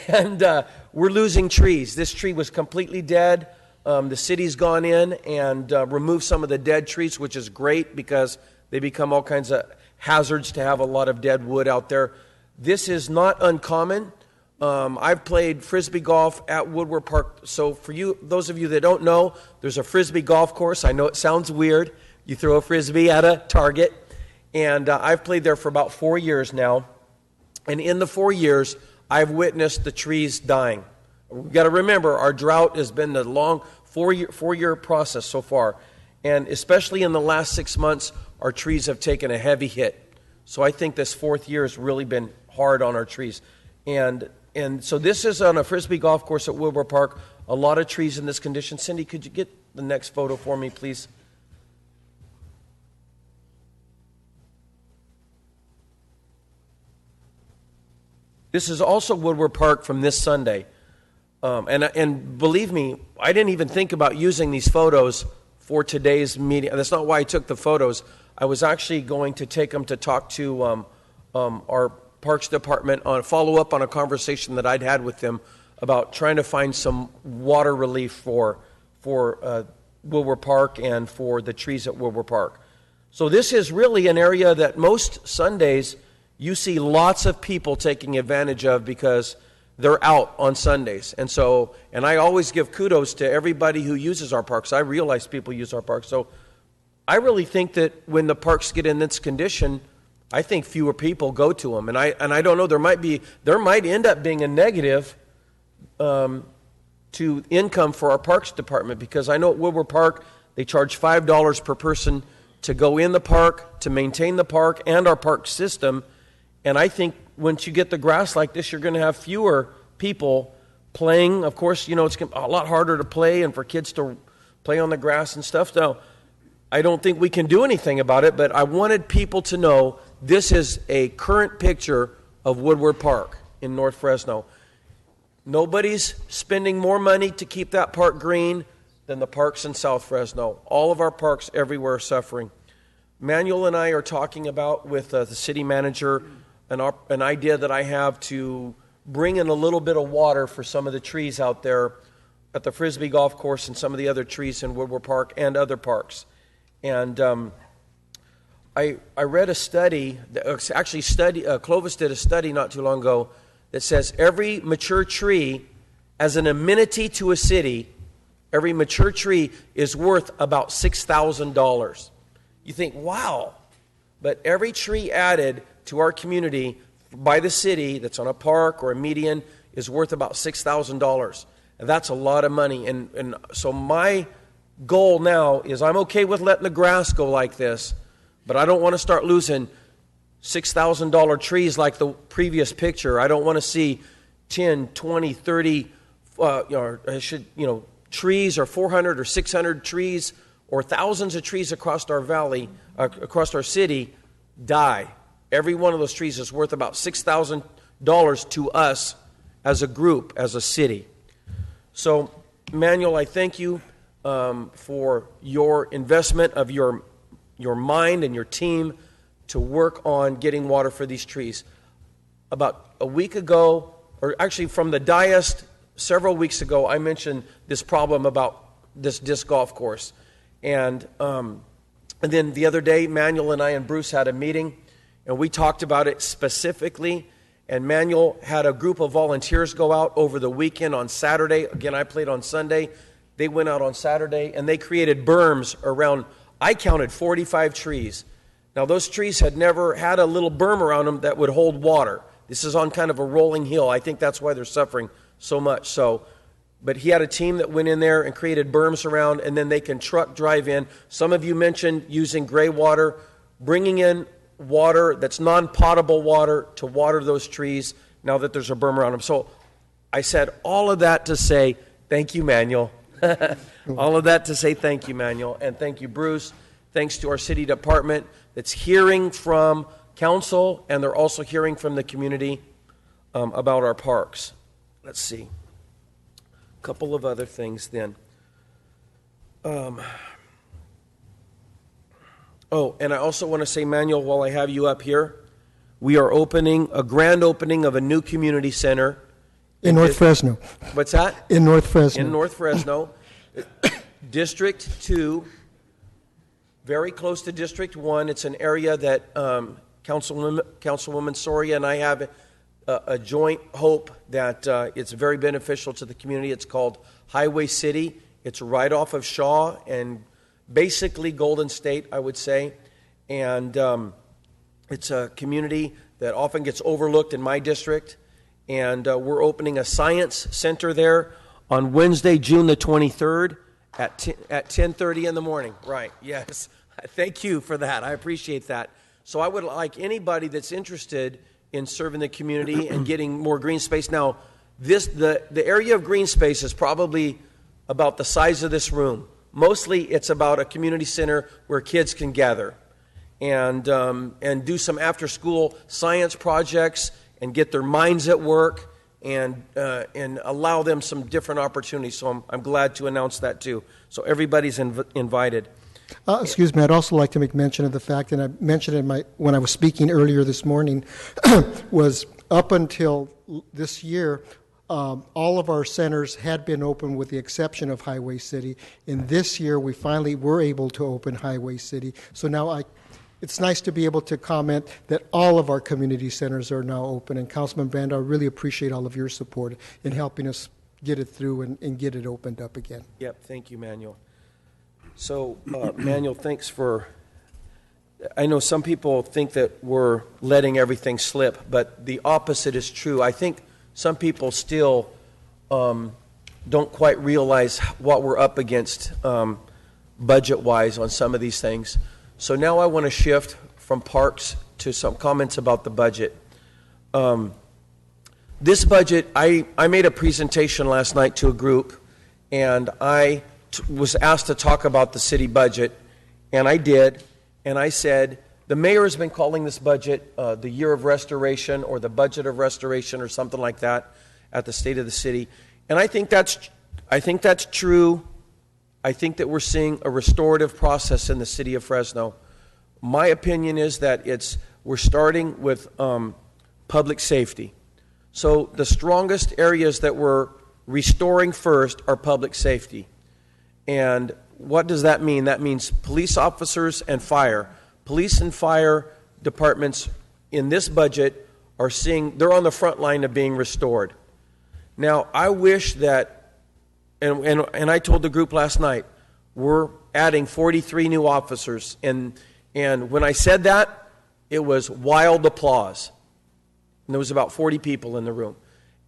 and we're losing trees. This tree was completely dead. The city's gone in and removed some of the dead trees, which is great because they become all kinds of hazards to have a lot of dead wood out there. This is not uncommon. I've played Frisbee golf at Woodward Park. So for you, those of you that don't know, there's a Frisbee golf course. I know it sounds weird. You throw a Frisbee at a target. And I've played there for about 4 years now. And in the 4 years, I've witnessed the trees dying. We've got to remember, our drought has been a long four-year process so far. And especially in the last 6 months, our trees have taken a heavy hit. So I think this 4th year has really been hard on our trees. And so this is on a Frisbee golf course at Woodward Park. A lot of trees in this condition. Cindy, could you get the next photo for me, please? This is also Woodward Park from this Sunday. And believe me, I didn't even think about using these photos for today's meeting. That's not why I took the photos. I was actually going to take them to talk to our Parks Department on follow up on a conversation that I'd had with them about trying to find some water relief for Woodward Park and for the trees at Woodward Park. So this is really an area that most Sundays you see lots of people taking advantage of because they're out on Sundays. And I always give kudos to everybody who uses our parks. I realize people use our parks. So I really think that when the parks get in this condition, I think fewer people go to them. And I don't know, there might end up being a negative to income for our Parks Department, because I know at Woodward Park they charge $5 per person to go in the park, to maintain the park and our park system. And I think once you get the grass like this, you're going to have fewer people playing. Of course, it's a lot harder to play and for kids to play on the grass and stuff. Now, I don't think we can do anything about it, but I wanted people to know this is a current picture of Woodward Park in North Fresno. Nobody's spending more money to keep that park green than the parks in South Fresno. All of our parks everywhere are suffering. Manuel and I are talking about with the city manager an idea that I have to bring in a little bit of water for some of the trees out there at the Frisbee golf course and some of the other trees in Woodward Park and other parks. And I read a study, Clovis did a study not too long ago that says every mature tree as an amenity to a city, every mature tree is worth about $6,000. You think, wow, but every tree added to our community by the city that's on a park or a median is worth about $6,000. And that's a lot of money. And so my goal now is I'm okay with letting the grass go like this, but I don't want to start losing $6,000 trees like the previous picture. I don't want to see 10, 20, 30 trees or 400 or 600 trees or thousands of trees across our valley, across our city, die. Every one of those trees is worth about $6,000 to us as a group, as a city. So, Manuel, I thank you for your investment of your mind and your team to work on getting water for these trees. About a week ago, or actually from the dais several weeks ago, I mentioned this problem about this disc golf course. And then the other day, Manuel and I and Bruce had a meeting, and we talked about it specifically. And Manuel had a group of volunteers go out over the weekend on Saturday. Again, I played on Sunday. They went out on Saturday, and they created berms around, I counted 45 trees. Now, those trees had never had a little berm around them that would hold water. This is on kind of a rolling hill. I think that's why they're suffering so much. But he had a team that went in there and created berms around, and then they can truck drive in. Some of you mentioned using gray water, bringing in water that's non-potable water to water those trees now that there's a berm around them. So I said all of that to say thank you, Manuel. All of that to say thank you, Manuel, and thank you, Bruce. Thanks to our city department that's hearing from council, and they're also hearing from the community about our parks. Let's see. A couple of other things then. And I also want to say, Manuel, while I have you up here, we are opening a grand opening of a new community center. In North Fresno. What's that? In North Fresno. In North Fresno. District 2, very close to District 1. It's an area that Councilwoman Soria and I have a joint hope that it's very beneficial to the community. It's called Highway City. It's right off of Shaw and basically Golden State, I would say. And it's a community that often gets overlooked in my district. And we're opening a science center there on Wednesday, June the 23rd at 10:30 in the morning. Right, yes. Thank you for that. I appreciate that. So I would like anybody that's interested in serving the community and getting more green space. Now, the area of green space is probably about the size of this room. Mostly it's about a community center where kids can gather and do some after-school science projects and get their minds at work and allow them some different opportunities. So I'm glad to announce that too. So everybody's invited. Excuse me, I'd also like to make mention of the fact, and I mentioned it when I was speaking earlier this morning, was up until this year, all of our centers had been open with the exception of Highway City. And this year, we finally were able to open Highway City. So now it's nice to be able to comment that all of our community centers are now open. And Councilman Brando, I really appreciate all of your support in helping us get it through and get it opened up again. Yep, thank you, Manuel. So, Manuel, thanks for... I know some people think that we're letting everything slip, but the opposite is true. I think some people still don't quite realize what we're up against budget-wise on some of these things. So now I want to shift from parks to some comments about the budget. This budget, I made a presentation last night to a group, and I was asked to talk about the city budget, and I did, and I said, the mayor has been calling this budget the year of restoration or the budget of restoration or something like that at the state of the city. And I think that's true. I think that we're seeing a restorative process in the city of Fresno. My opinion is that we're starting with public safety. So the strongest areas that we're restoring first are public safety. And what does that mean? That means police officers and fire. Police and fire departments in this budget they're on the front line of being restored. Now, I wish that, and I told the group last night, we're adding 43 new officers. And when I said that, it was wild applause. And there was about 40 people in the room.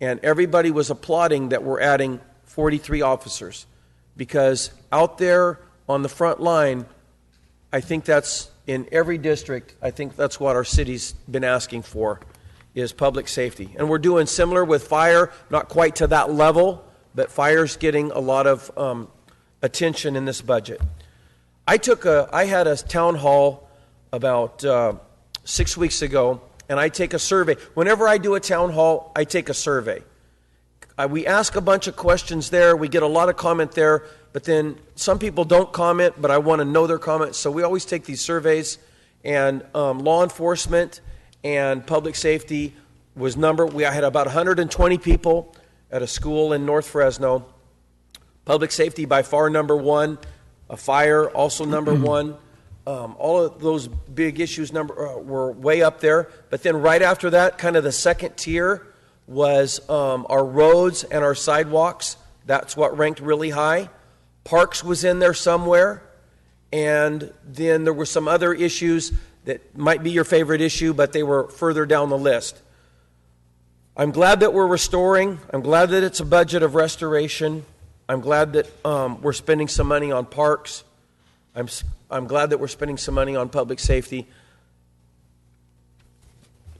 And everybody was applauding that we're adding 43 officers. Because out there on the front line, I think that's in every district, I think that's what our city's been asking for, is public safety. And we're doing similar with fire, not quite to that level, but fire's getting a lot of attention in this budget. I had a town hall about 6 weeks ago, and I take a survey. Whenever I do a town hall, I take a survey. We ask a bunch of questions there. We get a lot of comment there, but then some people don't comment, but I want to know their comments. So we always take these surveys, and law enforcement and public safety we had about 120 people at a school in North Fresno. Public safety by far number one. Fire also number one. All of those big issues were way up there. But then right after that, kind of the second tier was our roads and our sidewalks. That's what ranked really high. Parks was in there somewhere. And then there were some other issues that might be your favorite issue, but they were further down the list. I'm glad that we're restoring. I'm glad that it's a budget of restoration. I'm glad that we're spending some money on parks. I'm glad that we're spending some money on public safety.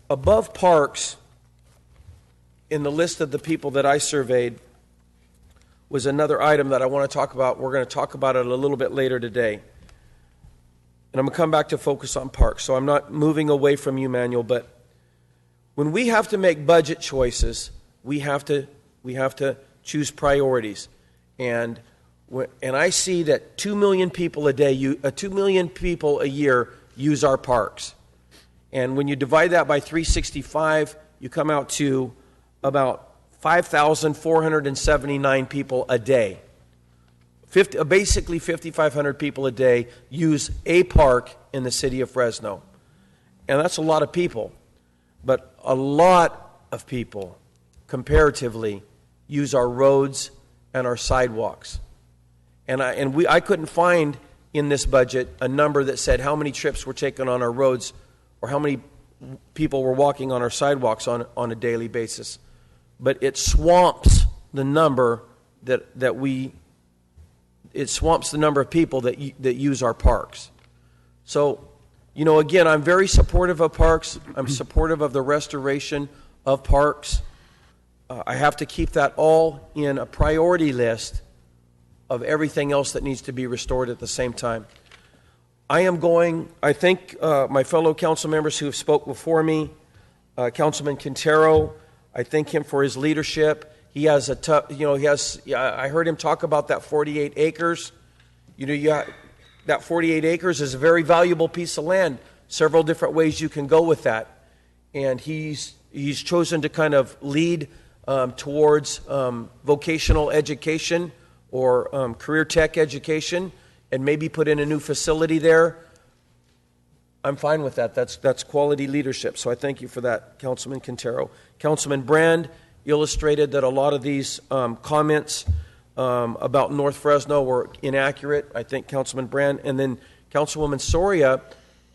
Above parks, in the list of the people that I surveyed, was another item that I want to talk about. We're going to talk about it a little bit later today. And I'm going to come back to focus on parks. So I'm not moving away from you, Manuel, but when we have to make budget choices, we have to choose priorities. And I see that 2 million people a day, 2 million people a year use our parks. And when you divide that by 365, you come out to about 5,479 people a day. basically 5,500 people a day use a park in the city of Fresno. And that's a lot of people. But a lot of people, comparatively, use our roads and our sidewalks. And I couldn't find in this budget a number that said how many trips were taken on our roads or how many people were walking on our sidewalks on a daily basis. But it swamps the number it swamps the number of people that use our parks. So, again, I'm very supportive of parks. I'm supportive of the restoration of parks. I have to keep that all in a priority list of everything else that needs to be restored at the same time. I think my fellow council members who have spoke before me, Councilman Quintero, I thank him for his leadership. He has I heard him talk about that 48 acres. That 48 acres is a very valuable piece of land. Several different ways you can go with that. And he's chosen to kind of lead towards vocational education or career tech education and maybe put in a new facility there. I'm fine with that. That's quality leadership. So I thank you for that, Councilman Quintero. Councilman Brand illustrated that a lot of these comments about North Fresno were inaccurate. I think Councilman Brand, and then Councilwoman Soria,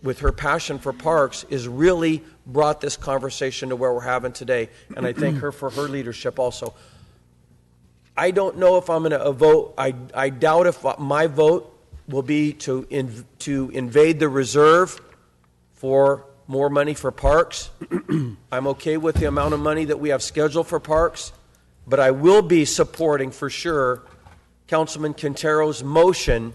with her passion for parks, is really brought this conversation to where we're having today, and I thank her for her leadership also. I don't know if I'm going to vote. I doubt if my vote will be to invade the reserve for more money for parks. I'm okay with the amount of money that we have scheduled for parks, but I will be supporting for sure Councilman Quintero's motion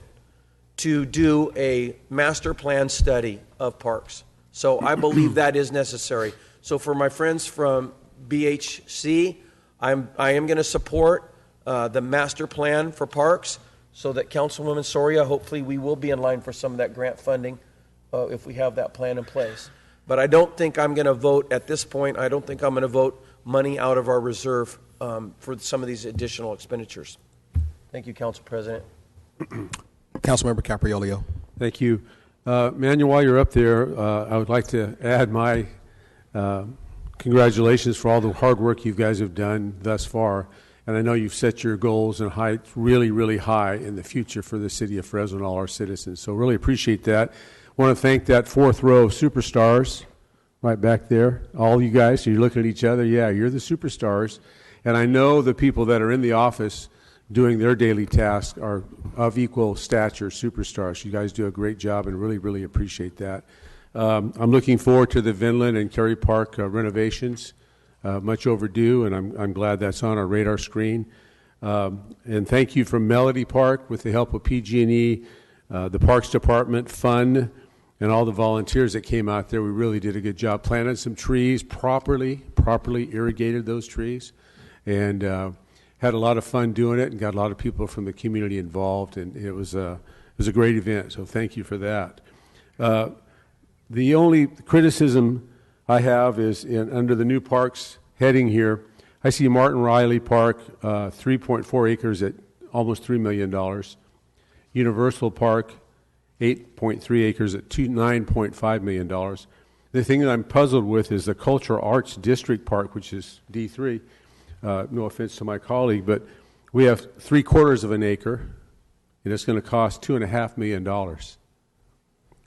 to do a master plan study of parks. So I believe that is necessary. So for my friends from BHC, I am going to support the master plan for parks so that Councilwoman Soria, hopefully we will be in line for some of that grant funding if we have that plan in place. But I don't think I'm going to vote at this point. I don't think I'm going to vote money out of our reserve for some of these additional expenditures. Thank you, Council President. Councilmember Capriolio. Thank you. Manuel, while you're up there, I would like to add my congratulations for all the hard work you guys have done thus far. And I know you've set your goals and heights really, really high in the future for the city of Fresno and all our citizens. So really appreciate that. I want to thank that fourth row of superstars right back there. All you guys, so you're looking at each other. Yeah, you're the superstars. And I know the people that are in the office doing their daily tasks are of equal stature, superstars. You guys do a great job and really, really appreciate that. I'm looking forward to the Vinland and Cary Park renovations, much overdue, and I'm glad that's on our radar screen. And thank you from Melody Park with the help of PG&E, the Parks Department, Fund, and all the volunteers that came out there. We really did a good job. Planted some trees properly irrigated those trees, and had a lot of fun doing it and got a lot of people from the community involved, and it was a great event, so thank you for that. The only criticism I have is under the new parks heading here, I see Martin Riley Park, 3.4 acres at almost $3 million. Universal Park, 8.3 acres at $9.5 million. The thing that I'm puzzled with is the Cultural Arts District Park, which is D3. No offense to my colleague, but we have 3/4 of an acre, and it's going to cost $2.5 million.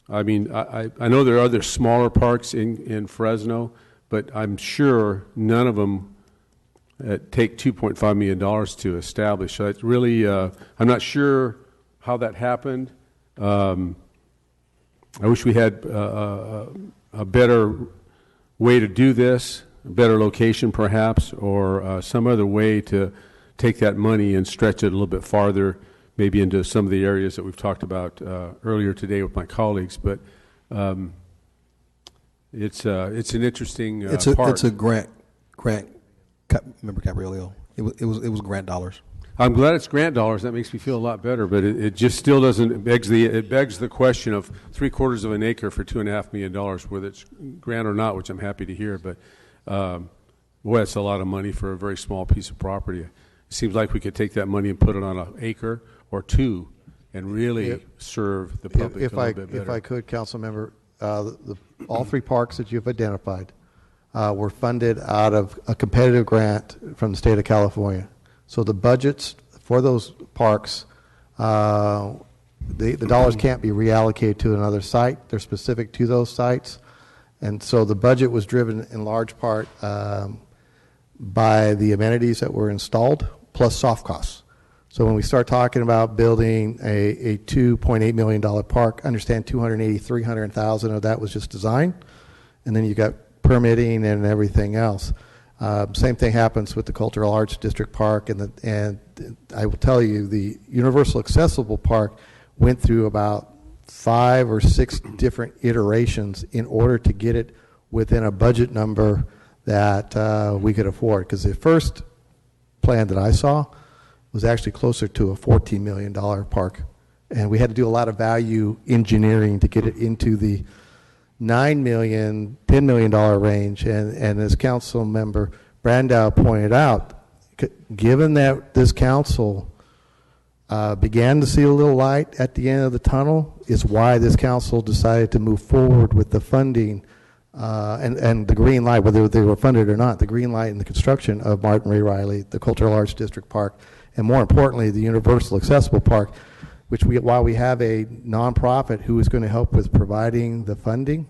I mean, I know there are other smaller parks in Fresno, but I'm sure none of them take $2.5 million to establish. So it's really, I'm not sure how that happened. I wish we had a better way to do this, a better location perhaps, or some other way to take that money and stretch it a little bit farther, maybe into some of the areas that we've talked about earlier today with my colleagues. But it's an interesting part. It's a grant, Member Capriolio. It was grant dollars. I'm glad it's grant dollars. That makes me feel a lot better, but it just still doesn't. It begs the question of 3/4 of an acre for $2.5 million, whether it's grant or not, which I'm happy to hear. But boy, that's a lot of money for a very small piece of property. It seems like we could take that money and put it on an acre or two and really serve the public If a little bit better. If I could, Council Member, all three parks that you've identified were funded out of a competitive grant from the state of California. So the budgets for those parks, the dollars can't be reallocated to another site. They're specific to those sites. And so the budget was driven in large part by the amenities that were installed plus soft costs. So when we start talking about building a $2.8 million park, understand $300,000 of that was just design, and then you got permitting and everything else. Same thing happens with the Cultural Arts District Park, and I will tell you, the Universal Accessible Park went through about 5 or 6 different iterations in order to get it within a budget number that we could afford. Because the first plan that I saw was actually closer to a $14 million park. And we had to do a lot of value engineering to get it into the $9 million, $10 million range. And as Council Member Brandow pointed out, given that this council began to see a little light at the end of the tunnel, is why this council decided to move forward with the funding and the green light, whether they were funded or not, the green light in the construction of Martin Ray Riley, the Cultural Arts District Park, and more importantly, the Universal Accessible Park, which while we have a nonprofit who is going to help with providing the funding,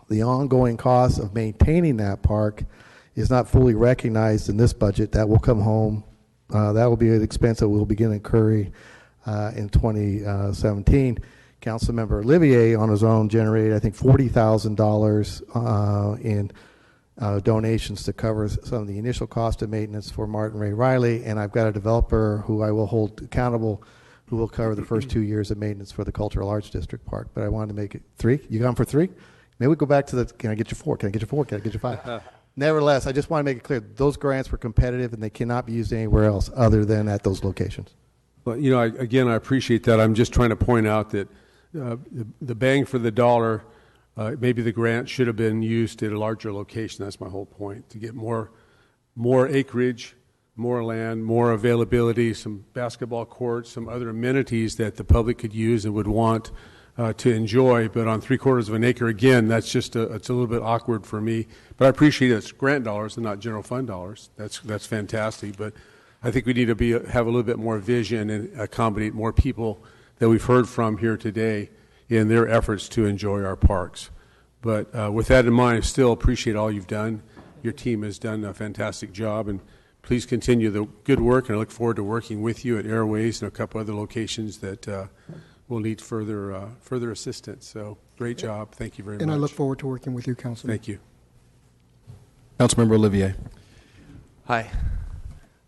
the ongoing cost of maintaining that park is not fully recognized in this budget. That will come home. That will be an expense that we'll begin incurring in 2017. Councilmember Olivier, on his own, generated, I think, $40,000 in donations to cover some of the initial cost of maintenance for Martin Ray Riley, and I've got a developer who I will hold accountable who will cover the first 2 years of maintenance for the Cultural Arts District Park. But I wanted to make it 3. You gone for 3? Maybe we go back to the, can I get you 4? Can I get you 4? Can I get you 5? Nevertheless, I just want to make it clear, those grants were competitive and they cannot be used anywhere else other than at those locations. Well, you know, I appreciate that. I'm just trying to point out that the bang for the dollar, maybe the grant should have been used at a larger location. That's my whole point, to get more acreage, more land, more availability, some basketball courts, some other amenities that the public could use and would want to enjoy. But on 3/4 of an acre, again, that's just it's a little bit awkward for me. But I appreciate it's grant dollars and not general fund dollars. That's fantastic. But I think we need to have a little bit more vision and accommodate more people that we've heard from here today in their efforts to enjoy our parks. But with that in mind, I still appreciate all you've done. Your team has done a fantastic job, and please continue the good work, and I look forward to working with you at Airways and a couple other locations that will need further assistance. So great job. Thank you very much. And I look forward to working with you, Councilman. Thank you. Councilmember Olivier. Hi.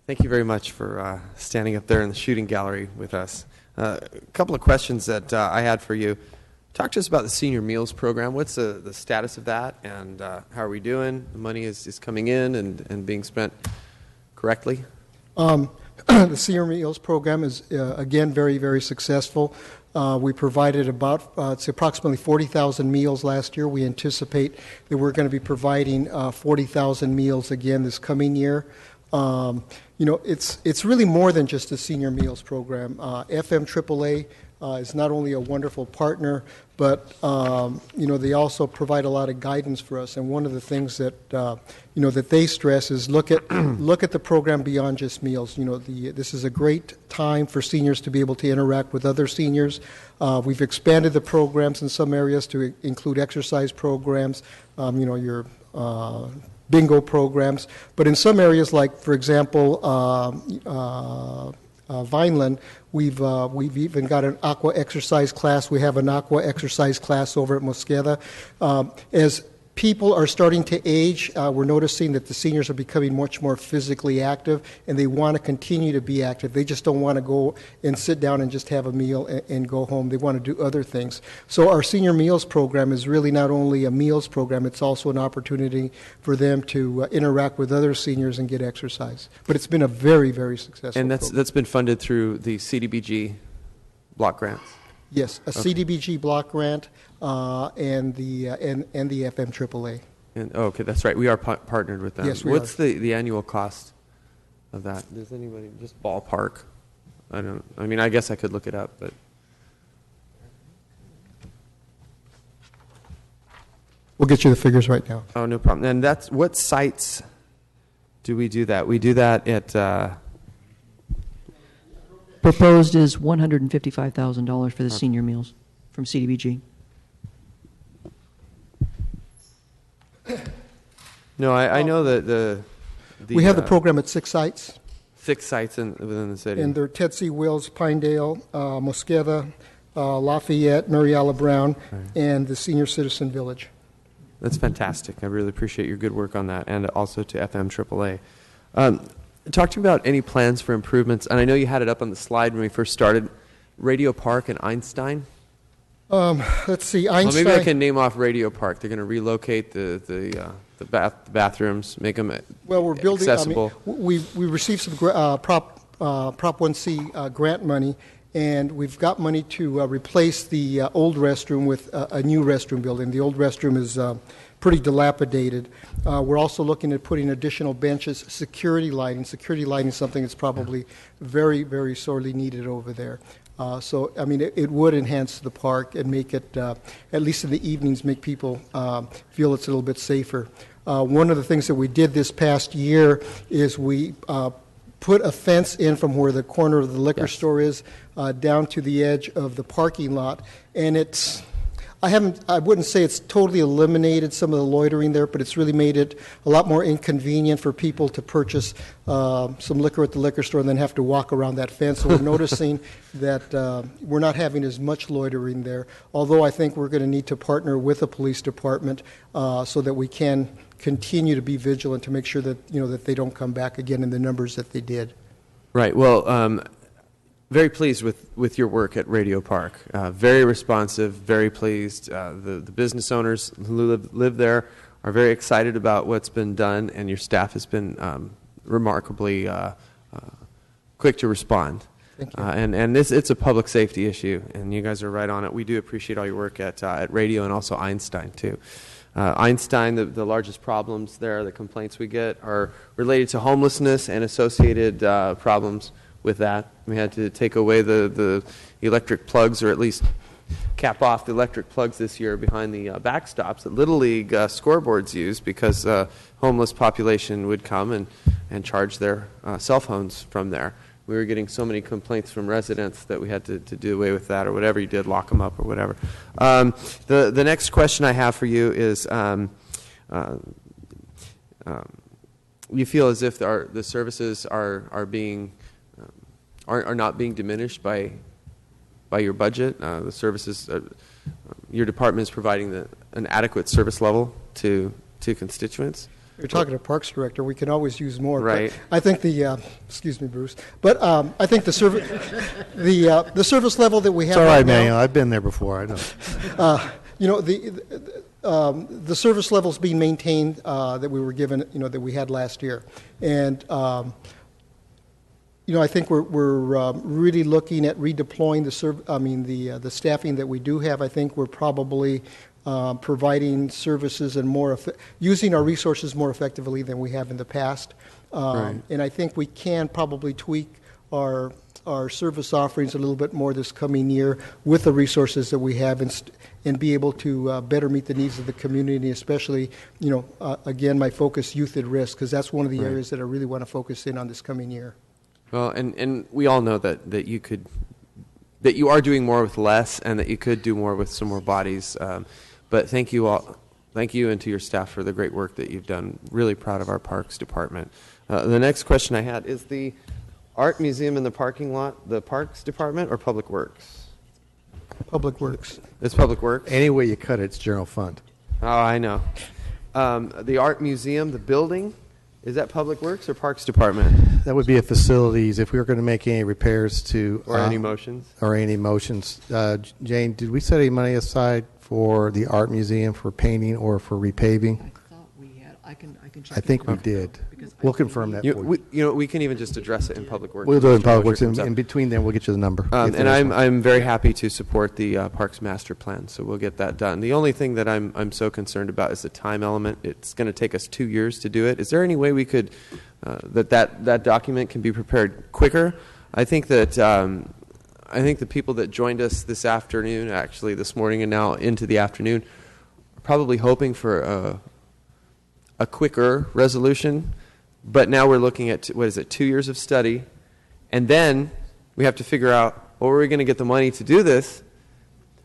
Thank you very much for standing up there in the shooting gallery with us. A couple of questions that I had for you. Talk to us about the senior meals program. What's the status of that, and how are we doing? The money is coming in and being spent correctly? The senior meals program is, again, very, very successful. We provided it's approximately 40,000 meals last year. We anticipate that we're going to be providing 40,000 meals again this coming year. You know, it's really more than just a senior meals program. FM AAA is not only a wonderful partner, but you know, they also provide a lot of guidance for us. And one of the things that you know, that they stress is look at the program beyond just meals. You know, this is a great time for seniors to be able to interact with other seniors. We've expanded the programs in some areas to include exercise programs. You know, your bingo programs, but in some areas, like for example, Vineland, we've even got an aqua exercise class. We have an aqua exercise class over at Mosqueda. As people are starting to age, we're noticing that the seniors are becoming much more physically active, and they want to continue to be active. They just don't want to go and sit down and just have a meal and go home. They want to do other things. So our senior meals program is really not only a meals program, it's also an opportunity for them to interact with other seniors and get exercise. But it's been a very, very successful And program. that's been funded through the CDBG block grants? Yes, a Okay. CDBG block grant and the FM AAA. And, okay, that's right. We are partnered with them. Yes, we What's the annual cost of that? Does anybody just ballpark? I mean, I guess I could look it up, but. We'll get you the figures right now. Oh, no problem. And that's what sites do we do that? We do that at. Proposed is $155,000 for the senior meals from CDBG. No, I know that the we have the program at 6 sites. 6 sites within the city. And they're Ted C. Wills, Pinedale, Mosqueda, Lafayette, Mariella Brown, and the Senior Citizen Village. That's fantastic. I really appreciate your good work on that, and also to FM AAA. Talk to me about any plans for improvements, and I know you had it up on the slide when we first started. Radio Park and Einstein. Let's see, Einstein. Well, maybe I can name off Radio Park. They're going to relocate the bathrooms, make them we're building, accessible. We received some Prop 1C grant money, and we've got money to replace the old restroom with a new restroom building. The old restroom is pretty dilapidated. We're also looking at putting additional benches, security lighting. Security lighting is something that's probably very, very sorely needed over there. So, I mean, it would enhance the park and make it, at least in the evenings, make people feel it's a little bit safer. One of the things that we did this past year is we put a fence in from where the corner of the liquor store is down to the edge of the parking lot, and it's I wouldn't say it's totally eliminated some of the loitering there, but it's really made it a lot more inconvenient for people to purchase some liquor at the liquor store and then have to walk around that fence. So we're noticing that we're not having as much loitering there, although I think we're going to need to partner with the police department so that we can continue to be vigilant to make sure that, you know, that they don't come back again in the numbers that they did. Right. Well, very pleased with your work at Radio Park. Very responsive, very pleased. The business owners who live there are very excited about what's been done, and your staff has been remarkably quick to respond. Thank you. And it's a public safety issue, and you guys are right on it. We do appreciate all your work at Radio and also Einstein, too. Einstein, the largest problems there, the complaints we get, are related to homelessness and associated problems with that. We had to take away the electric plugs, or at least cap off the electric plugs this year behind the backstops that Little League scoreboards use, because homeless population would come and charge their cell phones from there. We were getting so many complaints from residents that we had to do away with that, or whatever you did, lock them up or whatever. The next question I have for you is, you feel as if the services are not being diminished by your budget. The services, your department is providing an adequate service level to constituents. You're talking to Parks Director. We can always use more. Right. But I think excuse me, Bruce. But I think the service level that we have. It's all right, now, man. I've been there before. I know. You know, the service levels being maintained that we were given, you know, that we had last year, and you know, I think we're really looking at redeploying the staffing that we do have. I think we're probably providing services and using our resources more effectively than we have in the past. Right. And I think we can probably tweak our service offerings a little bit more this coming year with the resources that we have, and be able to better meet the needs of the community, especially, you know, again, my focus, youth at risk, because that's one of the areas that I really want to focus in on this coming year. Well, and we all know that you are doing more with less, and that you could do more with some more bodies. But thank you all. Thank you and to your staff for the great work that you've done. Really proud of our Parks Department. The next question I had is the Art Museum in the parking lot, the Parks Department or Public Works? Public Works. It's Public Works? Any way you cut it, it's general fund. Oh, I know. The Art Museum, the building, is that Public Works or Parks Department? That would be a facilities. If we were going to make any repairs to... Or any motions? Or any motions. Jane, did we set any money aside for the Art Museum for painting or for repaving? I thought we had. I can check. I think we did. We'll confirm that for you. We can even just address it in Public Works. We'll do it in Public Works. In between then, we'll get you the number. And I'm very happy to support the Parks Master Plan, so we'll get that done. The only thing that I'm so concerned about is the time element. It's going to take us 2 years to do it. Is there any way we could that document can be prepared quicker? I think that I think the people that joined us this afternoon, actually this morning and now into the afternoon, are probably hoping for a quicker resolution. But now we're looking at, 2 years of study, and then we have to figure out, well, where are we going to get the money to do this?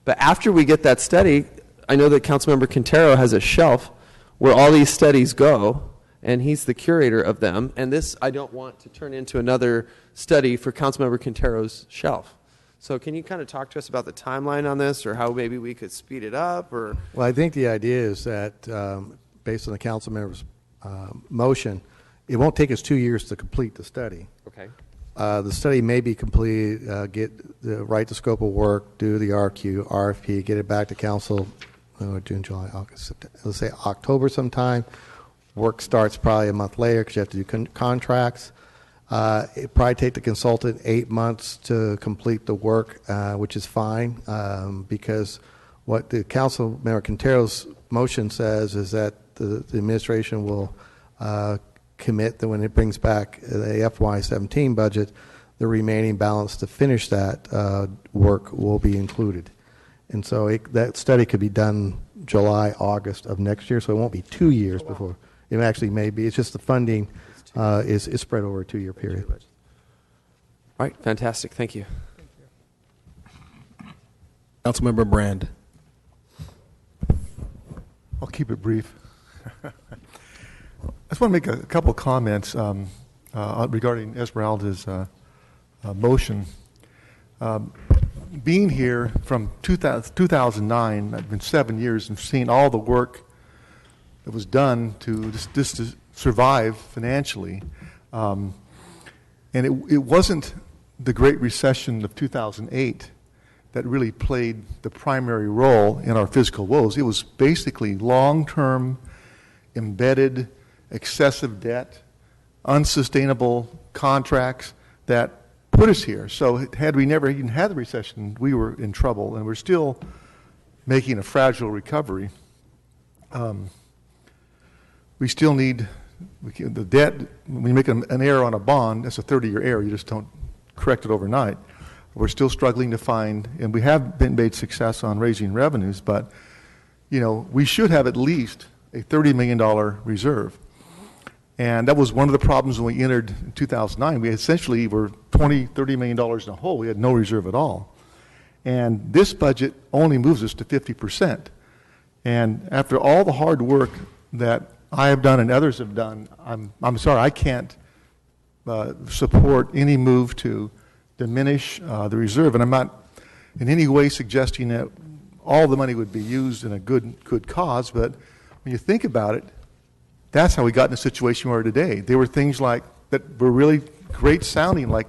But after we get that study, I know that Councilmember Quintero has a shelf where all these studies go, and he's the curator of them. And this, I don't want to turn into another study for Councilmember Quintero's shelf. So can you kind of talk to us about the timeline on this, or how maybe we could speed it up? Or Well, I think the idea is that based on the council member's motion, it won't take us 2 years to complete the study. Okay. The study may be completed, write the scope of work, do the RQ, RFP, get it back to council, June, July, August, September, let's say October sometime. Work starts probably a month later because you have to do contracts. It probably take the consultant 8 months to complete the work, which is fine, because what the council member Quintero's motion says is that the administration will commit that when it brings back the FY17 budget, the remaining balance to finish that work will be included. And so that study could be done July, August of next year, so it won't be 2 years before. It actually may be. It's just the funding is spread over a 2 year period. All right, fantastic. Thank you. Councilmember Brand. I'll keep it brief. I just want to make a couple of comments regarding Esmeralda's motion. Being here from 2009, I've been 7 years and seen all the work that was done to just to survive financially. And it wasn't the Great Recession of 2008 that really played the primary role in our fiscal woes. It was basically long-term, embedded, excessive debt, unsustainable contracts that put us here. So had we never even had the recession, we were in trouble, and we're still making a fragile recovery. We still need the debt. When you make an error on a bond, that's a 30-year error. You just don't correct it overnight. We're still struggling to find, and we have been made success on raising revenues, but we should have at least a $30 million reserve. And that was one of the problems when we entered in 2009. We essentially were $30 million in a hole. We had no reserve at all. And this budget only moves us to 50%. And after all the hard work that I have done and others have done, I'm sorry, I can't support any move to diminish the reserve. And I'm not in any way suggesting that all the money would be used in a good cause, but when you think about it, that's how we got in the situation we are today. There were things like that were really great sounding, like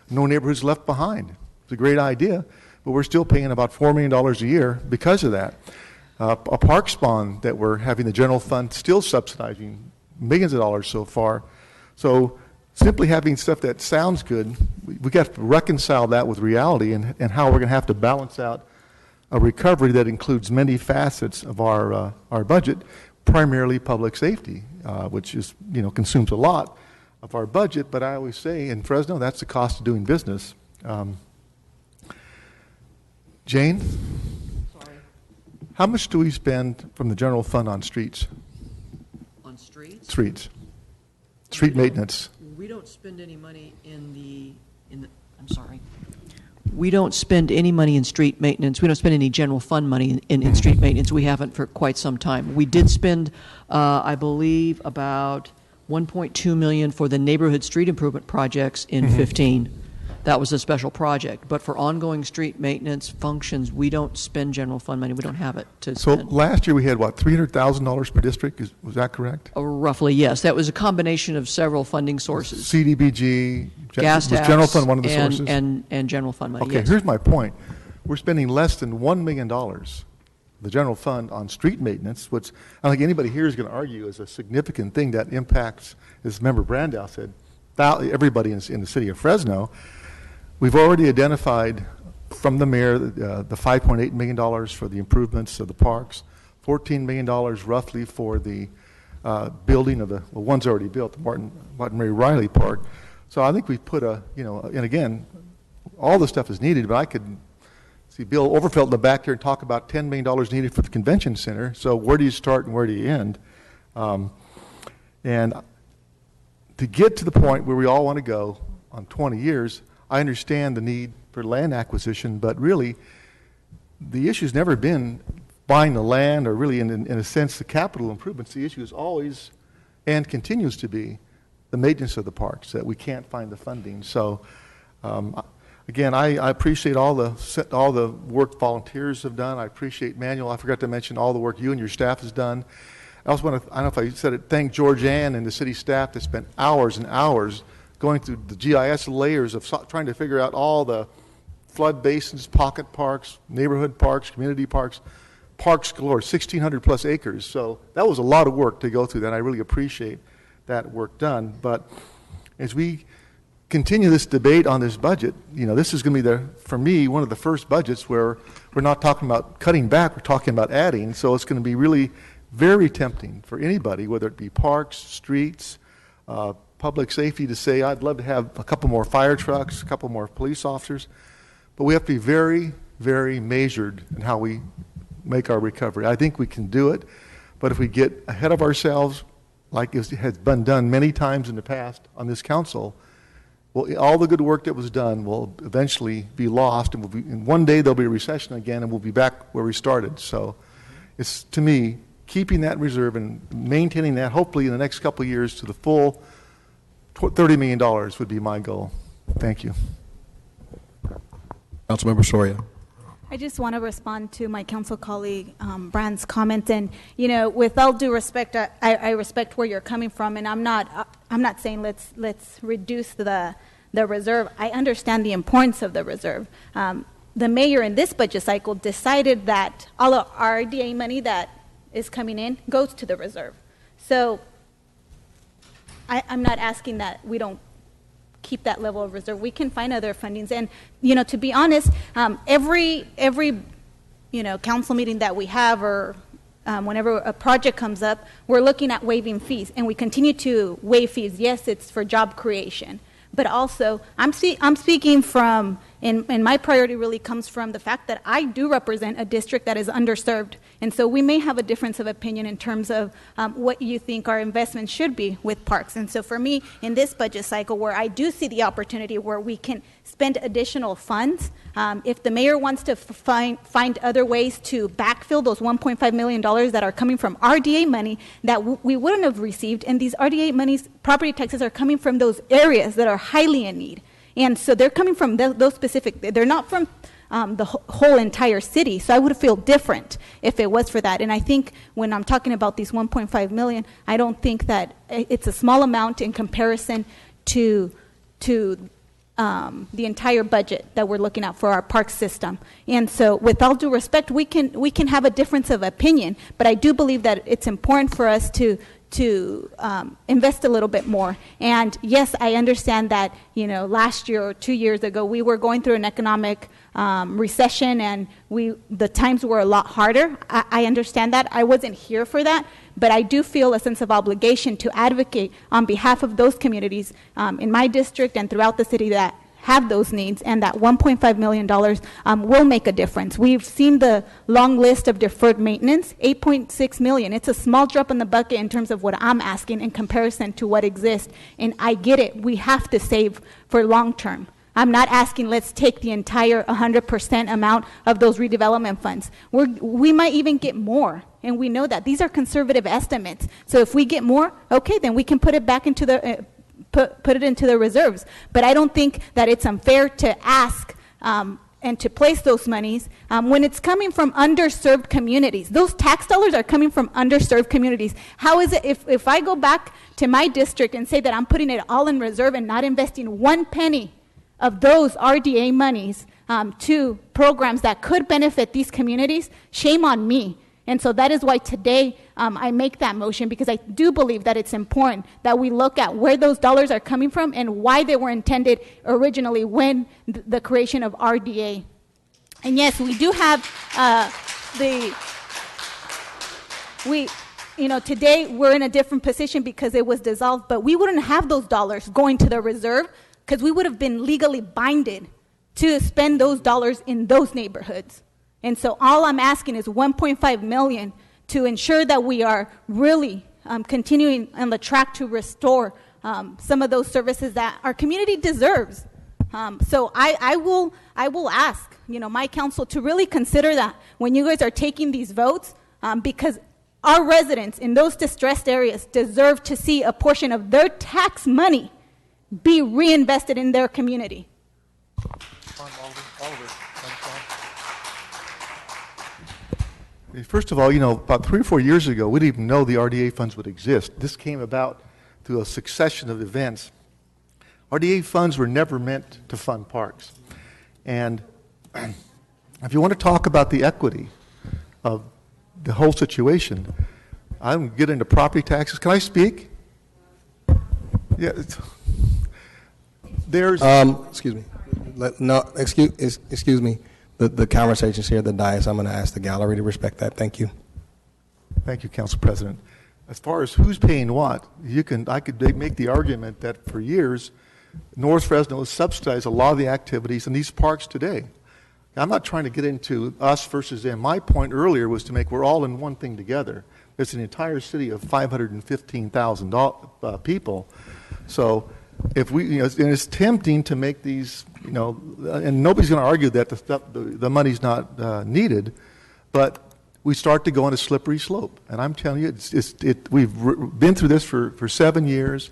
No Neighborhoods Left Behind. It's a great idea, but we're still paying about $4 million a year because of that. A parks bond that we're having the general fund still subsidizing millions of dollars so far. So simply having stuff that sounds good, we got to reconcile that with reality and how we're going to have to balance out a recovery that includes many facets of our budget, primarily public safety, which is consumes a lot of our budget. But I always say in Fresno, that's the cost of doing business. Jane, sorry, how much do we spend from the general fund on streets? On streets? Street maintenance. We don't spend any money in the. I'm sorry. We don't spend any money in street maintenance. We don't spend any general fund money in street maintenance. We haven't for quite some time. We did spend, I believe, about $1.2 million for the neighborhood street improvement projects in 15. That was a special project. But for ongoing street maintenance functions, we don't spend general fund money. We don't have it to spend. So last year we had, what, $300,000 per district? Was that correct? Roughly, yes. That was a combination of several funding sources. CDBG, gas tax, was general fund one of the sources? And general fund money, okay, yes. Here's my point. We're spending less than $1 million, the general fund, on street maintenance, which I don't think anybody here is going to argue is a significant thing that impacts, as Member Brandow said, everybody in the city of Fresno. We've already identified from the mayor the $5.8 million for the improvements of the parks, $14 million roughly for the building of the one's already built, the Martin Ray Riley Park, So I think we put and again, all the stuff is needed, but I could see Bill Overfelt in the back there and talk about $10 million needed for the convention center. So where do you start and where do you end? And to get to the point where we all want to go on 20 years, I understand the need for land acquisition, but really the issue's never been buying the land or really, in a sense, the capital improvements. The issue is always and continues to be the maintenance of the parks, that we can't find the funding. So again, I appreciate all the work volunteers have done. I appreciate Manuel. I forgot to mention all the work you and your staff has done. I also want to, I don't know if I said it, thank George Ann and the city staff that spent hours and hours going through the GIS layers of trying to figure out all the flood basins, pocket parks, neighborhood parks, community parks, parks galore, 1,600 plus acres. So that was a lot of work to go through that, and I really appreciate that work done. But as we continue this debate on this budget, this is going to be, for me, one of the first budgets where we're not talking about cutting back, we're talking about adding. So it's going to be really very tempting for anybody, whether it be parks, streets, public safety, to say, I'd love to have a couple more fire trucks, a couple more police officers. But we have to be very, very measured in how we make our recovery. I think we can do it, but if we get ahead of ourselves, like it has been done many times in the past on this council, well, all the good work that was done will eventually be lost, and one day there'll be a recession again, and we'll be back where we started. So it's, to me, keeping that reserve and maintaining that, hopefully in the next couple of years, to the full $30 million would be my goal. Thank you. Councilmember Soria. I just want to respond to my council colleague Brand's comment, and with all due respect, I respect where you're coming from, and I'm not saying let's reduce the reserve. I understand the importance of the reserve. The mayor in this budget cycle decided that all of our RDA money that is coming in goes to the reserve. So I'm not asking that we don't keep that level of reserve. We can find other fundings, and to be honest, every council meeting that we have, or whenever a project comes up, we're looking at waiving fees, and we continue to waive fees. Yes, it's for job creation, but also I'm speaking from, and my priority really comes from the fact that I do represent a district that is underserved, and so we may have a difference of opinion in terms of what you think our investment should be with parks. And so for me, in this budget cycle, where I do see the opportunity where we can spend additional funds, if the mayor wants to find other ways to backfill those $1.5 million that are coming from RDA money that we wouldn't have received, and these RDA monies, property taxes, are coming from those areas that are highly in need. And so they're coming from those specific, they're not from the whole entire city. So I would feel different if it was for that. And I think when I'm talking about these 1.5 million, I don't think that it's a small amount in comparison to the entire budget that we're looking at for our park system. And so with all due respect, we can have a difference of opinion, but I do believe that it's important for us to invest a little bit more. And yes, I understand that last year or 2 years ago we were going through an economic recession, and the times were a lot harder. I understand that. I wasn't here for that, but I do feel a sense of obligation to advocate on behalf of those communities in my district and throughout the city that have those needs, and that $1.5 million will make a difference. We've seen the long list of deferred maintenance, $8.6 million. It's a small drop in the bucket in terms of what I'm asking in comparison to what exists, and I get it. We have to save for long term. I'm not asking let's take the entire 100% amount of those redevelopment funds. We might even get more, and we know that. These are conservative estimates. So if we get more, okay, then we can put it back into the put it into the reserves. But I don't think that it's unfair to ask and to place those monies when it's coming from underserved communities. Those tax dollars are coming from underserved communities. How is it if I go back to my district and say that I'm putting it all in reserve and not investing one penny of those RDA monies to programs that could benefit these communities? Shame on me. And so that is why today I make that motion, because I do believe that it's important that we look at where those dollars are coming from and why they were intended originally when the creation of RDA. And yes, we do have today we're in a different position because it was dissolved, but we wouldn't have those dollars going to the reserve because we would have been legally binded to spend those dollars in those neighborhoods. And so all I'm asking is 1.5 million to ensure that we are really continuing on the track to restore some of those services that our community deserves. So I will ask, my council to really consider that when you guys are taking these votes, because our residents in those distressed areas deserve to see a portion of their tax money be reinvested in their community. First of all, about 3 or 4 years ago, we didn't even know the RDA funds would exist. This came about through a succession of events. RDA funds were never meant to fund parks. And if you want to talk about the equity of the whole situation, I'm going to get into property taxes. Can I speak? Yeah. There's... Excuse me. Excuse me. The conversation's here at the dais. I'm going to ask the gallery to respect that. Thank you. Thank you, Council President. As far as who's paying what, I could make the argument that for years, North Fresno has subsidized a lot of the activities in these parks today. I'm not trying to get into us versus them. My point earlier was to make we're all in one thing together. It's an entire city of 515,000 people. So if we, and it's tempting to make these, and nobody's going to argue that the money's not needed, but we start to go on a slippery slope. And I'm telling you, we've been through this for 7 years.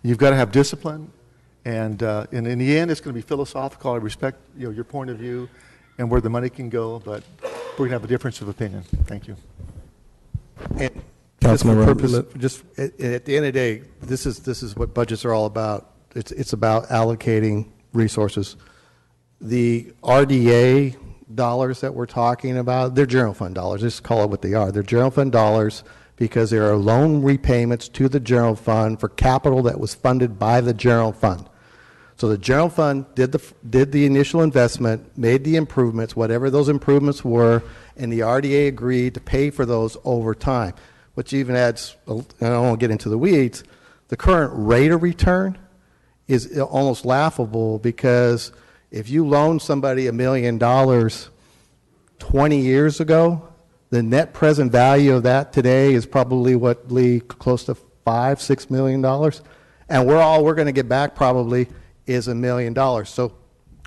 You've got to have discipline. And in the end, it's going to be philosophical. I respect your point of view and where the money can go, but we're going to have a difference of opinion. Thank you. And just for purpose, just at the end of the day, this is what budgets are all about. It's about allocating resources. The RDA dollars that we're talking about, they're general fund dollars. Just call it what they are. They're general fund dollars because there are loan repayments to the general fund for capital that was funded by the general fund. So the general fund did the initial investment, made the improvements, whatever those improvements were, and the RDA agreed to pay for those over time, which even adds, I don't want to get into the weeds, the current rate of return is almost laughable because if you loan somebody $1 million 20 years ago, the net present value of that today is probably what, Lee, close to $5-6 million, and we're going to get back probably is $1 million. So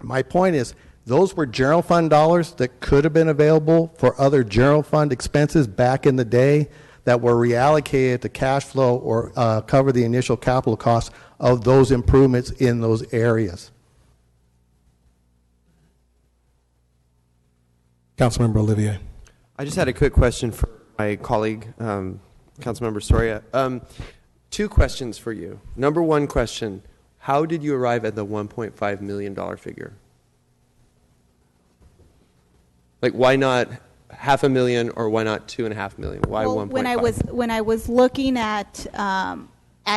my point is, those were general fund dollars that could have been available for other general fund expenses back in the day that were reallocated to cash flow or cover the initial capital costs of those improvements in those areas. Councilmember Olivier. I just had a quick question for my colleague, Councilmember Soria. 2 questions for you. Number 1 question, how did you arrive at the $1.5 million figure? Like, why not $500,000 or why not $2.5 million? Why 1.5? When I was looking at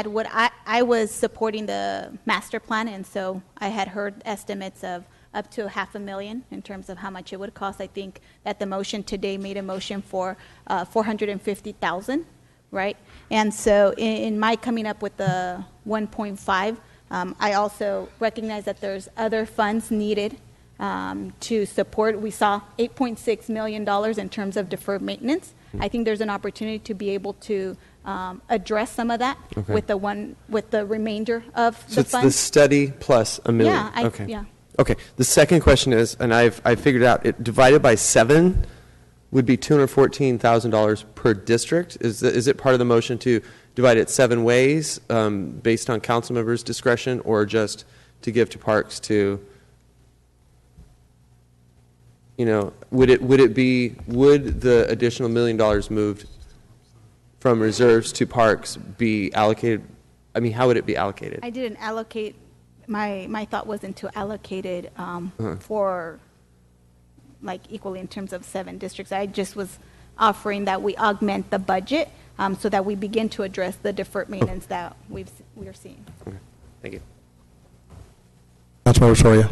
what I was supporting the master plan, and so I had heard estimates of up to $500,000 in terms of how much it would cost. I think that the motion today made a motion for $450,000, right? And so in my coming up with the 1.5, I also recognize that there's other funds needed to support. We saw $8.6 million in terms of deferred maintenance. I think there's an opportunity to be able to address some of that with the remainder of the funds. So it's the study plus $1 million. Yeah. Okay. The second question is, and I figured out, it divided by 7 would be $214,000 per district. Is it part of the motion to divide it 7 ways based on council members' discretion, or just to give to parks to, would the additional $1 million moved from reserves to parks be allocated? I mean, how would it be allocated? I didn't allocate. My thought wasn't to allocate it for equally in terms of 7 districts. I just was offering that we augment the budget so that we begin to address the deferred maintenance that we are seeing. Okay. Thank you. Councilmember Soria.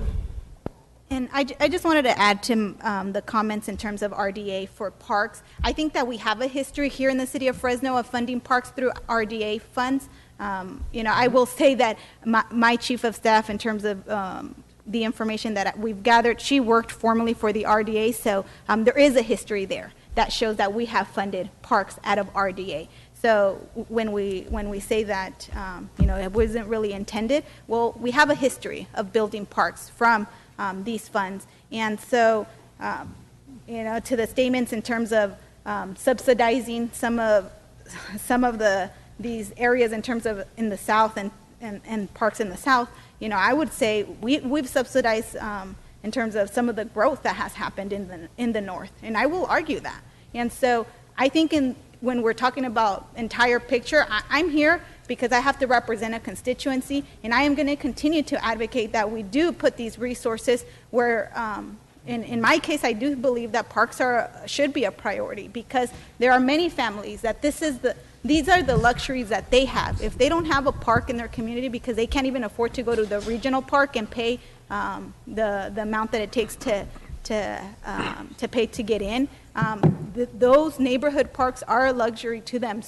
And I just wanted to add to the comments in terms of RDA for parks. I think that we have a history here in the city of Fresno of funding parks through RDA funds. I will say that my chief of staff, in terms of the information that we've gathered, she worked formally for the RDA, so there is a history there that shows that we have funded parks out of RDA. So when we say that it wasn't really intended, well, we have a history of building parks from these funds, and so to the statements in terms of subsidizing some of these areas in terms of in the south and parks in the south, I would say we've subsidized in terms of some of the growth that has happened in the north, and I will argue that. And so I think when we're talking about entire picture, I'm here because I have to represent a constituency, and I am going to continue to advocate that we do put these resources where, in my case, I do believe that parks should be a priority, because there are many families that these are the luxuries that they have. If they don't have a park in their community because they can't even afford to go to the regional park and pay the amount that it takes to pay to get in, those neighborhood parks are a luxury to them,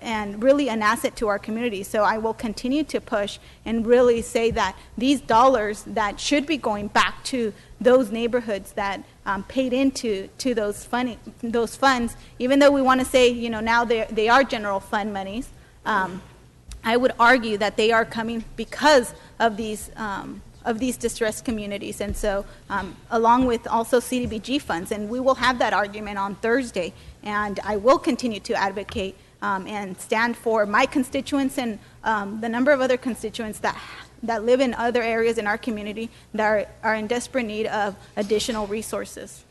and really an asset to our community. So I will continue to push and really say that these dollars that should be going back to those neighborhoods that paid into those funds, even though we want to say now they are general fund monies, I would argue that they are coming because of these distressed communities. And so along with also CDBG funds, and we will have that argument on Thursday, and I will continue to advocate and stand for my constituents and the number of other constituents that live in other areas in our community that are in desperate need of additional resources.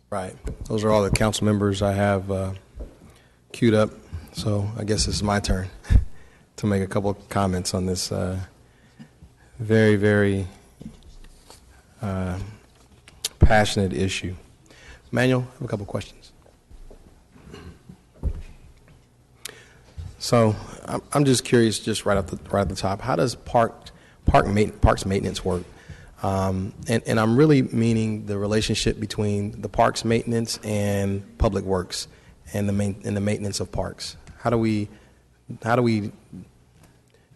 Right. Those are all the council members I have queued up, so I guess it's my turn to make a couple of comments on this very, very passionate issue. Manuel, I have a couple of questions. So I'm just curious, just right at the top, how does parks maintenance work? And I'm really meaning the relationship between the parks maintenance and public works and the maintenance of parks. How do we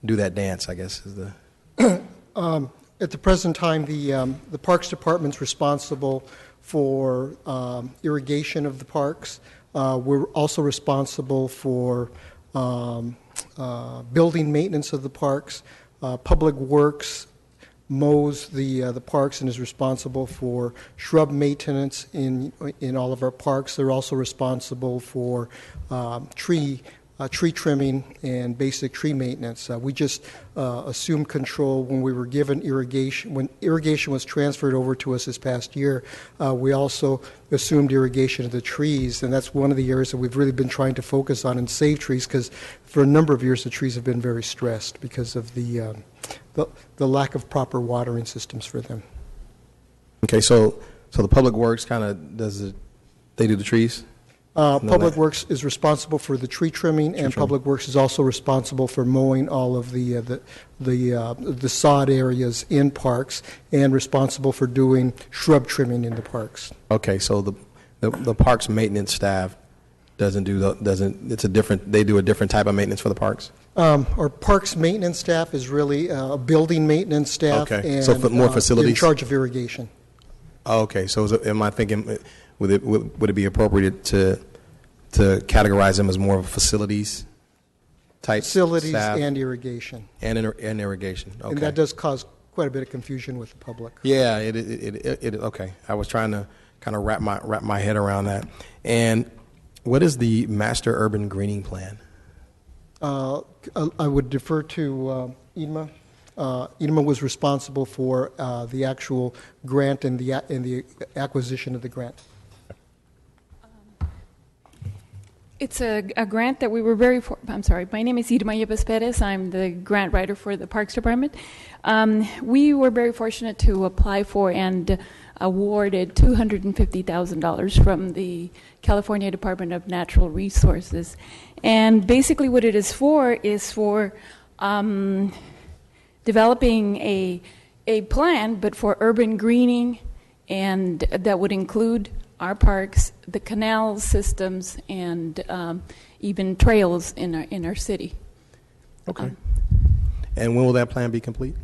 do that dance, I guess, is the... At the present time, the Parks Department's responsible for irrigation of the parks. We're also responsible for building maintenance of the parks. Public Works mows the parks and is responsible for shrub maintenance in all of our parks. They're also responsible for tree trimming and basic tree maintenance. We just assumed control when we were given irrigation. When irrigation was transferred over to us this past year, we also assumed irrigation of the trees, and that's one of the areas that we've really been trying to focus on and save trees, because for a number of years the trees have been very stressed because of the lack of proper watering systems for them. Okay, so the Public Works kind of they do the trees? Public Works is responsible for the tree trimming, and Public Works is also responsible for mowing all of the sod areas in parks, and responsible for doing shrub trimming in the parks. Okay, so the parks maintenance staff they do a different type of maintenance for the parks? Our parks maintenance staff is really a building maintenance staff, okay. And so for more facilities in charge of irrigation. Okay, so am I thinking? Would it be appropriate to categorize them as more of a facilities type facilities staff? And irrigation and irrigation? Okay. And that does cause quite a bit of confusion with the public. Yeah, it okay. I was trying to kind of wrap my head around that. And what is the master urban greening plan? I would defer to Irma. Irma was responsible for the actual grant and the acquisition of the grant. It's a grant that we were I'm sorry, my name is Irma Yepes Perez. I'm the grant writer for the Parks Department. We were very fortunate to apply for and awarded $250,000 from the California Department of Natural Resources. And basically what it is for developing a plan, but for urban greening, and that would include our parks, the canal systems, and even trails in our city. Okay. And when will that plan be complete?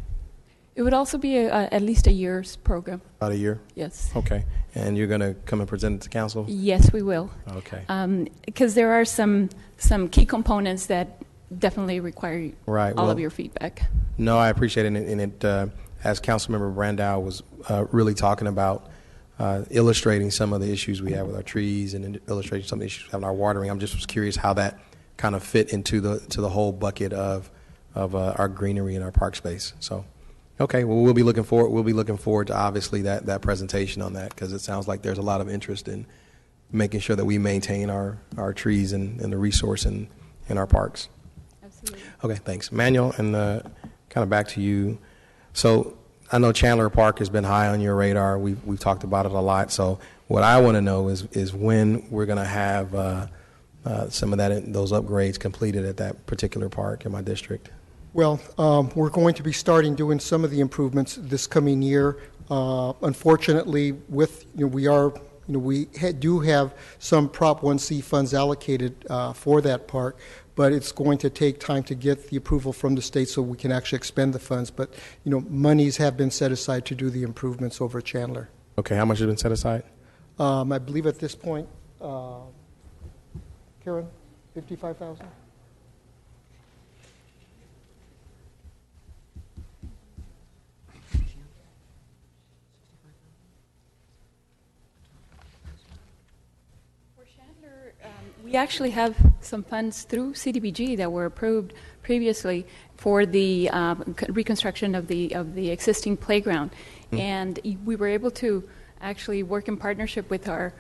It would also be at least a year's program. About a year? Yes. Okay. And you're going to come and present it to council? Yes, we will. Okay. Because there are some key components that definitely require all of your feedback. No, I appreciate it. And it, as Councilmember Brandow was really talking about, illustrating some of the issues we have with our trees and illustrating some of the issues we have in our watering, I'm just was curious how that kind of fit into the whole bucket of our greenery and our park space. So, okay, well, we'll be looking forward to obviously that presentation on that, because it sounds like there's a lot of interest in making sure that we maintain our trees and the resource in our parks. Absolutely. Okay, thanks. Manuel, and kind of back to you. So I know Chandler Park has been high on your radar. We've talked about it a lot. So what I want to know is when we're going to have some of those upgrades completed at that particular park in my district. Well, we're going to be starting doing some of the improvements this coming year. Unfortunately, we do have some Prop 1C funds allocated for that park, but it's going to take time to get the approval from the state so we can actually expend the funds. But monies have been set aside to do the improvements over at Chandler. Okay, how much has been set aside? I believe at this point, Karen, $55,000. We actually have some funds through CDBG that were approved previously for the reconstruction of the existing playground, and we were able to actually work in partnership with our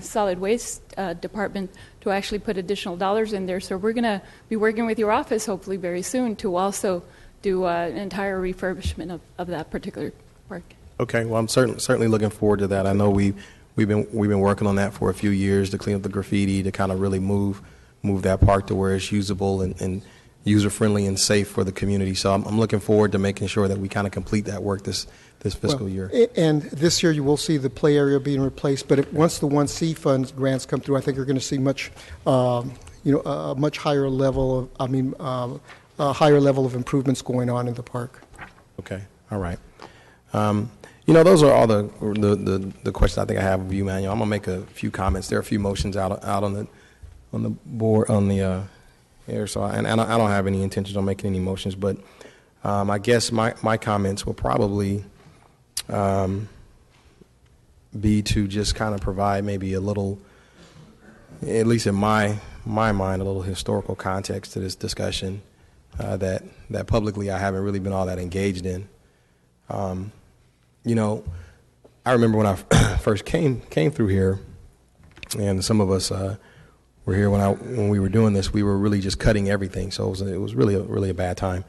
solid waste department to actually put additional dollars in there. So we're going to be working with your office hopefully very soon to also do an entire refurbishment of that particular park. Okay, well, I'm certainly looking forward to that. I know we've been working on that for a few years to clean up the graffiti, to kind of really move that park to where it's usable and user friendly and safe for the community. So I'm looking forward to making sure that we kind of complete that work this fiscal year. And this year you will see the play area being replaced, but once the 1C funds grants come through, I think you're going to see a much higher level of, a higher level of improvements going on in the park. Okay, all right. Those are all the questions I think I have of you, Manuel. I'm gonna make a few comments. There are a few motions out on the board on the air, so I don't have any intentions on making any motions, but I guess my comments will probably be to just kind of provide maybe a little, at least in my mind, a little historical context to this discussion that publicly I haven't really been all that engaged in. I remember when I first came through here, and some of us were here when we were doing this. We were really just cutting everything, so it was really a bad time.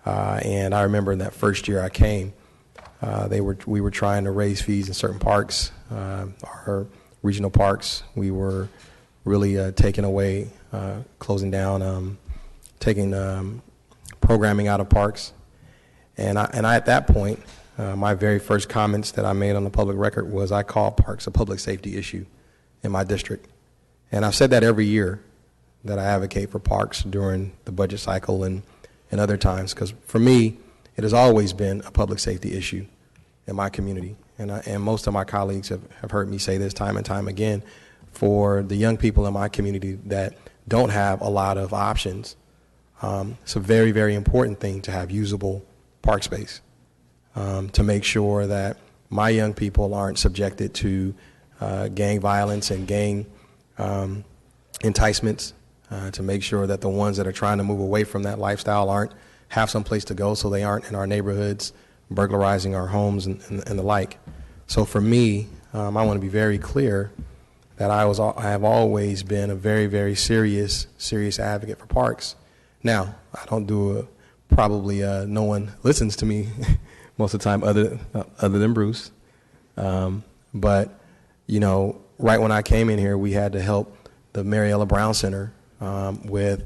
And I remember in that first year I came, we were trying to raise fees in certain parks, our regional parks. We were really taking away, closing down, taking programming out of parks, and I at that point. My very first comments that I made on the public record was I call parks a public safety issue in my district. And I've said that every year that I advocate for parks during the budget cycle and other times, because for me, it has always been a public safety issue in my community. And most of my colleagues have heard me say this time and time again. For the young people in my community that don't have a lot of options, it's a very, very important thing to have usable park space. To make sure that my young people aren't subjected to gang violence and gang enticements, to make sure that the ones that are trying to move away from that lifestyle have some place to go, so they aren't in our neighborhoods burglarizing our homes and the like. So for me, I want to be very clear that I have always been a very, very serious advocate for parks. Now, I don't do probably no one listens to me most of the time other than Bruce. But, right when I came in here, we had to help the Mariella Brown Center with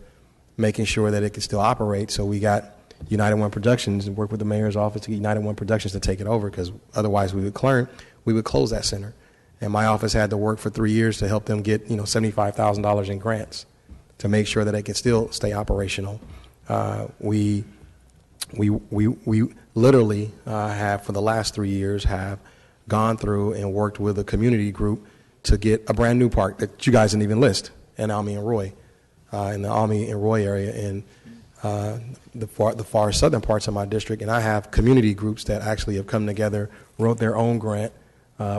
making sure that it could still operate. So we got United One Productions and work with the mayor's office to get United One Productions to take it over, because otherwise we would close that center. And my office had to work for 3 years to help them get $75,000 in grants to make sure that they could still stay operational. We literally have, for the last 3 years, have gone through and worked with a community group to get a brand new park that you guys didn't even list in Almy and Roy, in the Almy and Roy area, in the far southern parts of my district. And I have community groups that actually have come together, wrote their own grant,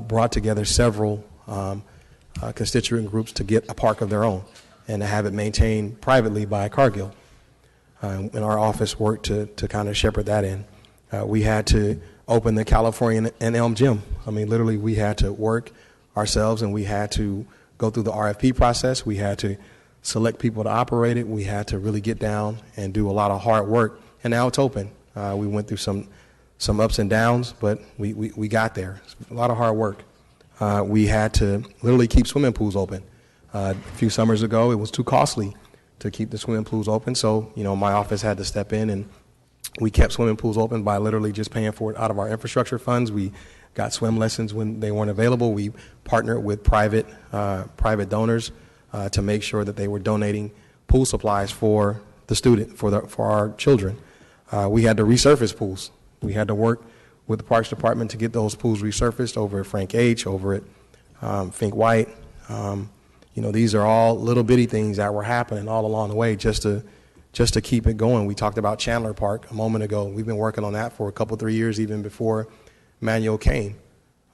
brought together several constituent groups to get a park of their own and to have it maintained privately by Cargill. And our office worked to kind of shepherd that in. We had to open the California and Elm Gym. I mean, literally, we had to work ourselves, and we had to go through the RFP process. We had to select people to operate it. We had to really get down and do a lot of hard work. And now it's open. We went through some ups and downs, but we got there. A lot of hard work. We had to literally keep swimming pools open. A few summers ago, it was too costly to keep the swimming pools open, so my office had to step in, and we kept swimming pools open by literally just paying for it out of our infrastructure funds. We got swim lessons when they weren't available. We partnered with private donors to make sure that they were donating pool supplies for the student, for our children. We had to resurface pools. We had to work with the Parks Department to get those pools resurfaced over at Frank H., over at Fink White. These are all little bitty things that were happening all along the way just to keep it going. We talked about Chandler Park a moment ago. We've been working on that for a couple, 3 years, even before Manuel came,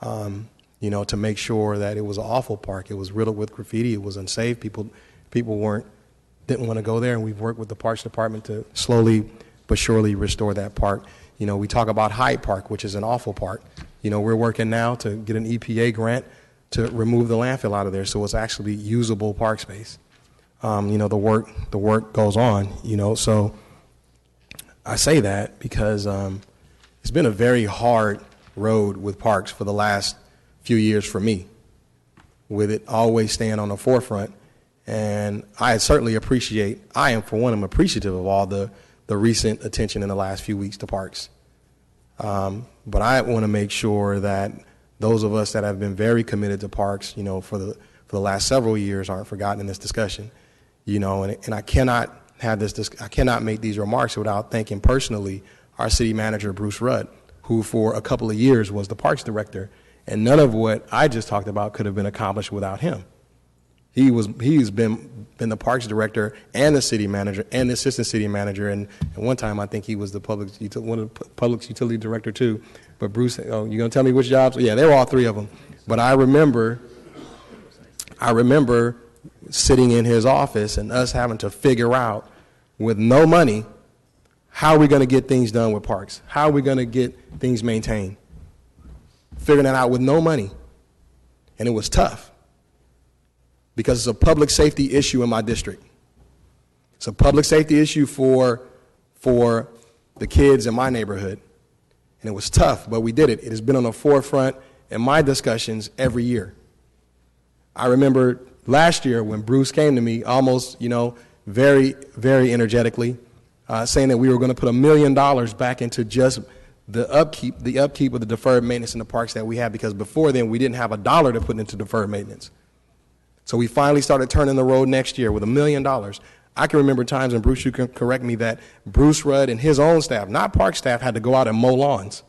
to make sure that it was an awful park. It was riddled with graffiti. It was unsafe. People didn't want to go there, and we've worked with the Parks Department to slowly but surely restore that park. We talk about Hyde Park, which is an awful park. We're working now to get an EPA grant to remove the landfill out of there, so it's actually usable park space. The work goes on. So I say that because it's been a very hard road with parks for the last few years for me, with it always staying on the forefront. And I am for one, I'm appreciative of all the recent attention in the last few weeks to parks. But I want to make sure that those of us that have been very committed to parks, for the last several years aren't forgotten in this discussion. And I cannot I cannot make these remarks without thanking personally our city manager, Bruce Rudd, who for a couple of years was the parks director. And none of what I just talked about could have been accomplished without him. He's been the parks director and the city manager and the assistant city manager, and at one time I think he was the public utility director too. But Bruce, oh, you gonna tell me which jobs? Yeah, they were all three of them. But I remember sitting in his office and us having to figure out, with no money, how are we going to get things done with parks? How are we going to get things maintained? Figuring that out with no money. And it was tough because it's a public safety issue in my district. It's a public safety issue for the kids in my neighborhood. And it was tough, but we did it. It has been on the forefront in my discussions every year. I remember last year when Bruce came to me almost, very, very energetically, saying that we were going to put $1 million back into just the upkeep of the deferred maintenance in the parks that we had, because before then we didn't have $1 to put into deferred maintenance. So we finally started turning the road next year with $1 million. I can remember times, and Bruce, you can correct me, that Bruce Rudd and his own staff, not park staff, had to go out and mow lawns.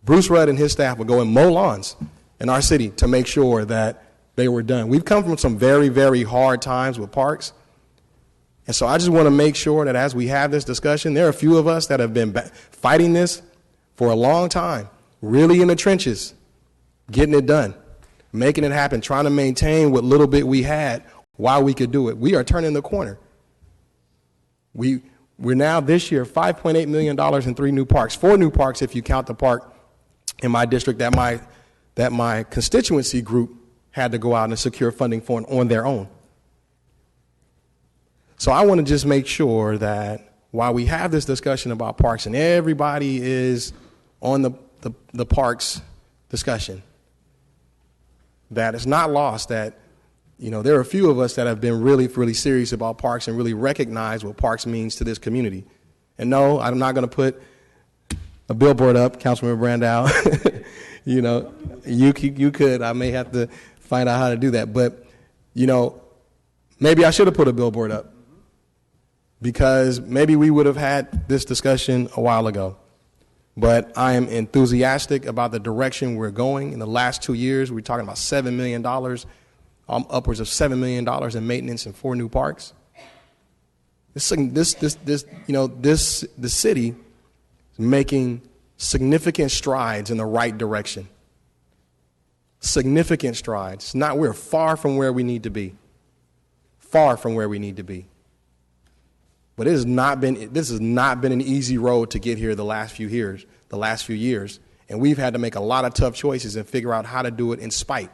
Bruce Rudd and his staff would go and mow lawns in our city to make sure that they were done. We've come from some very, very hard times with parks. And so I just want to make sure that as we have this discussion, there are a few of us that have been fighting this for a long time, really in the trenches, getting it done, making it happen, trying to maintain what little bit we had while we could do it. We are turning the corner. We're now this year $5.8 million in 3 new parks, 4 new parks if you count the park in my district that my constituency group had to go out and secure funding for on their own. So I want to just make sure that while we have this discussion about parks and everybody is on the parks discussion, that it's not lost that, there are a few of us that have been really, really serious about parks and really recognize what parks means to this community. And no, I'm not going to put a billboard up, Councilmember Brandow. You know, you could. I may have to find out how to do that. But, you know, maybe I should have put a billboard up, because maybe we would have had this discussion a while ago. But I am enthusiastic about the direction we're going. In the last 2 years, we're talking about $7 million, upwards of $7 million in maintenance and 4 new parks. The city is making significant strides in the right direction. Significant strides. We're far from where we need to be. Far from where we need to be. But this has not been an easy road to get here the last few years, and we've had to make a lot of tough choices and figure out how to do it in spite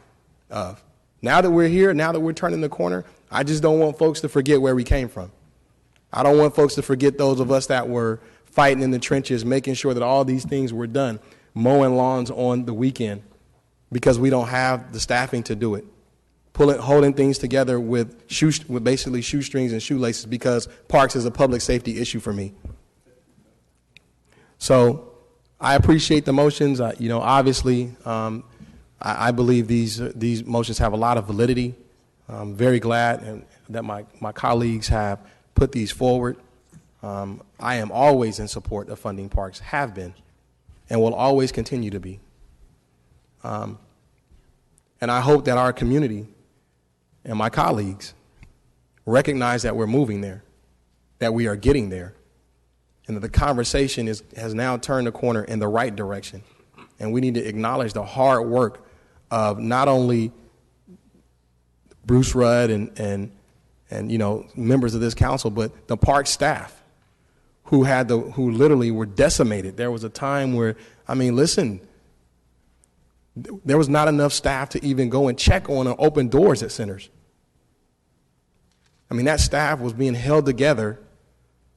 of. Now that we're here, now that we're turning the corner, I just don't want folks to forget where we came from. I don't want folks to forget those of us that were fighting in the trenches, making sure that all these things were done, mowing lawns on the weekend because we don't have the staffing to do it. Holding things together with basically shoestrings and shoelaces, because parks is a public safety issue for me. So I appreciate the motions. Obviously, I believe these motions have a lot of validity. I'm very glad that my colleagues have put these forward. I am always in support of funding parks, have been, and will always continue to be. And I hope that our community and my colleagues recognize that we're moving there, that we are getting there, and that the conversation has now turned the corner in the right direction. And we need to acknowledge the hard work of not only Bruce Rudd and members of this council, but the park staff who literally were decimated. There was a time where, there was not enough staff to even go and check on or open doors at centers. That staff was being held together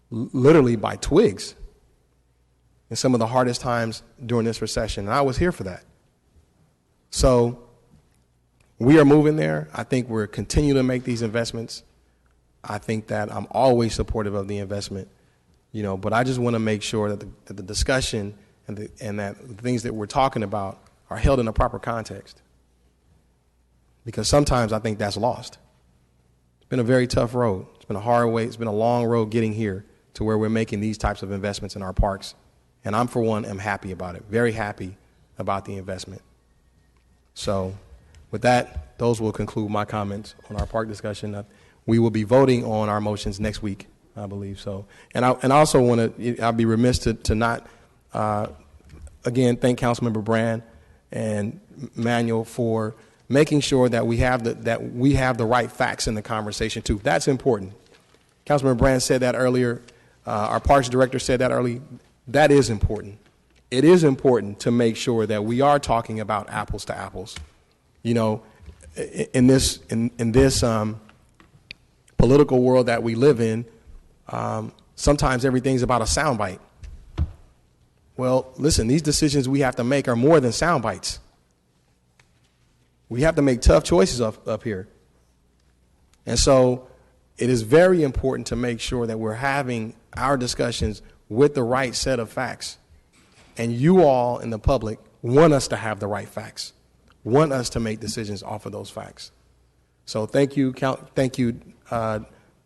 literally by twigs in some of the hardest times during this recession. And I was here for that. So we are moving there. I think we're continuing to make these investments. I think that I'm always supportive of the investment, but I just want to make sure that the discussion and that the things that we're talking about are held in a proper context. Because sometimes I think that's lost. It's been a very tough road. It's been a hard way. It's been a long road getting here to where we're making these types of investments in our parks. And I'm, for one, am happy about it, very happy about the investment. So with that, those will conclude my comments on our park discussion. We will be voting on our motions next week, I believe. So, and I also want to, I'll be remiss to not, again, thank Councilmember Brand and Manuel for making sure that we have the right facts in the conversation too. That's important. Councilmember Brand said that earlier. Our Parks Director said that earlier. That is important. It is important to make sure that we are talking about apples to apples. In this political world that we live in, sometimes everything's about a soundbite. Well, listen, these decisions we have to make are more than sound bites. We have to make tough choices up here. And so it is very important to make sure that we're having our discussions with the right set of facts. And you all in the public want us to have the right facts, want us to make decisions off of those facts. So thank you,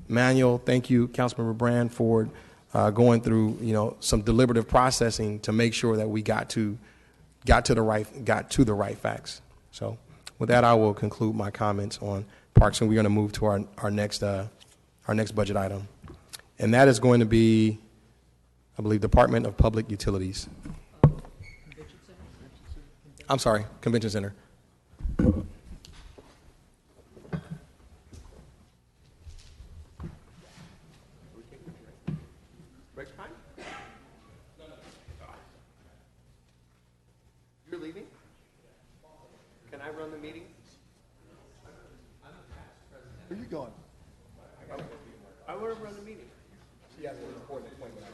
Manuel. Thank you, Councilmember Brand, for going through some deliberative processing to make sure that we got to the right facts. So with that, I will conclude my comments on parks, and we're going to move to our next budget item, and that is going to be, I believe, Department of Public Utilities. I'm sorry, Convention Center. You're leaving? Can I run the meeting? Where are you going? I want to run the meeting. She has an important appointment.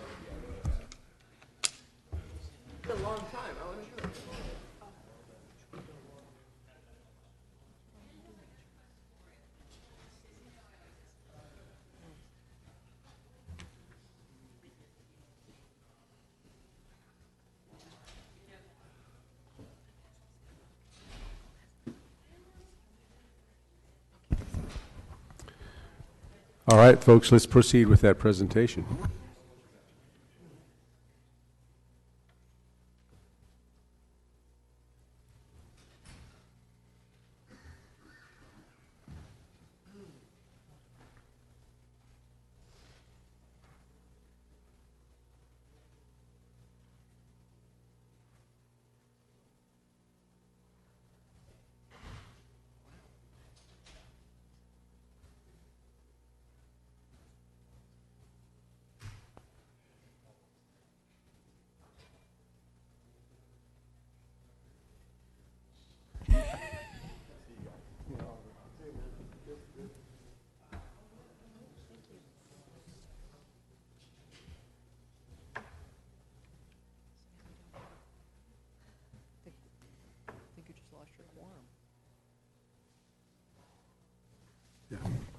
It's a long time. I want to do it. All right, folks, let's proceed with that presentation.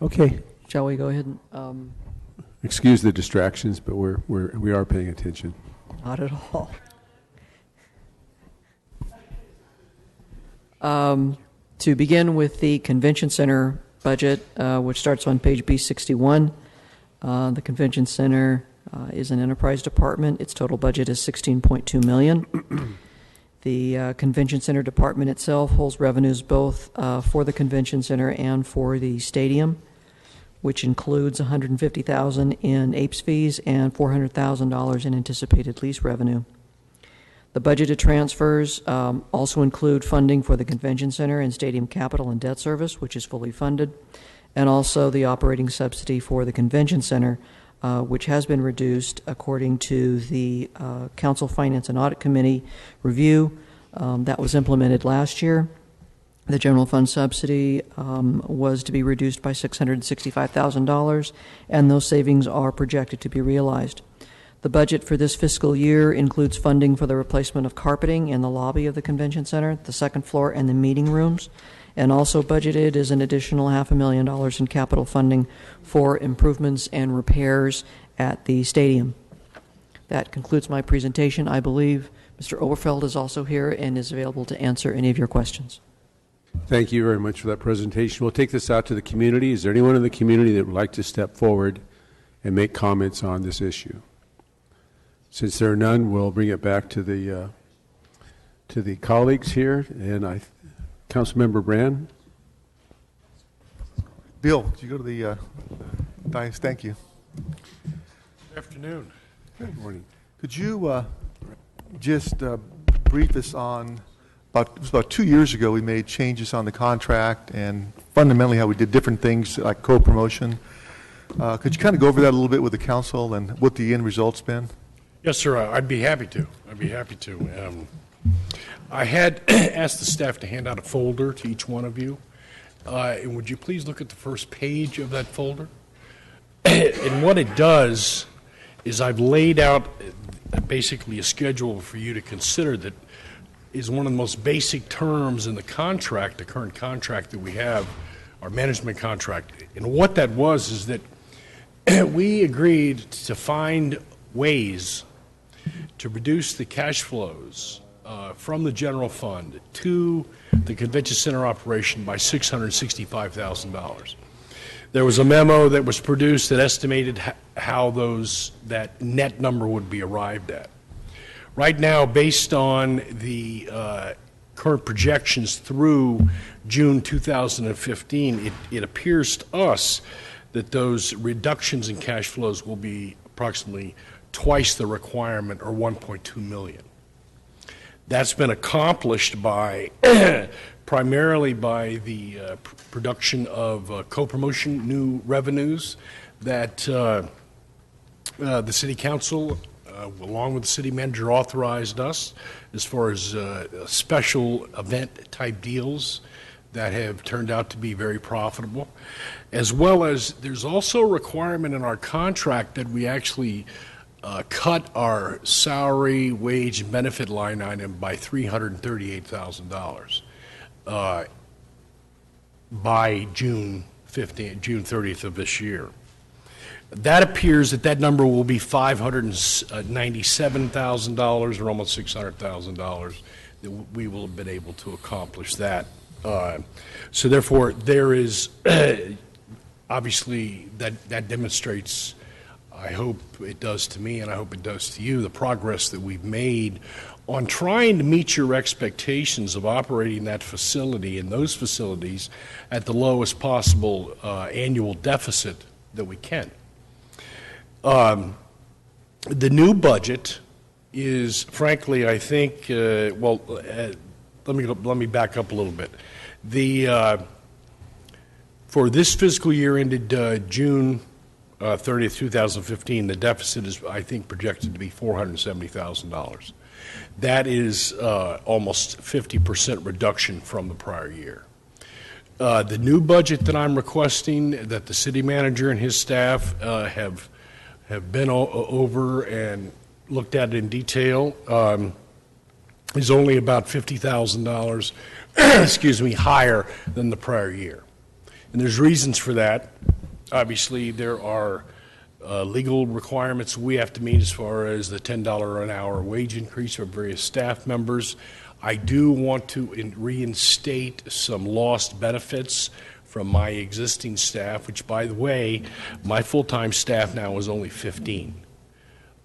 Okay. Shall we go ahead and? Excuse the distractions, but we are paying attention. Not at all. To begin with the Convention Center budget, which starts on page B61. The Convention Center is an enterprise department. Its total budget is $16.2 million. The Convention Center department itself holds revenues both for the Convention Center and for the stadium, which includes $150,000 in APES fees and $400,000 in anticipated lease revenue. The budgeted transfers also include funding for the Convention Center and Stadium Capital and Debt Service, which is fully funded, and also the operating subsidy for the Convention Center, which has been reduced according to the Council Finance and Audit Committee review that was implemented last year. The general fund subsidy was to be reduced by $665,000, and those savings are projected to be realized. The budget for this fiscal year includes funding for the replacement of carpeting in the lobby of the Convention Center, the second floor, and the meeting rooms, and also budgeted is an additional $500,000 in capital funding for improvements and repairs at the stadium. That concludes my presentation. I believe Mr. Oberfeld is also here and is available to answer any of your questions. Thank you very much for that presentation. We'll take this out to the community. Is there anyone in the community that would like to step forward and make comments on this issue? Since there are none, we'll bring it back to the colleagues here. And Councilmember Brand. Bill, could you go to the dais? Thank you. Good afternoon. Good morning. Could you just brief us on, it was about 2 years ago we made changes on the contract and fundamentally how we did different things like co-promotion. Could you kind of go over that a little bit with the council and what the end result's been? Yes, sir. I'd be happy to. I had asked the staff to hand out a folder to each one of you. And would you please look at the first page of that folder? And what it does is I've laid out basically a schedule for you to consider that is one of the most basic terms in the contract, the current contract that we have, our management contract. And what that was is that we agreed to find ways to reduce the cash flows from the general fund to the Convention Center operation by $665,000. There was a memo that was produced that estimated how that net number would be arrived at. Right now, based on the current projections through June 2015, it appears to us that those reductions in cash flows will be approximately twice the requirement, or $1.2 million. That's been accomplished by primarily by the production of co-promotion new revenues that the City Council, along with the City Manager, authorized us as far as special event type deals that have turned out to be very profitable, as well as there's also a requirement in our contract that we actually cut our salary, wage, and benefit line item by $338,000 by June 30th of this year. That appears that number will be $597,000, or almost $600,000, that we will have been able to accomplish that. So therefore, there is obviously, that demonstrates, I hope it does to me, and I hope it does to you, the progress that we've made on trying to meet your expectations of operating that facility and those facilities at the lowest possible annual deficit that we can. The new budget is, frankly, I think, let me back up a little bit. For this fiscal year ended June 30th, 2015, the deficit is, I think, projected to be $470,000. That is almost 50% reduction from the prior year. The new budget that I'm requesting, that the city manager and his staff have been over and looked at in detail, is only about $50,000, excuse me, higher than the prior year. And there's reasons for that. Obviously, there are legal requirements we have to meet as far as the $10 an hour wage increase for various staff members. I do want to reinstate some lost benefits from my existing staff, which, by the way, my full-time staff now is only 15.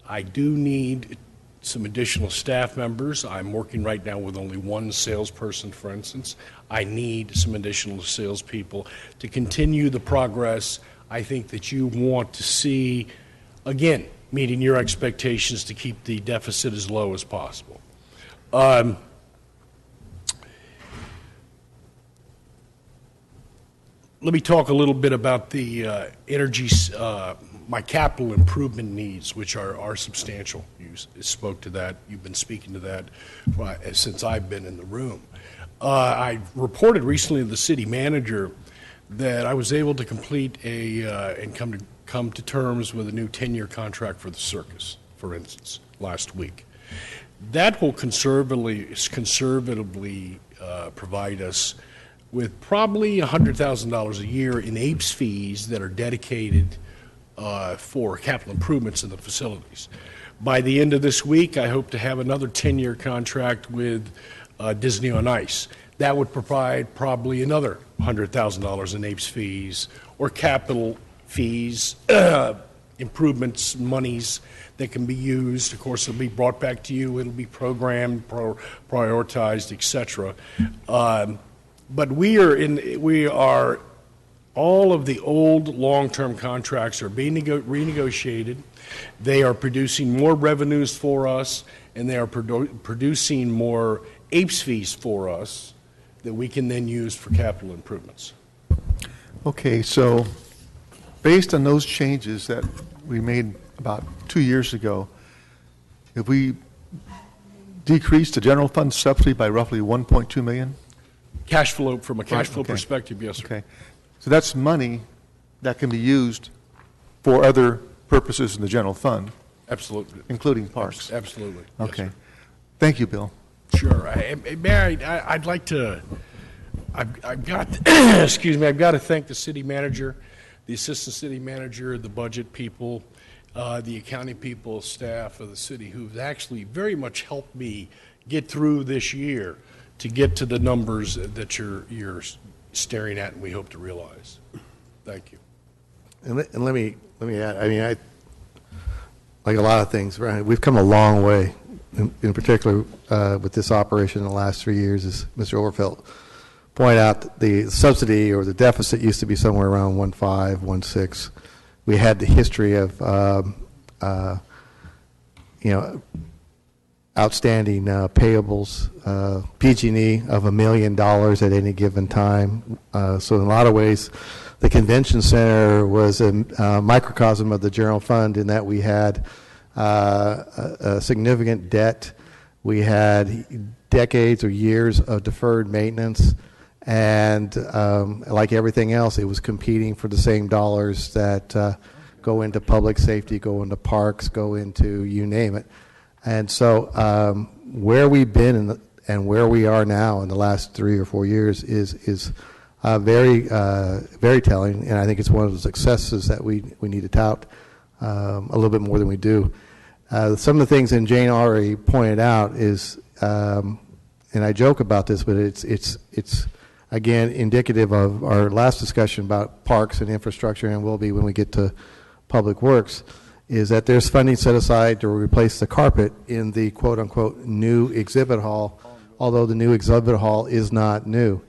I do need some additional staff members. I'm working right now with only one salesperson, for instance. I need some additional salespeople to continue the progress I think that you want to see, again, meeting your expectations to keep the deficit as low as possible. Let me talk a little bit about the energy, my capital improvement needs, which are substantial. You spoke to that. You've been speaking to that since I've been in the room. I reported recently to the city manager that I was able to complete and come to terms with a new 10-year contract for the circus, for instance, last week. That will conservatively provide us with probably $100,000 a year in APES fees that are dedicated for capital improvements in the facilities. By the end of this week, I hope to have another 10-year contract with Disney on Ice. That would provide probably another $100,000 in APES fees or capital fees, improvements, monies that can be used. Of course, it'll be brought back to you. It'll be programmed, prioritized, etc. But we are all of the old long-term contracts are being renegotiated. They are producing more revenues for us, and they are producing more APES fees for us that we can then use for capital improvements. Okay, so based on those changes that we made about 2 years ago, if we decreased the general fund subsidy by roughly $1.2 million? Cash flow, from a cash flow perspective, yes, sir. Okay. So that's money that can be used for other purposes in the general fund. Absolutely. Including parks. Absolutely. Okay. Yes, thank you, Bill. Sure. I'd like to, I've got, excuse me, I've got to thank the city manager, the assistant city manager, the budget people, the accounting people, staff of the city who've actually very much helped me get through this year to get to the numbers that you're staring at and we hope to realize. Thank you. And let me add, I mean, like a lot of things, right, we've come a long way, in particular with this operation in the last 3 years, as Mr. Overfelt pointed out, the subsidy or the deficit used to be somewhere around 1.5, 1.6. We had the history of, outstanding payables, PG&E of $1 million at any given time. So in a lot of ways, the convention center was a microcosm of the general fund in that we had a significant debt. We had decades or years of deferred maintenance. And like everything else, it was competing for the same dollars that go into public safety, go into parks, go into you name it. And so where we've been and where we are now in the last 3 or 4 years is very telling, and I think it's one of the successes that we need to tout a little bit more than we do. Some of the things that Jane already pointed out is, and I joke about this, but it's again, indicative of our last discussion about parks and infrastructure, and will be when we get to public works, is that there's funding set aside to replace the carpet in the quote-unquote new exhibit hall, although the new exhibit hall is not new.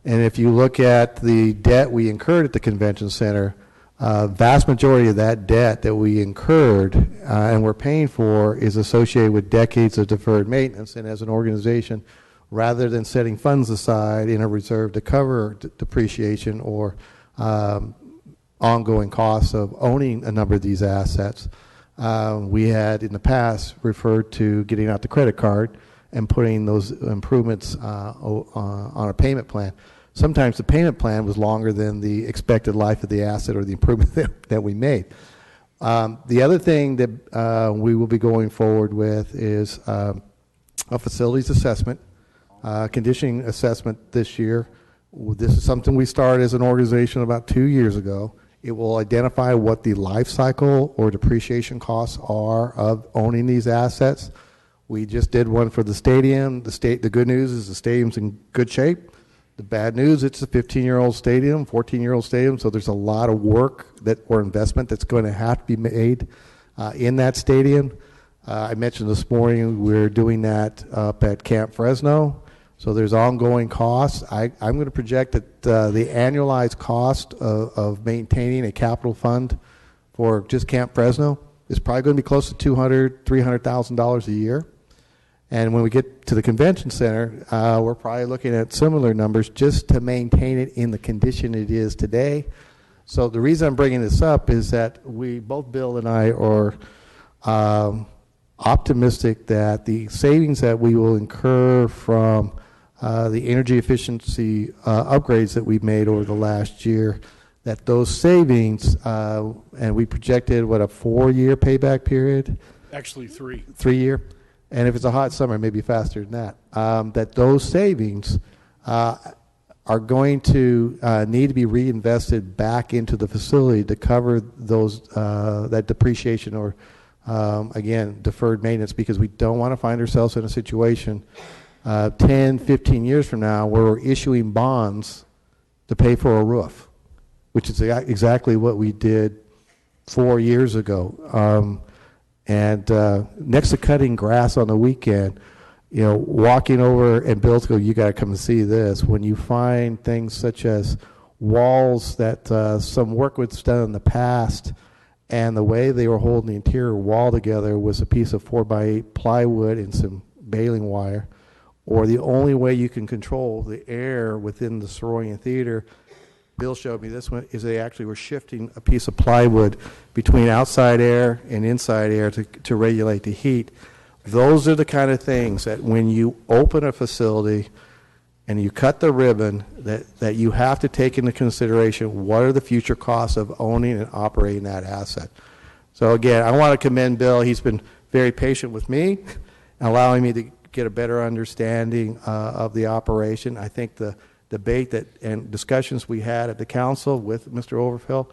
And if you look at the debt we incurred at the convention center, vast majority of that debt that we incurred and we're paying for is associated with decades of deferred maintenance. And as an organization, rather than setting funds aside in a reserve to cover depreciation or ongoing costs of owning a number of these assets, we had in the past referred to getting out the credit card and putting those improvements on a payment plan. Sometimes the payment plan was longer than the expected life of the asset or the improvement that we made. The other thing that we will be going forward with is a facilities assessment, conditioning assessment this year. This is something we started as an organization about 2 years ago. It will identify what the life cycle or depreciation costs are of owning these assets. We just did one for the stadium. The good news is the stadium's in good shape. The bad news, it's a 15-year-old stadium, 14-year-old stadium, so there's a lot of work or investment that's going to have to be made in that stadium. I mentioned this morning we're doing that up at Camp Fresno, so there's ongoing costs. I'm going to project that the annualized cost of maintaining a capital fund for just Camp Fresno is probably going to be close to $200,000, $300,000 a year. And when we get to the convention center, we're probably looking at similar numbers just to maintain it in the condition it is today. So the reason I'm bringing this up is that both Bill and I are optimistic that the savings that we will incur from the energy efficiency upgrades that we've made over the last year, that those savings, and we projected, a 4-year payback period? Actually, 3. 3 year? And if it's a hot summer, maybe faster than that, that those savings are going to need to be reinvested back into the facility to cover those that depreciation or, again, deferred maintenance, because we don't want to find ourselves in a situation 10, 15 years from now where we're issuing bonds to pay for a roof, which is exactly what we did 4 years ago. And next to cutting grass on the weekend, walking over, and Bill's go, you got to come and see this. When you find things such as walls that some work was done in the past, and the way they were holding the interior wall together was a piece of 4x8 plywood and some baling wire, or the only way you can control the air within the Soroyan Theater, Bill showed me this one, is they actually were shifting a piece of plywood between outside air and inside air to regulate the heat. Those are the kind of things that when you open a facility and you cut the ribbon, that you have to take into consideration what are the future costs of owning and operating that asset. So again, I want to commend Bill. He's been very patient with me, allowing me to get a better understanding of the operation. I think the debate and discussions we had at the council with Mr. Overfill,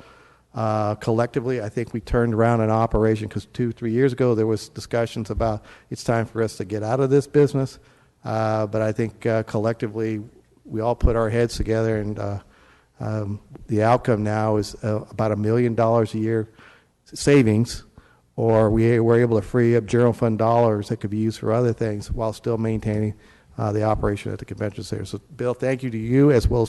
collectively, I think we turned around an operation, because 2-3 years ago there was discussions about it's time for us to get out of this business. But I think collectively we all put our heads together, and the outcome now is about $1 million a year savings, or we were able to free up general fund dollars that could be used for other things while still maintaining the operation at the convention center. So, Bill, thank you to you as well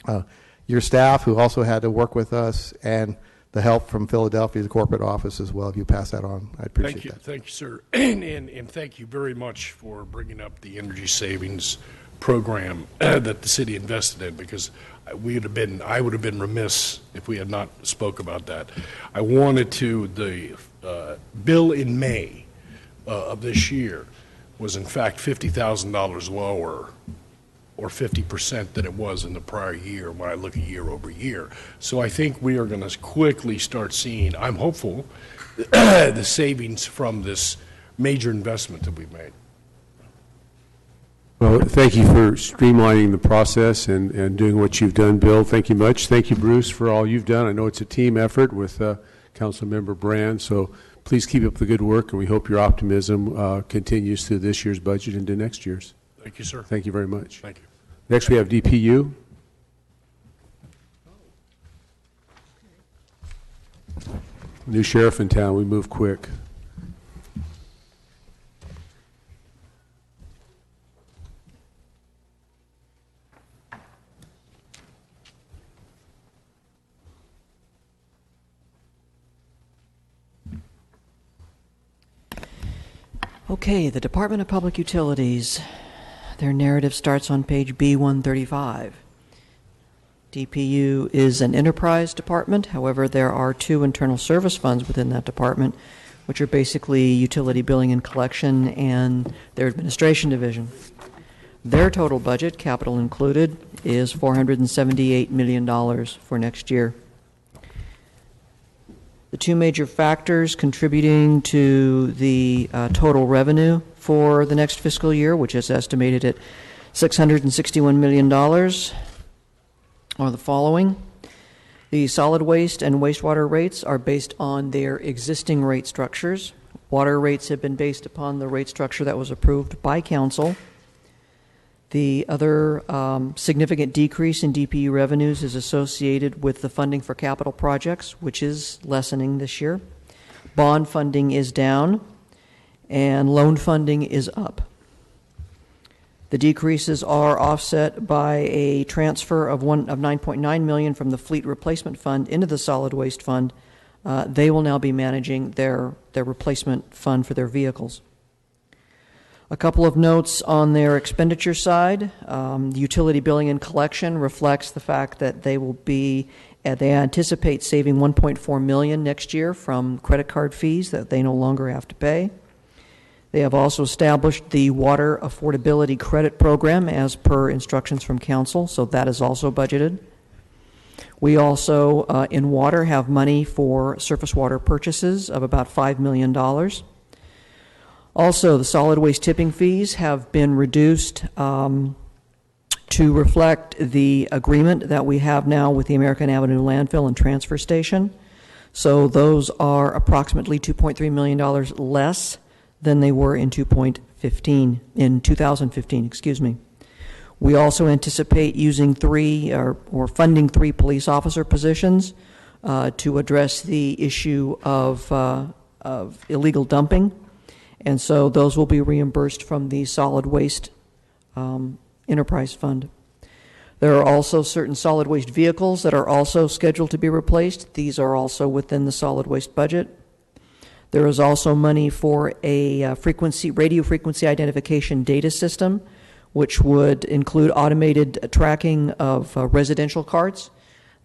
as your staff, who also had to work with us, and the help from Philadelphia, the corporate office as well. If you pass that on, I appreciate that. Thank you, sir. And thank you very much for bringing up the energy savings program that the city invested in, because I would have been remiss if we had not spoke about that. I wanted to, the bill in May of this year was in fact $50,000 lower, or 50% than it was in the prior year when I look at year over year. So I think we are going to quickly start seeing, I'm hopeful, the savings from this major investment that we've made. Well, thank you for streamlining the process and doing what you've done, Bill. Thank you much. Thank you, Bruce, for all you've done. I know it's a team effort with Councilmember Brand, so please keep up the good work, and we hope your optimism continues through this year's budget into next year's. Thank you, sir. Thank you very much. Thank you. Next, we have DPU. New sheriff in town, we move quick. Okay, the Department of Public Utilities. Their narrative starts on page B135. DPU is an enterprise department. However, there are two internal service funds within that department, which are basically utility billing and collection and their administration division. Their total budget, capital included, is $478 million for next year. The two major factors contributing to the total revenue for the next fiscal year, which is estimated at $661 million, are the following. The solid waste and wastewater rates are based on their existing rate structures. Water rates have been based upon the rate structure that was approved by council. The other significant decrease in DPU revenues is associated with the funding for capital projects, which is lessening this year. Bond funding is down, and loan funding is up. The decreases are offset by a transfer of $9.9 million from the fleet replacement fund into the solid waste fund. They will now be managing their replacement fund for their vehicles. A couple of notes on their expenditure side. The utility billing and collection reflects the fact that they anticipate saving $1.4 million next year from credit card fees that they no longer have to pay. They have also established the Water Affordability Credit Program as per instructions from Council, so that is also budgeted. We also, in water, have money for surface water purchases of about $5 million. Also, the solid waste tipping fees have been reduced to reflect the agreement that we have now with the American Avenue Landfill and Transfer Station. So those are approximately $2.3 million less than they were in 2015, excuse me. We also anticipate using funding three police officer positions to address the issue of illegal dumping. And so those will be reimbursed from the solid waste enterprise fund. There are also certain solid waste vehicles that are also scheduled to be replaced. These are also within the solid waste budget. There is also money for a radio frequency identification data system, which would include automated tracking of residential cards.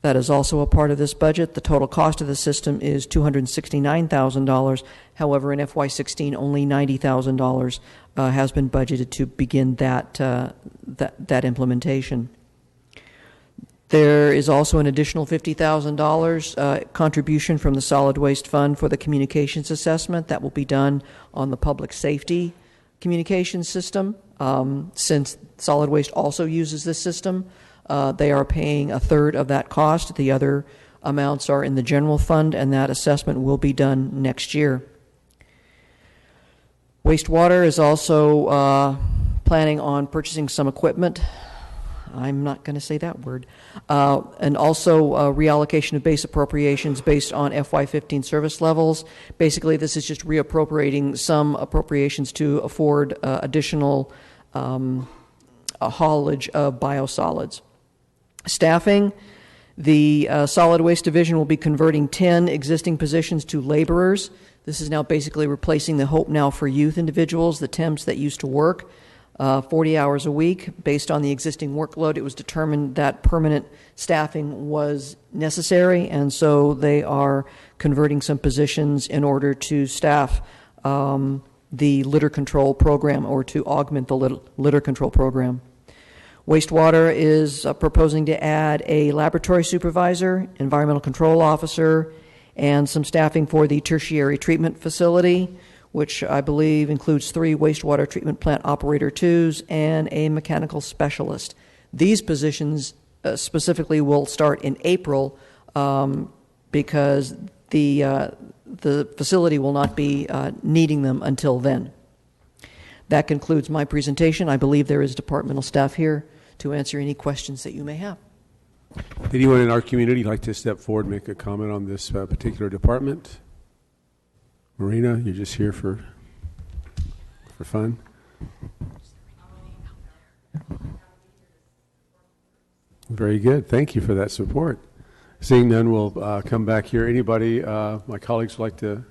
That is also a part of this budget. The total cost of the system is $269,000. However, in FY16, only $90,000 has been budgeted to begin that implementation. There is also an additional $50,000 contribution from the Solid Waste Fund for the communications assessment that will be done on the public safety communications system. Since Solid Waste also uses this system, they are paying a third of that cost. The other amounts are in the general fund, and that assessment will be done next year. Wastewater is also planning on purchasing some equipment. I'm not going to say that word. And also reallocation of base appropriations based on FY15 service levels. Basically, this is just reappropriating some appropriations to afford additional haulage of biosolids. Staffing. The solid waste division will be converting 10 existing positions to laborers. This is now basically replacing the Hope Now for Youth individuals, the temps that used to work 40 hours a week. Based on the existing workload, it was determined that permanent staffing was necessary, and so they are converting some positions in order to staff the litter control program or to augment the litter control program. Wastewater is proposing to add a laboratory supervisor, environmental control officer, and some staffing for the tertiary treatment facility, which I believe includes 3 wastewater treatment plant operator 2s and a mechanical specialist. These positions specifically will start in April because the facility will not be needing them until then. That concludes my presentation. I believe there is departmental staff here to answer any questions that you may have. Anyone in our community like to step forward and make a comment on this particular department? Marina, you're just here for fun? Very good. Thank you for that support. Seeing none, we'll come back here. Anybody, my colleagues, would like to?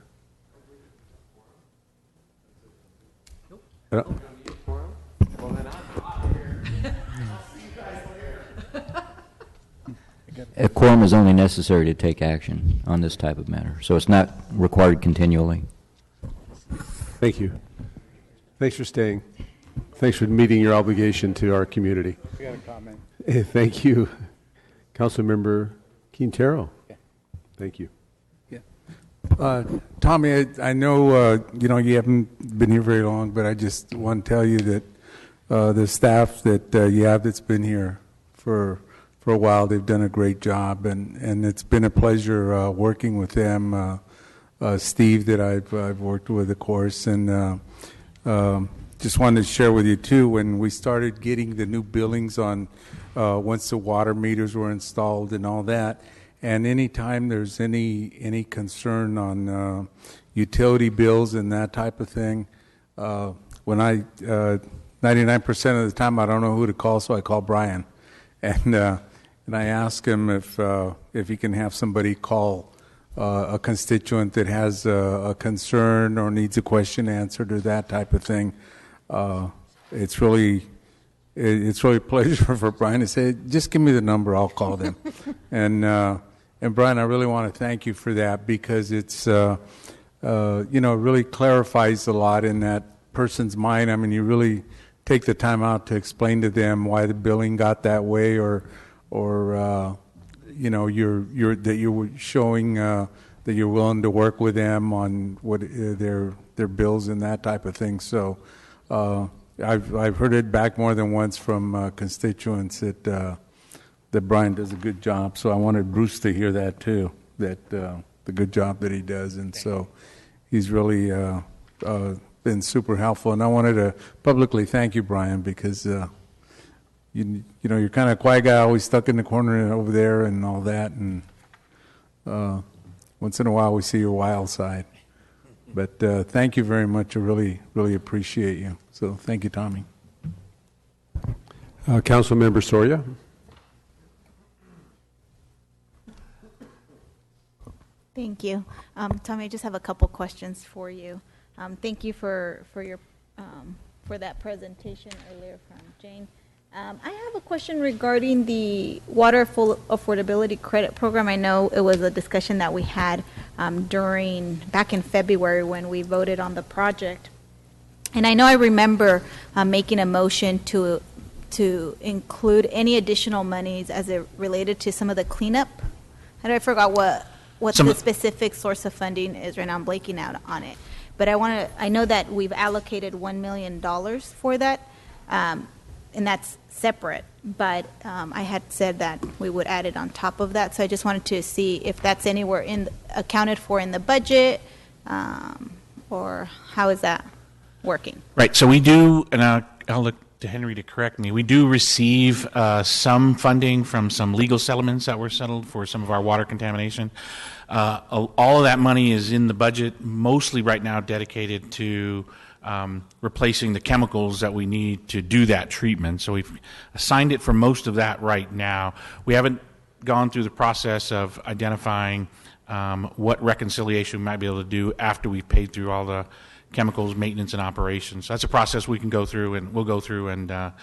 A quorum is only necessary to take action on this type of matter, so it's not required continually. Thank you. Thanks for staying. Thanks for meeting your obligation to our community. We got a comment. Thank you, Councilmember Quintero. Yeah. Thank you. Tommy, I know you haven't been here very long, but I just want to tell you that the staff that you have that's been here for a while, they've done a great job, and it's been a pleasure working with them. Steve, that I've worked with, of course, and just wanted to share with you too. When we started getting the new billings on once the water meters were installed and all that. And anytime there's any concern on utility bills and that type of thing, when 99% of the time I don't know who to call, so I call Brian, and I ask him if he can have somebody call a constituent that has a concern or needs a question answered or that type of thing. It's really a pleasure for Brian to say, just give me the number, I'll call them. And Brian, I really want to thank you for that, because it's, really clarifies a lot in that person's mind. I mean, you really take the time out to explain to them why the billing got that way, or you're showing that you're willing to work with them on what their bills and that type of thing. So I've heard it back more than once from constituents that Brian does a good job. So I wanted Bruce to hear that too, that the good job that he does. And so he's really been super helpful. And I wanted to publicly thank you, Brian, because you're kind of a quiet guy, always stuck in the corner over there and all that. And once in a while we see your wild side. But thank you very much. I really, really appreciate you. So thank you, Tommy. Councilmember Soria. Thank you. Tommy, I just have a couple questions for you. Thank you for your for that presentation earlier from Jane. I have a question regarding the Water Affordability Credit Program. I know it was a discussion that we had back in February when we voted on the project. And I know I remember making a motion to include any additional monies as it related to some of the cleanup. And I forgot what the specific source of funding is right now. I'm blanking out on it. But I know that we've allocated $1 million for that, and that's separate. But I had said that we would add it on top of that. So I just wanted to see if that's anywhere accounted for in the budget, or how is that working? Right. So we do, and I'll look to Henry to correct me. We do receive some funding from some legal settlements that were settled for some of our water contamination. All of that money is in the budget, mostly right now dedicated to replacing the chemicals that we need to do that treatment. So we've assigned it for most of that right now. We haven't gone through the process of identifying what reconciliation we might be able to do after we've paid through all the chemicals, maintenance, and operations. So that's a process we can go through, and we'll go through and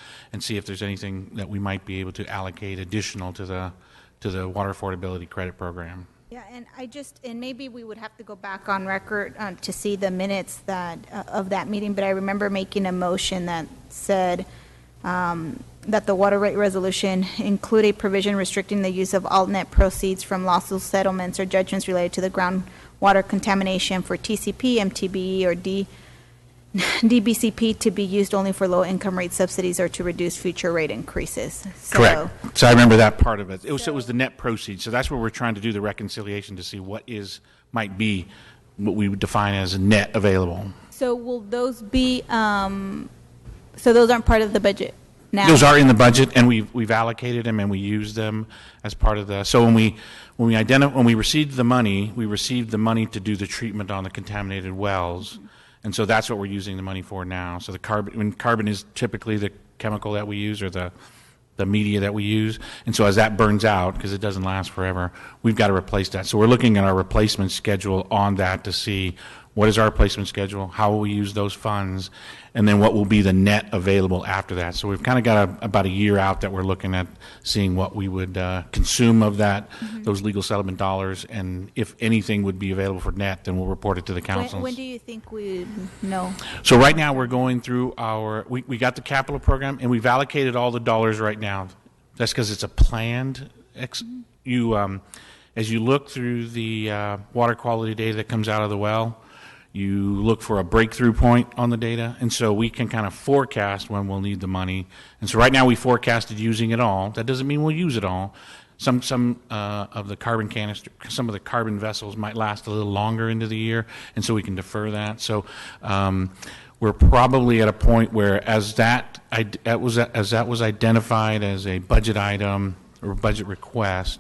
see if there's anything that we might be able to allocate additional to the Water Affordability Credit Program. Yeah, and maybe we would have to go back on record to see the minutes of that meeting, but I remember making a motion that said that the water rate resolution include a provision restricting the use of all net proceeds from lawsuit settlements or judgments related to the groundwater contamination for TCP, MTBE, or DBCP to be used only for low-income rate subsidies or to reduce future rate increases. Correct. So I remember that part of it. It was the net proceeds. So that's where we're trying to do the reconciliation to see what might be what we would define as net available. So will those be? So those aren't part of the budget now? Those are in the budget, and we've allocated them, and we use them as part of the. So when we received the money, we received the money to do the treatment on the contaminated wells, and so that's what we're using the money for now. So the carbon is typically the chemical that we use, or the media that we use, and so as that burns out, because it doesn't last forever, we've got to replace that. So we're looking at our replacement schedule on that to see what is our replacement schedule, how will we use those funds, and then what will be the net available after that. So we've kind of got about a year out that we're looking at seeing what we would consume of that, those legal settlement dollars, and if anything would be available for net, then we'll report it to the councils. When do you think we know? So right now we're going through we got the capital program, and we've allocated all the dollars right now. That's because it's a planned, as you look through the water quality data that comes out of the well, you look for a breakthrough point on the data, and so we can kind of forecast when we'll need the money. And so right now we forecasted using it all. That doesn't mean we'll use it all. Some of the carbon canister, some of the carbon vessels might last a little longer into the year, and so we can defer that. So we're probably at a point where as that was identified as a budget item or budget request,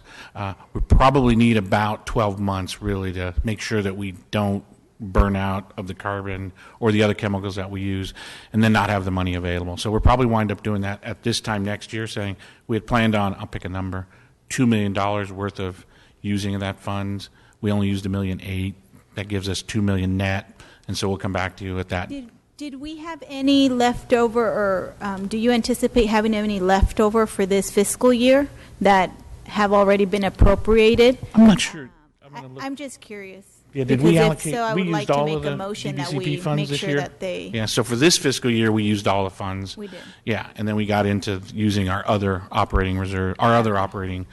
we probably need about 12 months really to make sure that we don't burn out of the carbon or the other chemicals that we use, and then not have the money available. So we'll probably wind up doing that at this time next year, saying we had planned on, I'll pick a number, $2 million worth of using of that funds. We only used $1.8 million. That gives us $2 million net, and so we'll come back to you at that. Did we have any leftover, or do you anticipate having any leftover for this fiscal year that have already been appropriated? I'm not sure. I'm just curious. Yeah, did we allocate? If so, I we would used like to all make of the a motion that DBCP we funds make this sure year? that they. Yeah, so for this fiscal year, we used all the funds. We did. Yeah, and then we got into using our other operating reserve, our other operating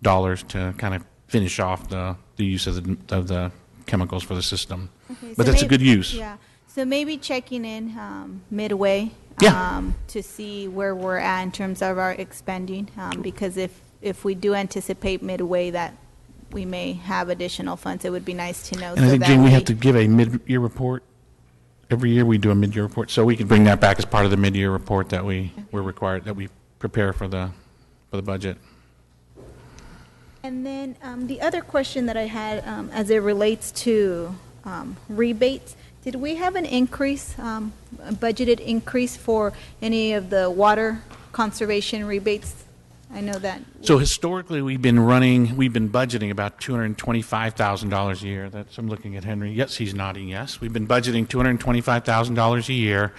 dollars to kind of finish off the use of the chemicals for the system. Okay, But so that's a good use. Yeah. So maybe checking in midway to see where we're at in terms of our expending, because if we do anticipate midway that we may have additional funds, it would be nice to know. And I think, Jane, we have to give a mid-year report. Every year we do a mid-year report, so we can bring that back as part of the mid-year report that we're required, that we prepare for the budget. And then the other question that I had, as it relates to rebates, did we have an increase, a budgeted increase for any of the water conservation rebates? I know that. So historically, we've been budgeting about $225,000 a year. I'm looking at Henry. Yes, he's nodding yes. We've been budgeting $225,000 a year.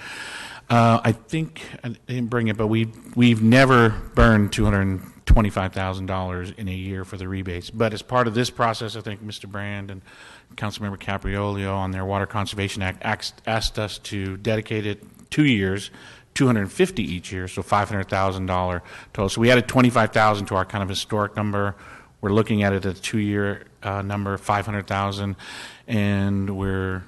I think, I didn't bring it, but we've never burned $225,000 in a year for the rebates. But as part of this process, I think Mr. Brand and Councilmember Capriolio on their Water Conservation Act asked us to dedicate it 2 years, $250 each year, so $500,000 total. So we added $25,000 to our kind of historic number. We're looking at it at a 2-year number, $500,000, and the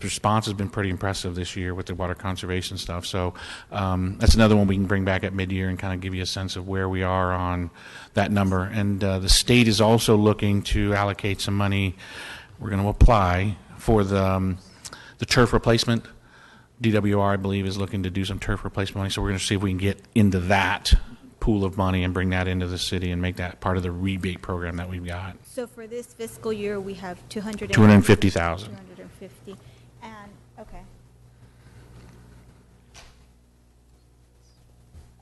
response has been pretty impressive this year with the water conservation stuff. So that's another one we can bring back at mid-year and kind of give you a sense of where we are on that number. And the state is also looking to allocate some money. We're going to apply for the turf replacement. DWR, I believe, is looking to do some turf replacement money, so we're going to see if we can get into that pool of money and bring that into the city and make that part of the rebate program that we've got. So for this fiscal year, we have $250,000. $250. And okay.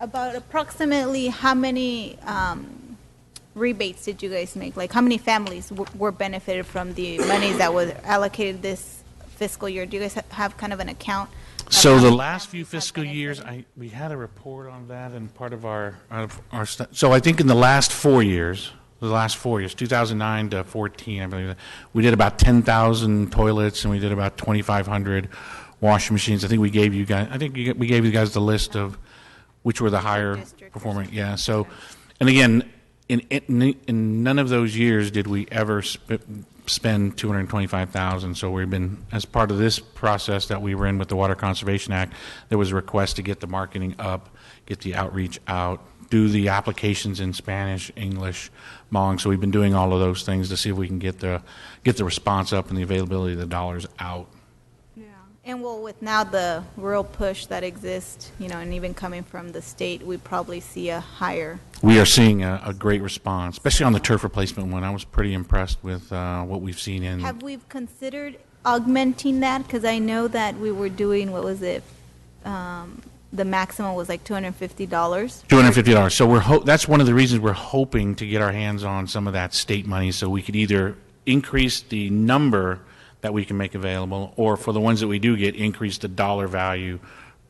About approximately how many rebates did you guys make? Like how many families were benefited from the monies that was allocated this fiscal year? Do you guys have kind of an account? So the last few fiscal years, we had a report on that and part of our so I think in the last 4 years, 2009 to 14, I believe, we did about 10,000 toilets and we did about 2,500 washing machines. I think we gave you guys the list of which were the higher performing. Yeah. So, and again, in none of those years did we ever spend $225,000. So we've been, as part of this process that we were in with the Water Conservation Act, there was a request to get the marketing up, get the outreach out, do the applications in Spanish, English, Hmong. So we've been doing all of those things to see if we can get the response up and the availability of the dollars out. Yeah. And well, with now the rural push that exists, and even coming from the state, we probably see a higher. We are seeing a great response, especially on the turf replacement one. I was pretty impressed with what we've seen in. Have we considered augmenting that? Because I know that we were doing, what was it? The maximum was like $250. $250. So that's one of the reasons we're hoping to get our hands on some of that state money, so we could either increase the number that we can make available, or for the ones that we do get, increase the dollar value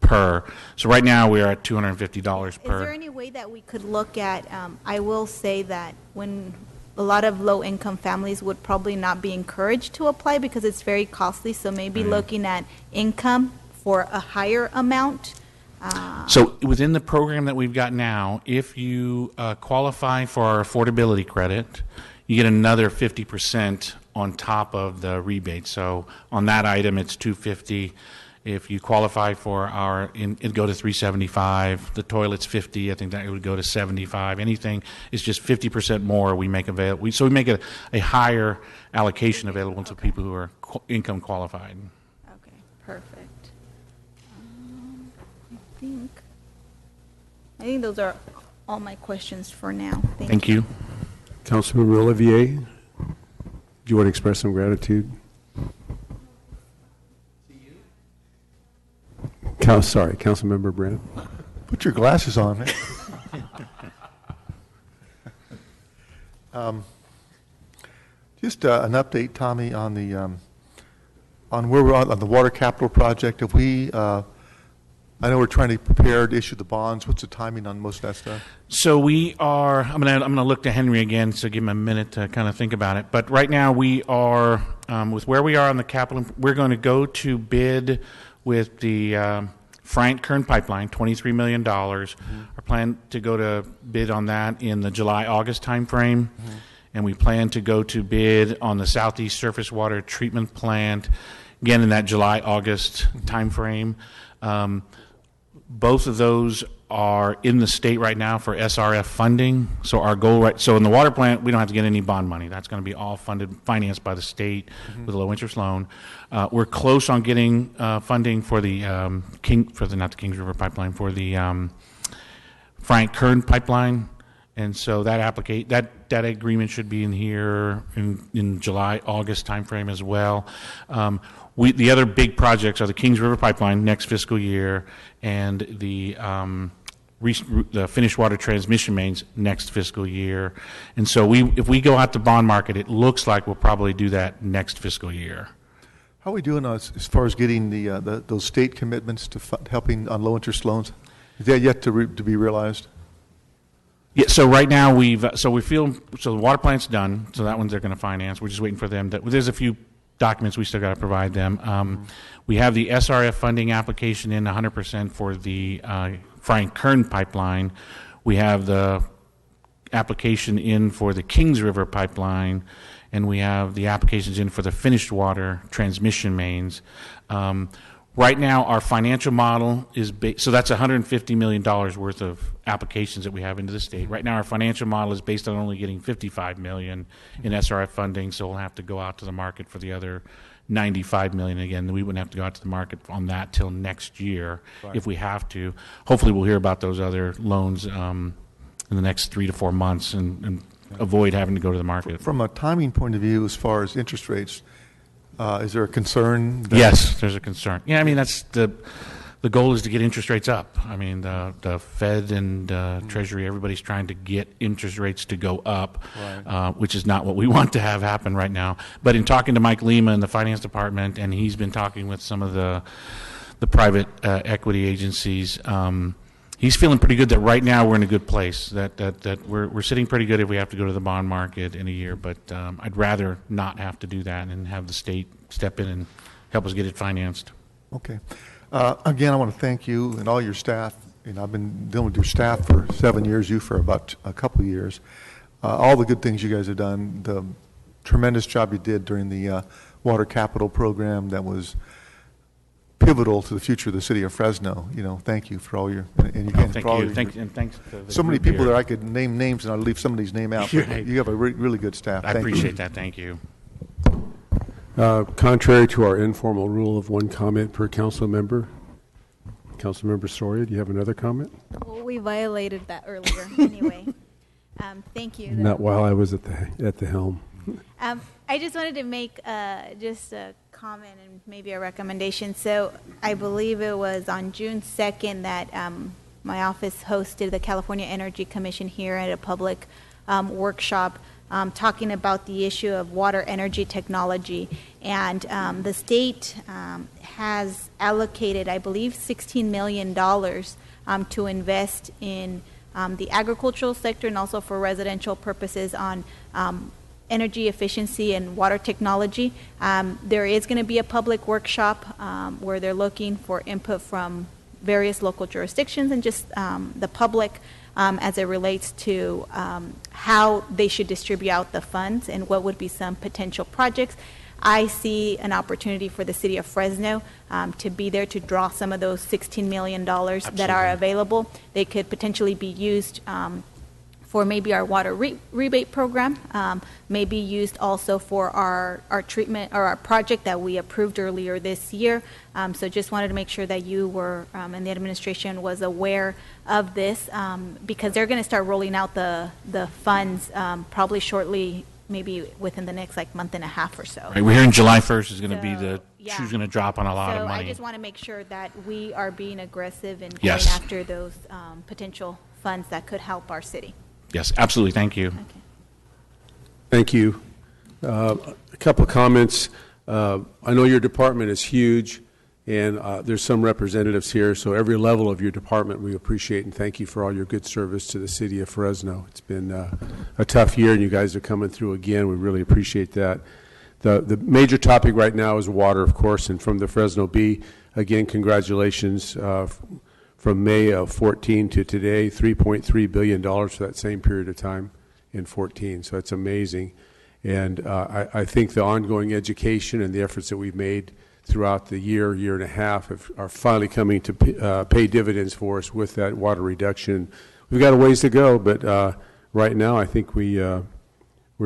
per. So right now we are at $250 per. Is there any way that we could look at, I will say that when a lot of low-income families would probably not be encouraged to apply because it's very costly, so maybe looking at income for a higher amount. So within the program that we've got now, if you qualify for our affordability credit, you get another 50% on top of the rebate. So on that item, it's $250. If you qualify for it'd go to $375. The toilet's $50. I think that would go to $75. Anything is just 50% more we make available. So we make a higher allocation available to people who are income qualified. Okay, perfect. I think those are all my questions for now. Thank you. Councilmember Olivier, do you want to express some gratitude? Councilmember Brennan. Put your glasses on, man. Just an update, Tommy, on the on where we're on the water capital project. Have we? I know we're trying to prepare to issue the bonds. What's the timing on most of that stuff? So we are. I'm gonna look to Henry again, so give him a minute to kind of think about it. But right now we are with where we are on the capital. We're going to go to bid with the Frank Kern pipeline, $23 million. Our plan to go to bid on that in the July-August timeframe, and we plan to go to bid on the Southeast Surface Water Treatment Plant again in that July-August timeframe. Both of those are in the state right now for SRF funding. So our goal, so in the water plant, we don't have to get any bond money. That's going to be all financed by the state with a low interest loan. We're close on getting funding for the not the Kings River pipeline, for the Frank Kern pipeline, and so that agreement should be in here in July, August timeframe as well. The other big projects are the Kings River pipeline next fiscal year and the finished water transmission mains next fiscal year. And so if we go out to bond market, it looks like we'll probably do that next fiscal year. How are we doing as far as getting those state commitments to helping on low interest loans? Is that yet to be realized? Yeah. So right now so the water plant's done. So that one's they're going to finance. We're just waiting for them. There's a few documents we still got to provide them. We have the SRF funding application in 100% for the Frank Kern pipeline. We have the application in for the Kings River pipeline, and we have the applications in for the finished water transmission mains. Right now, our financial model is so that's $150 million worth of applications that we have into the state. Right now, our financial model is based on only getting $55 million in SRF funding, so we'll have to go out to the market for the other $95 million. Again, we wouldn't have to go out to the market on that till next year if we have to. Hopefully, we'll hear about those other loans in the next 3 to 4 months and avoid having to go to the market. From a timing point of view, as far as interest rates, is there a concern? Yes, there's a concern. Yeah, I mean, that's the goal is to get interest rates up. I mean, the Fed and Treasury, everybody's trying to get interest rates to go up, which is not what we want to have happen right now. But in talking to Mike Lima in the finance department, and he's been talking with some of the private equity agencies, he's feeling pretty good that right now we're in a good place, that we're sitting pretty good if we have to go to the bond market in a year. But I'd rather not have to do that and have the state step in and help us get it financed. Okay. Again, I want to thank you and all your staff. I've been dealing with your staff for 7 years, you for about a couple of years. All the good things you guys have done, the tremendous job you did during the Water Capital Program that was pivotal to the future of the city of Fresno. Thank you for all your and again thank for all you. your, Thanks to the so many group people here. that I could name names and I'll leave somebody's name out. But Right. you have a really good staff. I Thank appreciate you. that. Thank you. Contrary to our informal rule of one comment per council member, Councilmember Soria, do you have another comment? Well, we violated that earlier anyway. Thank you. though. Not while I was at the helm. I just wanted to make just a comment and maybe a recommendation. So I believe it was on June 2nd that my office hosted the California Energy Commission here at a public workshop talking about the issue of water energy technology. And the state has allocated, I believe, $16 million to invest in the agricultural sector and also for residential purposes on energy efficiency and water technology. There is going to be a public workshop where they're looking for input from various local jurisdictions and just the public as it relates to how they should distribute out the funds and what would be some potential projects. I see an opportunity for the city of Fresno to be there to draw some of those $16 million that are available. They could potentially be used for maybe our water rebate program, maybe used also for our treatment or our project that we approved earlier this year. So just wanted to make sure that you were and the administration was aware of this because they're going to start rolling out the funds probably shortly, maybe within the next month and a half or so. Right, we're hearing July 1st is going to be the shoe's going to drop on a lot of money. So I just want to make sure that we are being aggressive in going Yes. after those potential funds that could help our city. Yes, absolutely. Thank you. Thank you. A couple of comments. I know your department is huge, and there's some representatives here, so every level of your department we appreciate and thank you for all your good service to the city of Fresno. It's been a tough year, and you guys are coming through again. We really appreciate that. The major topic right now is water, of course, and from the Fresno Bee, again, congratulations. From May of 14 to today, $3.3 billion for that same period of time in 14. So it's amazing. And I think the ongoing education and the efforts that we've made throughout the year and a half are finally coming to pay dividends for us with that water reduction. We've got a ways to go, but right now I think we're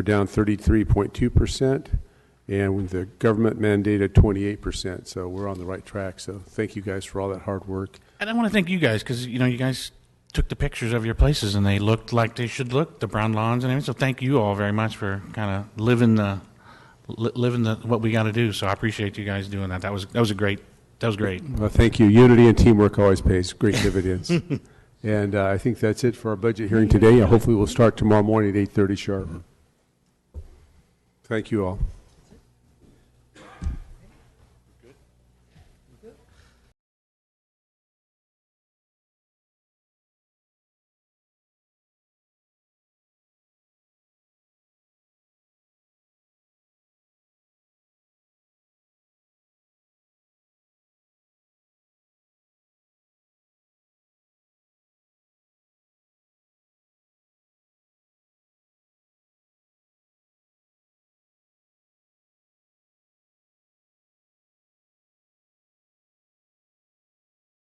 down 33.2%. And the government mandated 28%, so we're on the right track. So thank you guys for all that hard work. And I want to thank you guys because you guys took the pictures of your places and they looked like they should look, the brown lawns and everything. So thank you all very much for kind of living the what we got to do. So I appreciate you guys doing that. That was great. Well, thank you. Unity and teamwork always pays great dividends. And I think that's it for our budget hearing today. Hopefully we'll start tomorrow morning at 8:30 sharp. Thank you all.